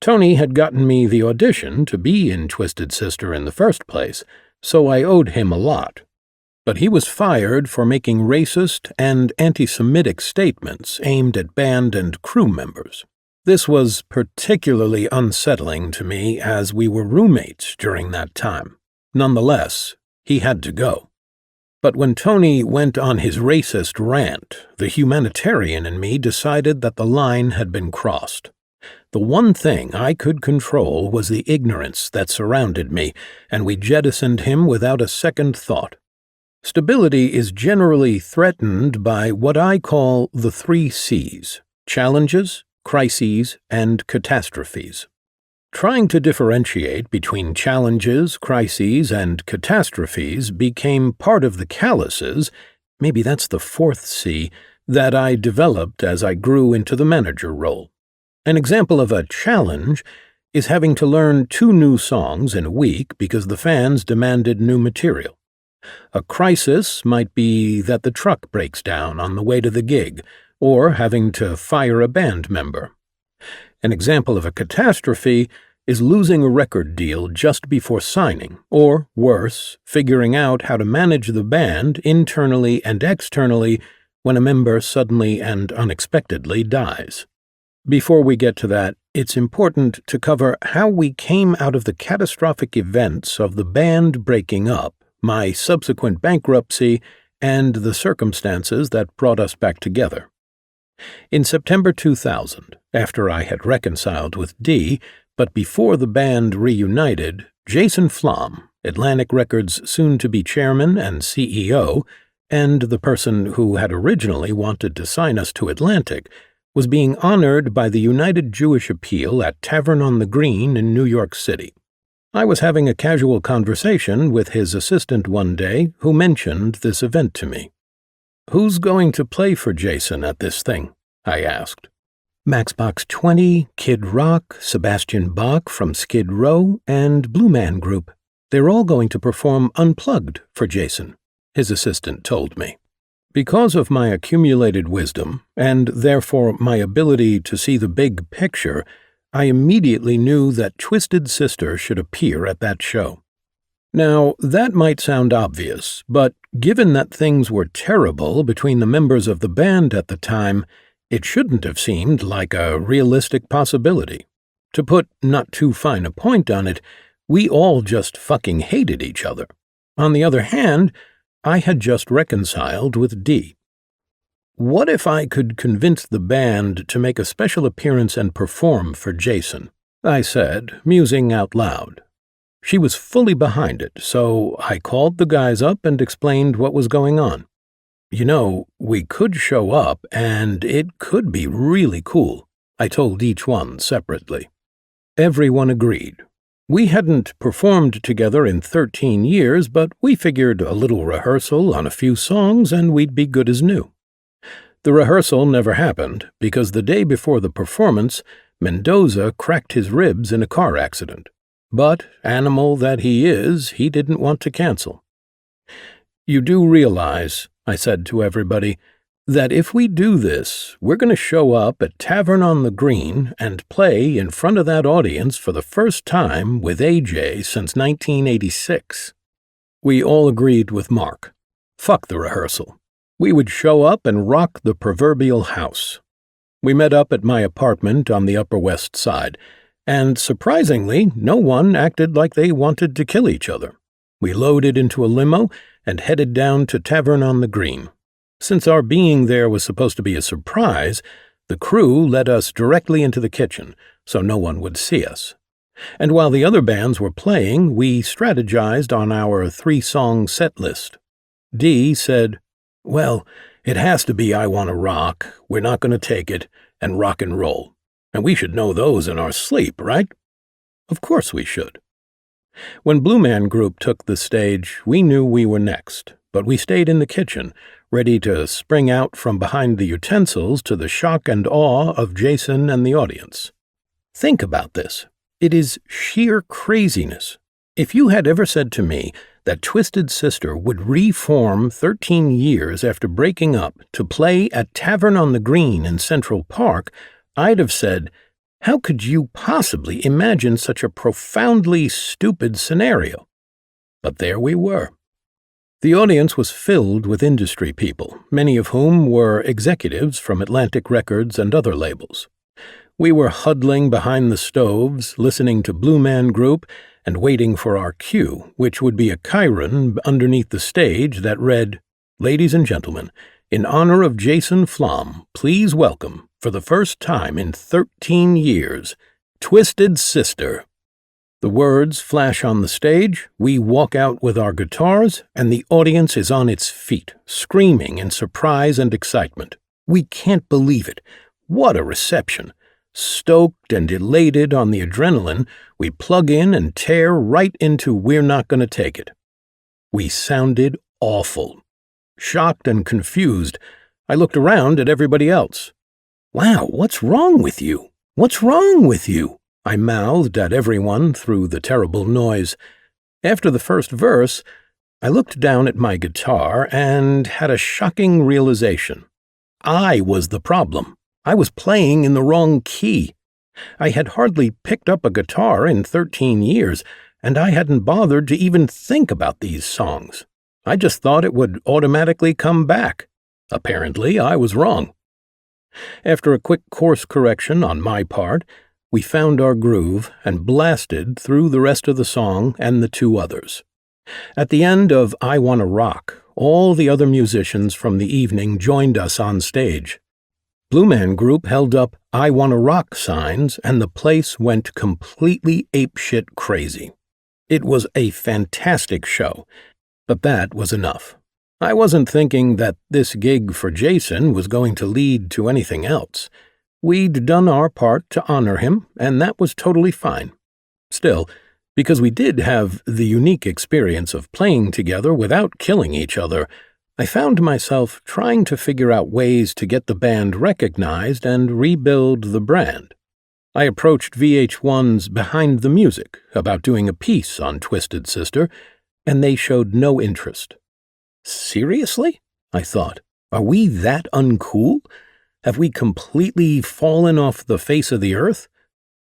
Tony had gotten me the audition to be in Twisted Sister in the first place, so I owed him a lot. But he was fired for making racist and anti-Semitic statements aimed at band and crew members. This was particularly unsettling to me as we were roommates during that time. Nonetheless, he had to go. But when Tony went on his racist rant, the humanitarian in me decided that the line had been crossed. The one thing I could control was the ignorance that surrounded me, and we jettisoned him without a second thought. Stability is generally threatened by what I call the 3 C's: challenges, crises, and catastrophes. Trying to differentiate between challenges, crises, and catastrophes became part of the calluses, maybe that's the 4th C, that I developed as I grew into the manager role. An example of a challenge is having to learn 2 new songs in a week because the fans demanded new material. A crisis might be that the truck breaks down on the way to the gig, or having to fire a band member. An example of a catastrophe is losing a record deal just before signing, or, worse, figuring out how to manage the band internally and externally when a member suddenly and unexpectedly dies. Before we get to that, it's important to cover how we came out of the catastrophic events of the band breaking up, my subsequent bankruptcy, and the circumstances that brought us back together. In September 2000, after I had reconciled with Dee, but before the band reunited, Jason Flom, Atlantic Records' soon-to-be chairman and CEO, and the person who had originally wanted to sign us to Atlantic, was being honored by the United Jewish Appeal at Tavern on the Green in New York City. I was having a casual conversation with his assistant one day who mentioned this event to me. "Who's going to play for Jason at this thing?" I asked. "Maxbox 20, Kid Rock, Sebastian Bach from Skid Row, and Blue Man Group. They're all going to perform unplugged for Jason," his assistant told me. Because of my accumulated wisdom, and therefore my ability to see the big picture, I immediately knew that Twisted Sister should appear at that show. Now, that might sound obvious, but given that things were terrible between the members of the band at the time, it shouldn't have seemed like a realistic possibility. To put not too fine a point on it, we all just fucking hated each other. On the other hand, I had just reconciled with Dee. What if I could convince the band to make a special appearance and perform for Jason? I said, musing out loud. She was fully behind it, so I called the guys up and explained what was going on. "You know, we could show up, and it could be really cool," I told each one separately. Everyone agreed. We hadn't performed together in 13 years, but we figured a little rehearsal on a few songs and we'd be good as new. The rehearsal never happened because the day before the performance, Mendoza cracked his ribs in a car accident. But, animal that he is, he didn't want to cancel. "You do realize," I said to everybody, "that if we do this, we're going to show up at Tavern on the Green and play in front of that audience for the first time with AJ since 1986. We all agreed with Mark. Fuck the rehearsal. We would show up and rock the proverbial house. We met up at my apartment on the Upper West Side, and surprisingly, no one acted like they wanted to kill each other. We loaded into a limo and headed down to Tavern on the Green. Since our being there was supposed to be a surprise, the crew led us directly into the kitchen, so no one would see us. And while the other bands were playing, we strategized on our 3-song set list. Dee said, "Well, it has to be I Wanna Rock, We're Not Gonna Take It, and Rock and Roll. And we should know those in our sleep, right?" Of course we should. When Blue Man Group took the stage, we knew we were next, but we stayed in the kitchen, ready to spring out from behind the utensils to the shock and awe of Jason and the audience. Think about this. It is sheer craziness. If you had ever said to me that Twisted Sister would reform 13 years after breaking up to play at Tavern on the Green in Central Park, I'd have said, "How could you possibly imagine such a profoundly stupid scenario?" But there we were. The audience was filled with industry people, many of whom were executives from Atlantic Records and other labels. We were huddling behind the stoves, listening to Blue Man Group, and waiting for our cue, which would be a chyron underneath the stage that read, "Ladies and gentlemen, in honor of Jason Flom, please welcome, for the first time in 13 years, Twisted Sister." The words flash on the stage, we walk out with our guitars, and the audience is on its feet, screaming in surprise and excitement. We can't believe it. What a reception! Stoked and elated on the adrenaline, we plug in and tear right into We're Not Gonna Take It. We sounded awful. Shocked and confused, I looked around at everybody else. "Wow, what's wrong with you? What's wrong with you?" I mouthed at everyone through the terrible noise. After the first verse, I looked down at my guitar and had a shocking realization. I was the problem. I was playing in the wrong key. I had hardly picked up a guitar in 13 years, and I hadn't bothered to even think about these songs. I just thought it would automatically come back. Apparently, I was wrong. After a quick course correction on my part, we found our groove and blasted through the rest of the song and the 2 others. At the end of I Wanna Rock, All the other musicians from the evening joined us on stage. Blue Man Group held up "I Wanna Rock" signs, and the place went completely apeshit crazy. It was a fantastic show, but that was enough. I wasn't thinking that this gig for Jason was going to lead to anything else. We'd done our part to honor him, and that was totally fine. Still, because we did have the unique experience of playing together without killing each other, I found myself trying to figure out ways to get the band recognized and rebuild the brand. I approached VH1's Behind the Music about doing a piece on Twisted Sister, and they showed no interest. Seriously? I thought. Are we that uncool? Have we completely fallen off the face of the earth?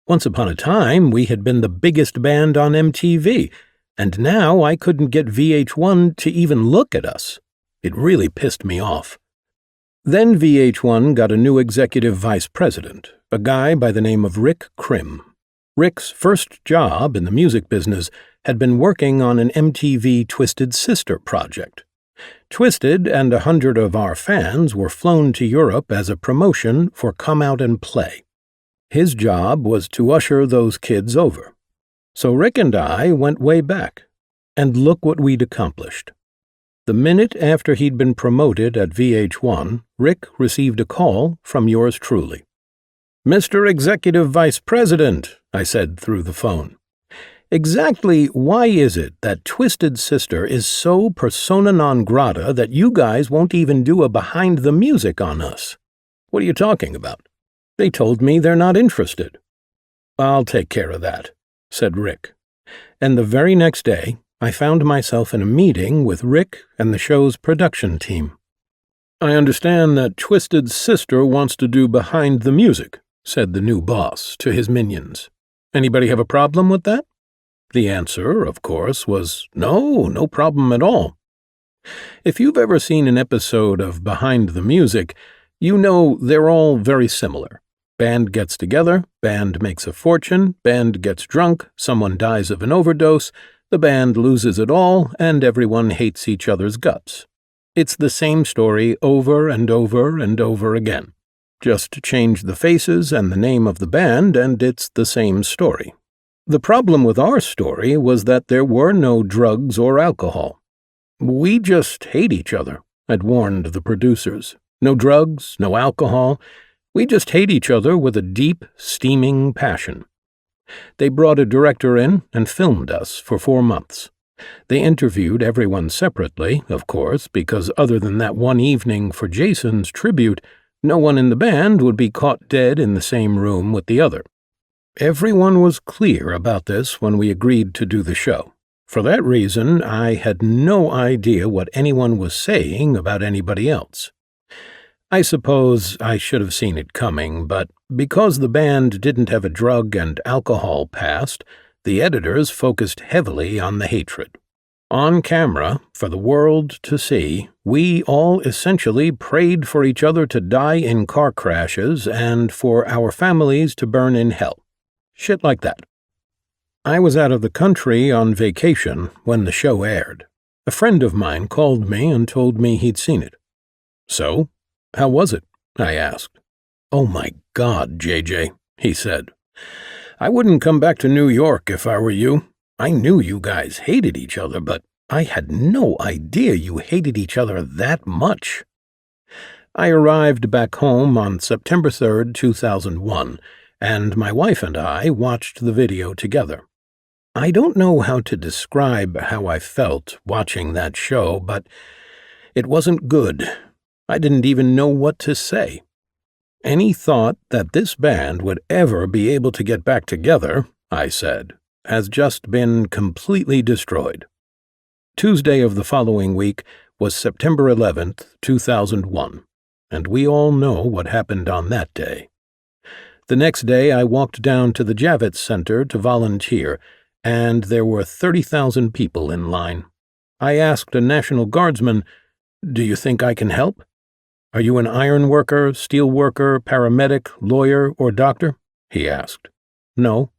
Once upon a time, we had been the biggest band on MTV, and now I couldn't get VH1 to even look at us. It really pissed me off. Then VH1 got a new executive vice president, a guy by the name of Rick Krim. Rick's first job in the music business had been working on an MTV Twisted Sister project. Twisted and 100 of our fans were flown to Europe as a promotion for Come Out and Play. His job was to usher those kids over. So Rick and I went way back, and look what we'd accomplished. The minute after he'd been promoted at VH1, Rick received a call from yours truly. "Mr. Executive Vice President," I said through the phone, "exactly why is it that Twisted Sister is so persona non grata that you guys won't even do a Behind the Music on us? What are you talking about? They told me they're not interested." "I'll take care of that," said Rick. And the very next day, I found myself in a meeting with Rick and the show's production team. "I understand that Twisted Sister wants to do Behind the Music," said the new boss to his minions. "Anybody have a problem with that?" The answer, of course, was no problem at all. If you've ever seen an episode of Behind the Music, you know they're all very similar. Band gets together, band makes a fortune, band gets drunk, someone dies of an overdose, the band loses it all, and everyone hates each other's guts. It's the same story over and over and over again. Just change the faces and the name of the band, and it's the same story. The problem with our story was that there were no drugs or alcohol. "We just hate each other," I'd warned the producers. "No drugs, no alcohol. We just hate each other with a deep, steaming passion." They brought a director in and filmed us for 4 months. They interviewed everyone separately, of course, because other than that one evening for Jason's tribute, no one in the band would be caught dead in the same room with the other. Everyone was clear about this when we agreed to do the show. For that reason, I had no idea what anyone was saying about anybody else. I suppose I should have seen it coming, but because the band didn't have a drug and alcohol past, the editors focused heavily on the hatred. On camera, for the world to see, we all essentially prayed for each other to die in car crashes and for our families to burn in hell. Shit like that. I was out of the country on vacation when the show aired. A friend of mine called me and told me he'd seen it. "So, how was it?" I asked. "Oh my God, JJ," he said. "I wouldn't come back to New York if I were you. I knew you guys hated each other, but I had no idea you hated each other that much." I arrived back home on September 3rd, 2001, and my wife and I watched the video together. I don't know how to describe how I felt watching that show, but it wasn't good. I didn't even know what to say. Any thought that this band would ever be able to get back together, I said, has just been completely destroyed. Tuesday of the following week was September 11th, 2001, and we all know what happened on that day. The next day I walked down to the Javits Center to volunteer, and there were 30,000 people in line. I asked a National Guardsman, "Do you think I can help? Are you an iron worker, steel worker, paramedic, lawyer, or doctor?" he asked. "No."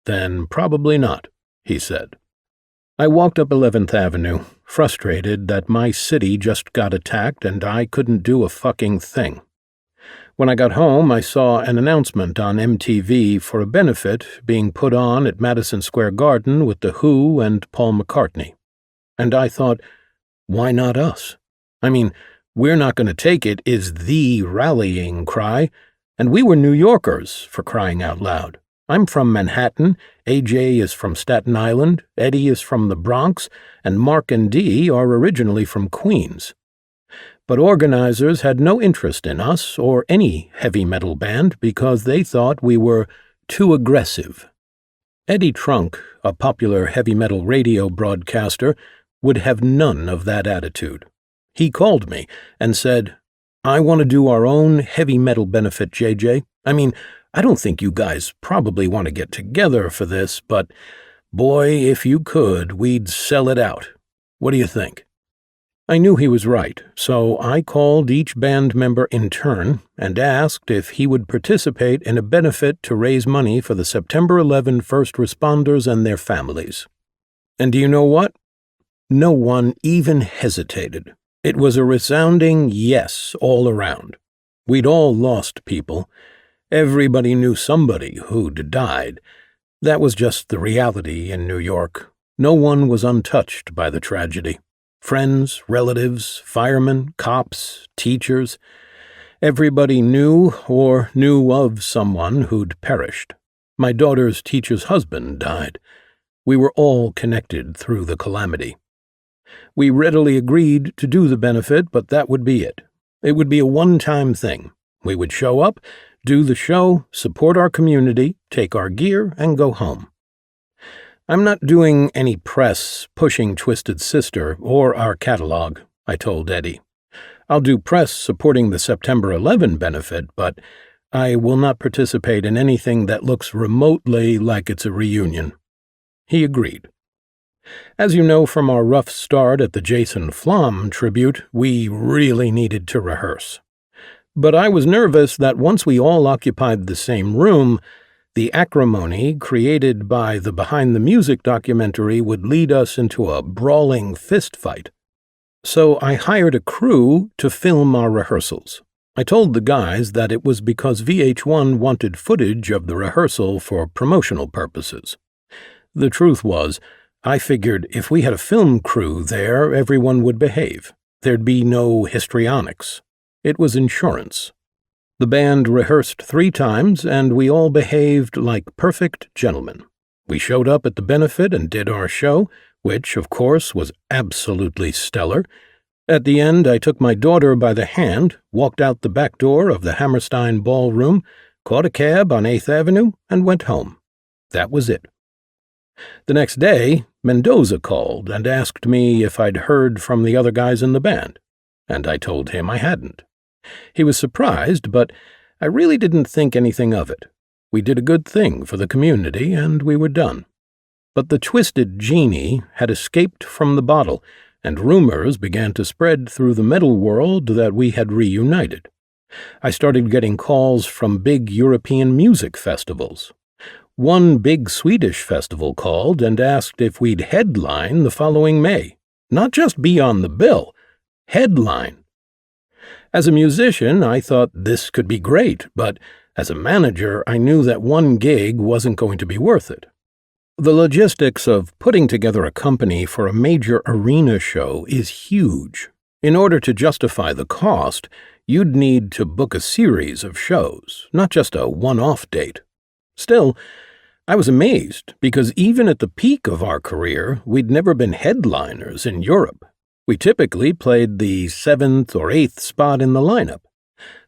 "Then probably not," he said. I walked up 11th Avenue, frustrated that my city just got attacked and I couldn't do a fucking thing. When I got home, I saw an announcement on MTV for a benefit being put on at Madison Square Garden with The Who and Paul McCartney. And I thought, why not us? I mean, "We're not going to take it" is the rallying cry, and we were New Yorkers, for crying out loud. I'm from Manhattan, AJ is from Staten Island, Eddie is from the Bronx, and Mark and Dee are originally from Queens. But organizers had no interest in us or any heavy metal band because they thought we were too aggressive. Eddie Trunk, a popular heavy metal radio broadcaster, would have none of that attitude. He called me and said, "I want to do our own heavy metal benefit, JJ. I mean, I don't think you guys probably want to get together for this, but boy, if you could, we'd sell it out. What do you think?" I knew he was right, so I called each band member in turn and asked if he would participate in a benefit to raise money for the September 11 first responders and their families. And do you know what? No one even hesitated. It was a resounding yes all around. We'd all lost people. Everybody knew somebody who'd died. That was just the reality in New York. No one was untouched by the tragedy. Friends, relatives, firemen, cops, teachers. Everybody knew or knew of someone who'd perished. My daughter's teacher's husband died. We were all connected through the calamity. We readily agreed to do the benefit, but that would be it. It would be a one-time thing. We would show up, do the show, support our community, take our gear, and go home. I'm not doing any press pushing Twisted Sister or our catalog, I told Eddie. I'll do press supporting the September 11 benefit, but I will not participate in anything that looks remotely like it's a reunion. He agreed. As you know from our rough start at the Jason Flom tribute, we really needed to rehearse. But I was nervous that once we all occupied the same room, the acrimony created by the Behind the Music documentary would lead us into a brawling fistfight. So I hired a crew to film our rehearsals. I told the guys that it was because VH1 wanted footage of the rehearsal for promotional purposes. The truth was, I figured if we had a film crew there, everyone would behave. There'd be no histrionics. It was insurance. The band rehearsed 3 times, and we all behaved like perfect gentlemen. We showed up at the benefit and did our show, which, of course, was absolutely stellar. At the end, I took my daughter by the hand, walked out the back door of the Hammerstein Ballroom, caught a cab on 8th Avenue, and went home. That was it. The next day, Mendoza called and asked me if I'd heard from the other guys in the band, and I told him I hadn't. He was surprised, but I really didn't think anything of it. We did a good thing for the community, and we were done. But the twisted genie had escaped from the bottle, and rumors began to spread through the metal world that we had reunited. I started getting calls from big European music festivals. One big Swedish festival called and asked if we'd headline the following May. Not just be on the bill, headline. As a musician, I thought this could be great, but as a manager, I knew that one gig wasn't going to be worth it. The logistics of putting together a company for a major arena show is huge. In order to justify the cost, you'd need to book a series of shows, not just a one-off date. Still, I was amazed because even at the peak of our career, we'd never been headliners in Europe. We typically played the 7th or 8th spot in the lineup.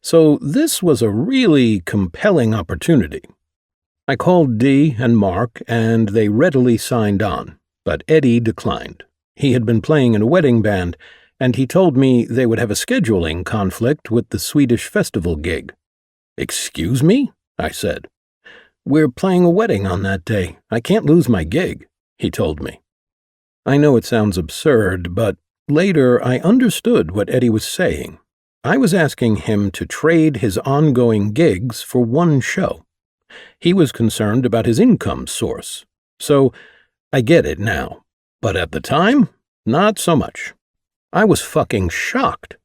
So this was a really compelling opportunity. I called Dee and Mark, and they readily signed on, but Eddie declined. He had been playing in a wedding band, and he told me they would have a scheduling conflict with the Swedish festival gig. "Excuse me?" I said. "We're playing a wedding on that day. I can't lose my gig," he told me. I know it sounds absurd, but later I understood what Eddie was saying. I was asking him to trade his ongoing gigs for one show. He was concerned about his income source. So I get it now. But at the time, not so much. I was fucking shocked.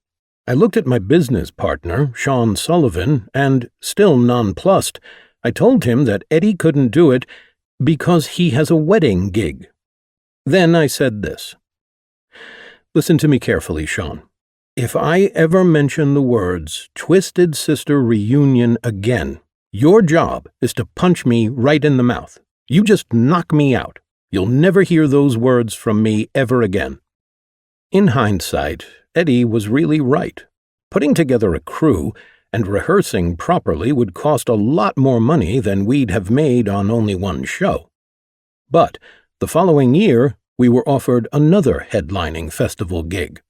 I looked at my business partner, Sean Sullivan, and, still nonplussed, I told him that Eddie couldn't do it because he has a wedding gig. Then I said this. Listen to me carefully, Sean. If I ever mention the words Twisted Sister Reunion again, your job is to punch me right in the mouth. You just knock me out. You'll never hear those words from me ever again. In hindsight, Eddie was really right. Putting together a crew and rehearsing properly would cost a lot more money than we'd have made on only one show. But the following year, we were offered another headlining festival gig.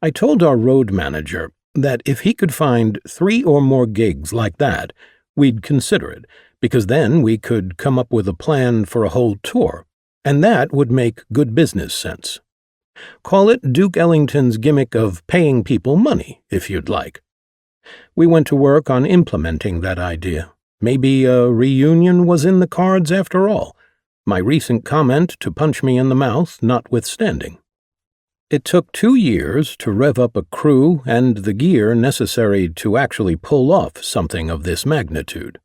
I told our road manager that if he could find 3 or more gigs like that, we'd consider it, because then we could come up with a plan for a whole tour, and that would make good business sense. Call it Duke Ellington's gimmick of paying people money, if you'd like. We went to work on implementing that idea. Maybe a reunion was in the cards after all, my recent comment to punch me in the mouth notwithstanding. It took 2 years to rev up a crew and the gear necessary to actually pull off something of this magnitude.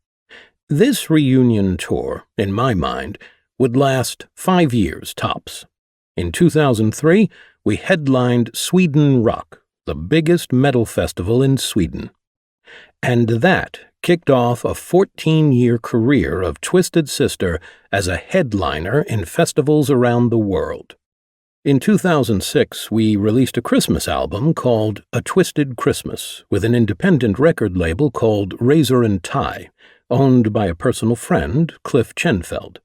This reunion tour, in my mind, would last 5 years tops. In 2003, we headlined Sweden Rock, the biggest metal festival in Sweden. And that kicked off a 14-year career of Twisted Sister as a headliner in festivals around the world. In 2006, we released a Christmas album called A Twisted Christmas with an independent record label called Razor and Tie, owned by a personal friend, Cliff Chenfeld.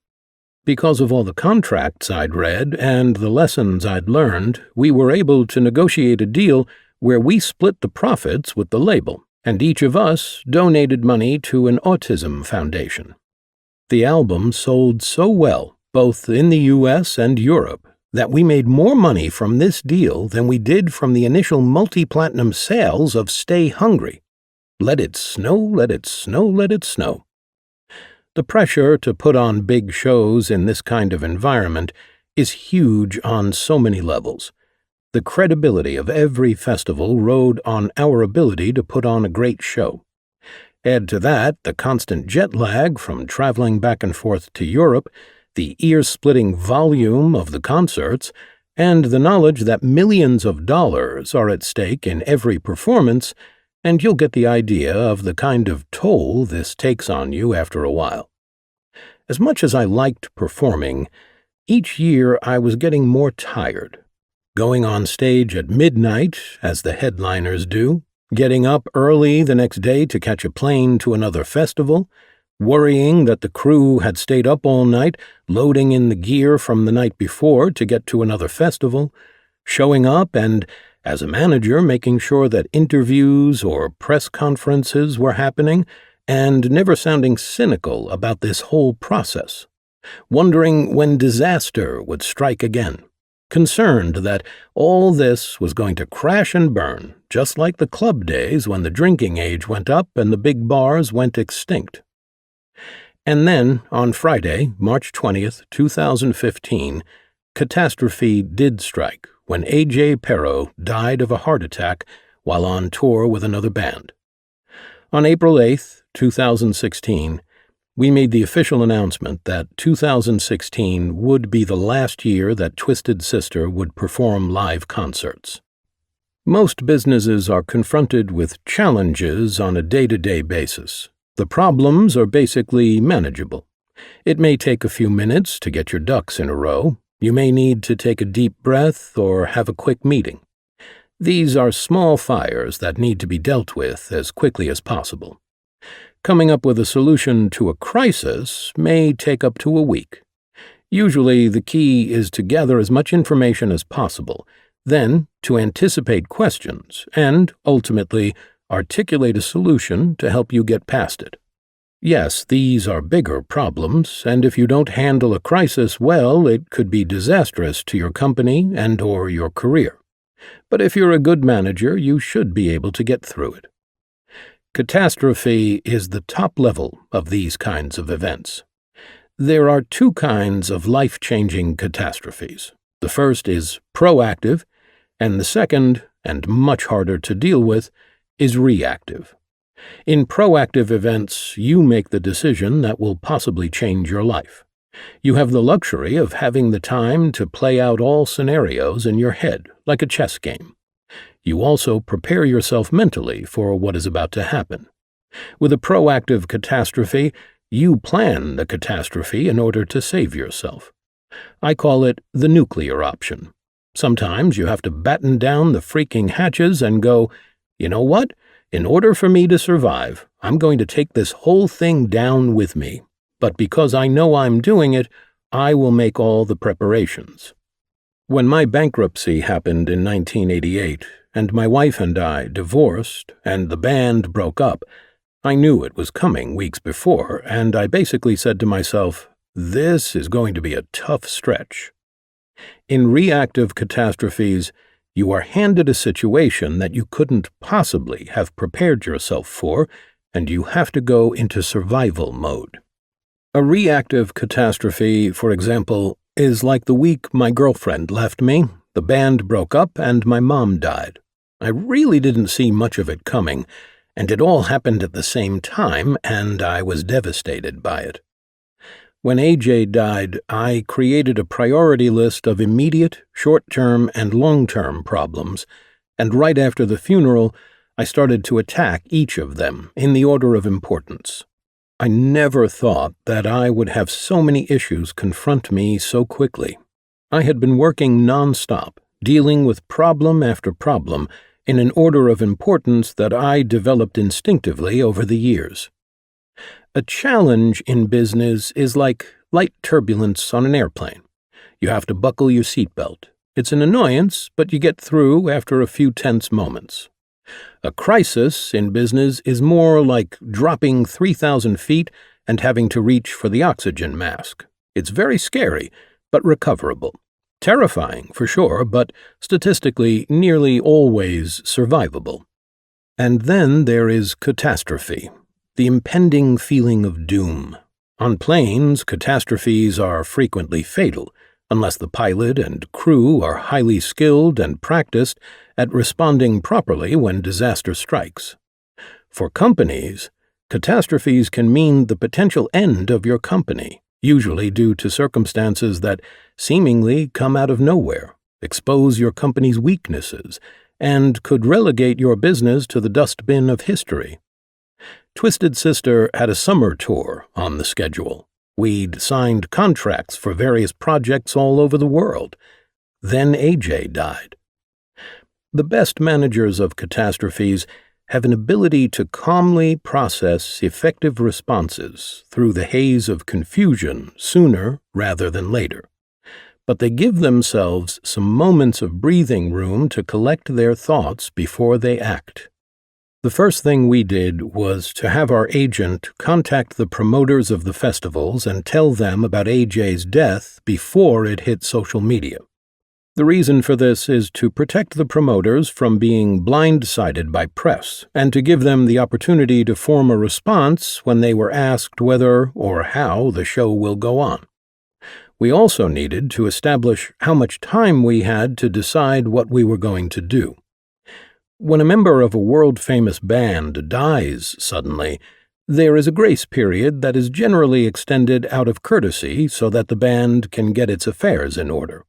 Because of all the contracts I'd read and the lessons I'd learned, we were able to negotiate a deal where we split the profits with the label, and each of us donated money to an autism foundation. The album sold so well, both in the U.S. and Europe, that we made more money from this deal than we did from the initial multi-platinum sales of Stay Hungry. Let it snow, let it snow, let it snow. The pressure to put on big shows in this kind of environment is huge on so many levels. The credibility of every festival rode on our ability to put on a great show. Add to that the constant jet lag from traveling back and forth to Europe, the ear-splitting volume of the concerts, and the knowledge that millions of dollars are at stake in every performance, and you'll get the idea of the kind of toll this takes on you after a while. As much as I liked performing, each year I was getting more tired. Going on stage at midnight, as the headliners do, getting up early the next day to catch a plane to another festival, worrying that the crew had stayed up all night, loading in the gear from the night before to get to another festival, showing up and, as a manager, making sure that interviews or press conferences were happening, and never sounding cynical about this whole process, wondering when disaster would strike again, concerned that all this was going to crash and burn, just like the club days when the drinking age went up and the big bars went extinct. And then, on Friday, March 20th, 2015, catastrophe did strike when A.J. Perro died of a heart attack while on tour with another band. On April 8th, 2016, we made the official announcement that 2016 would be the last year that Twisted Sister would perform live concerts. Most businesses are confronted with challenges on a day-to-day basis. The problems are basically manageable. It may take a few minutes to get your ducks in a row. You may need to take a deep breath or have a quick meeting. These are small fires that need to be dealt with as quickly as possible. Coming up with a solution to a crisis may take up to a week. Usually, the key is to gather as much information as possible, then to anticipate questions, and, ultimately, articulate a solution to help you get past it. Yes, these are bigger problems, and if you don't handle a crisis well, it could be disastrous to your company and/or your career. But if you're a good manager, you should be able to get through it. Catastrophe is the top level of these kinds of events. There are 2 kinds of life-changing catastrophes. The first is proactive, and the second, and much harder to deal with, is reactive. In proactive events, you make the decision that will possibly change your life. You have the luxury of having the time to play out all scenarios in your head, like a chess game. You also prepare yourself mentally for what is about to happen. With a proactive catastrophe, you plan the catastrophe in order to save yourself. I call it the nuclear option. Sometimes you have to batten down the freaking hatches and go, you know what? In order for me to survive, I'm going to take this whole thing down with me. But because I know I'm doing it, I will make all the preparations. When my bankruptcy happened in 1988, and my wife and I divorced, and the band broke up, I knew it was coming weeks before, and I basically said to myself, this is going to be a tough stretch. In reactive catastrophes, you are handed a situation that you couldn't possibly have prepared yourself for, and you have to go into survival mode. A reactive catastrophe, for example, is like the week my girlfriend left me, the band broke up, and my mom died. I really didn't see much of it coming, and it all happened at the same time, and I was devastated by it. When AJ died, I created a priority list of immediate, short-term, and long-term problems, and right after the funeral, I started to attack each of them in the order of importance. I never thought that I would have so many issues confront me so quickly. I had been working non-stop, dealing with problem after problem, in an order of importance that I developed instinctively over the years. A challenge in business is like light turbulence on an airplane. You have to buckle your seatbelt. It's an annoyance, but you get through after a few tense moments. A crisis in business is more like dropping 3,000 feet and having to reach for the oxygen mask. It's very scary, but recoverable. Terrifying, for sure, but statistically nearly always survivable. And then there is catastrophe, the impending feeling of doom. On planes, catastrophes are frequently fatal, unless the pilot and crew are highly skilled and practiced at responding properly when disaster strikes. For companies, catastrophes can mean the potential end of your company, usually due to circumstances that seemingly come out of nowhere, expose your company's weaknesses, and could relegate your business to the dustbin of history. Twisted Sister had a summer tour on the schedule. We'd signed contracts for various projects all over the world. Then AJ died. The best managers of catastrophes have an ability to calmly process effective responses through the haze of confusion sooner rather than later. But they give themselves some moments of breathing room to collect their thoughts before they act. The first thing we did was to have our agent contact the promoters of the festivals and tell them about AJ's death before it hit social media. The reason for this is to protect the promoters from being blindsided by press and to give them the opportunity to form a response when they were asked whether or how the show will go on. We also needed to establish how much time we had to decide what we were going to do. When a member of a world-famous band dies suddenly, there is a grace period that is generally extended out of courtesy so that the band can get its affairs in order.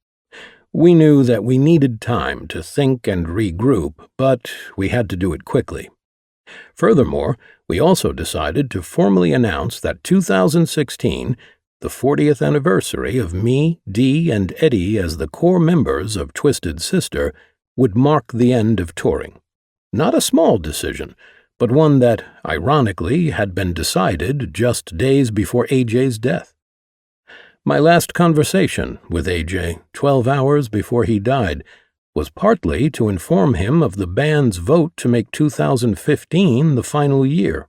We knew that we needed time to think and regroup, but we had to do it quickly. Furthermore, we also decided to formally announce that 2016, the 40th anniversary of me, Dee, and Eddie as the core members of Twisted Sister, would mark the end of touring. Not a small decision, but one that, ironically, had been decided just days before AJ's death. My last conversation with AJ, 12 hours before he died, was partly to inform him of the band's vote to make 2015 the final year.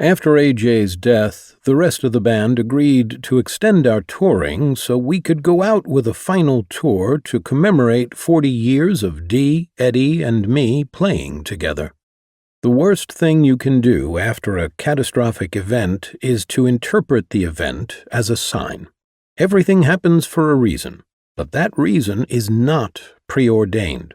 After AJ's death, the rest of the band agreed to extend our touring so we could go out with a final tour to commemorate 40 years of Dee, Eddie, and me playing together. The worst thing you can do after a catastrophic event is to interpret the event as a sign. Everything happens for a reason. but that reason is not preordained.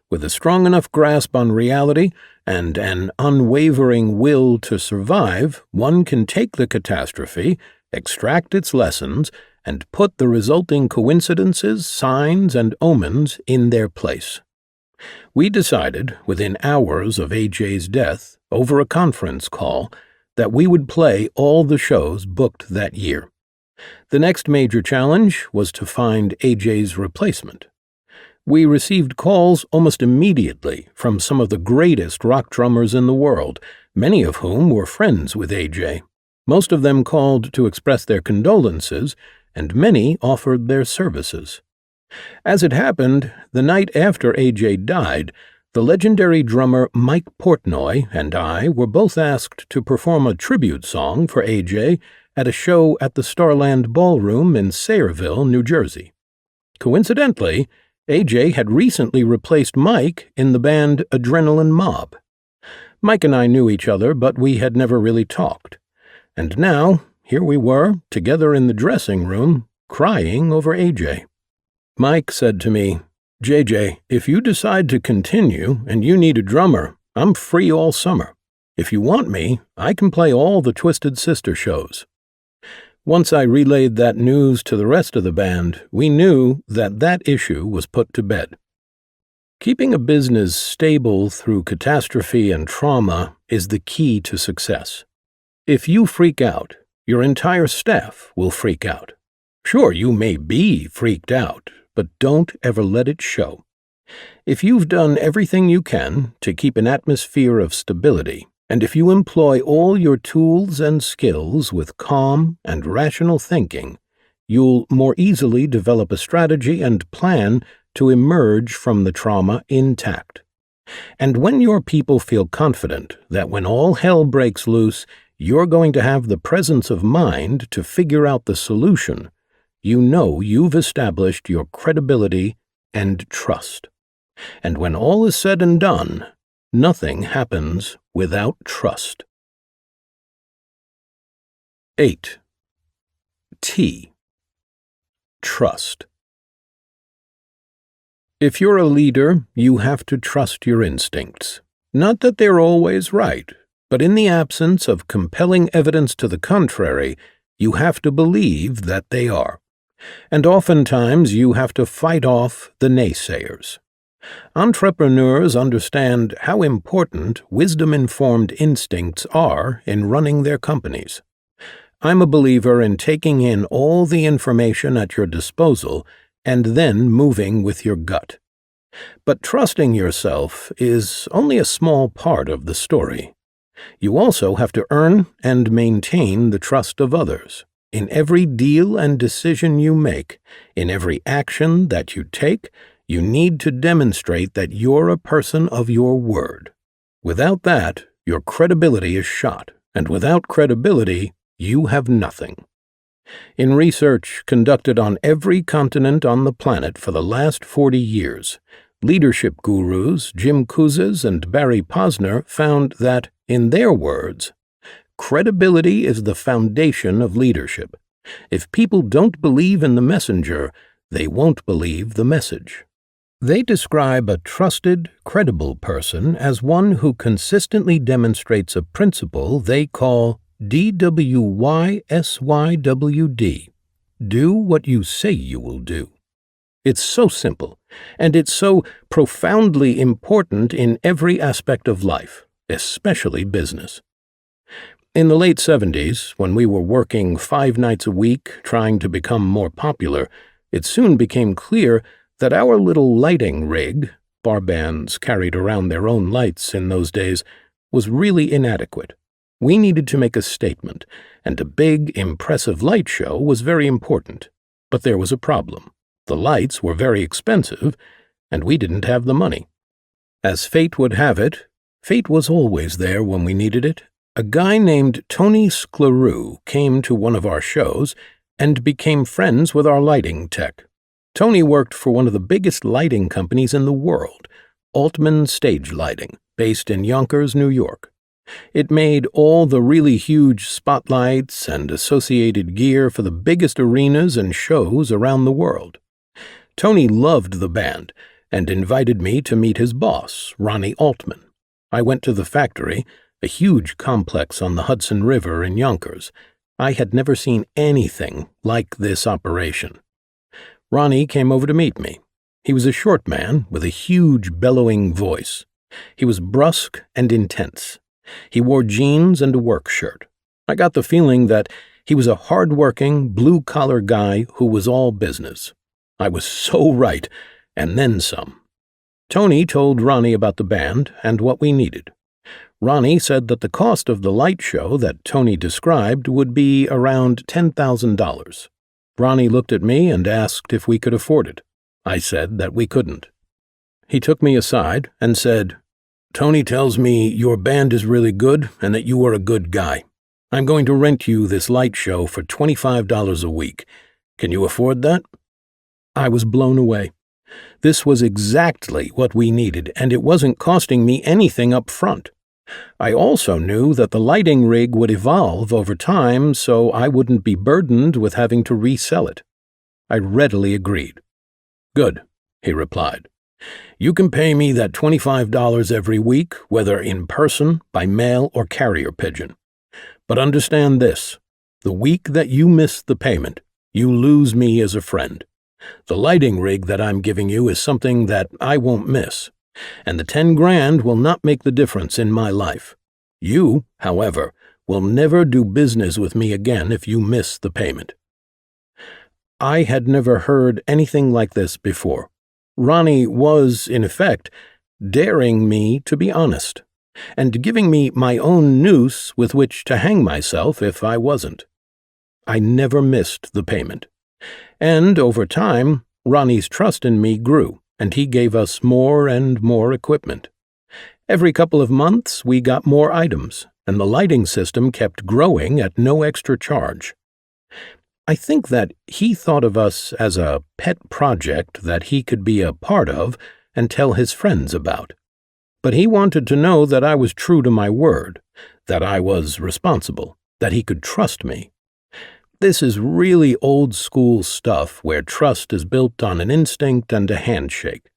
With a strong enough grasp on reality and an unwavering will to survive, one can take the catastrophe, extract its lessons, and put the resulting coincidences, signs, and omens in their place. We decided, within hours of AJ's death, over a conference call, that we would play all the shows booked that year. The next major challenge was to find AJ's replacement. We received calls almost immediately from some of the greatest rock drummers in the world, many of whom were friends with AJ. Most of them called to express their condolences, and many offered their services. As it happened, the night after AJ died, the legendary drummer Mike Portnoy and I were both asked to perform a tribute song for AJ at a show at the Starland Ballroom in Sayreville, New Jersey. Coincidentally, AJ had recently replaced Mike in the band Adrenaline Mob. Mike and I knew each other, but we had never really talked. And now, here we were, together in the dressing room, crying over AJ. Mike said to me, "JJ, if you decide to continue and you need a drummer, I'm free all summer. If you want me, I can play all the Twisted Sister shows." Once I relayed that news to the rest of the band, we knew that that issue was put to bed. Keeping a business stable through catastrophe and trauma is the key to success. If you freak out, your entire staff will freak out. Sure, you may be freaked out, but don't ever let it show. If you've done everything you can to keep an atmosphere of stability, and if you employ all your tools and skills with calm and rational thinking, you'll more easily develop a strategy and plan to emerge from the trauma intact. And when your people feel confident that when all hell breaks loose, you're going to have the presence of mind to figure out the solution, you know you've established your credibility and trust. And when all is said and done, nothing happens without trust. 8. T. Trust. If you're a leader, you have to trust your instincts. Not that they're always right, but in the absence of compelling evidence to the contrary, you have to believe that they are. And oftentimes you have to fight off the naysayers. Entrepreneurs understand how important wisdom-informed instincts are in running their companies. I'm a believer in taking in all the information at your disposal and then moving with your gut. But trusting yourself is only a small part of the story. You also have to earn and maintain the trust of others. In every deal and decision you make, in every action that you take, you need to demonstrate that you're a person of your word. Without that, your credibility is shot, and without credibility, you have nothing. In research conducted on every continent on the planet for the last 40 years, leadership gurus Jim Kouzes and Barry Posner found that, in their words, credibility is the foundation of leadership. If people don't believe in the messenger, they won't believe the message. They describe a trusted, credible person as one who consistently demonstrates a principle they call DWYSYWD. Do what you say you will do. It's so simple, and it's so profoundly important in every aspect of life, especially business. In the late 70s, when we were working 5 nights a week trying to become more popular, it soon became clear that our little lighting rig, bar bands carried around their own lights in those days, was really inadequate. We needed to make a statement, and a big, impressive light show was very important. But there was a problem. The lights were very expensive, and we didn't have the money. As fate would have it, fate was always there when we needed it. A guy named Tony Scleroux came to one of our shows and became friends with our lighting tech. Tony worked for one of the biggest lighting companies in the world, Altman Stage Lighting, based in Yonkers, New York. It made all the really huge spotlights and associated gear for the biggest arenas and shows around the world. Tony loved the band and invited me to meet his boss, Ronnie Altman. I went to the factory, a huge complex on the Hudson River in Yonkers. I had never seen anything like this operation. Ronnie came over to meet me. He was a short man with a huge bellowing voice. He was brusque and intense. He wore jeans and a work shirt. I got the feeling that he was a hard-working, blue-collar guy who was all business. I was so right, and then some. Tony told Ronnie about the band and what we needed. Ronnie said that the cost of the light show that Tony described would be around $10,000. Ronnie looked at me and asked if we could afford it. I said that we couldn't. He took me aside and said, "Tony tells me your band is really good and that you are a good guy. I'm going to rent you this light show for $25 a week. Can you afford that?" I was blown away. This was exactly what we needed, and it wasn't costing me anything up front. I also knew that the lighting rig would evolve over time, so I wouldn't be burdened with having to resell it. I readily agreed. "Good," he replied. "You can pay me that $25 every week, whether in person, by mail, or carrier pigeon. But understand this, the week that you miss the payment, you lose me as a friend. The lighting rig that I'm giving you is something that I won't miss, and the $10,000 will not make the difference in my life. You, however, will never do business with me again if you miss the payment." I had never heard anything like this before. Ronnie was, in effect, daring me to be honest, and giving me my own noose with which to hang myself if I wasn't. I never missed the payment. And over time, Ronnie's trust in me grew, and he gave us more and more equipment. Every couple of months, we got more items, and the lighting system kept growing at no extra charge. I think that he thought of us as a pet project that he could be a part of and tell his friends about. But he wanted to know that I was true to my word, that I was responsible, that he could trust me. This is really old-school stuff where trust is built on an instinct and a handshake.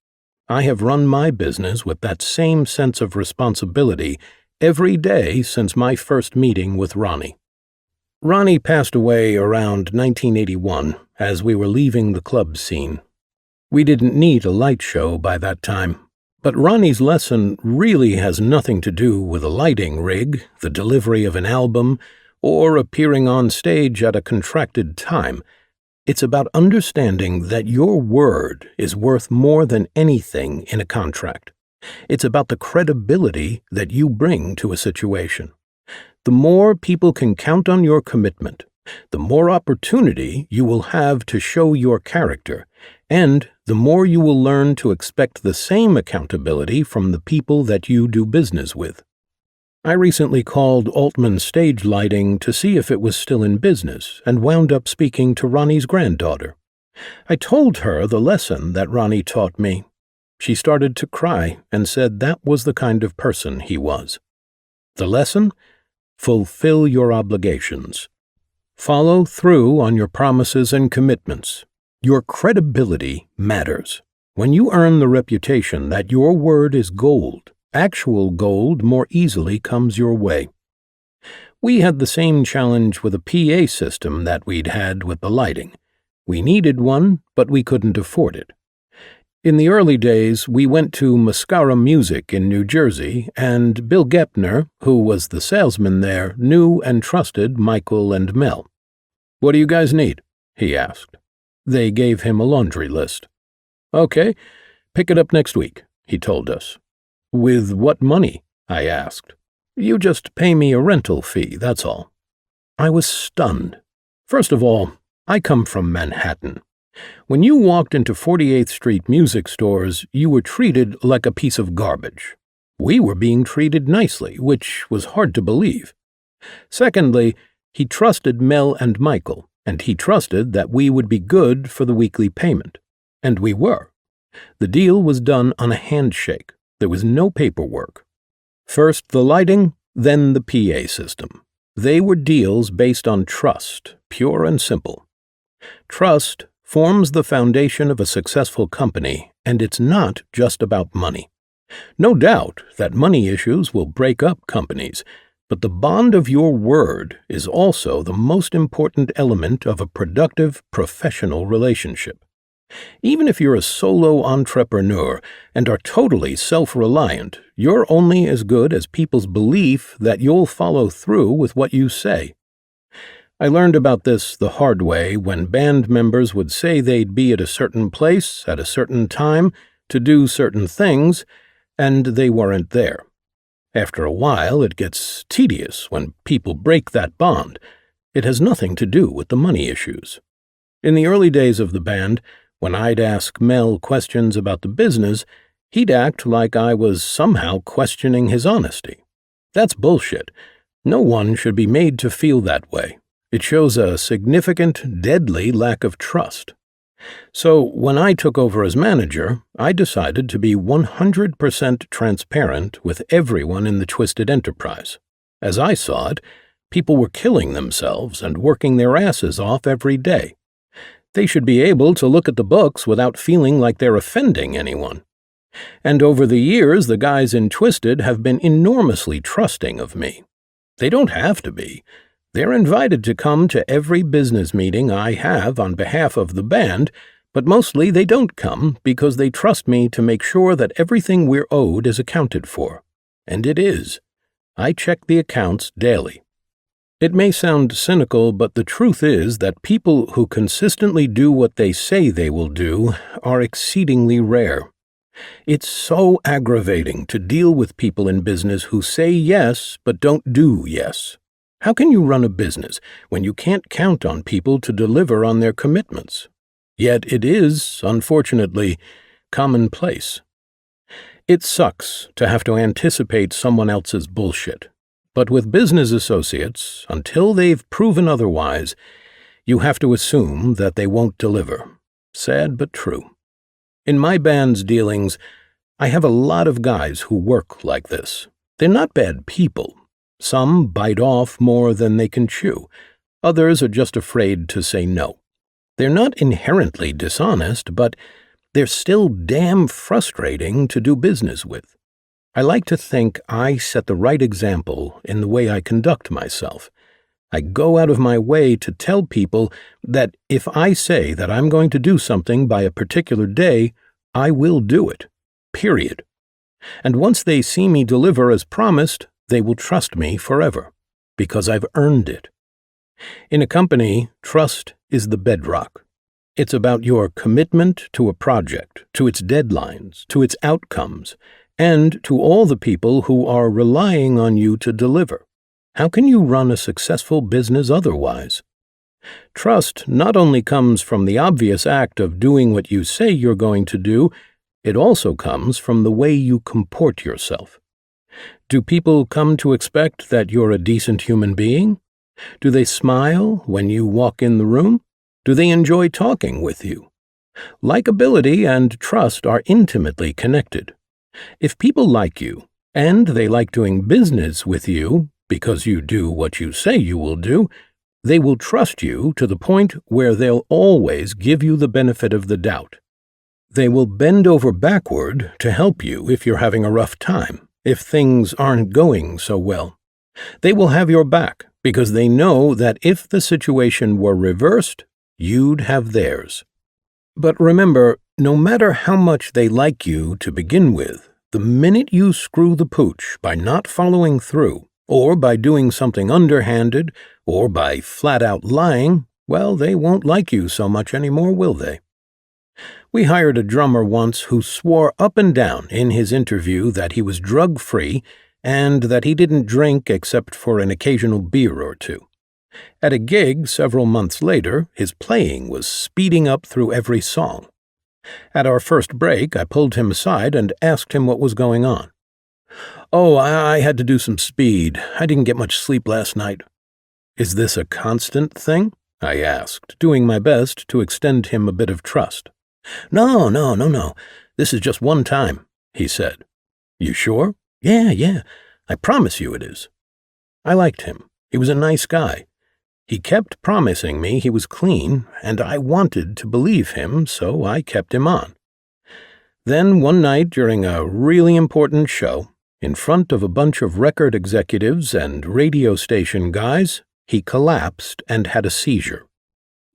I have run my business with that same sense of responsibility every day since my first meeting with Ronnie. Ronnie passed away around 1981 as we were leaving the club scene. We didn't need a light show by that time, but Ronnie's lesson really has nothing to do with a lighting rig, the delivery of an album, or appearing on stage at a contracted time. It's about understanding that your word is worth more than anything in a contract. It's about the credibility that you bring to a situation. The more people can count on your commitment, the more opportunity you will have to show your character, and the more you will learn to expect the same accountability from the people that you do business with. I recently called Altman Stage Lighting to see if it was still in business and wound up speaking to Ronnie's granddaughter. I told her the lesson that Ronnie taught me. She started to cry and said that was the kind of person he was. The lesson? Fulfill your obligations. Follow through on your promises and commitments. Your credibility matters. When you earn the reputation that your word is gold, actual gold more easily comes your way. We had the same challenge with a PA system that we'd had with the lighting. We needed one, but we couldn't afford it. In the early days, we went to Mascara Music in New Jersey, and Bill Gepner, who was the salesman there, knew and trusted Michael and Mel. "What do you guys need?" he asked. They gave him a laundry list. "Okay, pick it up next week," he told us. "With what money?" I asked. "You just pay me a rental fee, that's all." I was stunned. First of all, I come from Manhattan. When you walked into 48th Street music stores, you were treated like a piece of garbage. We were being treated nicely, which was hard to believe. Secondly, he trusted Mel and Michael, and he trusted that we would be good for the weekly payment. And we were. The deal was done on a handshake. There was no paperwork. First the lighting, then the PA system. They were deals based on trust, pure and simple. Trust forms the foundation of a successful company, and it's not just about money. No doubt that money issues will break up companies, but the bond of your word is also the most important element of a productive professional relationship. Even if you're a solo entrepreneur and are totally self-reliant, you're only as good as people's belief that you'll follow through with what you say. I learned about this the hard way when band members would say they'd be at a certain place at a certain time to do certain things, and they weren't there. After a while, it gets tedious when people break that bond. It has nothing to do with the money issues. In the early days of the band, when I'd ask Mel questions about the business, he'd act like I was somehow questioning his honesty. That's bullshit. No one should be made to feel that way. It shows a significant, deadly lack of trust. So when I took over as manager, I decided to be 100% transparent with everyone in the Twisted enterprise. As I saw it, people were killing themselves and working their asses off every day. They should be able to look at the books without feeling like they're offending anyone. And over the years, the guys in Twisted have been enormously trusting of me. They don't have to be. They're invited to come to every business meeting I have on behalf of the band, but mostly they don't come because they trust me to make sure that everything we're owed is accounted for. And it is. I check the accounts daily. It may sound cynical, but the truth is that people who consistently do what they say they will do are exceedingly rare. It's so aggravating to deal with people in business who say yes but don't do yes. How can you run a business when you can't count on people to deliver on their commitments? Yet it is, unfortunately, commonplace. It sucks to have to anticipate someone else's bullshit. But with business associates, until they've proven otherwise, you have to assume that they won't deliver. Sad but true. In my band's dealings, I have a lot of guys who work like this. They're not bad people. Some bite off more than they can chew. Others are just afraid to say no. They're not inherently dishonest, but they're still damn frustrating to do business with. I like to think I set the right example in the way I conduct myself. I go out of my way to tell people that if I say that I'm going to do something by a particular day, I will do it. Period. And once they see me deliver as promised, they will trust me forever, because I've earned it. In a company, trust is the bedrock. It's about your commitment to a project, to its deadlines, to its outcomes, and to all the people who are relying on you to deliver. How can you run a successful business otherwise? Trust not only comes from the obvious act of doing what you say you're going to do, it also comes from the way you comport yourself. Do people come to expect that you're a decent human being? Do they smile when you walk in the room? Do they enjoy talking with you? Likability and trust are intimately connected. If people like you, and they like doing business with you because you do what you say you will do, they will trust you to the point where they'll always give you the benefit of the doubt. They will bend over backward to help you if you're having a rough time, if things aren't going so well. They will have your back because they know that if the situation were reversed, you'd have theirs. But remember, no matter how much they like you to begin with, the minute you screw the pooch by not following through, or by doing something underhanded, or by flat-out lying, well, they won't like you so much anymore, will they? We hired a drummer once who swore up and down in his interview that he was drug-free and that he didn't drink except for an occasional beer or two. At a gig several months later, his playing was speeding up through every song. At our first break, I pulled him aside and asked him what was going on. "Oh, I had to do some speed. I didn't get much sleep last night." "Is this a constant thing?" I asked, doing my best to extend him a bit of trust. No. This is just one time," he said. "You sure?" Yeah. I promise you it is." I liked him. He was a nice guy. He kept promising me he was clean, and I wanted to believe him, so I kept him on. Then one night during a really important show, in front of a bunch of record executives and radio station guys, he collapsed and had a seizure.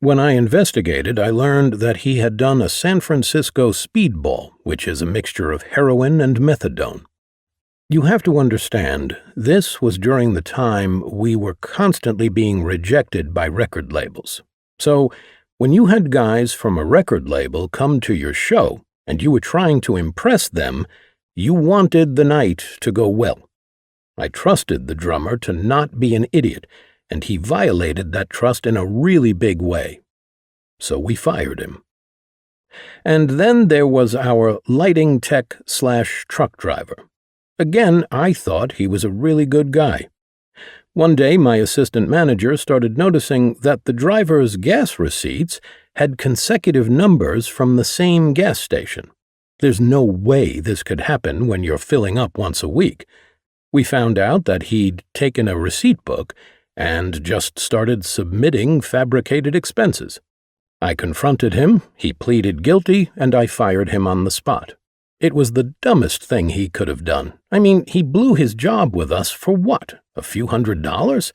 When I investigated, I learned that he had done a San Francisco speedball, which is a mixture of heroin and methadone. You have to understand, this was during the time we were constantly being rejected by record labels. So, when you had guys from a record label come to your show, and you were trying to impress them, you wanted the night to go well. I trusted the drummer to not be an idiot, and he violated that trust in a really big way. So we fired him. And then there was our lighting tech/truck driver. Again, I thought he was a really good guy. One day, my assistant manager started noticing that the driver's gas receipts had consecutive numbers from the same gas station. There's no way this could happen when you're filling up once a week. We found out that he'd taken a receipt book and just started submitting fabricated expenses. I confronted him, he pleaded guilty, and I fired him on the spot. It was the dumbest thing he could have done. I mean, he blew his job with us for what, a few $100s?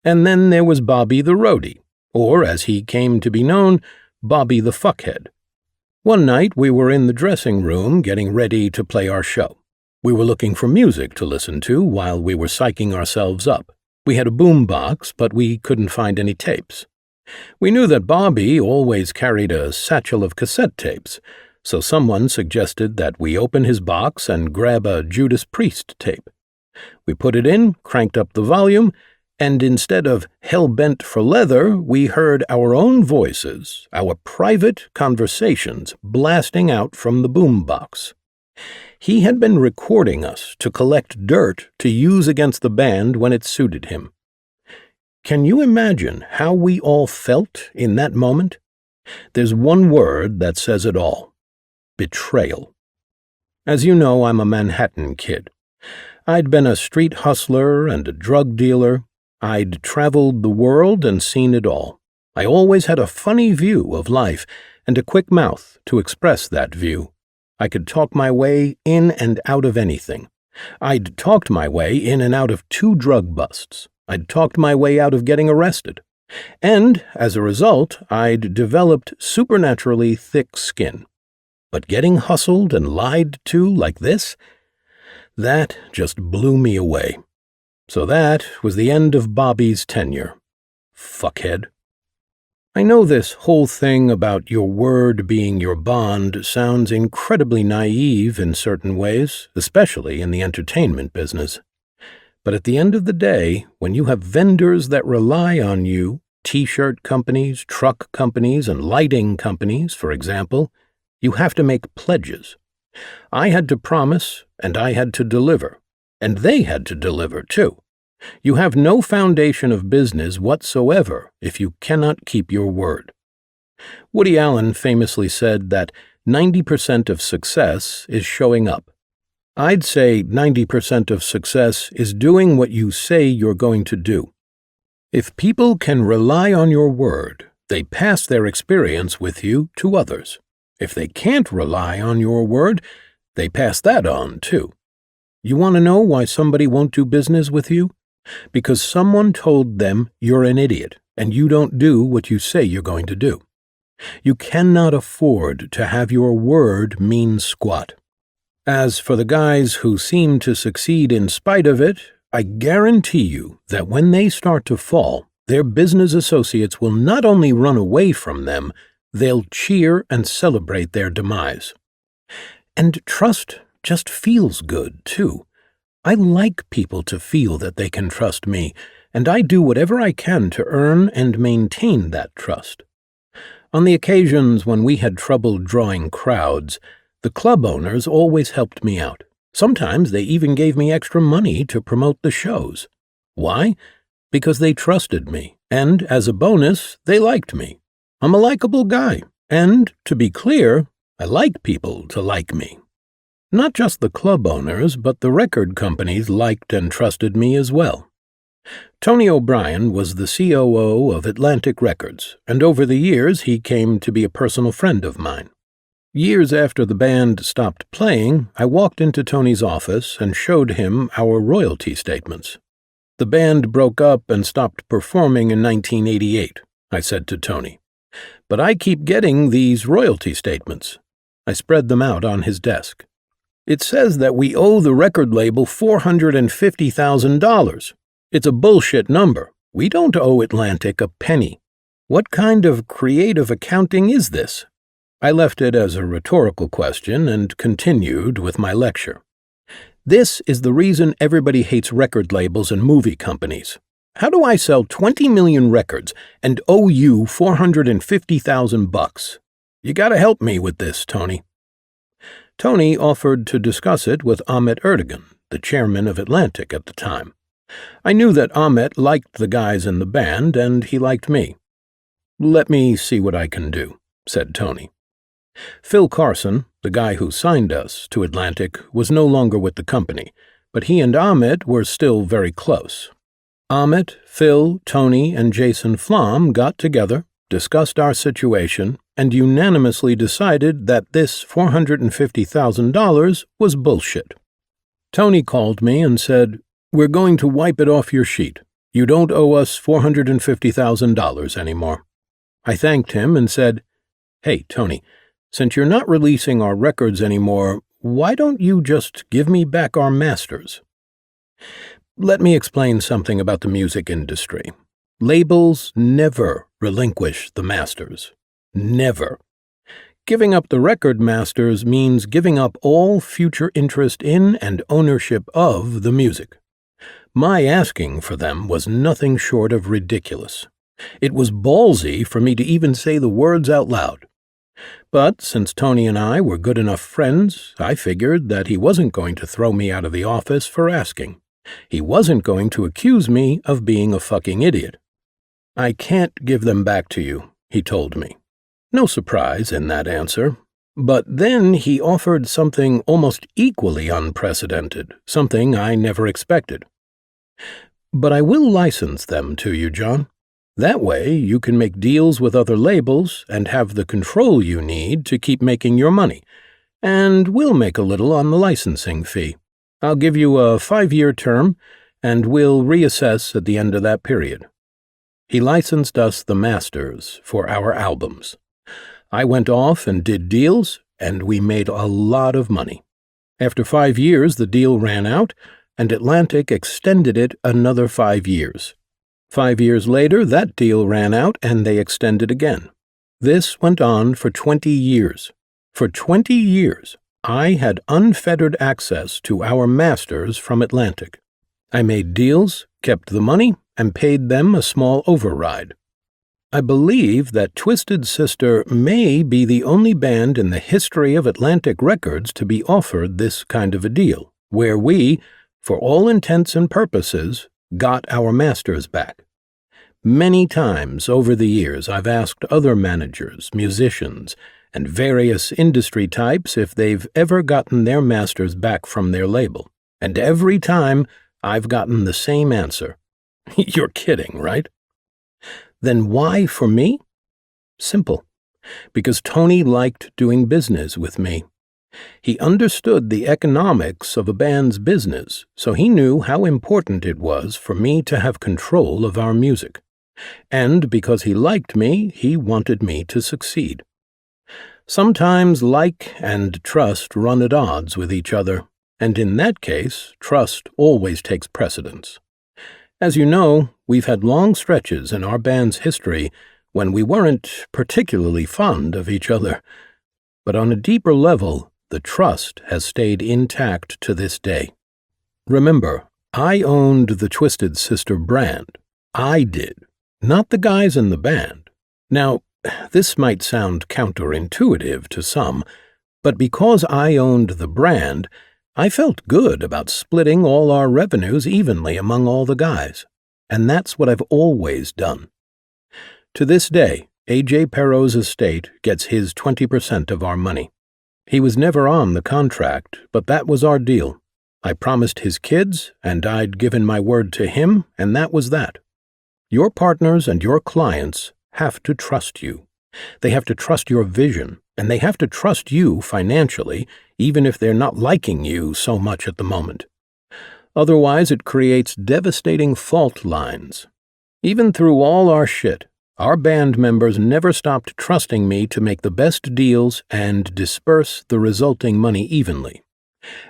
And then there was Bobby the roadie, or as he came to be known, Bobby the fuckhead. One night we were in the dressing room getting ready to play our show. We were looking for music to listen to while we were psyching ourselves up. We had a boom box, but we couldn't find any tapes. We knew that Bobby always carried a satchel of cassette tapes, so someone suggested that we open his box and grab a Judas Priest tape. We put it in, cranked up the volume, and instead of hell-bent for leather, we heard our own voices, our private conversations, blasting out from the boom box. He had been recording us to collect dirt to use against the band when it suited him. Can you imagine how we all felt in that moment? There's one word that says it all. Betrayal. As you know, I'm a Manhattan kid. I'd been a street hustler and a drug dealer. I'd traveled the world and seen it all. I always had a funny view of life and a quick mouth to express that view. I could talk my way in and out of anything. I'd talked my way in and out of 2 drug busts. I'd talked my way out of getting arrested. And, as a result, I'd developed supernaturally thick skin. But getting hustled and lied to like this? That just blew me away. So that was the end of Bobby's tenure. Fuckhead. I know this whole thing about your word being your bond sounds incredibly naive in certain ways, especially in the entertainment business. But at the end of the day, when you have vendors that rely on you, t-shirt companies, truck companies, and lighting companies, for example, you have to make pledges. I had to promise, and I had to deliver. And they had to deliver, too. You have no foundation of business whatsoever if you cannot keep your word. Woody Allen famously said that 90% of success is showing up. I'd say 90% of success is doing what you say you're going to do. If people can rely on your word, they pass their experience with you to others. If they can't rely on your word, they pass that on, too. You want to know why somebody won't do business with you? Because someone told them you're an idiot and you don't do what you say you're going to do. You cannot afford to have your word mean squat. As for the guys who seem to succeed in spite of it, I guarantee you that when they start to fall, their business associates will not only run away from them, they'll cheer and celebrate their demise. And trust just feels good, too. I like people to feel that they can trust me, and I do whatever I can to earn and maintain that trust. On the occasions when we had trouble drawing crowds, the club owners always helped me out. Sometimes they even gave me extra money to promote the shows. Why? Because they trusted me, and as a bonus, they liked me. I'm a likable guy, and, to be clear, I like people to like me. Not just the club owners, but the record companies liked and trusted me as well. Tony O'Brien was the COO of Atlantic Records, and over the years he came to be a personal friend of mine. Years after the band stopped playing, I walked into Tony's office and showed him our royalty statements. The band broke up and stopped performing in 1988, I said to Tony. But I keep getting these royalty statements. I spread them out on his desk. It says that we owe the record label $450,000. It's a bullshit number. We don't owe Atlantic a penny. What kind of creative accounting is this? I left it as a rhetorical question and continued with my lecture. This is the reason everybody hates record labels and movie companies. How do I sell 20 million records and owe you $450,000? You gotta help me with this, Tony. Tony offered to discuss it with Ahmet Ertegun, the chairman of Atlantic at the time. I knew that Ahmet liked the guys in the band, and he liked me. Let me see what I can do, said Tony. Phil Carson, the guy who signed us to Atlantic, was no longer with the company, but he and Ahmet were still very close. Ahmet, Phil, Tony, and Jason Flom got together, discussed our situation, and unanimously decided that this $450,000 was bullshit. Tony called me and said, "We're going to wipe it off your sheet. You don't owe us $450,000 anymore." I thanked him and said, "Hey, Tony, since you're not releasing our records anymore, why don't you just give me back our masters?" Let me explain something about the music industry. Labels never relinquish the masters. Never. Giving up the record masters means giving up all future interest in and ownership of the music. My asking for them was nothing short of ridiculous. It was ballsy for me to even say the words out loud. But since Tony and I were good enough friends, I figured that he wasn't going to throw me out of the office for asking. He wasn't going to accuse me of being a fucking idiot. "I can't give them back to you," he told me. No surprise in that answer. But then he offered something almost equally unprecedented, something I never expected. "But I will license them to you, John. That way you can make deals with other labels and have the control you need to keep making your money, and we'll make a little on the licensing fee. I'll give you a 5-year term, and we'll reassess at the end of that period." He licensed us the masters for our albums. I went off and did deals, and we made a lot of money. After 5 years, the deal ran out, and Atlantic extended it another 5 years. 5 years later, that deal ran out, and they extended again. This went on for 20 years. For 20 years, I had unfettered access to our masters from Atlantic. I made deals, kept the money, and paid them a small override. I believe that Twisted Sister may be the only band in the history of Atlantic Records to be offered this kind of a deal, where we, for all intents and purposes, got our masters back. Many times over the years I've asked other managers, musicians, and various industry types if they've ever gotten their masters back from their label, and every time I've gotten the same answer. You're kidding, right? Then why for me? Simple. Because Tony liked doing business with me. He understood the economics of a band's business, so he knew how important it was for me to have control of our music. And because he liked me, he wanted me to succeed. Sometimes like and trust run at odds with each other, and in that case, trust always takes precedence. As you know, we've had long stretches in our band's history when we weren't particularly fond of each other, but on a deeper level, the trust has stayed intact to this day. Remember, I owned the Twisted Sister brand. I did, not the guys in the band. Now, this might sound counterintuitive to some, but because I owned the brand, I felt good about splitting all our revenues evenly among all the guys, and that's what I've always done. To this day, A.J. Perot's estate gets his 20% of our money. He was never on the contract, but that was our deal. I promised his kids, and I'd given my word to him, and that was that. Your partners and your clients have to trust you. They have to trust your vision, and they have to trust you financially, even if they're not liking you so much at the moment. Otherwise, it creates devastating fault lines. Even through all our shit, our band members never stopped trusting me to make the best deals and disperse the resulting money evenly.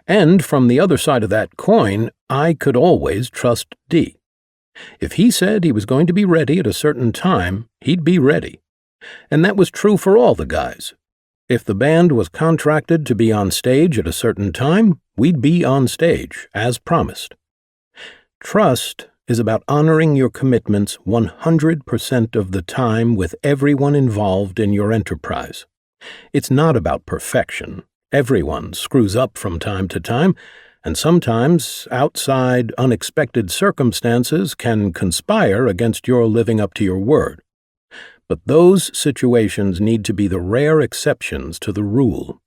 And from the other side of that coin, I could always trust D. If he said he was going to be ready at a certain time, he'd be ready. And that was true for all the guys. If the band was contracted to be on stage at a certain time, we'd be on stage, as promised. Trust is about honoring your commitments 100% of the time with everyone involved in your enterprise. It's not about perfection. Everyone screws up from time to time, and sometimes outside, unexpected circumstances can conspire against your living up to your word. But those situations need to be the rare exceptions to the rule.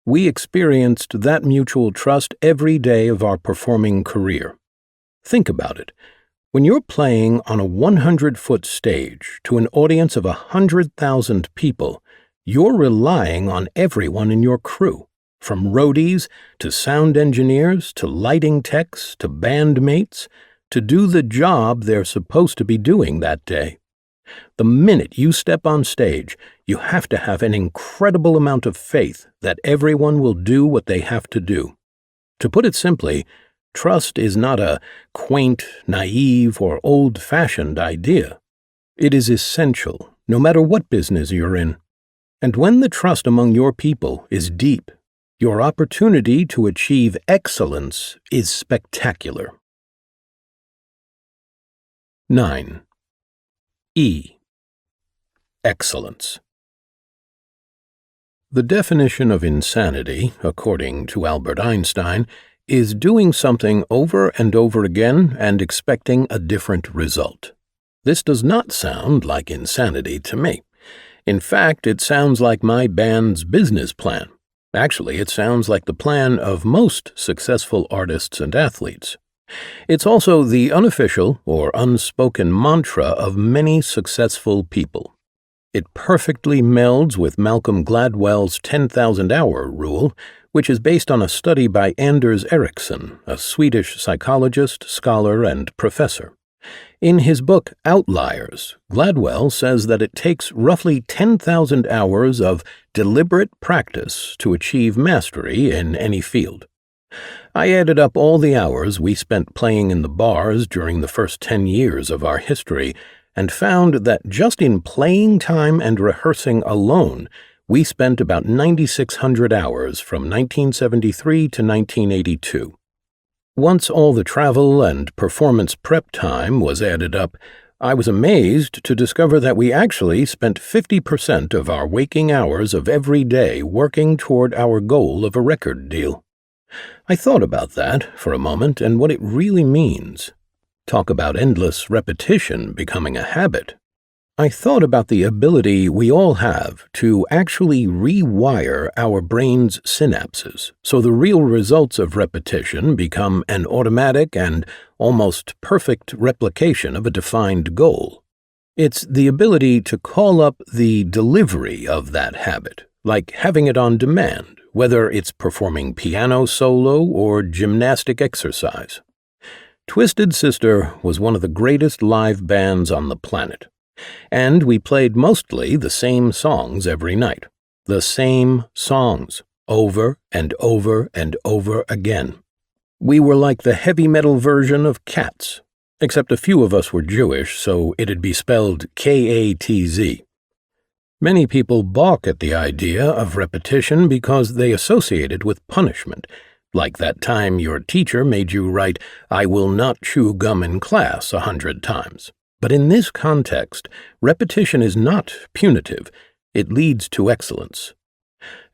We experienced that mutual trust every day of our performing career. Think about it. When you're playing on a 100-foot stage to an audience of 100,000 people, you're relying on everyone in your crew, from roadies to sound engineers to lighting techs to bandmates, to do the job they're supposed to be doing that day. The minute you step on stage, you have to have an incredible amount of faith that everyone will do what they have to do. To put it simply, trust is not a quaint, naive, or old-fashioned idea. It is essential, no matter what business you're in. And when the trust among your people is deep, your opportunity to achieve excellence is spectacular. 9. E. Excellence. The definition of insanity, according to Albert Einstein, is doing something over and over again and expecting a different result. This does not sound like insanity to me. In fact, it sounds like my band's business plan. Actually, it sounds like the plan of most successful artists and athletes. It's also the unofficial or unspoken mantra of many successful people. It perfectly melds with Malcolm Gladwell's 10,000-hour rule, which is based on a study by Anders Ericsson, a Swedish psychologist, scholar, and professor. In his book Outliers, Gladwell says that it takes roughly 10,000 hours of deliberate practice to achieve mastery in any field. I added up all the hours we spent playing in the bars during the first 10 years of our history and found that just in playing time and rehearsing alone, we spent about 9,600 hours from 1973 to 1982. Once all the travel and performance prep time was added up, I was amazed to discover that we actually spent 50% of our waking hours of every day working toward our goal of a record deal. I thought about that for a moment and what it really means. Talk about endless repetition becoming a habit. I thought about the ability we all have to actually rewire our brain's synapses so the real results of repetition become an automatic and almost perfect replication of a defined goal. It's the ability to call up the delivery of that habit, like having it on demand, whether it's performing piano solo or gymnastic exercise. Twisted Sister was one of the greatest live bands on the planet. And we played mostly the same songs every night. The same songs, over and over and over again. We were like the heavy metal version of Cats, except a few of us were Jewish, so it'd be spelled K-A-T-Z. Many people balk at the idea of repetition because they associate it with punishment, like that time your teacher made you write, "I will not chew gum in class" 100 times. But in this context, repetition is not punitive. It leads to excellence.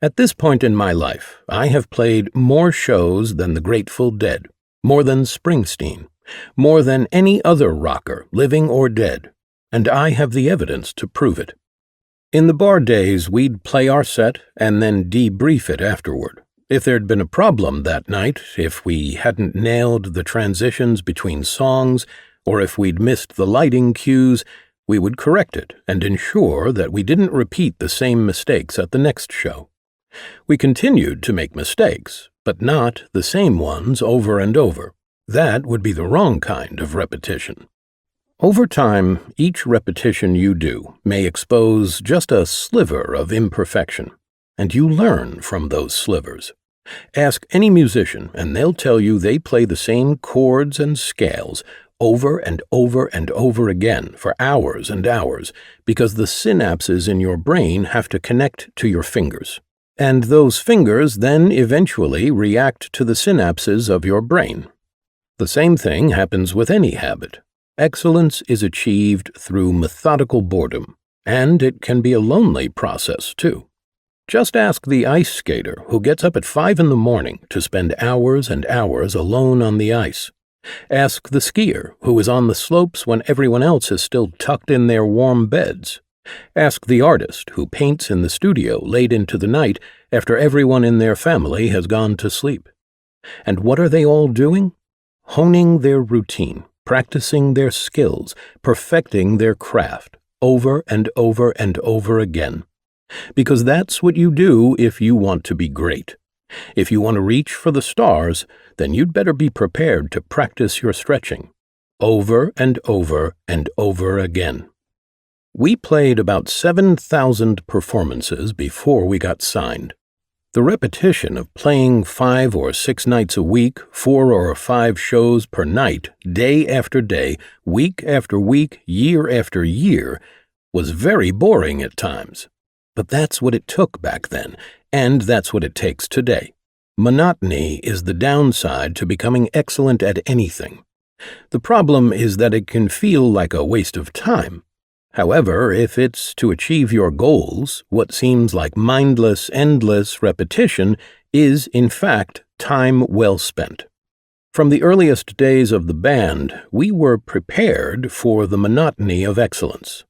At this point in my life, I have played more shows than the Grateful Dead, more than Springsteen, more than any other rocker, living or dead, and I have the evidence to prove it. In the bar days, we'd play our set and then debrief it afterward. If there'd been a problem that night, if we hadn't nailed the transitions between songs, or if we'd missed the lighting cues, we would correct it and ensure that we didn't repeat the same mistakes at the next show. We continued to make mistakes, but not the same ones over and over. That would be the wrong kind of repetition. Over time, each repetition you do may expose just a sliver of imperfection, and you learn from those slivers. Ask any musician, and they'll tell you they play the same chords and scales over and over and over again for hours and hours, because the synapses in your brain have to connect to your fingers. And those fingers then eventually react to the synapses of your brain. The same thing happens with any habit. Excellence is achieved through methodical boredom, and it can be a lonely process, too. Just ask the ice skater who gets up at 5 a.m. to spend hours and hours alone on the ice. Ask the skier who is on the slopes when everyone else is still tucked in their warm beds. Ask the artist who paints in the studio late into the night after everyone in their family has gone to sleep. And what are they all doing? Honing their routine, practicing their skills, perfecting their craft, over and over and over again. Because that's what you do if you want to be great. If you want to reach for the stars, then you'd better be prepared to practice your stretching, over and over and over again. We played about 7,000 performances before we got signed. The repetition of playing 5 or 6 nights a week, 4 or 5 shows per night, day after day, week after week, year after year, was very boring at times. But that's what it took back then, and that's what it takes today. Monotony is the downside to becoming excellent at anything. The problem is that it can feel like a waste of time. However, if it's to achieve your goals, what seems like mindless, endless repetition is, in fact, time well spent. From the earliest days of the band, we were prepared for the monotony of excellence.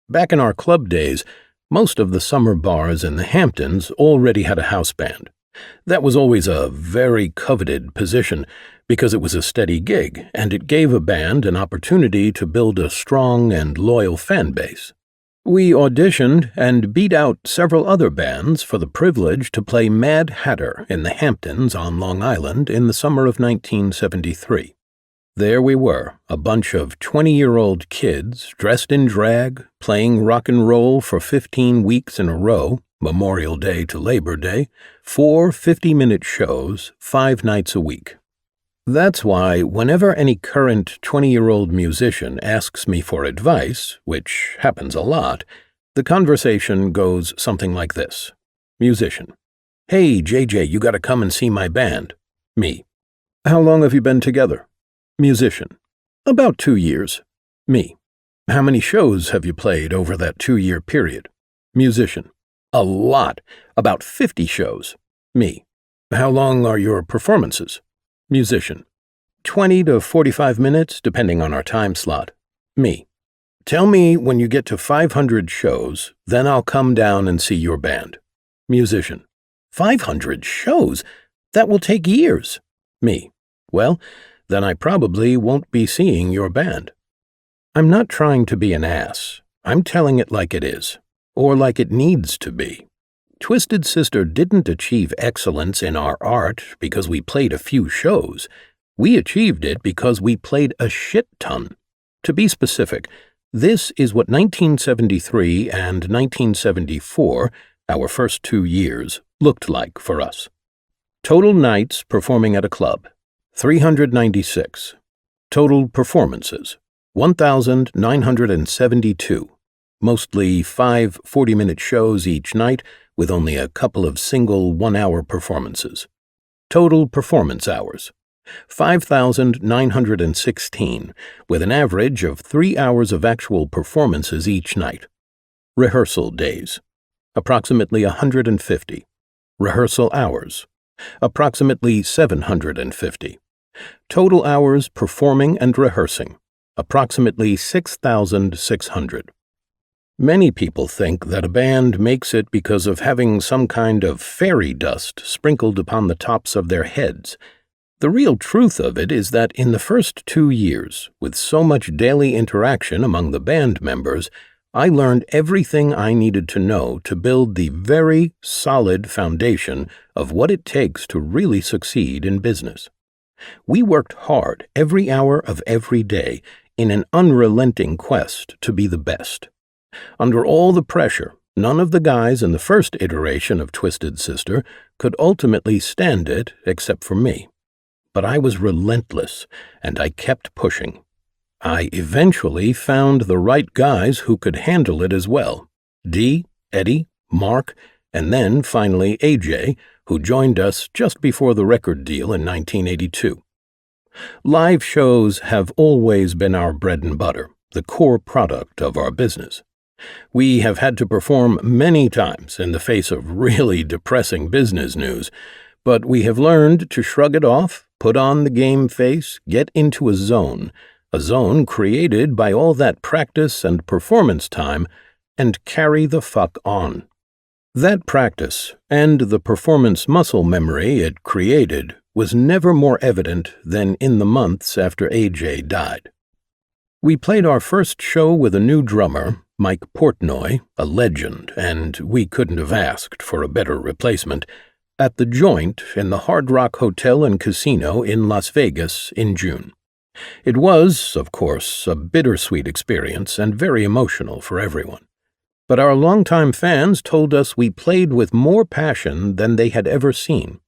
Back in our club days, most of the summer bars in the Hamptons already had a house band. That was always a very coveted position because it was a steady gig, and it gave a band an opportunity to build a strong and loyal fan base. We auditioned and beat out several other bands for the privilege to play Mad Hatter in the Hamptons on Long Island in the summer of 1973. There we were, a bunch of 20-year-old kids dressed in drag, playing rock and roll for 15 weeks in a row, Memorial Day to Labor Day, 4 50-minute shows, 5 nights a week. That's why whenever any current 20-year-old musician asks me for advice, which happens a lot, the conversation goes something like this. Musician: "Hey, JJ, you gotta come and see my band." Me: "How long have you been together?" Musician: "About 2 years." Me: "How many shows have you played over that 2-year period?" Musician: "A lot, about 50 shows." Me: "How long are your performances?" Musician: 20 to 45 minutes, depending on our time slot. Me: "Tell me when you get to 500 shows, then I'll come down and see your band." Musician: 500 shows? That will take years." Me: "Well, then I probably won't be seeing your band." I'm not trying to be an ass. I'm telling it like it is, or like it needs to be. Twisted Sister didn't achieve excellence in our art because we played a few shows. We achieved it because we played a shit ton. To be specific, this is what 1973 and 1974, our first 2 years, looked like for us. Total nights performing at a club: 396. Total performances: 1,972. Mostly 5 40-minute shows each night, with only a couple of single 1-hour performances. Total performance hours: 5,916, with an average of 3 hours of actual performances each night. Rehearsal days: approximately 150. Rehearsal hours: approximately 750. Total hours performing and rehearsing: approximately 6,600. Many people think that a band makes it because of having some kind of fairy dust sprinkled upon the tops of their heads. The real truth of it is that in the first 2 years, with so much daily interaction among the band members, I learned everything I needed to know to build the very solid foundation of what it takes to really succeed in business. We worked hard every hour of every day in an unrelenting quest to be the best. Under all the pressure, none of the guys in the first iteration of Twisted Sister could ultimately stand it except for me. But I was relentless, and I kept pushing. I eventually found the right guys who could handle it as well. Dee, Eddie, Mark, and then, finally, AJ, who joined us just before the record deal in 1982. Live shows have always been our bread and butter, the core product of our business. We have had to perform many times in the face of really depressing business news, but we have learned to shrug it off, put on the game face, get into a zone created by all that practice and performance time, and carry the fuck on. That practice, and the performance muscle memory it created, was never more evident than in the months after AJ died. We played our first show with a new drummer, Mike Portnoy, a legend, and we couldn't have asked for a better replacement, at the Joint in the Hard Rock Hotel and Casino in Las Vegas in June. It was, of course, a bittersweet experience and very emotional for everyone. But our longtime fans told us we played with more passion than they had ever seen,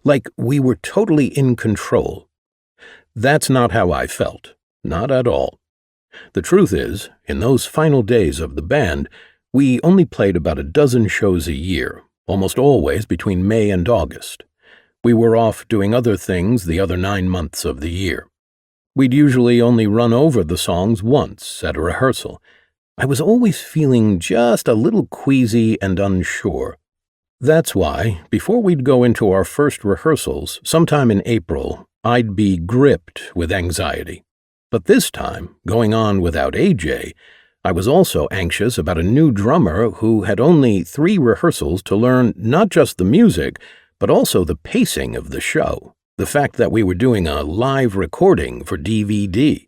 like we were totally in control. That's not how I felt, not at all. The truth is, in those final days of the band, we only played about a dozen shows a year, almost always between May and August. We were off doing other things the other 9 months of the year. We'd usually only run over the songs once at a rehearsal. I was always feeling just a little queasy and unsure. That's why, before we'd go into our first rehearsals, sometime in April, I'd be gripped with anxiety. But this time, going on without AJ, I was also anxious about a new drummer who had only 3 rehearsals to learn not just the music, but also the pacing of the show. The fact that we were doing a live recording for DVD,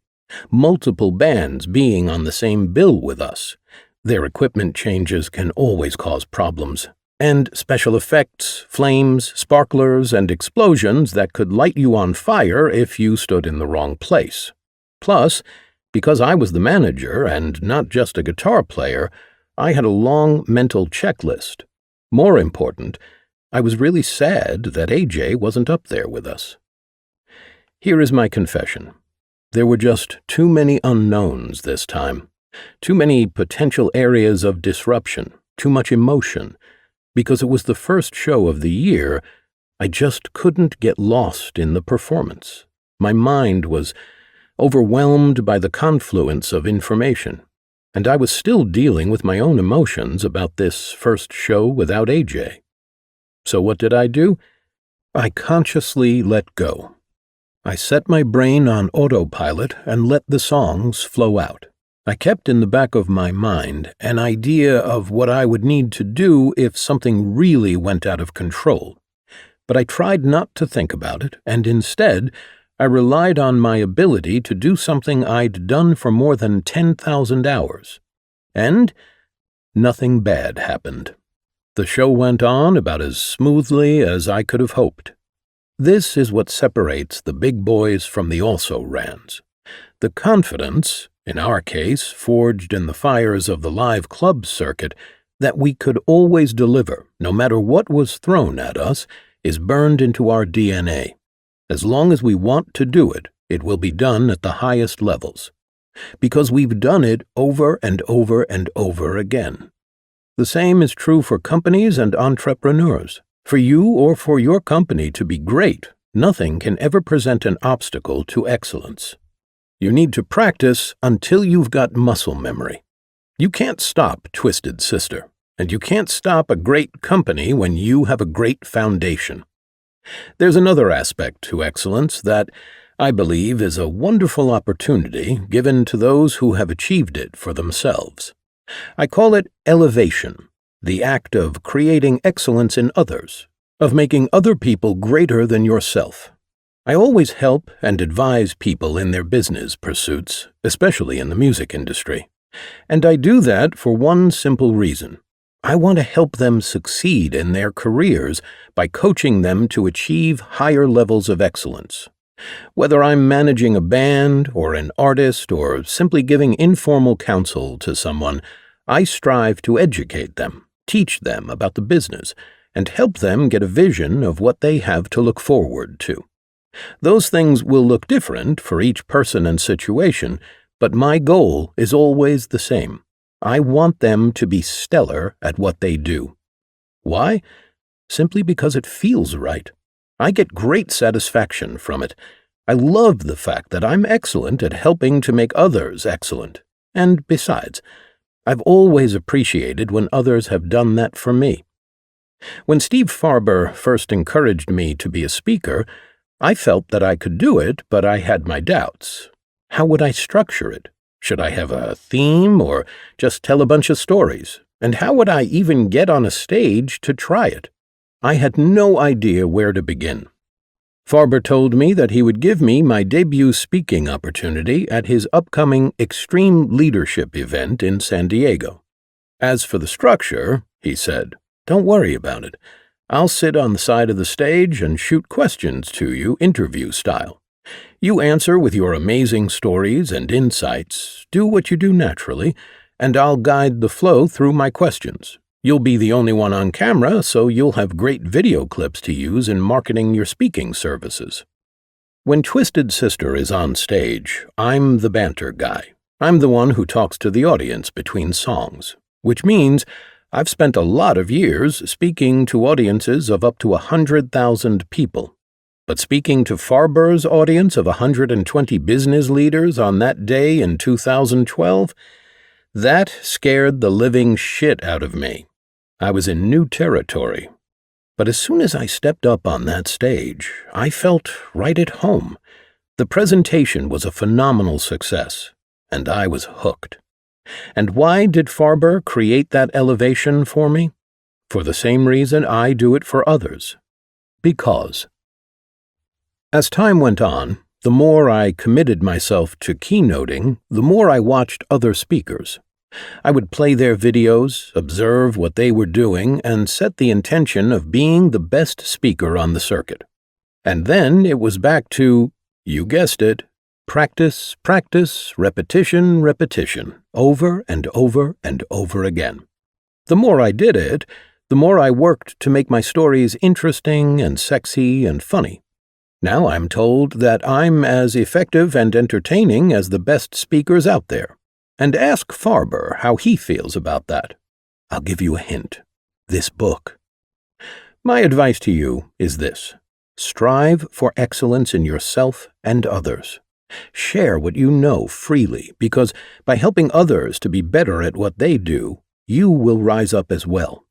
multiple bands being on the same bill with us. Their equipment changes can always cause problems. And special effects, flames, sparklers, and explosions that could light you on fire if you stood in the wrong place. Plus, because I was the manager and not just a guitar player, I had a long mental checklist. More important, I was really sad that AJ wasn't up there with us. Here is my confession. There were just too many unknowns this time, too many potential areas of disruption, too much emotion. Because it was the first show of the year, I just couldn't get lost in the performance. My mind was overwhelmed by the confluence of information, and I was still dealing with my own emotions about this first show without AJ. So what did I do? I consciously let go. I set my brain on autopilot and let the songs flow out. I kept in the back of my mind an idea of what I would need to do if something really went out of control, but I tried not to think about it, and instead, I relied on my ability to do something I'd done for more than 10,000 hours. And nothing bad happened. The show went on about as smoothly as I could have hoped. This is what separates the big boys from the also-rans. The confidence, in our case, forged in the fires of the live club circuit, that we could always deliver, no matter what was thrown at us, is burned into our DNA. As long as we want to do it, it will be done at the highest levels. Because we've done it over and over and over again. The same is true for companies and entrepreneurs. For you or for your company to be great, nothing can ever present an obstacle to excellence. You need to practice until you've got muscle memory. You can't stop Twisted Sister, and you can't stop a great company when you have a great foundation. There's another aspect to excellence that, I believe, is a wonderful opportunity given to those who have achieved it for themselves. I call it elevation, the act of creating excellence in others, of making other people greater than yourself. I always help and advise people in their business pursuits, especially in the music industry. And I do that for one simple reason. I want to help them succeed in their careers by coaching them to achieve higher levels of excellence. Whether I'm managing a band or an artist or simply giving informal counsel to someone, I strive to educate them, teach them about the business, and help them get a vision of what they have to look forward to. Those things will look different for each person and situation, but my goal is always the same. I want them to be stellar at what they do. Why? Simply because it feels right. I get great satisfaction from it. I love the fact that I'm excellent at helping to make others excellent. And besides, I've always appreciated when others have done that for me. When Steve Farber first encouraged me to be a speaker, I felt that I could do it, but I had my doubts. How would I structure it? Should I have a theme or just tell a bunch of stories? And how would I even get on a stage to try it? I had no idea where to begin. Farber told me that he would give me my debut speaking opportunity at his upcoming Extreme Leadership event in San Diego. As for the structure, he said, don't worry about it. I'll sit on the side of the stage and shoot questions to you, interview style. You answer with your amazing stories and insights, do what you do naturally, and I'll guide the flow through my questions. You'll be the only one on camera, so you'll have great video clips to use in marketing your speaking services. When Twisted Sister is on stage, I'm the banter guy. I'm the one who talks to the audience between songs, which means I've spent a lot of years speaking to audiences of up to 100,000 people. But speaking to Farber's audience of 120 business leaders on that day in 2012, that scared the living shit out of me. I was in new territory. But as soon as I stepped up on that stage, I felt right at home. The presentation was a phenomenal success, and I was hooked. And why did Farber create that elevation for me? For the same reason I do it for others. Because. As time went on, the more I committed myself to keynoting, the more I watched other speakers. I would play their videos, observe what they were doing, and set the intention of being the best speaker on the circuit. And then it was back to, you guessed it, practice, practice, repetition, repetition, over and over and over again. The more I did it, the more I worked to make my stories interesting and sexy and funny. Now I'm told that I'm as effective and entertaining as the best speakers out there. And ask Farber how he feels about that. I'll give you a hint. This book. My advice to you is this. Strive for excellence in yourself and others. Share what you know freely, because by helping others to be better at what they do, you will rise up as well.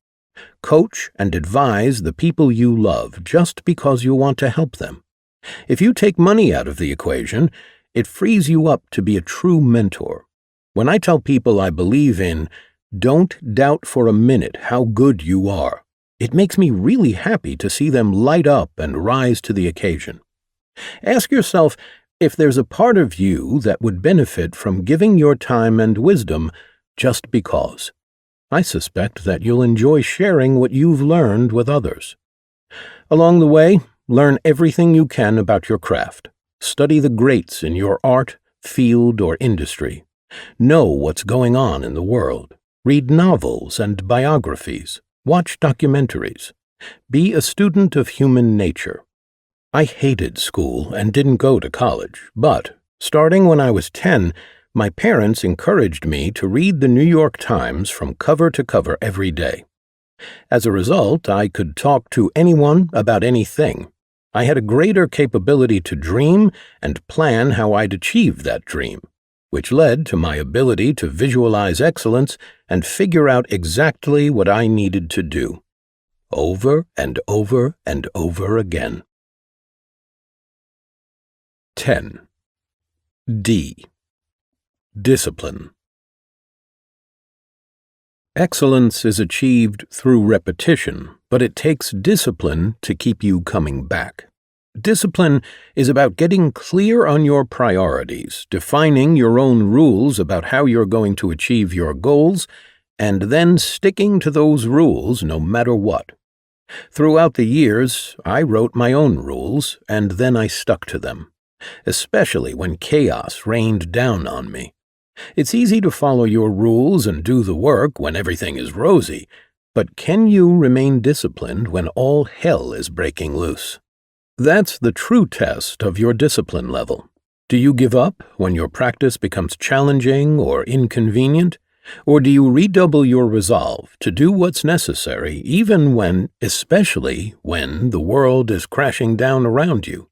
Coach and advise the people you love just because you want to help them. If you take money out of the equation, it frees you up to be a true mentor. When I tell people I believe in, don't doubt for a minute how good you are, it makes me really happy to see them light up and rise to the occasion. Ask yourself if there's a part of you that would benefit from giving your time and wisdom just because. I suspect that you'll enjoy sharing what you've learned with others. Along the way, learn everything you can about your craft. Study the greats in your art, field, or industry. Know what's going on in the world. Read novels and biographies. Watch documentaries. Be a student of human nature. I hated school and didn't go to college, but, starting when I was 10, my parents encouraged me to read the New York Times from cover to cover every day. As a result, I could talk to anyone about anything. I had a greater capability to dream and plan how I'd achieve that dream, which led to my ability to visualize excellence and figure out exactly what I needed to do, over and over and over again. 10. D. Discipline. Excellence is achieved through repetition, but it takes discipline to keep you coming back. Discipline is about getting clear on your priorities, defining your own rules about how you're going to achieve your goals, and then sticking to those rules no matter what. Throughout the years, I wrote my own rules, and then I stuck to them, especially when chaos rained down on me. It's easy to follow your rules and do the work when everything is rosy, but can you remain disciplined when all hell is breaking loose? That's the true test of your discipline level. Do you give up when your practice becomes challenging or inconvenient? Or do you redouble your resolve to do what's necessary even when, especially when, the world is crashing down around you?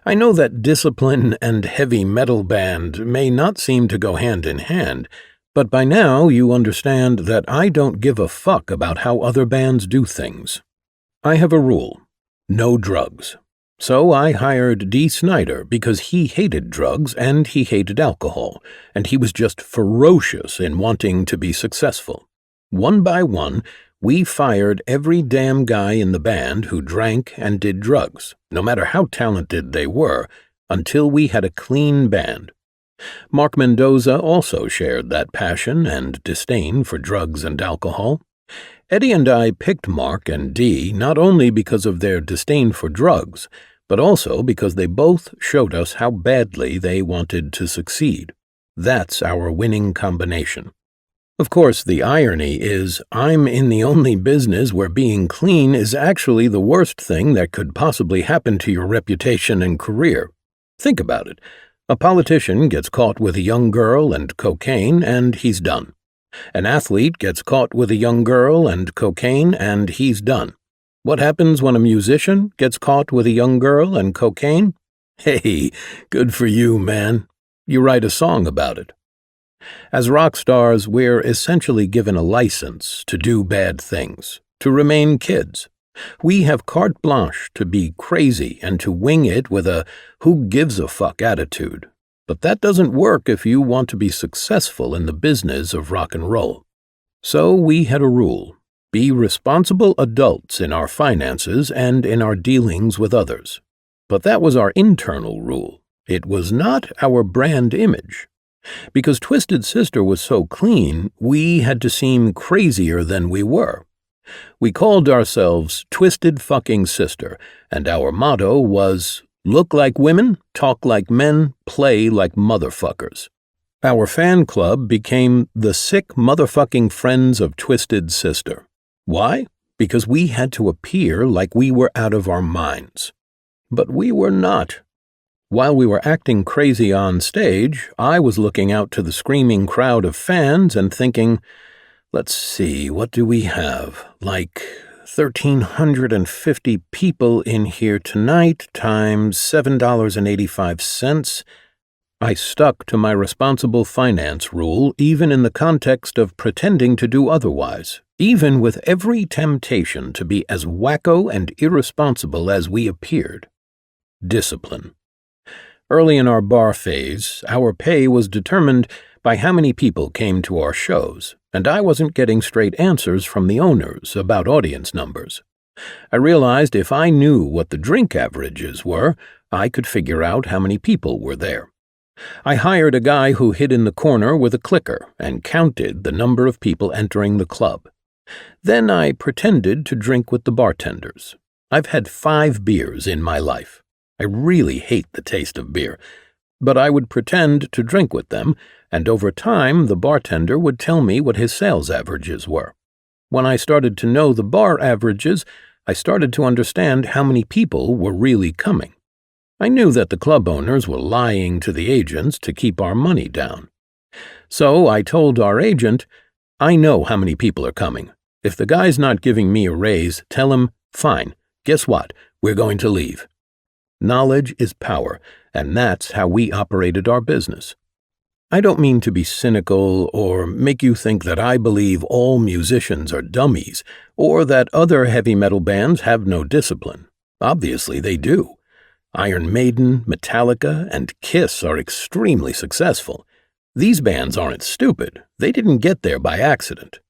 I know that discipline and heavy metal band may not seem to go hand in hand, but by now you understand that I don't give a fuck about how other bands do things. I have a rule: no drugs. So I hired Dee Snider because he hated drugs and he hated alcohol, and he was just ferocious in wanting to be successful. One by one, we fired every damn guy in the band who drank and did drugs, no matter how talented they were, until we had a clean band. Mark Mendoza also shared that passion and disdain for drugs and alcohol. Eddie and I picked Mark and Dee not only because of their disdain for drugs, but also because they both showed us how badly they wanted to succeed. That's our winning combination. Of course, the irony is I'm in the only business where being clean is actually the worst thing that could possibly happen to your reputation and career. Think about it. A politician gets caught with a young girl and cocaine, and he's done. An athlete gets caught with a young girl and cocaine, and he's done. What happens when a musician gets caught with a young girl and cocaine? Hey, good for you, man. You write a song about it. As rock stars, we're essentially given a license to do bad things, to remain kids. We have carte blanche to be crazy and to wing it with a who gives a fuck attitude. But that doesn't work if you want to be successful in the business of rock and roll. So we had a rule: be responsible adults in our finances and in our dealings with others. But that was our internal rule. It was not our brand image. Because Twisted Sister was so clean, we had to seem crazier than we were. We called ourselves Twisted Fucking Sister, and our motto was, look like women, talk like men, play like motherfuckers. Our fan club became the Sick Motherfucking Friends of Twisted Sister. Why? Because we had to appear like we were out of our minds. But we were not. While we were acting crazy on stage, I was looking out to the screaming crowd of fans and thinking, let's see, what do we have? Like 1,350 people in here tonight times $7.85. I stuck to my responsible finance rule even in the context of pretending to do otherwise, even with every temptation to be as wacko and irresponsible as we appeared. Discipline. Early in our bar phase, our pay was determined by how many people came to our shows, and I wasn't getting straight answers from the owners about audience numbers. I realized if I knew what the drink averages were, I could figure out how many people were there. I hired a guy who hid in the corner with a clicker and counted the number of people entering the club. Then I pretended to drink with the bartenders. I've had 5 beers in my life. I really hate the taste of beer, but I would pretend to drink with them, and over time the bartender would tell me what his sales averages were. When I started to know the bar averages, I started to understand how many people were really coming. I knew that the club owners were lying to the agents to keep our money down. So I told our agent, I know how many people are coming. If the guy's not giving me a raise, tell him, fine, guess what, we're going to leave. Knowledge is power, and that's how we operated our business. I don't mean to be cynical or make you think that I believe all musicians are dummies or that other heavy metal bands have no discipline. Obviously they do. Iron Maiden, Metallica, and Kiss are extremely successful. These bands aren't stupid. They didn't get there by accident.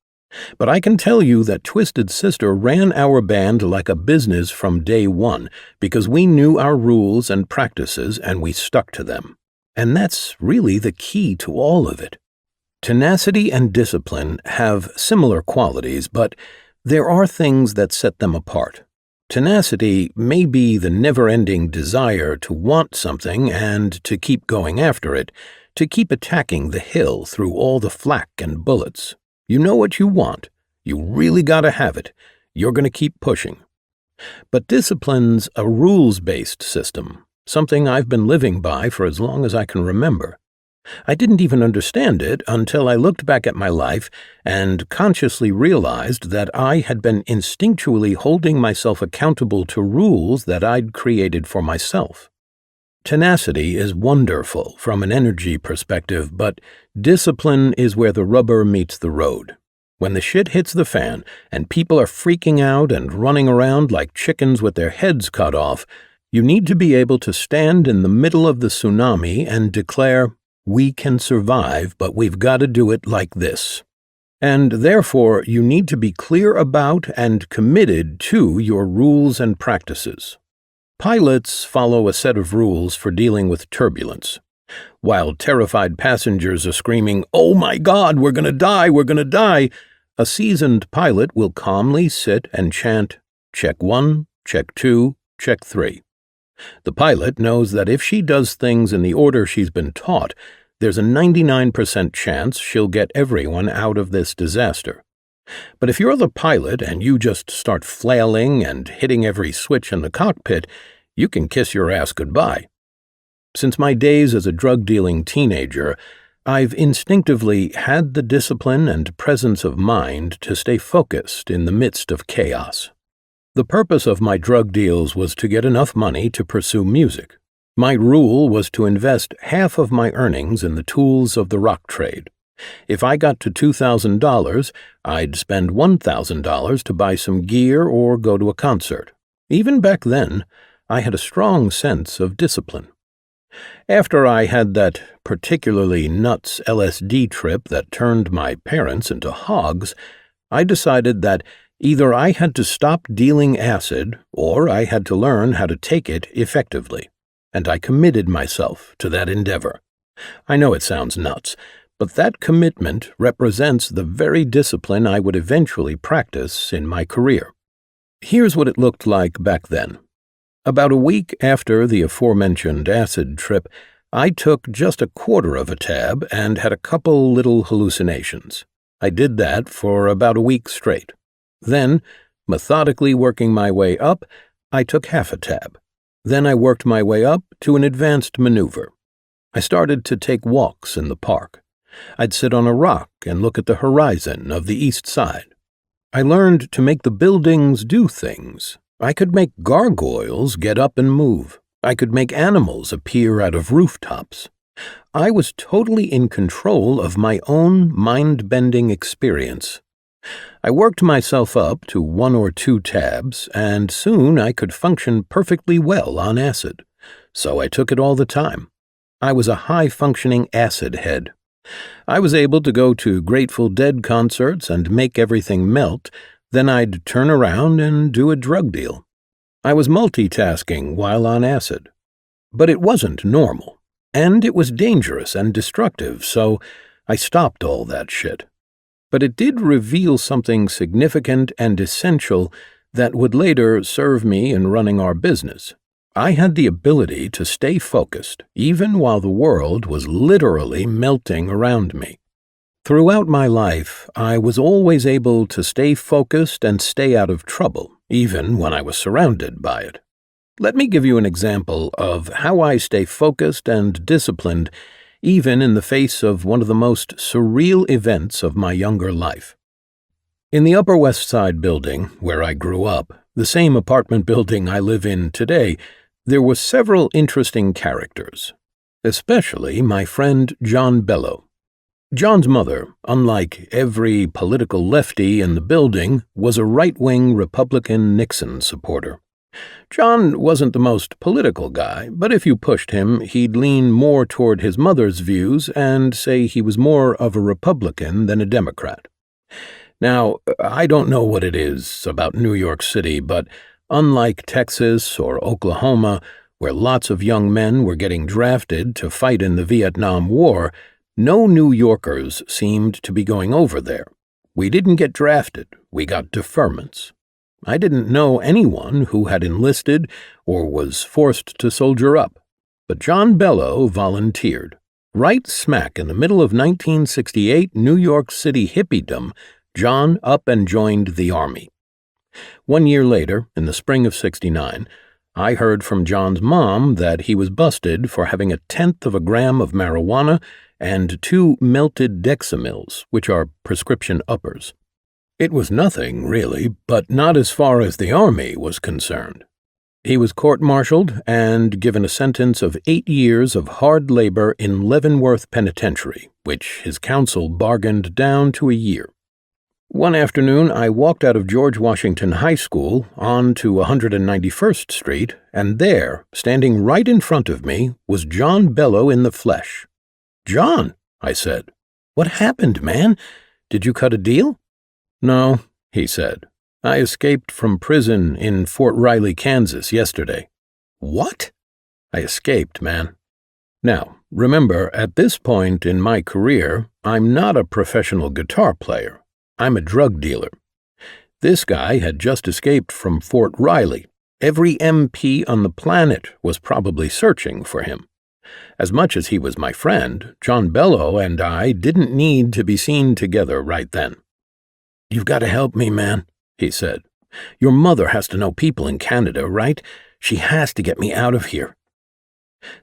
But I can tell you that Twisted Sister ran our band like a business from day one because we knew our rules and practices and we stuck to them. And that's really the key to all of it. Tenacity and discipline have similar qualities, but there are things that set them apart. Tenacity may be the never-ending desire to want something and to keep going after it, to keep attacking the hill through all the flak and bullets. You know what you want. You really gotta have it. You're gonna keep pushing. But discipline's a rules-based system, something I've been living by for as long as I can remember. I didn't even understand it until I looked back at my life and consciously realized that I had been instinctually holding myself accountable to rules that I'd created for myself. Tenacity is wonderful from an energy perspective, but discipline is where the rubber meets the road. When the shit hits the fan and people are freaking out and running around like chickens with their heads cut off, you need to be able to stand in the middle of the tsunami and declare, "We can survive, but we've got to do it like this." And therefore, you need to be clear about and committed to your rules and practices. Pilots follow a set of rules for dealing with turbulence. While terrified passengers are screaming, "Oh my God, we're gonna die, we're gonna die," a seasoned pilot will calmly sit and chant, "Check 1, check 2, check 3. The pilot knows that if she does things in the order she's been taught, there's a 99% chance she'll get everyone out of this disaster. But if you're the pilot and you just start flailing and hitting every switch in the cockpit, you can kiss your ass goodbye. Since my days as a drug-dealing teenager, I've instinctively had the discipline and presence of mind to stay focused in the midst of chaos. The purpose of my drug deals was to get enough money to pursue music. My rule was to invest half of my earnings in the tools of the rock trade. If I got to $2,000, I'd spend $1,000 to buy some gear or go to a concert. Even back then, I had a strong sense of discipline. After I had that particularly nuts LSD trip that turned my parents into hogs, I decided that either I had to stop dealing acid or I had to learn how to take it effectively, and I committed myself to that endeavor. I know it sounds nuts, but that commitment represents the very discipline I would eventually practice in my career. Here's what it looked like back then. About a week after the aforementioned acid trip, I took just a quarter of a tab and had a couple little hallucinations. I did that for about a week straight. Then, methodically working my way up, I took half a tab. Then I worked my way up to an advanced maneuver. I started to take walks in the park. I'd sit on a rock and look at the horizon of the east side. I learned to make the buildings do things. I could make gargoyles get up and move. I could make animals appear out of rooftops. I was totally in control of my own mind-bending experience. I worked myself up to 1 or 2 tabs, and soon I could function perfectly well on acid. So I took it all the time. I was a high-functioning acid head. I was able to go to Grateful Dead concerts and make everything melt, then I'd turn around and do a drug deal. I was multitasking while on acid. But it wasn't normal, and it was dangerous and destructive, so I stopped all that shit. But it did reveal something significant and essential that would later serve me in running our business. I had the ability to stay focused, even while the world was literally melting around me. Throughout my life, I was always able to stay focused and stay out of trouble, even when I was surrounded by it. Let me give you an example of how I stay focused and disciplined, even in the face of one of the most surreal events of my younger life. In the Upper West Side building, where I grew up, the same apartment building I live in today, there were several interesting characters, especially my friend John Bello. John's mother, unlike every political lefty in the building, was a right-wing Republican Nixon supporter. John wasn't the most political guy, but if you pushed him, he'd lean more toward his mother's views and say he was more of a Republican than a Democrat. Now, I don't know what it is about New York City, but unlike Texas or Oklahoma, where lots of young men were getting drafted to fight in the Vietnam War, no New Yorkers seemed to be going over there. We didn't get drafted, we got deferments. I didn't know anyone who had enlisted or was forced to soldier up, but John Bello volunteered. Right smack in the middle of 1968 New York City hippiedom, John up and joined the Army. 1 year later, in the spring of '69, I heard from John's mom that he was busted for having 1/10 of a gram of marijuana and 2 melted Dexamils, which are prescription uppers. It was nothing, really, but not as far as the Army was concerned. He was court-martialed and given a sentence of 8 years of hard labor in Leavenworth Penitentiary, which his counsel bargained down to a year. One afternoon, I walked out of George Washington High School on to 191st Street, and there, standing right in front of me, was John Bello in the flesh. "John," I said, "what happened, man? Did you cut a deal?" "No," he said. "I escaped from prison in Fort Riley, Kansas yesterday." "What?" "I escaped, man. Now, remember, at this point in my career, I'm not a professional guitar player. I'm a drug dealer. This guy had just escaped from Fort Riley. Every MP on the planet was probably searching for him. As much as he was my friend, John Bello and I didn't need to be seen together right then. "You've got to help me, man," he said. "Your mother has to know people in Canada, right? She has to get me out of here."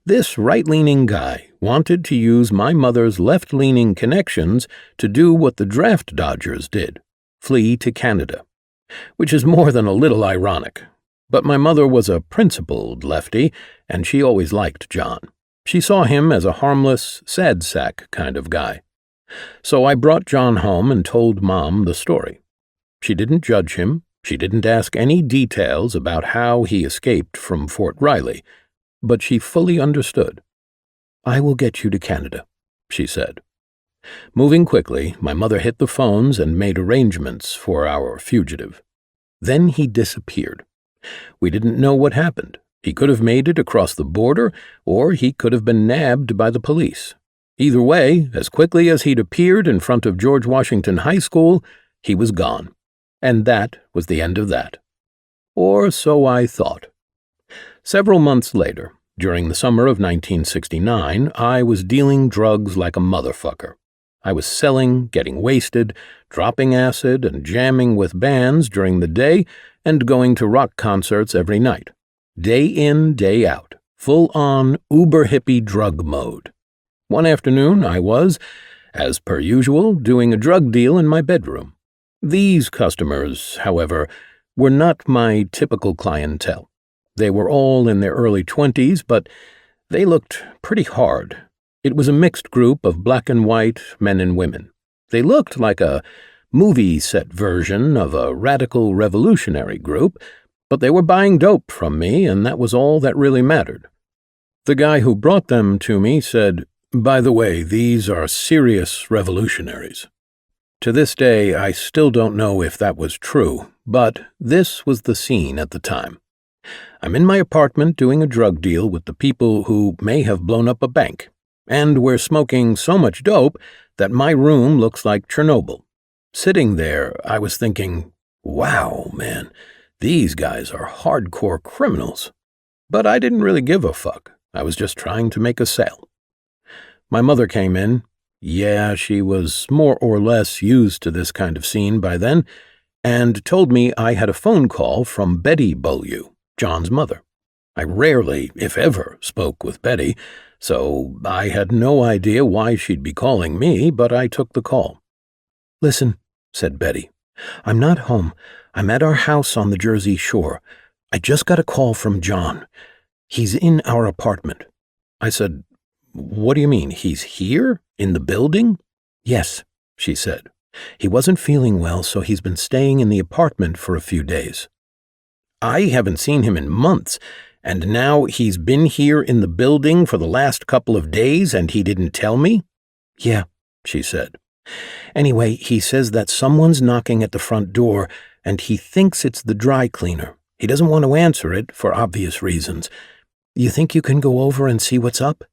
This right-leaning guy wanted to use my mother's left-leaning connections to do what the draft dodgers did, flee to Canada, which is more than a little ironic. But my mother was a principled lefty, and she always liked John. She saw him as a harmless, sad sack kind of guy. So I brought John home and told Mom the story. She didn't judge him. She didn't ask any details about how he escaped from Fort Riley, but she fully understood. "I will get you to Canada," she said. Moving quickly, my mother hit the phones and made arrangements for our fugitive. Then he disappeared. We didn't know what happened. He could have made it across the border, or he could have been nabbed by the police. Either way, as quickly as he'd appeared in front of George Washington High School, he was gone. And that was the end of that. Or so I thought. Several months later, during the summer of 1969, I was dealing drugs like a motherfucker. I was selling, getting wasted, dropping acid, and jamming with bands during the day, and going to rock concerts every night. Day in, day out, full-on uber-hippie drug mode. One afternoon, I was, as per usual, doing a drug deal in my bedroom. These customers, however, were not my typical clientele. They were all in their early 20s, but they looked pretty hard. It was a mixed group of black and white men and women. They looked like a movie set version of a radical revolutionary group, but they were buying dope from me, and that was all that really mattered. The guy who brought them to me said, "By the way, these are serious revolutionaries." To this day, I still don't know if that was true, but this was the scene at the time. I'm in my apartment doing a drug deal with the people who may have blown up a bank, and we're smoking so much dope that my room looks like Chernobyl. Sitting there, I was thinking, wow, man, these guys are hardcore criminals. But I didn't really give a fuck. I was just trying to make a sale. My mother came in. Yeah, she was more or less used to this kind of scene by then, and told me I had a phone call from Betty Beaulieu, John's mother. I rarely, if ever, spoke with Betty, so I had no idea why she'd be calling me, but I took the call. "Listen," said Betty, "I'm not home. I'm at our house on the Jersey Shore. I just got a call from John. He's in our apartment." I said, "What do you mean? He's here? In the building?" "Yes," she said. "He wasn't feeling well, so he's been staying in the apartment for a few days." "I haven't seen him in months, and now he's been here in the building for the last couple of days and he didn't tell me?" "Yeah," she said. Anyway, he says that someone's knocking at the front door, and he thinks it's the dry cleaner. He doesn't want to answer it for obvious reasons. You think you can go over and see what's up?"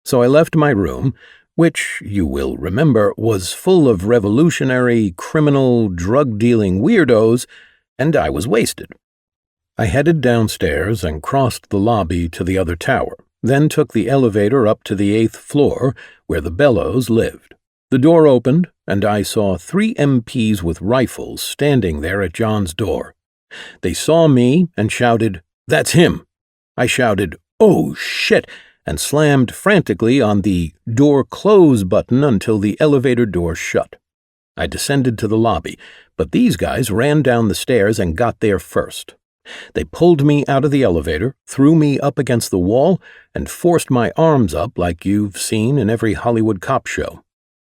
So I left my room, which, you will remember, was full of revolutionary, criminal, drug-dealing weirdos, and I was wasted. I headed downstairs and crossed the lobby to the other tower, then took the elevator up to the 8th floor, where the Bellows lived. The door opened, and I saw 3 MPs with rifles standing there at John's door. They saw me and shouted, "That's him!" I shouted, "Oh, shit!" and slammed frantically on the door close button until the elevator door shut. I descended to the lobby, but these guys ran down the stairs and got there first. They pulled me out of the elevator, threw me up against the wall, and forced my arms up like you've seen in every Hollywood cop show.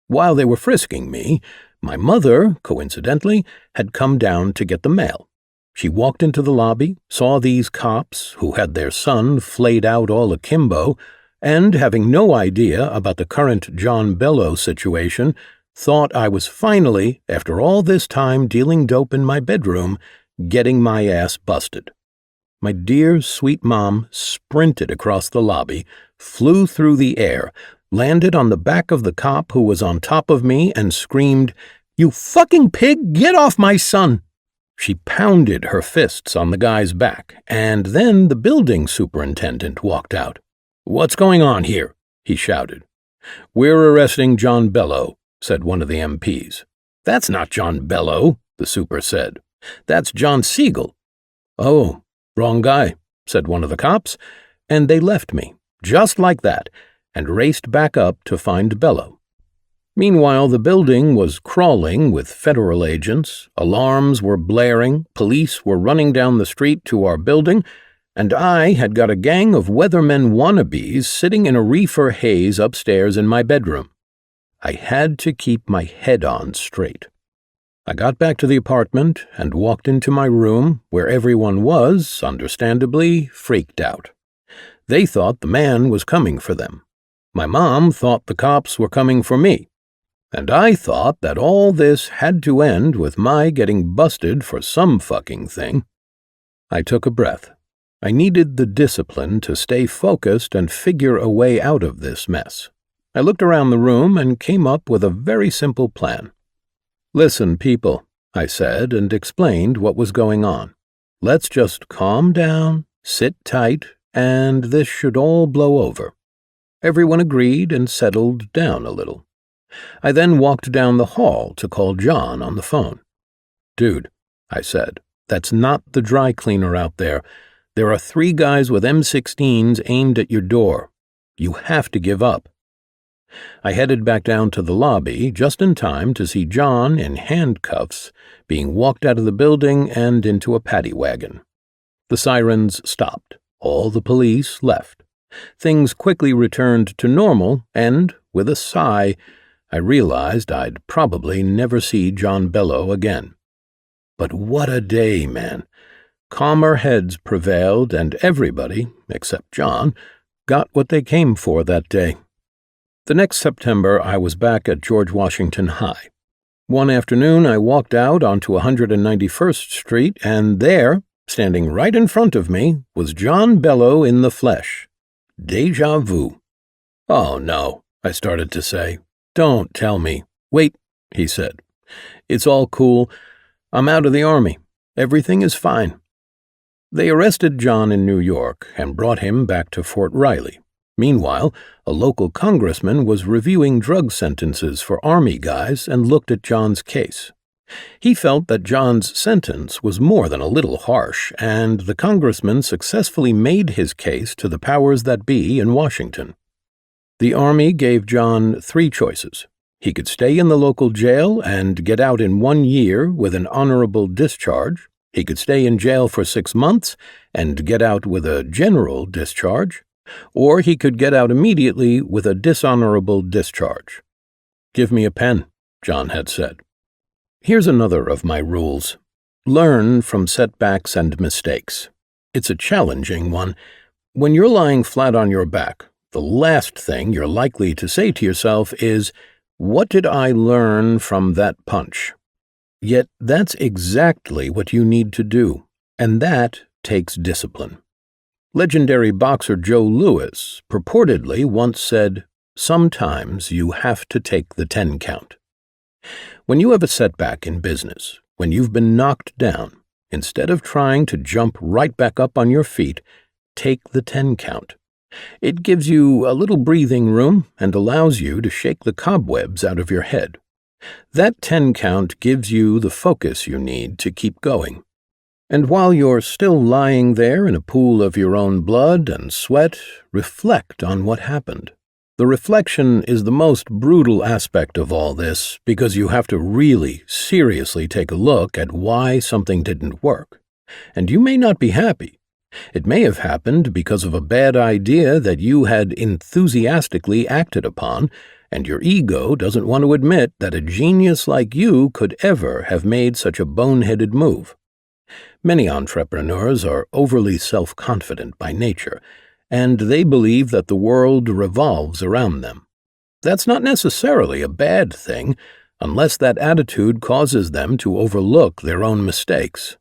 While they were frisking me, my mother, coincidentally, had come down to get the mail. She walked into the lobby, saw these cops, who had their son flayed out all akimbo, and, having no idea about the current John Bello situation, thought I was finally, after all this time dealing dope in my bedroom, getting my ass busted. My dear, sweet mom sprinted across the lobby, flew through the air, landed on the back of the cop who was on top of me, and screamed, "You fucking pig, get off my son!" She pounded her fists on the guy's back, and then the building superintendent walked out. "What's going on here?" he shouted. "We're arresting John Bello," said one of the MPs. "That's not John Bello," the super said. "That's John Siegel." "Oh, wrong guy," said one of the cops, and they left me, just like that, and raced back up to find Bello. Meanwhile, the building was crawling with federal agents, alarms were blaring, police were running down the street to our building, and I had got a gang of weathermen wannabes sitting in a reefer haze upstairs in my bedroom. I had to keep my head on straight. I got back to the apartment and walked into my room, where everyone was, understandably, freaked out. They thought the man was coming for them. My mom thought the cops were coming for me. And I thought that all this had to end with my getting busted for some fucking thing. I took a breath. I needed the discipline to stay focused and figure a way out of this mess. I looked around the room and came up with a very simple plan. "Listen, people," I said, and explained what was going on. "Let's just calm down, sit tight, and this should all blow over." Everyone agreed and settled down a little. I then walked down the hall to call John on the phone. "Dude," I said, "that's not the dry cleaner out there. There are 3 guys with M16s aimed at your door. You have to give up." I headed back down to the lobby just in time to see John in handcuffs being walked out of the building and into a paddy wagon. The sirens stopped. All the police left. Things quickly returned to normal, and, with a sigh, I realized I'd probably never see John Bello again. But what a day, man. Calmer heads prevailed, and everybody, except John, got what they came for that day. The next September, I was back at George Washington High. One afternoon, I walked out onto 191st Street, and there, standing right in front of me, was John Bello in the flesh. Déjà vu. "Oh, no," I started to say. "Don't tell me." "Wait," he said. "It's all cool. I'm out of the Army. Everything is fine." They arrested John in New York and brought him back to Fort Riley. Meanwhile, a local congressman was reviewing drug sentences for Army guys and looked at John's case. He felt that John's sentence was more than a little harsh, and the congressman successfully made his case to the powers that be in Washington. The Army gave John 3 choices. He could stay in the local jail and get out in 1 year with an honorable discharge. He could stay in jail for 6 months and get out with a general discharge. Or he could get out immediately with a dishonorable discharge. "Give me a pen," John had said. Here's another of my rules. Learn from setbacks and mistakes. It's a challenging one. When you're lying flat on your back, the last thing you're likely to say to yourself is, What did I learn from that punch? Yet that's exactly what you need to do, and that takes discipline. Legendary boxer Joe Louis purportedly once said, "Sometimes you have to take the 10 count." When you have a setback in business, when you've been knocked down, instead of trying to jump right back up on your feet, take the 10 count. It gives you a little breathing room and allows you to shake the cobwebs out of your head. That 10 count gives you the focus you need to keep going. And while you're still lying there in a pool of your own blood and sweat, reflect on what happened. The reflection is the most brutal aspect of all this because you have to really, seriously take a look at why something didn't work. And you may not be happy. It may have happened because of a bad idea that you had enthusiastically acted upon, and your ego doesn't want to admit that a genius like you could ever have made such a boneheaded move. Many entrepreneurs are overly self-confident by nature, and they believe that the world revolves around them. That's not necessarily a bad thing, unless that attitude causes them to overlook their own mistakes.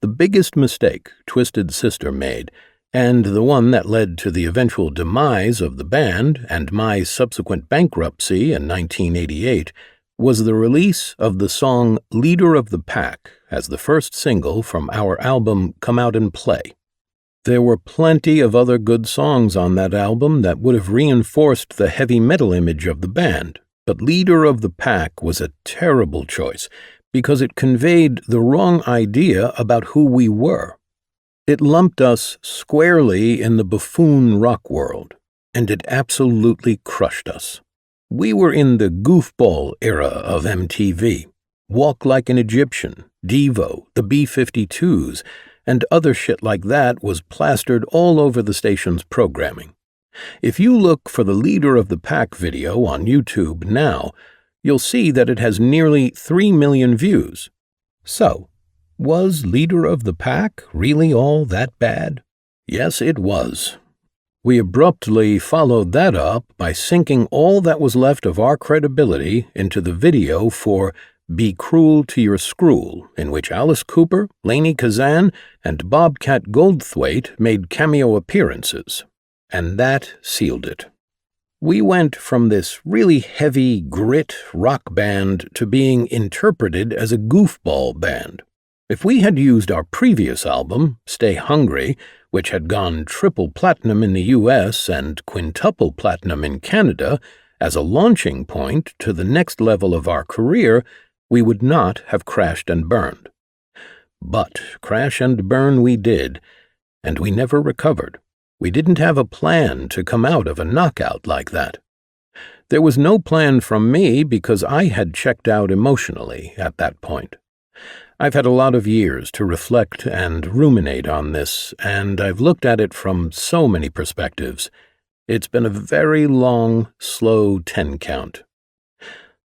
The biggest mistake Twisted Sister made, and the one that led to the eventual demise of the band and my subsequent bankruptcy in 1988, was the release of the song Leader of the Pack as the first single from our album Come Out and Play. There were plenty of other good songs on that album that would have reinforced the heavy metal image of the band, but Leader of the Pack was a terrible choice because it conveyed the wrong idea about who we were. It lumped us squarely in the buffoon rock world, and it absolutely crushed us. We were in the goofball era of MTV. Walk Like an Egyptian, Devo, the B-52s, and other shit like that was plastered all over the station's programming. If you look for the Leader of the Pack video on YouTube now, you'll see that it has nearly 3 million views. So, was Leader of the Pack really all that bad? Yes, it was. We abruptly followed that up by sinking all that was left of our credibility into the video for Be Cruel to Your Screwl, in which Alice Cooper, Lainey Kazan, and Bobcat Goldthwait made cameo appearances. And that sealed it. We went from this really heavy grit rock band to being interpreted as a goofball band. If we had used our previous album, Stay Hungry, which had gone triple platinum in the US and quintuple platinum in Canada, as a launching point to the next level of our career, we would not have crashed and burned. But crash and burn we did, and we never recovered. We didn't have a plan to come out of a knockout like that. There was no plan from me because I had checked out emotionally at that point. I've had a lot of years to reflect and ruminate on this, and I've looked at it from so many perspectives. It's been a very long, slow 10 count.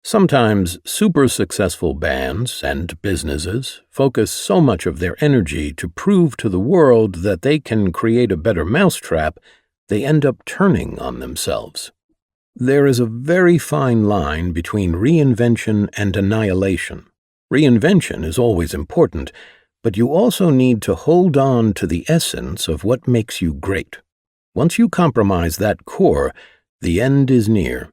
Sometimes super successful bands and businesses focus so much of their energy to prove to the world that they can create a better mousetrap, they end up turning on themselves. There is a very fine line between reinvention and annihilation. Reinvention is always important, but you also need to hold on to the essence of what makes you great. Once you compromise that core, the end is near.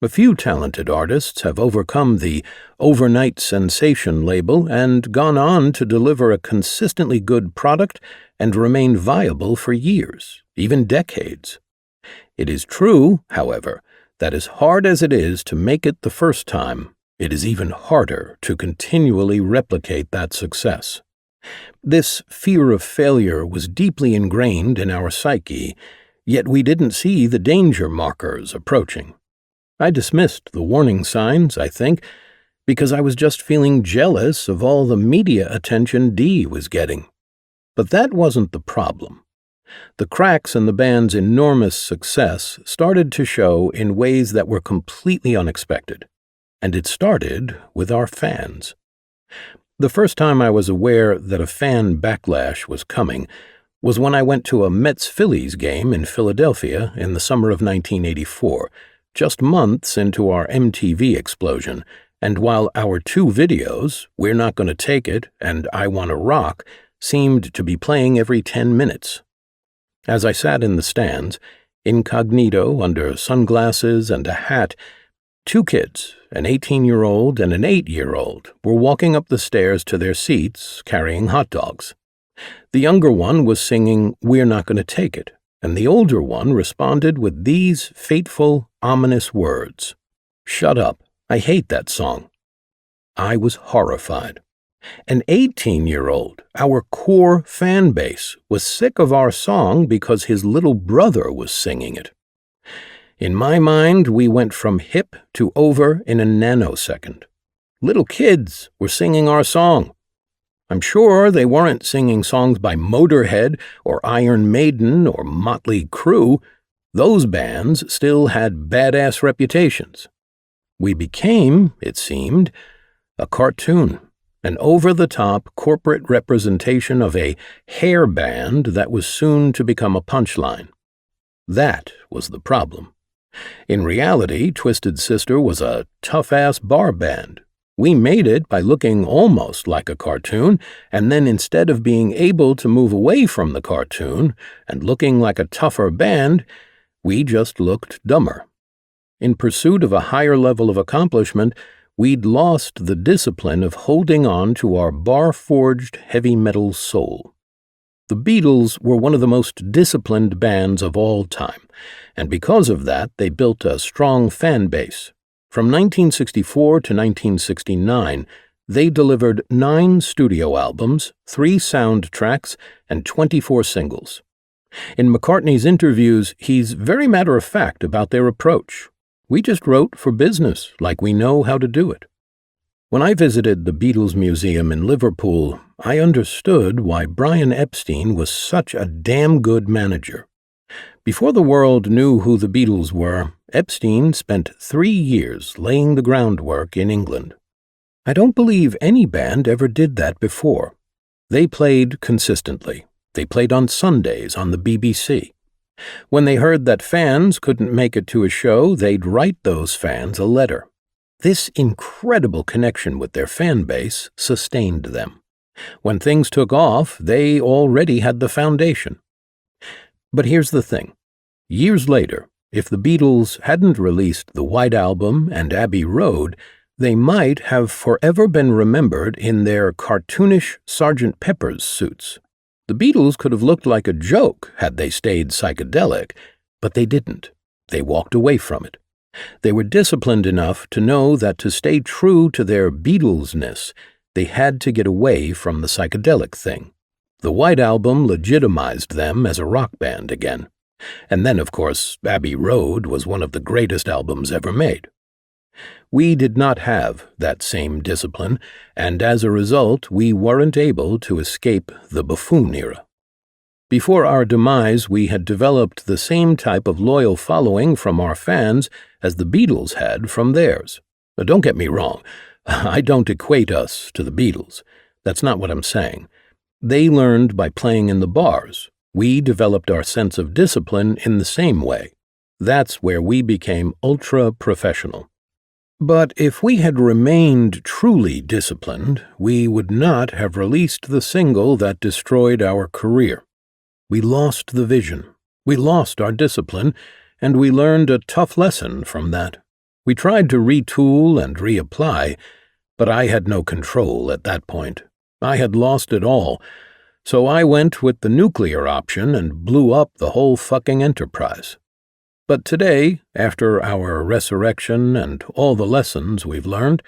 A few talented artists have overcome the overnight sensation label and gone on to deliver a consistently good product and remain viable for years, even decades. It is true, however, that as hard as it is to make it the first time, it is even harder to continually replicate that success. This fear of failure was deeply ingrained in our psyche, yet we didn't see the danger markers approaching. I dismissed the warning signs, I think, because I was just feeling jealous of all the media attention Dee was getting. But that wasn't the problem. The cracks in the band's enormous success started to show in ways that were completely unexpected. And it started with our fans. The first time I was aware that a fan backlash was coming was when I went to a Mets-Phillies game in Philadelphia in the summer of 1984, just months into our MTV explosion, and while our two videos, We're Not Gonna Take It and I Wanna Rock, seemed to be playing every 10 minutes. As I sat in the stands, incognito under sunglasses and a hat, two kids, an 18-year-old and an 8-year-old, were walking up the stairs to their seats carrying hot dogs. The younger one was singing We're Not Gonna Take It, and the older one responded with these fateful, ominous words. "Shut up. I hate that song." I was horrified. An 18-year-old, our core fan base, was sick of our song because his little brother was singing it. In my mind, we went from hip to over in a nanosecond. Little kids were singing our song. I'm sure they weren't singing songs by Motorhead or Iron Maiden or Motley Crue. Those bands still had badass reputations. We became, it seemed, a cartoon, an over-the-top corporate representation of a hair band that was soon to become a punchline. That was the problem. In reality, Twisted Sister was a tough-ass bar band. We made it by looking almost like a cartoon, and then instead of being able to move away from the cartoon and looking like a tougher band, we just looked dumber. In pursuit of a higher level of accomplishment, we'd lost the discipline of holding on to our bar-forged heavy metal soul. The Beatles were one of the most disciplined bands of all time, and because of that, they built a strong fan base. From 1964 to 1969, they delivered 9 studio albums, 3 soundtracks, and 24 singles. In McCartney's interviews, he's very matter-of-fact about their approach. We just wrote for business, like we know how to do it. When I visited the Beatles Museum in Liverpool, I understood why Brian Epstein was such a damn good manager. Before the world knew who the Beatles were, Epstein spent 3 years laying the groundwork in England. I don't believe any band ever did that before. They played consistently. They played on Sundays on the BBC. When they heard that fans couldn't make it to a show, they'd write those fans a letter. This incredible connection with their fan base sustained them. When things took off, they already had the foundation. But here's the thing. Years later, if the Beatles hadn't released the White Album and Abbey Road, they might have forever been remembered in their cartoonish Sgt. Pepper's suits. The Beatles could have looked like a joke had they stayed psychedelic, but they didn't. They walked away from it. They were disciplined enough to know that to stay true to their Beatlesness, they had to get away from the psychedelic thing. The White Album legitimized them as a rock band again. And then, of course, Abbey Road was one of the greatest albums ever made. We did not have that same discipline, and as a result, we weren't able to escape the buffoon era. Before our demise, we had developed the same type of loyal following from our fans as the Beatles had from theirs. But don't get me wrong, I don't equate us to the Beatles. That's not what I'm saying. They learned by playing in the bars. We developed our sense of discipline in the same way. That's where we became ultra-professional. But if we had remained truly disciplined, we would not have released the single that destroyed our career. We lost the vision, we lost our discipline, and we learned a tough lesson from that. We tried to retool and reapply, but I had no control at that point. I had lost it all, so I went with the nuclear option and blew up the whole fucking enterprise. But today, after our resurrection and all the lessons we've learned,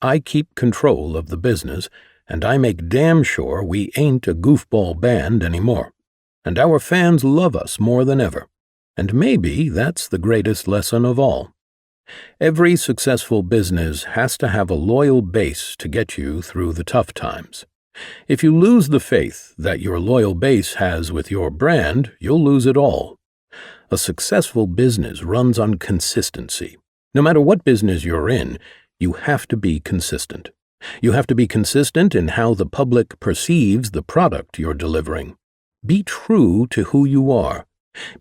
I keep control of the business, and I make damn sure we ain't a goofball band anymore. And our fans love us more than ever. And maybe that's the greatest lesson of all. Every successful business has to have a loyal base to get you through the tough times. If you lose the faith that your loyal base has with your brand, you'll lose it all. A successful business runs on consistency. No matter what business you're in, you have to be consistent. You have to be consistent in how the public perceives the product you're delivering. Be true to who you are.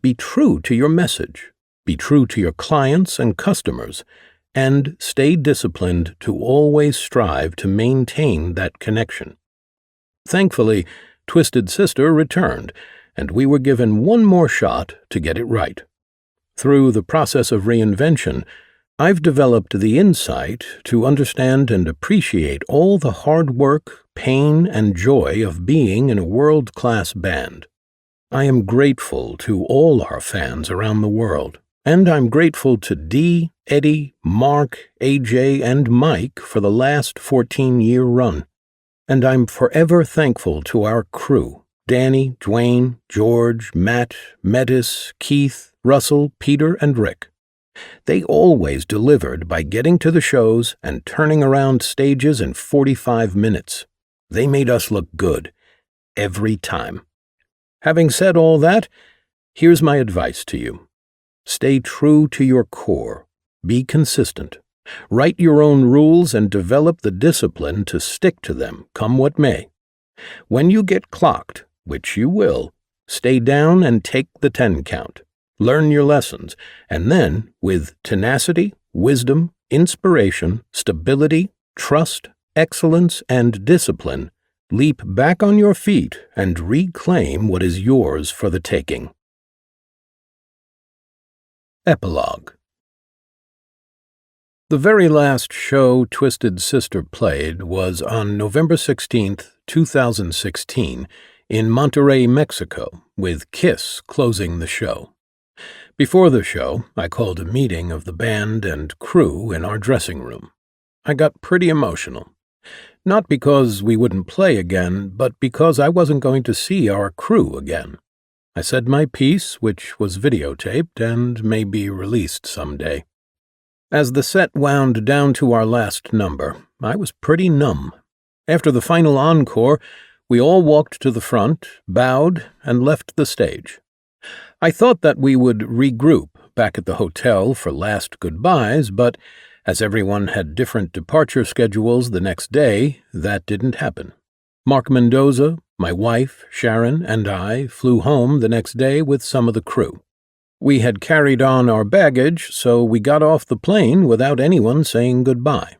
Be true to your message. be true to your clients and customers, and stay disciplined to always strive to maintain that connection. Thankfully, Twisted Sister returned, and we were given one more shot to get it right. Through the process of reinvention, I've developed the insight to understand and appreciate all the hard work, pain, and joy of being in a world-class band. I am grateful to all our fans around the world, and I'm grateful to Dee, Eddie, Mark, AJ, and Mike for the last 14-year run. And I'm forever thankful to our crew, Danny, Dwayne, George, Matt, Metis, Keith, Russell, Peter, and Rick. They always delivered by getting to the shows and turning around stages in 45 minutes. They made us look good, every time. Having said all that, here's my advice to you. Stay true to your core. Be consistent. Write your own rules and develop the discipline to stick to them, come what may. When you get clocked, which you will, stay down and take the 10 count. Learn your lessons, and then, with tenacity, wisdom, inspiration, stability, trust, excellence, and discipline, leap back on your feet and reclaim what is yours for the taking. Epilogue. The very last show Twisted Sister played was on November 16, 2016, in Monterrey, Mexico, with Kiss closing the show. Before the show, I called a meeting of the band and crew in our dressing room. I got pretty emotional. Not because we wouldn't play again, but because I wasn't going to see our crew again. I said my piece, which was videotaped and may be released someday. As the set wound down to our last number, I was pretty numb. After the final encore, we all walked to the front, bowed, and left the stage. I thought that we would regroup back at the hotel for last goodbyes, but as everyone had different departure schedules the next day, that didn't happen. Mark Mendoza, my wife, Sharon, and I flew home the next day with some of the crew. We had carried on our baggage, so we got off the plane without anyone saying goodbye.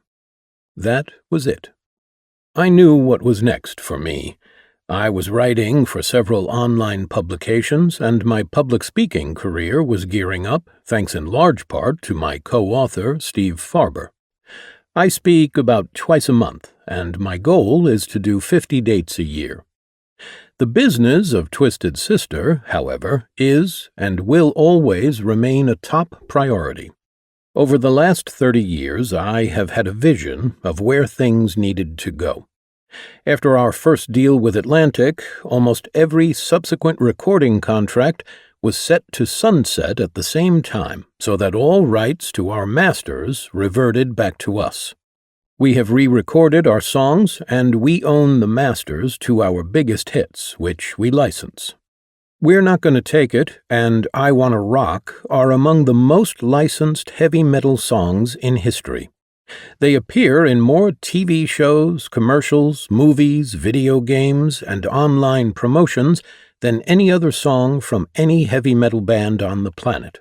That was it. I knew what was next for me. I was writing for several online publications, and my public speaking career was gearing up, thanks in large part to my co-author, Steve Farber. I speak about twice a month, and my goal is to do 50 dates a year. The business of Twisted Sister, however, is and will always remain a top priority. Over the last 30 years, I have had a vision of where things needed to go. After our first deal with Atlantic, almost every subsequent recording contract was set to sunset at the same time, so that all rights to our masters reverted back to us. We have re-recorded our songs, and we own the masters to our biggest hits, which we license. We're Not Gonna Take It and I Wanna Rock are among the most licensed heavy metal songs in history. They appear in more TV shows, commercials, movies, video games, and online promotions than any other song from any heavy metal band on the planet.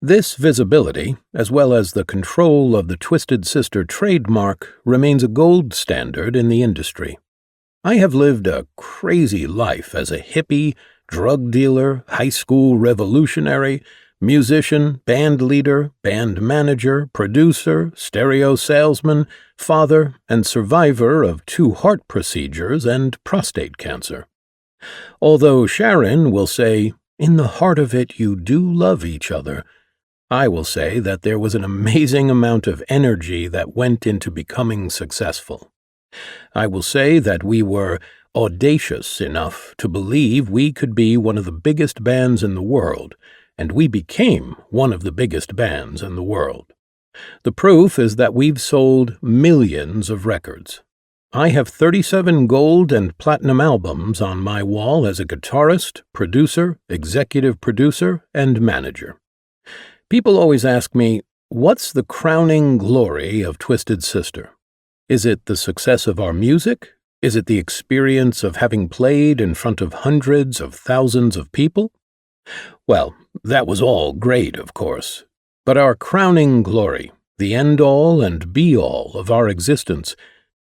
This visibility, as well as the control of the Twisted Sister trademark, remains a gold standard in the industry. I have lived a crazy life as a hippie, drug dealer, high school revolutionary, musician, band leader, band manager, producer, stereo salesman, father, and survivor of 2 heart procedures and prostate cancer. Although Sharon will say, "In the heart of it you do love each other," I will say that there was an amazing amount of energy that went into becoming successful. I will say that we were audacious enough to believe we could be one of the biggest bands in the world, and we became one of the biggest bands in the world. The proof is that we've sold millions of records. I have 37 gold and platinum albums on my wall as a guitarist, producer, executive producer, and manager. People always ask me, what's the crowning glory of Twisted Sister? Is it the success of our music? Is it the experience of having played in front of hundreds of thousands of people? Well, that was all great, of course. But our crowning glory, the end-all and be-all of our existence,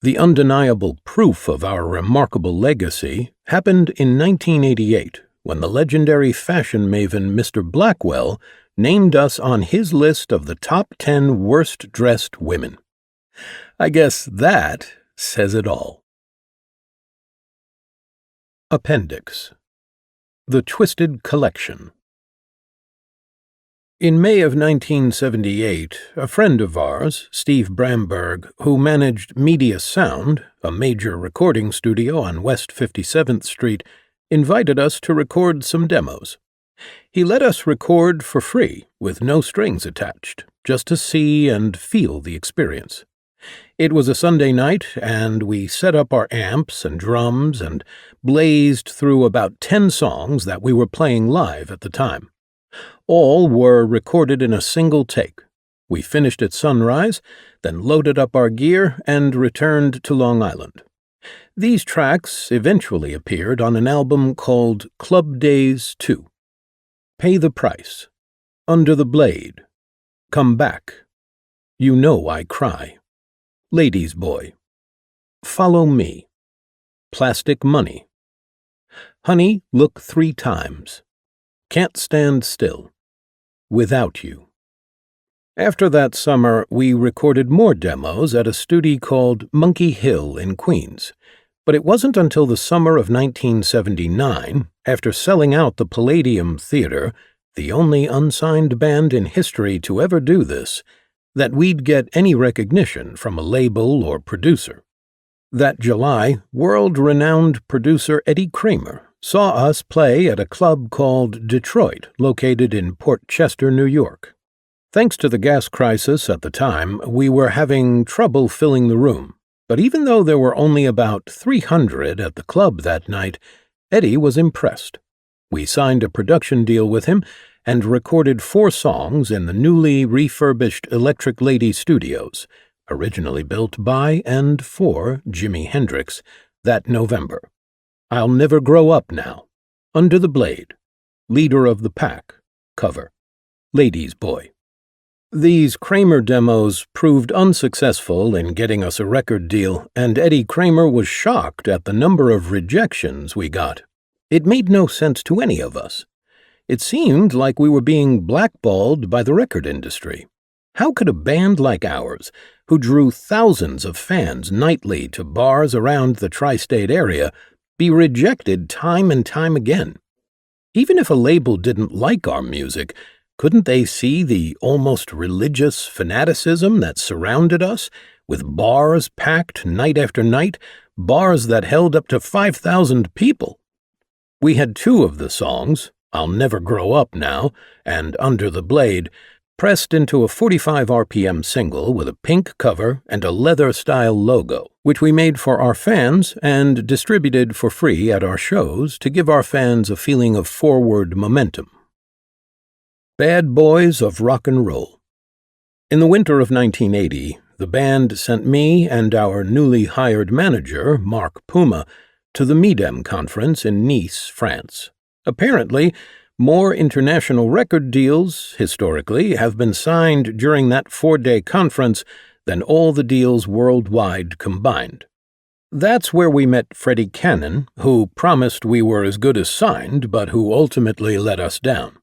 the undeniable proof of our remarkable legacy, happened in 1988, when the legendary fashion maven Mr. Blackwell named us on his list of the top 10 worst-dressed women. I guess that says it all. Appendix: The Twisted Collection. In May of 1978, a friend of ours, Steve Bramberg, who managed Media Sound, a major recording studio on West 57th Street, invited us to record some demos. He let us record for free, with no strings attached, just to see and feel the experience. It was a Sunday night, and we set up our amps and drums and blazed through about 10 songs that we were playing live at the time. All were recorded in a single take. We finished at sunrise, then loaded up our gear and returned to Long Island. These tracks eventually appeared on an album called Club Days 2. Pay the Price, Under the Blade, Come Back, You Know I Cry, Ladies' Boy, Follow Me, Plastic Money, Honey, Look 3 Times, Can't Stand Still, Without You. After that summer, we recorded more demos at a studio called Monkey Hill in Queens. But it wasn't until the summer of 1979, after selling out the Palladium Theater, the only unsigned band in history to ever do this, that we'd get any recognition from a label or producer. That July, world-renowned producer Eddie Kramer saw us play at a club called Detroit, located in Port Chester, New York. Thanks to the gas crisis at the time, we were having trouble filling the room. But even though there were only about 300 at the club that night, Eddie was impressed. We signed a production deal with him and recorded 4 songs in the newly refurbished Electric Lady Studios, originally built by and for Jimi Hendrix, that November. I'll Never Grow Up Now, Under the Blade, Leader of the Pack, cover, Ladies' Boy. These Kramer demos proved unsuccessful in getting us a record deal, and Eddie Kramer was shocked at the number of rejections we got. It made no sense to any of us. It seemed like we were being blackballed by the record industry. How could a band like ours, who drew thousands of fans nightly to bars around the tri-state area, be rejected time and time again? Even if a label didn't like our music, couldn't they see the almost religious fanaticism that surrounded us, with bars packed night after night, bars that held up to 5,000 people? We had 2 of the songs, I'll Never Grow Up Now and Under the Blade, pressed into a 45 RPM single with a pink cover and a leather-style logo, which we made for our fans and distributed for free at our shows to give our fans a feeling of forward momentum. Bad Boys of Rock and Roll. In the winter of 1980, the band sent me and our newly hired manager, Mark Puma, to the MIDEM conference in Nice, France. Apparently, more international record deals, historically, have been signed during that 4-day conference than all the deals worldwide combined. That's where we met Freddie Cannon, who promised we were as good as signed, but who ultimately let us down.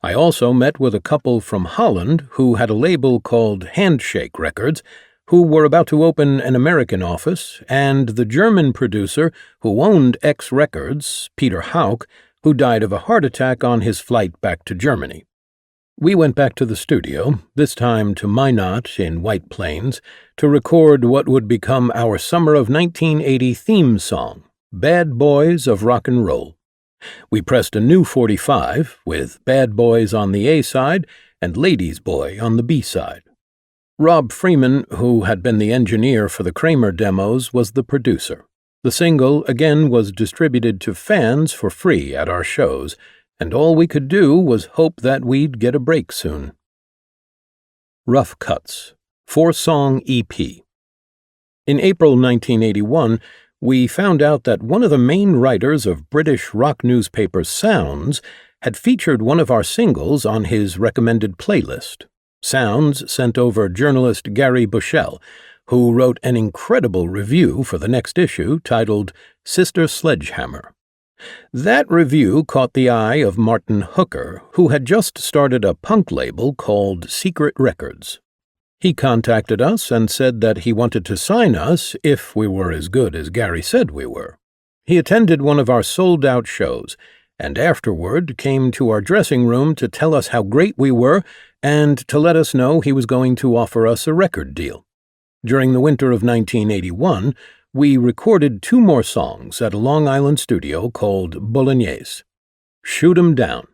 I also met with a couple from Holland who had a label called Handshake Records, who were about to open an American office, and the German producer who owned X Records, Peter Hauck, who died of a heart attack on his flight back to Germany. We went back to the studio, this time to Minot in White Plains, to record what would become our summer of 1980 theme song, Bad Boys of Rock and Roll. We pressed a new 45 with Bad Boys on the A side and Ladies' Boy on the B side. Rob Freeman, who had been the engineer for the Kramer demos, was the producer. The single, again, was distributed to fans for free at our shows, and all we could do was hope that we'd get a break soon. Rough Cuts, 4-song EP. In April 1981, we found out that one of the main writers of British rock newspaper Sounds had featured one of our singles on his recommended playlist. Sounds sent over journalist Gary Bushell, who wrote an incredible review for the next issue titled Sister Sledgehammer. That review caught the eye of Martin Hooker, who had just started a punk label called Secret Records. He contacted us and said that he wanted to sign us if we were as good as Gary said we were. He attended one of our sold-out shows, and afterward came to our dressing room to tell us how great we were and to let us know he was going to offer us a record deal. During the winter of 1981, we recorded 2 more songs at a Long Island studio called Bolognese. Shoot 'em down.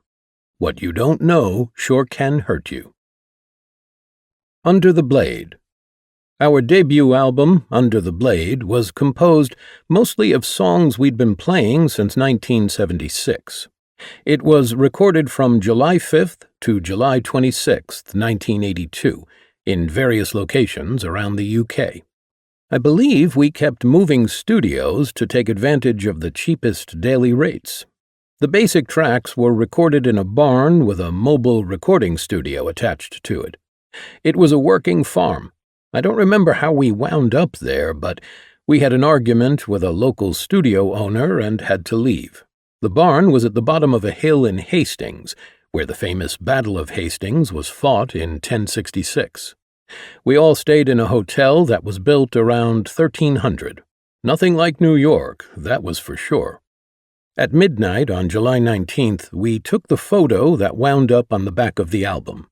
What you don't know sure can hurt you. Under the Blade. Our debut album, Under the Blade, was composed mostly of songs we'd been playing since 1976. It was recorded from July 5th to July 26th, 1982, in various locations around the UK. I believe we kept moving studios to take advantage of the cheapest daily rates. The basic tracks were recorded in a barn with a mobile recording studio attached to it. It was a working farm. I don't remember how we wound up there, but we had an argument with a local studio owner and had to leave. The barn was at the bottom of a hill in Hastings, where the famous Battle of Hastings was fought in 1066. We all stayed in a hotel that was built around 1300. Nothing like New York, that was for sure. At midnight on July 19th, we took the photo that wound up on the back of the album.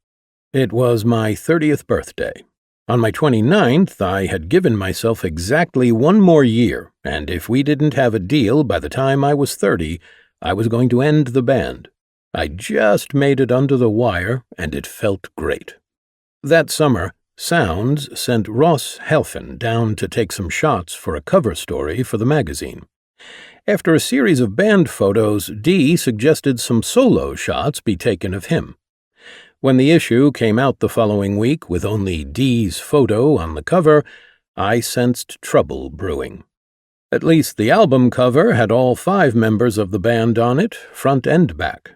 It was my 30th birthday. On my 29th, I had given myself exactly 1 more year, and if we didn't have a deal by the time I was 30, I was going to end the band. I just made it under the wire, and it felt great. That summer, Sounds sent Ross Helfin down to take some shots for a cover story for the magazine. After a series of band photos, Dee suggested some solo shots be taken of him. When the issue came out the following week with only Dee's photo on the cover, I sensed trouble brewing. At least the album cover had all 5 members of the band on it, front and back.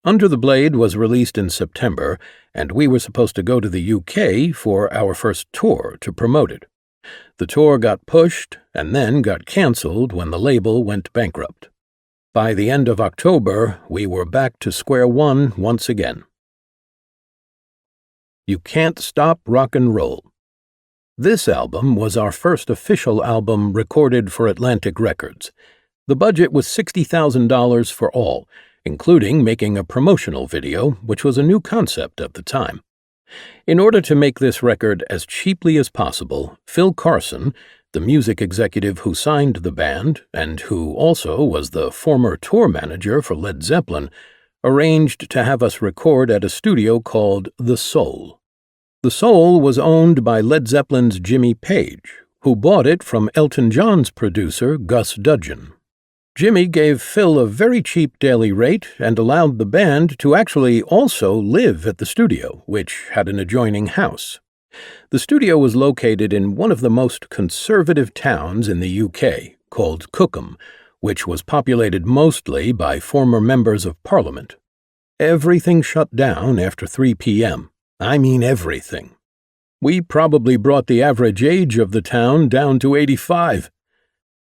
Under the Blade was released in September, and we were supposed to go to the UK for our first tour to promote it. The tour got pushed and then got cancelled when the label went bankrupt. By the end of October, we were back to square one once again. You Can't Stop Rock and Roll. This album was our first official album recorded for Atlantic Records. The budget was $60,000 for all, including making a promotional video, which was a new concept at the time. In order to make this record as cheaply as possible, Phil Carson, the music executive who signed the band, and who also was the former tour manager for Led Zeppelin, arranged to have us record at a studio called The Soul. The Soul was owned by Led Zeppelin's Jimmy Page, who bought it from Elton John's producer Gus Dudgeon. Jimmy gave Phil a very cheap daily rate and allowed the band to actually also live at the studio, which had an adjoining house. The studio was located in one of the most conservative towns in the UK, called Cookham, which was populated mostly by former members of Parliament. Everything shut down after 3 p.m. I mean everything. We probably brought the average age of the town down to 85.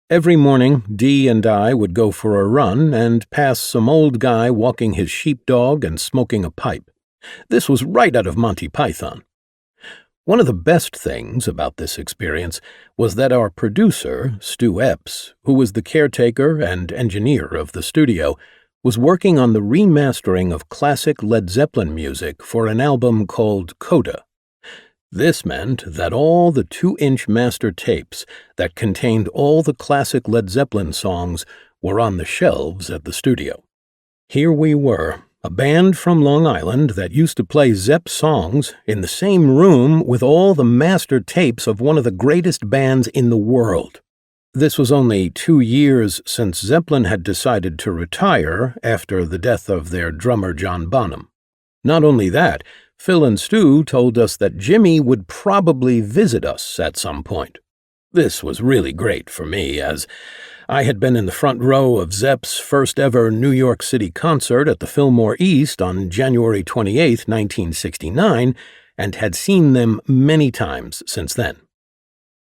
Every morning, Dee and I would go for a run and pass some old guy walking his sheepdog and smoking a pipe. This was right out of Monty Python. One of the best things about this experience was that our producer, Stu Epps, who was the caretaker and engineer of the studio, was working on the remastering of classic Led Zeppelin music for an album called Coda. This meant that all the 2-inch master tapes that contained all the classic Led Zeppelin songs were on the shelves at the studio. Here we were, a band from Long Island that used to play Zepp songs in the same room with all the master tapes of one of the greatest bands in the world. This was only 2 years since Zeppelin had decided to retire after the death of their drummer John Bonham. Not only that, Phil and Stu told us that Jimmy would probably visit us at some point. This was really great for me, as I had been in the front row of Zepp's first-ever New York City concert at the Fillmore East on January 28, 1969, and had seen them many times since then.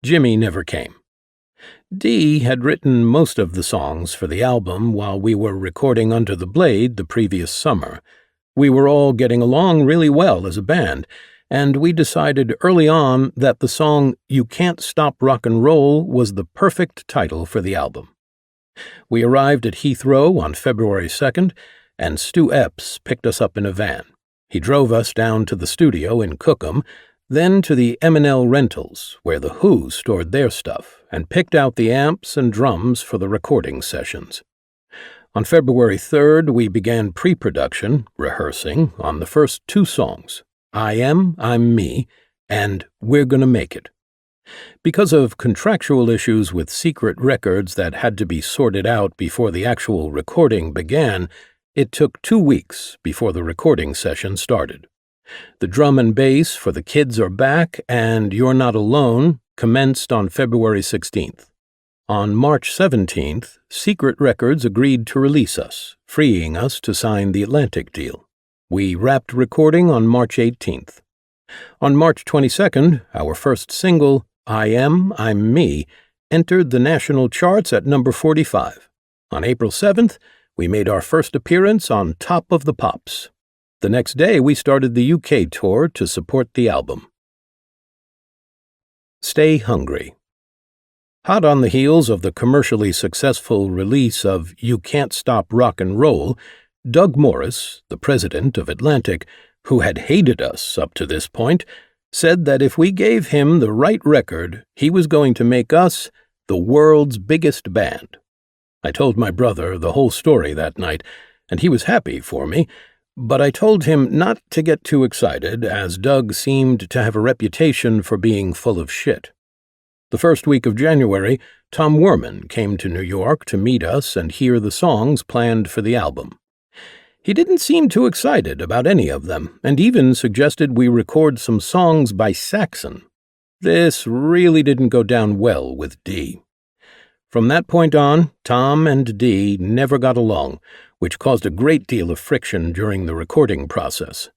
Jimmy never came. Dee had written most of the songs for the album while we were recording Under the Blade the previous summer. We were all getting along really well as a band, and we decided early on that the song You Can't Stop Rock and Roll was the perfect title for the album. We arrived at Heathrow on February 2nd, and Stu Epps picked us up in a van. He drove us down to the studio in Cookham, then to the M&L Rentals, where the Who stored their stuff, and picked out the amps and drums for the recording sessions. On February 3rd, we began pre-production, rehearsing, on the first two songs, I Am, I'm Me, and We're Gonna Make It. Because of contractual issues with secret records that had to be sorted out before the actual recording began, it took 2 weeks before the recording session started. The drum and bass for The Kids Are Back and You're Not Alone commenced on February 16th. On March 17th, Secret Records agreed to release us, freeing us to sign the Atlantic deal. We wrapped recording on March 18th. On March 22nd, our first single, I Am, I'm Me, entered the national charts at number 45. On April 7th, we made our first appearance on Top of the Pops. The next day, we started the UK tour to support the album. Stay Hungry. Hot on the heels of the commercially successful release of You Can't Stop Rock and Roll, Doug Morris, the president of Atlantic, who had hated us up to this point, said that if we gave him the right record, he was going to make us the world's biggest band. I told my brother the whole story that night, and he was happy for me, but I told him not to get too excited, as Doug seemed to have a reputation for being full of shit. The first week of January, Tom Werman came to New York to meet us and hear the songs planned for the album. He didn't seem too excited about any of them, and even suggested we record some songs by Saxon. This really didn't go down well with Dee. From that point on, Tom and Dee never got along, which caused a great deal of friction during the recording process.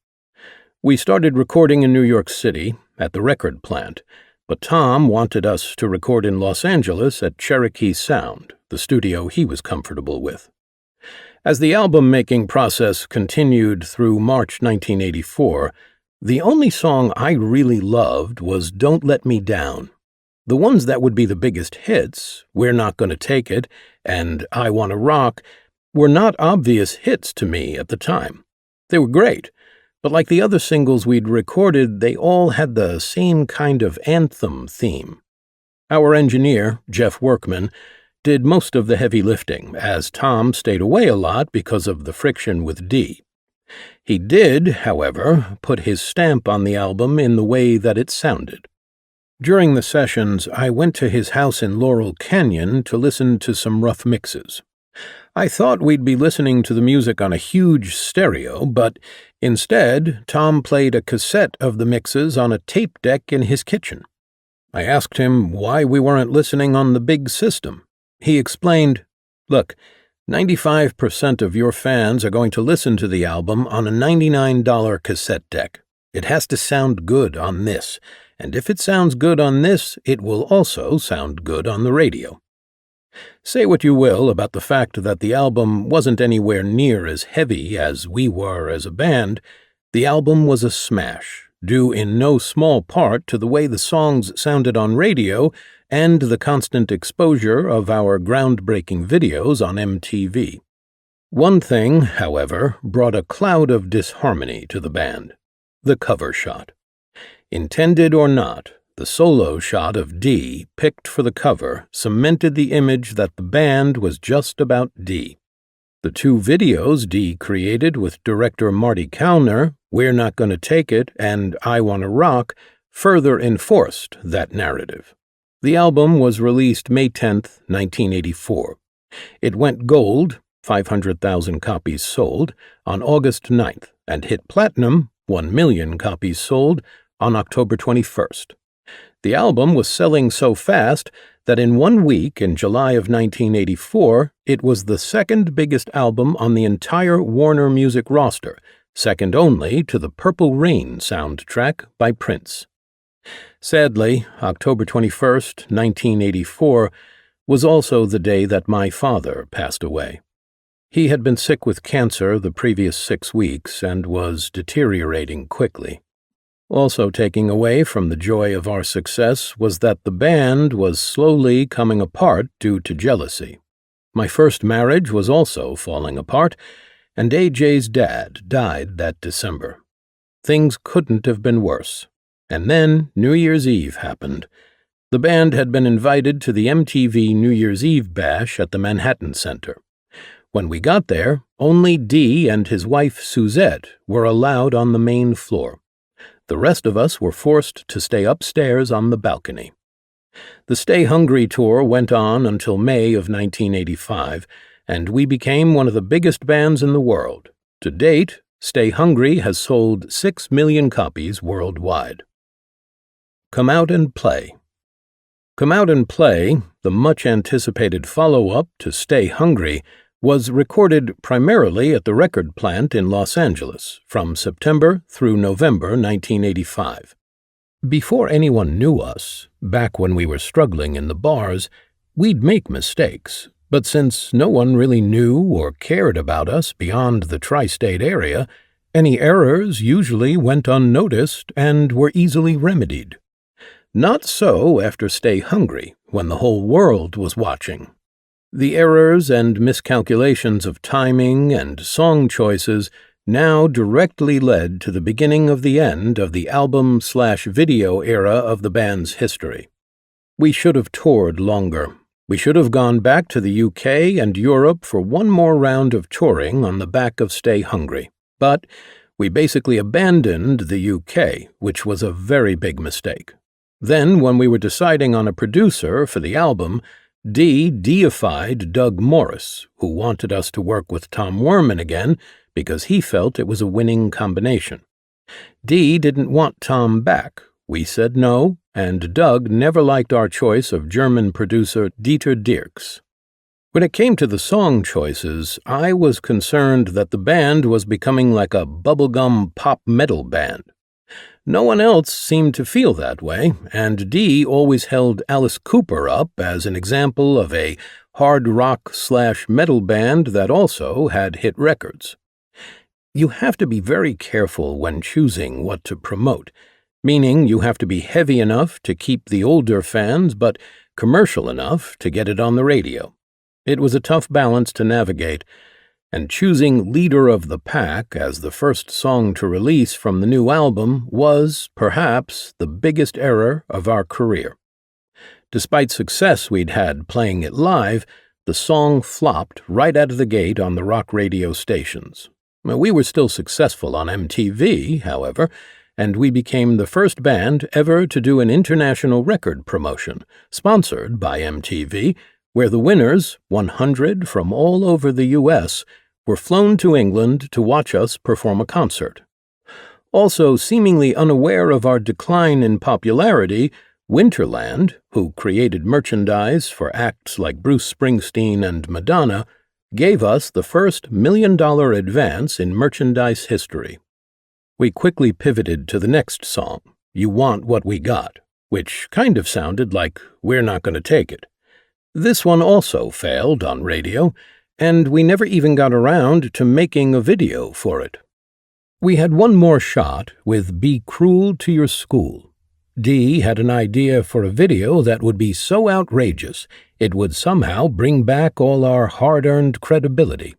We started recording in New York City, at the record plant, but Tom wanted us to record in Los Angeles at Cherokee Sound, the studio he was comfortable with. As the album-making process continued through March 1984, the only song I really loved was Don't Let Me Down. The ones that would be the biggest hits, We're Not Gonna Take It and I Wanna Rock, were not obvious hits to me at the time. They were great, but like the other singles we'd recorded, they all had the same kind of anthem theme. Our engineer, Jeff Workman, did most of the heavy lifting, as Tom stayed away a lot because of the friction with Dee. He did, however, put his stamp on the album in the way that it sounded. During the sessions, I went to his house in Laurel Canyon to listen to some rough mixes. I thought we'd be listening to the music on a huge stereo, but instead, Tom played a cassette of the mixes on a tape deck in his kitchen. I asked him why we weren't listening on the big system. He explained, "Look, 95% of your fans are going to listen to the album on a $99 cassette deck. It has to sound good on this, and if it sounds good on this, it will also sound good on the radio." Say what you will about the fact that the album wasn't anywhere near as heavy as we were as a band, the album was a smash, due in no small part to the way the songs sounded on radio and the constant exposure of our groundbreaking videos on MTV. One thing, however, brought a cloud of disharmony to the band: the cover shot. Intended or not, the solo shot of Dee, picked for the cover, cemented the image that the band was just about Dee. The two videos Dee created with director Marty Callner, We're Not Gonna Take It and I Wanna Rock, further enforced that narrative. The album was released May 10, 1984. It went gold, 500,000 copies sold, on August 9th, and hit platinum, 1 million copies sold, on October 21st. The album was selling so fast that in 1 week in July of 1984, it was the second biggest album on the entire Warner Music roster, second only to the Purple Rain soundtrack by Prince. Sadly, October 21st, 1984, was also the day that my father passed away. He had been sick with cancer the previous 6 weeks and was deteriorating quickly. Also taking away from the joy of our success was that the band was slowly coming apart due to jealousy. My first marriage was also falling apart, and AJ's dad died that December. Things couldn't have been worse. And then New Year's Eve happened. The band had been invited to the MTV New Year's Eve bash at the Manhattan Center. When we got there, only Dee and his wife Suzette were allowed on the main floor. The rest of us were forced to stay upstairs on the balcony. The Stay Hungry tour went on until May of 1985, and we became one of the biggest bands in the world. To date, Stay Hungry has sold 6 million copies worldwide. Come Out and Play. Come Out and Play, the much-anticipated follow-up to Stay Hungry, was recorded primarily at the record plant in Los Angeles from September through November 1985. Before anyone knew us, back when we were struggling in the bars, we'd make mistakes, but since no one really knew or cared about us beyond the tri-state area, any errors usually went unnoticed and were easily remedied. Not so after Stay Hungry, when the whole world was watching. The errors and miscalculations of timing and song choices now directly led to the beginning of the end of the album/video era of the band's history. We should have toured longer. We should have gone back to the UK and Europe for one more round of touring on the back of Stay Hungry. But we basically abandoned the UK, which was a very big mistake. Then, when we were deciding on a producer for the album, Dee deified Doug Morris, who wanted us to work with Tom Werman again because he felt it was a winning combination. Dee didn't want Tom back. We said no, and Doug never liked our choice of German producer Dieter Dierks. When it came to the song choices, I was concerned that the band was becoming like a bubblegum pop metal band. No one else seemed to feel that way, and Dee always held Alice Cooper up as an example of a hard rock/metal band that also had hit records. You have to be very careful when choosing what to promote, meaning you have to be heavy enough to keep the older fans, but commercial enough to get it on the radio. It was a tough balance to navigate, and choosing Leader of the Pack as the first song to release from the new album was, perhaps, the biggest error of our career. Despite success we'd had playing it live, the song flopped right out of the gate on the rock radio stations. We were still successful on MTV, however, and we became the first band ever to do an international record promotion, sponsored by MTV, where the winners, 100 from all over the U.S., were flown to England to watch us perform a concert. Also, seemingly unaware of our decline in popularity, Winterland, who created merchandise for acts like Bruce Springsteen and Madonna, gave us the first $1 million advance in merchandise history. We quickly pivoted to the next song, You Want What We Got, which kind of sounded like We're Not Gonna Take It. This one also failed on radio, and we never even got around to making a video for it. We had one more shot with Be Cruel to Your School. Dee had an idea for a video that would be so outrageous it would somehow bring back all our hard-earned credibility.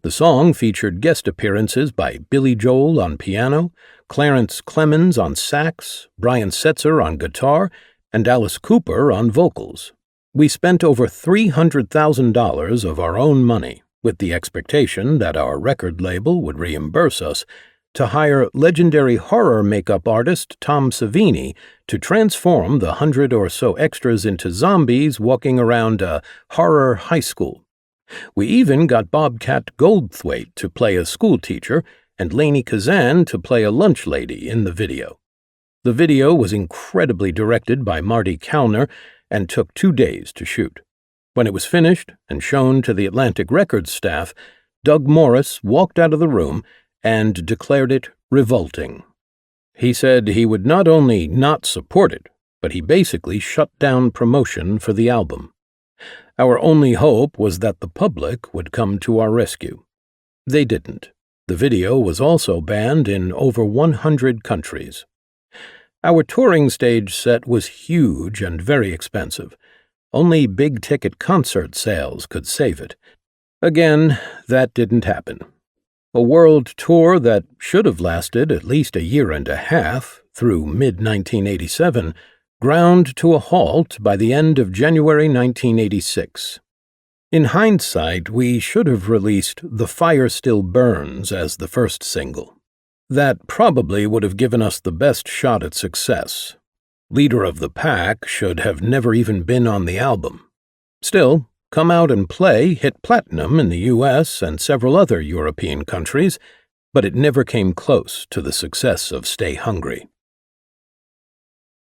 The song featured guest appearances by Billy Joel on piano, Clarence Clemens on sax, Brian Setzer on guitar, and Alice Cooper on vocals. We spent over $300,000 of our own money, with the expectation that our record label would reimburse us, to hire legendary horror makeup artist Tom Savini to transform the 100 or so extras into zombies walking around a horror high school. We even got Bobcat Goldthwait to play a schoolteacher and Lainey Kazan to play a lunch lady in the video. The video was incredibly directed by Marty Kalner, and took 2 days to shoot. When it was finished and shown to the Atlantic Records staff, Doug Morris walked out of the room and declared it revolting. He said he would not only not support it, but he basically shut down promotion for the album. Our only hope was that the public would come to our rescue. They didn't. The video was also banned in over 100 countries. Our touring stage set was huge and very expensive. Only big-ticket concert sales could save it. Again, that didn't happen. A world tour that should have lasted at least a year and a half, through mid-1987, ground to a halt by the end of January 1986. In hindsight, we should have released The Fire Still Burns as the first single. That probably would have given us the best shot at success. Leader of the Pack should have never even been on the album. Still, Come Out and Play hit platinum in the US and several other European countries, but it never came close to the success of Stay Hungry.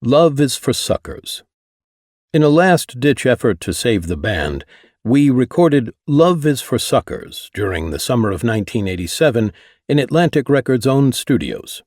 Love is for Suckers. In a last-ditch effort to save the band, we recorded Love is for Suckers during the summer of 1987 in Atlantic Records' own studios.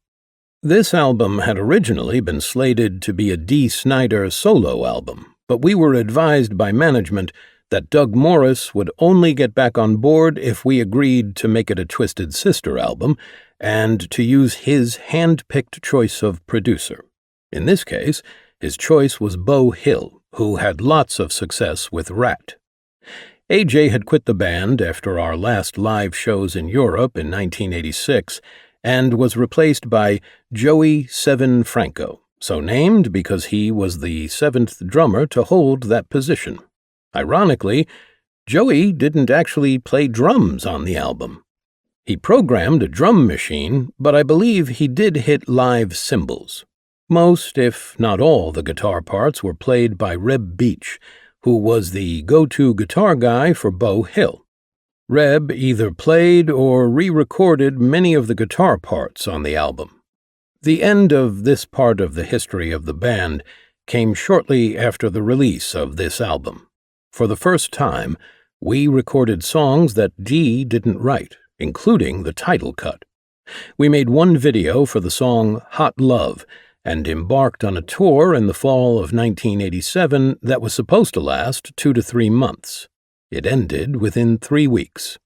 This album had originally been slated to be a Dee Snider solo album, but we were advised by management that Doug Morris would only get back on board if we agreed to make it a Twisted Sister album and to use his hand-picked choice of producer. In this case, his choice was Beau Hill, who had lots of success with Rat. AJ had quit the band after our last live shows in Europe in 1986 and was replaced by Joey Seven Franco, so named because he was the seventh drummer to hold that position. Ironically, Joey didn't actually play drums on the album. He programmed a drum machine, but I believe he did hit live cymbals. Most, if not all, the guitar parts were played by Reb Beach, who was the go-to guitar guy for Beau Hill. Reb either played or re-recorded many of the guitar parts on the album. The end of this part of the history of the band came shortly after the release of this album. For the first time, we recorded songs that Dee didn't write, including the title cut. We made one video for the song Hot Love and embarked on a tour in the fall of 1987 that was supposed to last 2 to 3 months. It ended within 3 weeks.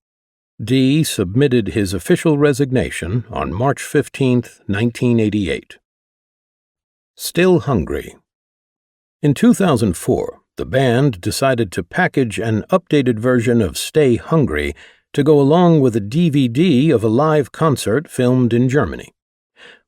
Dee submitted his official resignation on March 15, 1988. Still Hungry. In 2004, the band decided to package an updated version of Stay Hungry to go along with a DVD of a live concert filmed in Germany.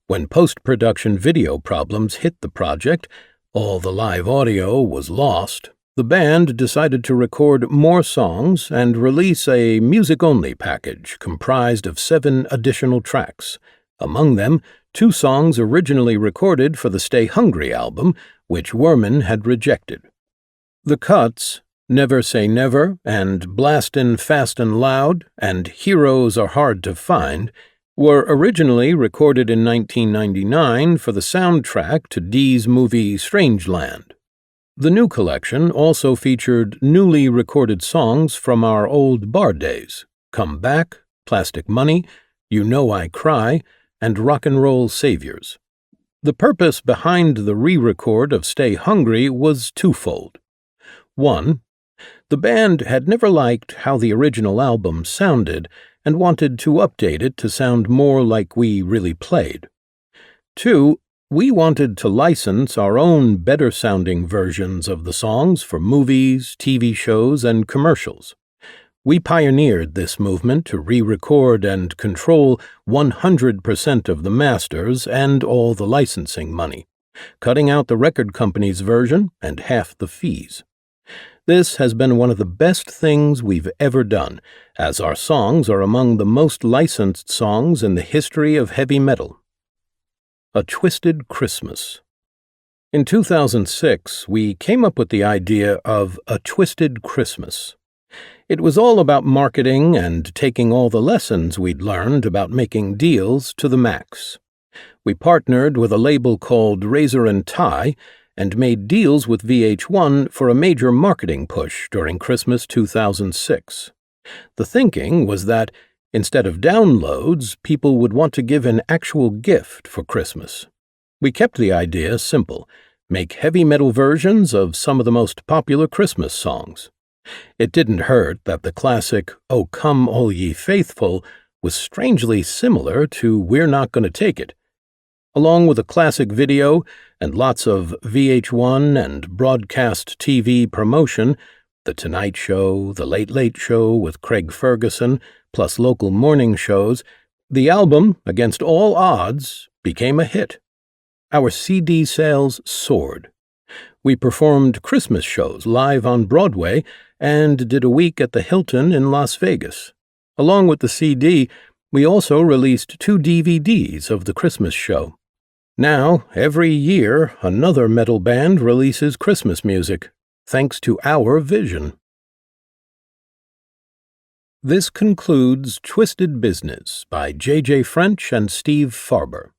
When post-production video problems hit the project, all the live audio was lost, the band decided to record more songs and release a music-only package comprised of 7 additional tracks, among them 2 songs originally recorded for the Stay Hungry album, which Werman had rejected. The cuts, Never Say Never and Blastin' Fast and Loud and Heroes Are Hard to Find, were originally recorded in 1999 for the soundtrack to Dee's movie Strangeland. The new collection also featured newly recorded songs from our old bar days, Come Back, Plastic Money, You Know I Cry, and Rock and Roll Saviors. The purpose behind the re-record of Stay Hungry was twofold. 1. The band had never liked how the original album sounded and wanted to update it to sound more like we really played. 2. We wanted to license our own better-sounding versions of the songs for movies, TV shows, and commercials. We pioneered this movement to re-record and control 100% of the masters and all the licensing money, cutting out the record company's version and half the fees. This has been one of the best things we've ever done, as our songs are among the most licensed songs in the history of heavy metal. A Twisted Christmas. In 2006, we came up with the idea of A Twisted Christmas. It was all about marketing and taking all the lessons we'd learned about making deals to the max. We partnered with a label called Razor and Tie and made deals with VH1 for a major marketing push during Christmas 2006. The thinking was that, instead of downloads, people would want to give an actual gift for Christmas. We kept the idea simple: make heavy metal versions of some of the most popular Christmas songs. It didn't hurt that the classic "O Come All Ye Faithful" was strangely similar to "We're Not Gonna Take It." Along with a classic video and lots of VH1 and broadcast TV promotion, The Tonight Show, The Late Late Show with Craig Ferguson, plus local morning shows, the album, against all odds, became a hit. Our CD sales soared. We performed Christmas shows live on Broadway and did a week at the Hilton in Las Vegas. Along with the CD, we also released 2 DVDs of the Christmas show. Now, every year, another metal band releases Christmas music, thanks to our vision. This concludes Twisted Business by J.J. French and Steve Farber.